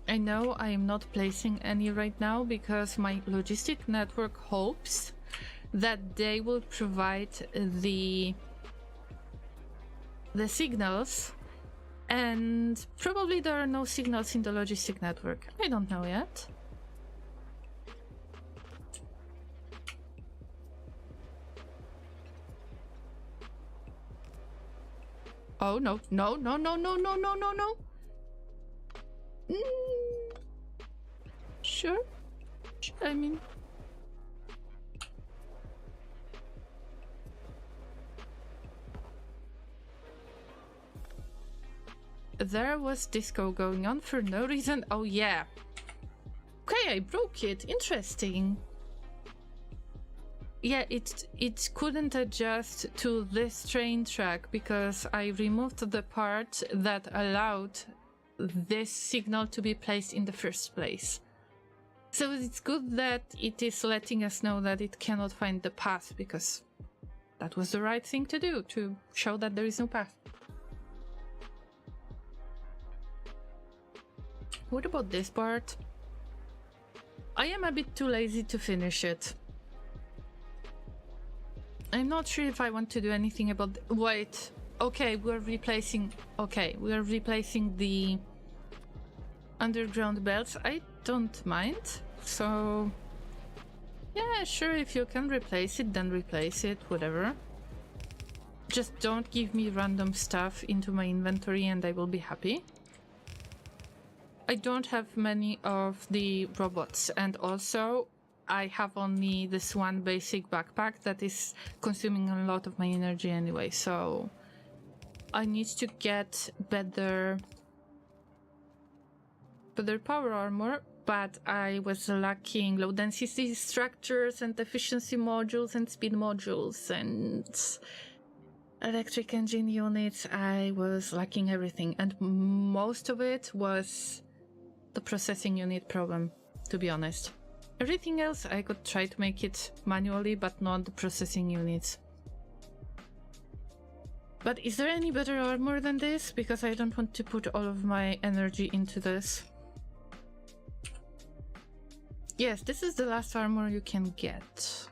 I know I am not placing any right now because my logistic network hopes that they will provide the signals, and probably there are no signals in the logistic network. I don't know yet. Oh no. Sure. I mean... There was disco going on for no reason. Oh yeah. Okay, I broke it. Interesting. Yeah, it couldn't adjust to this train track because I removed the part that allowed this signal to be placed in the first place. So it's good that it is letting us know that it cannot find the path, because that was the right thing to do, to show that there is no path. What about this part? I am a bit too lazy to finish it. I'm not sure if I want to do anything about... Wait, okay, we're replacing the underground belts. I don't mind, so... Yeah, sure, if you can replace it, then replace it, whatever. Just don't give me random stuff into my inventory and I will be happy. I don't have many of the robots, and also I have only this one basic backpack that is consuming a lot of my energy anyway, so I need to get better power armor, but I was lacking low density structures and efficiency modules and speed modules and electric engine units. I was lacking everything, and most of it was the processing unit problem, to be honest. Everything else I could try to make it manually, but not the processing units. But is there any better armor than this? Because I don't want to put all of my energy into this. Yes, this is the last armor you can get.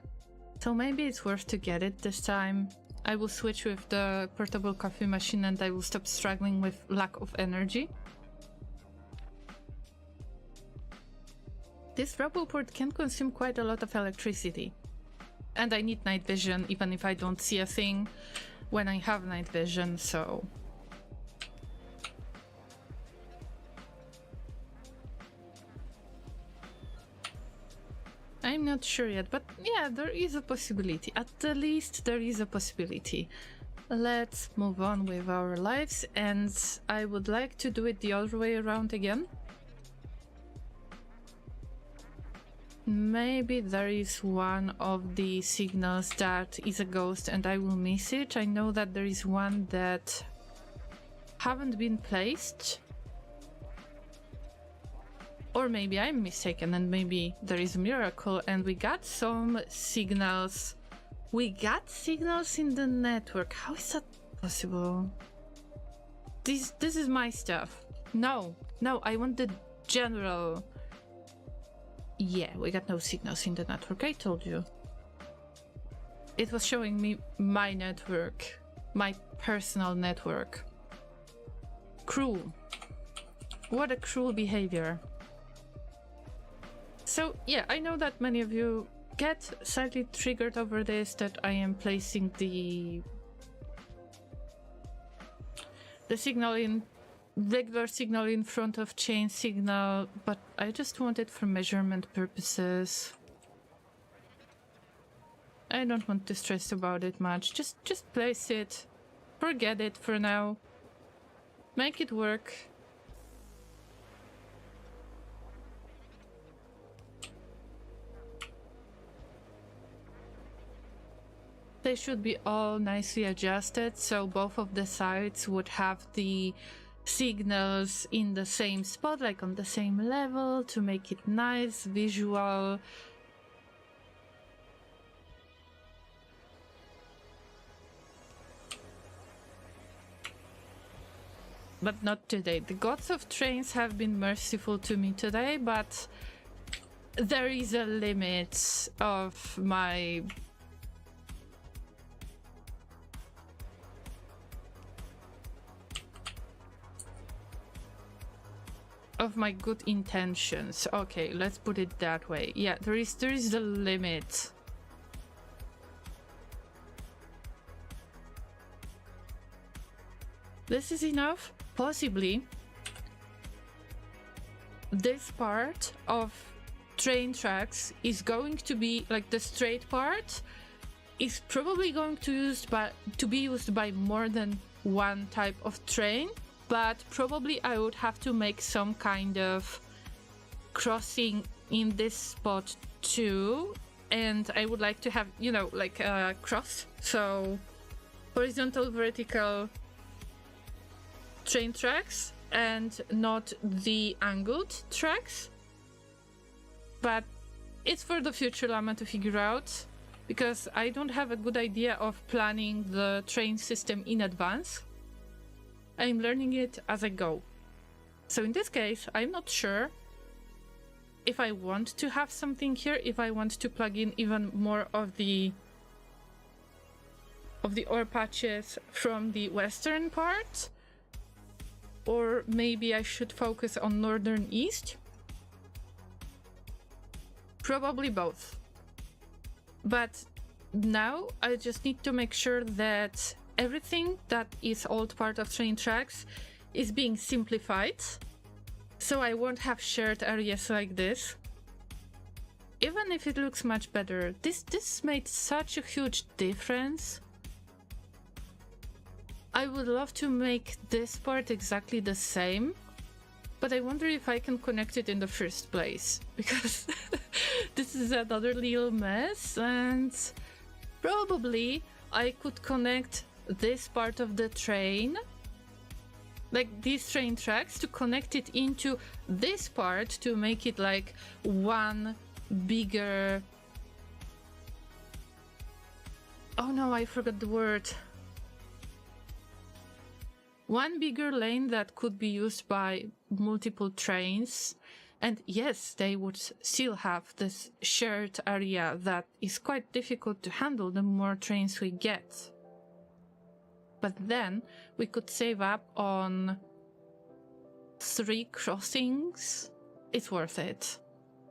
So maybe it's worth to get it this time. I will switch with the portable coffee machine and I will stop struggling with lack of energy. This Roboport can consume quite a lot of electricity. And I need night vision, even if I don't see a thing when I have night vision, so... I'm not sure yet, but yeah, there is a possibility. At the least, there is a possibility. Let's move on with our lives, and I would like to do it the other way around again. Maybe there is one of the signals that is a ghost and I will miss it. I know that there is one that haven't been placed. Or maybe I'm mistaken and maybe there is a miracle and we got some signals. We got signals in the network. How is that possible? This is my stuff. No, I want the general... Yeah, we got no signals in the network, I told you. It was showing me my network, my personal network. Cruel. What a cruel behavior. So yeah, I know that many of you get slightly triggered over this, that I am placing the signal in regular signal in front of chain signal, but I just want it for measurement purposes. I don't want to stress about it much. Just place it. Forget it for now. Make it work. They should be all nicely adjusted, so both of the sides would have the signals in the same spot, like on the same level, to make it nice, visual. But not today. The gods of trains have been merciful to me today, but there is a limit of my... good intentions. Okay, let's put it that way. Yeah, there is the limit. This is enough? Possibly. This part of train tracks is going to be like the straight part is probably going to be used by more than one type of train. But probably I would have to make some kind of crossing in this spot too. And I would like to have, you know, like a cross. So horizontal, vertical train tracks and not the angled tracks. But it's for the future Llama to figure out, because I don't have a good idea of planning the train system in advance. I'm learning it as I go. So in this case, I'm not sure, if I want to have something here, if I want to plug in even more of the ore patches from the western part, or maybe I should focus on northern east. Probably both. But now I just need to make sure that everything that is old part of train tracks is being simplified, so I won't have shared areas like this. Even if it looks much better, this made such a huge difference. I would love to make this part exactly the same, but I wonder if I can connect it in the first place, because this is another little mess, and probably I could connect this part of the train, like these train tracks, to connect it into this part to make it like one bigger... Oh no, I forgot the word. One bigger lane that could be used by multiple trains. And yes, they would still have this shared area that is quite difficult to handle the more trains we get. But then we could save up on 3 crossings. It's worth it.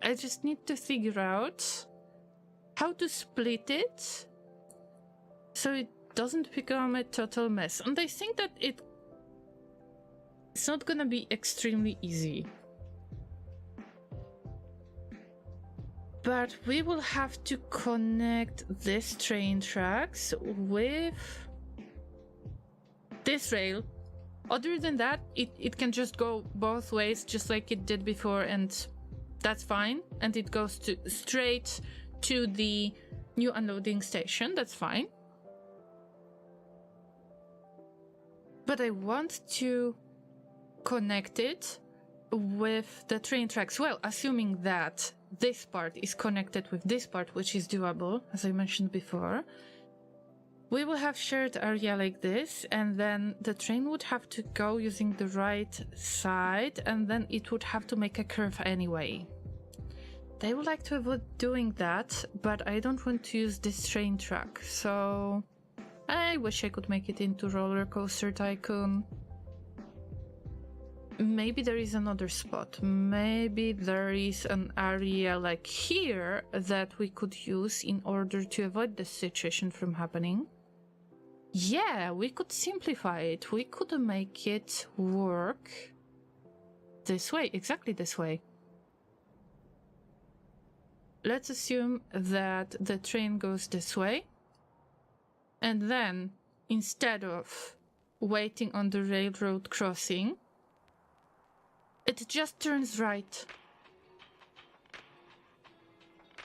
I just need to figure out how to split it so it doesn't become a total mess. And I think that it's not gonna be extremely easy. But we will have to connect this train tracks with this rail. Other than that, it can just go both ways, just like it did before, and that's fine. And it goes straight to the new unloading station, that's fine. But I want to connect it with the train tracks. Well, assuming that this part is connected with this part, which is doable, as I mentioned before. We will have shared area like this, and then the train would have to go using the right side, and then it would have to make a curve anyway. They would like to avoid doing that, but I don't want to use this train track, so I wish I could make it into Roller Coaster Tycoon. Maybe there is another spot. Maybe there is an area like here that we could use in order to avoid this situation from happening. Yeah, we could simplify it. We could make it work this way, exactly this way. Let's assume that the train goes this way. And then, instead of waiting on the railroad crossing, it just turns right.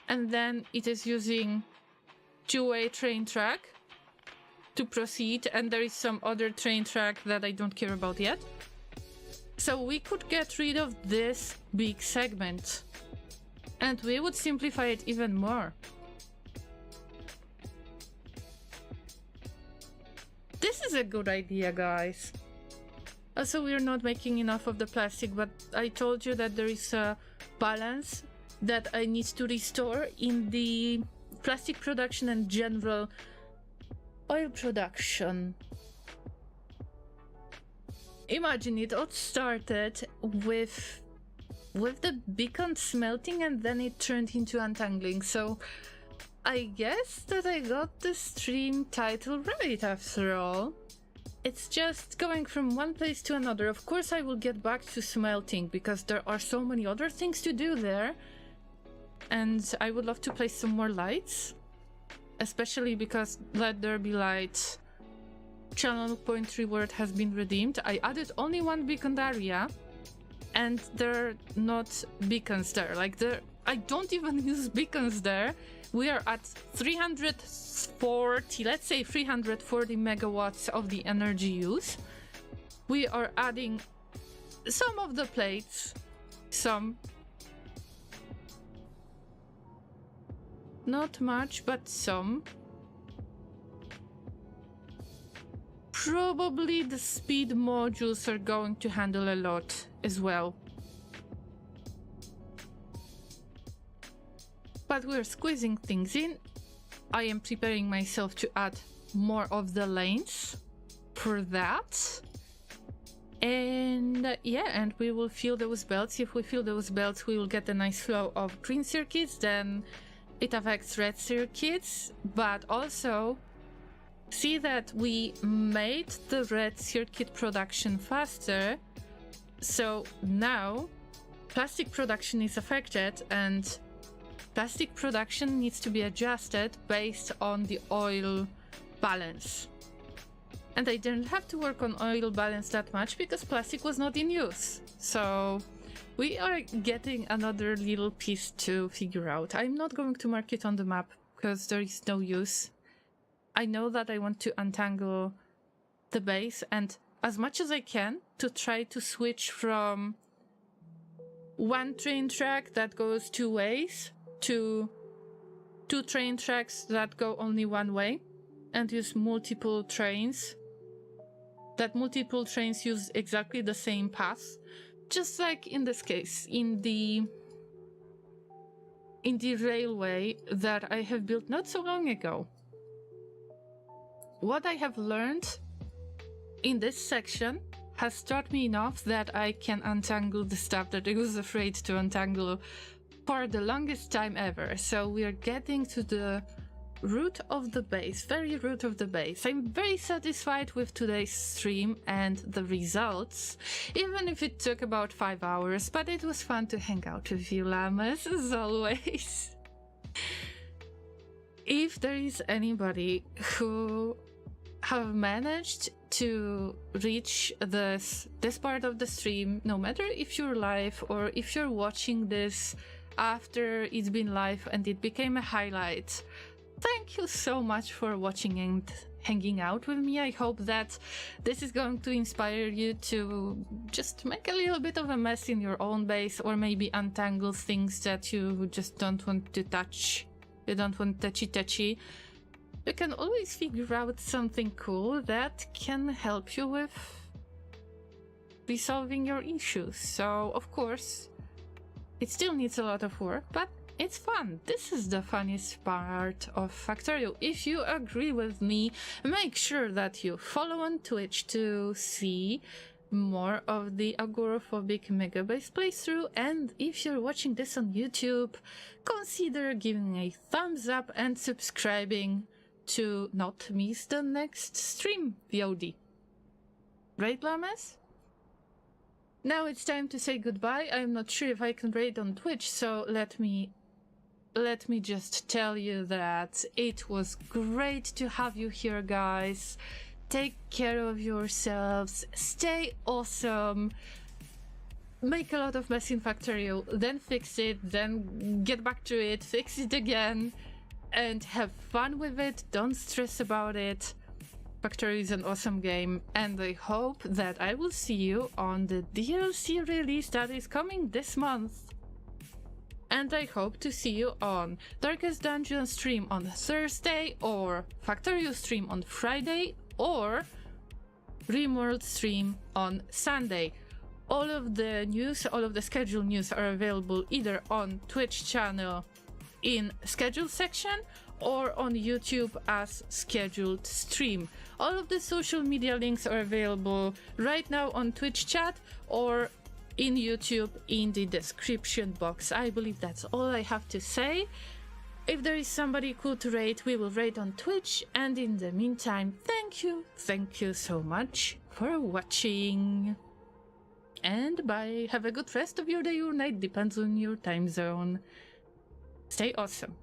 And then it is using two-way train track to proceed, and there is some other train track that I don't care about yet. So we could get rid of this big segment, and we would simplify it even more. This is a good idea, guys. Also, we're not making enough of the plastic, but I told you that there is a balance that I need to restore in the plastic production and general oil production. Imagine it all started with the beacon smelting, and then it turned into untangling. So I guess that I got the stream title right after all. It's just going from one place to another. Of course I will get back to smelting because there are so many other things to do there. And I would love to place some more lights. Especially because Let There Be Light channel point reward has been redeemed. I added only one beacon area. And there are not beacons there. Like, I don't even use beacons there. We are at 340, let's say 340 megawatts of the energy use. We are adding some of the plates, some. Not much, but some. Probably the speed modules are going to handle a lot as well. but we're squeezing things in. I am preparing myself to add more of the lanes for that. And yeah, and we will fill those belts. If we fill those belts, we will get a nice flow of green circuits, then it affects red circuits, but also see that we made the red circuit production faster. So now plastic production is affected, and plastic production needs to be adjusted based on the oil balance. And I didn't have to work on oil balance that much because plastic was not in use. So we are getting another little piece to figure out. I'm not going to mark it on the map because there is no use. I know that I want to untangle the base, and as much as I can to try to switch from one train track that goes two ways to two train tracks that go only one way, and use multiple trains. That multiple trains use exactly the same path, just like in this case, in the railway that I have built not so long ago. What I have learned in this section has taught me enough that I can untangle the stuff that I was afraid to untangle for the longest time ever. So we are getting to the root of the base, very root of the base. I'm very satisfied with today's stream and the results, even if it took about 5 hours, but it was fun to hang out with you, Llamas, as always. If there is anybody who have managed to reach this part of the stream, no matter if you're live or if you're watching this after it's been live and it became a highlight, thank you so much for watching and hanging out with me. I hope that this is going to inspire you to just make a little bit of a mess in your own base, or maybe untangle things that you just don't want to touch. You don't want touchy. You can always figure out something cool that can help you with resolving your issues. So, of course, it still needs a lot of work, but it's fun. This is the funniest part of Factorio. If you agree with me, make sure that you follow on Twitch to see more of the Agoraphobic Megabase playthrough, and if you're watching this on YouTube, consider giving a thumbs up and subscribing to not miss the next stream VOD. Right, Llamas? Now it's time to say goodbye. I'm not sure if I can raid on Twitch, so let me just tell you that it was great to have you here, guys. Take care of yourselves, stay awesome, make a lot of mess in Factorio, then fix it, then get back to it, fix it again, and have fun with it. Don't stress about it. Factorio is an awesome game, and I hope that I will see you on the DLC release that is coming this month. And I hope to see you on Darkest Dungeon stream on Thursday, or Factorio stream on Friday, or Rimworld stream on Sunday. All of the news, all of the schedule news are available either on Twitch channel in schedule section or on YouTube as scheduled stream. All of the social media links are available right now on Twitch chat or in YouTube in the description box. I believe that's all I have to say. If there is somebody cool to raid, we will raid on Twitch, and in the meantime, thank you so much for watching. And bye. Have a good rest of your day or night, depends on your time zone. Stay awesome.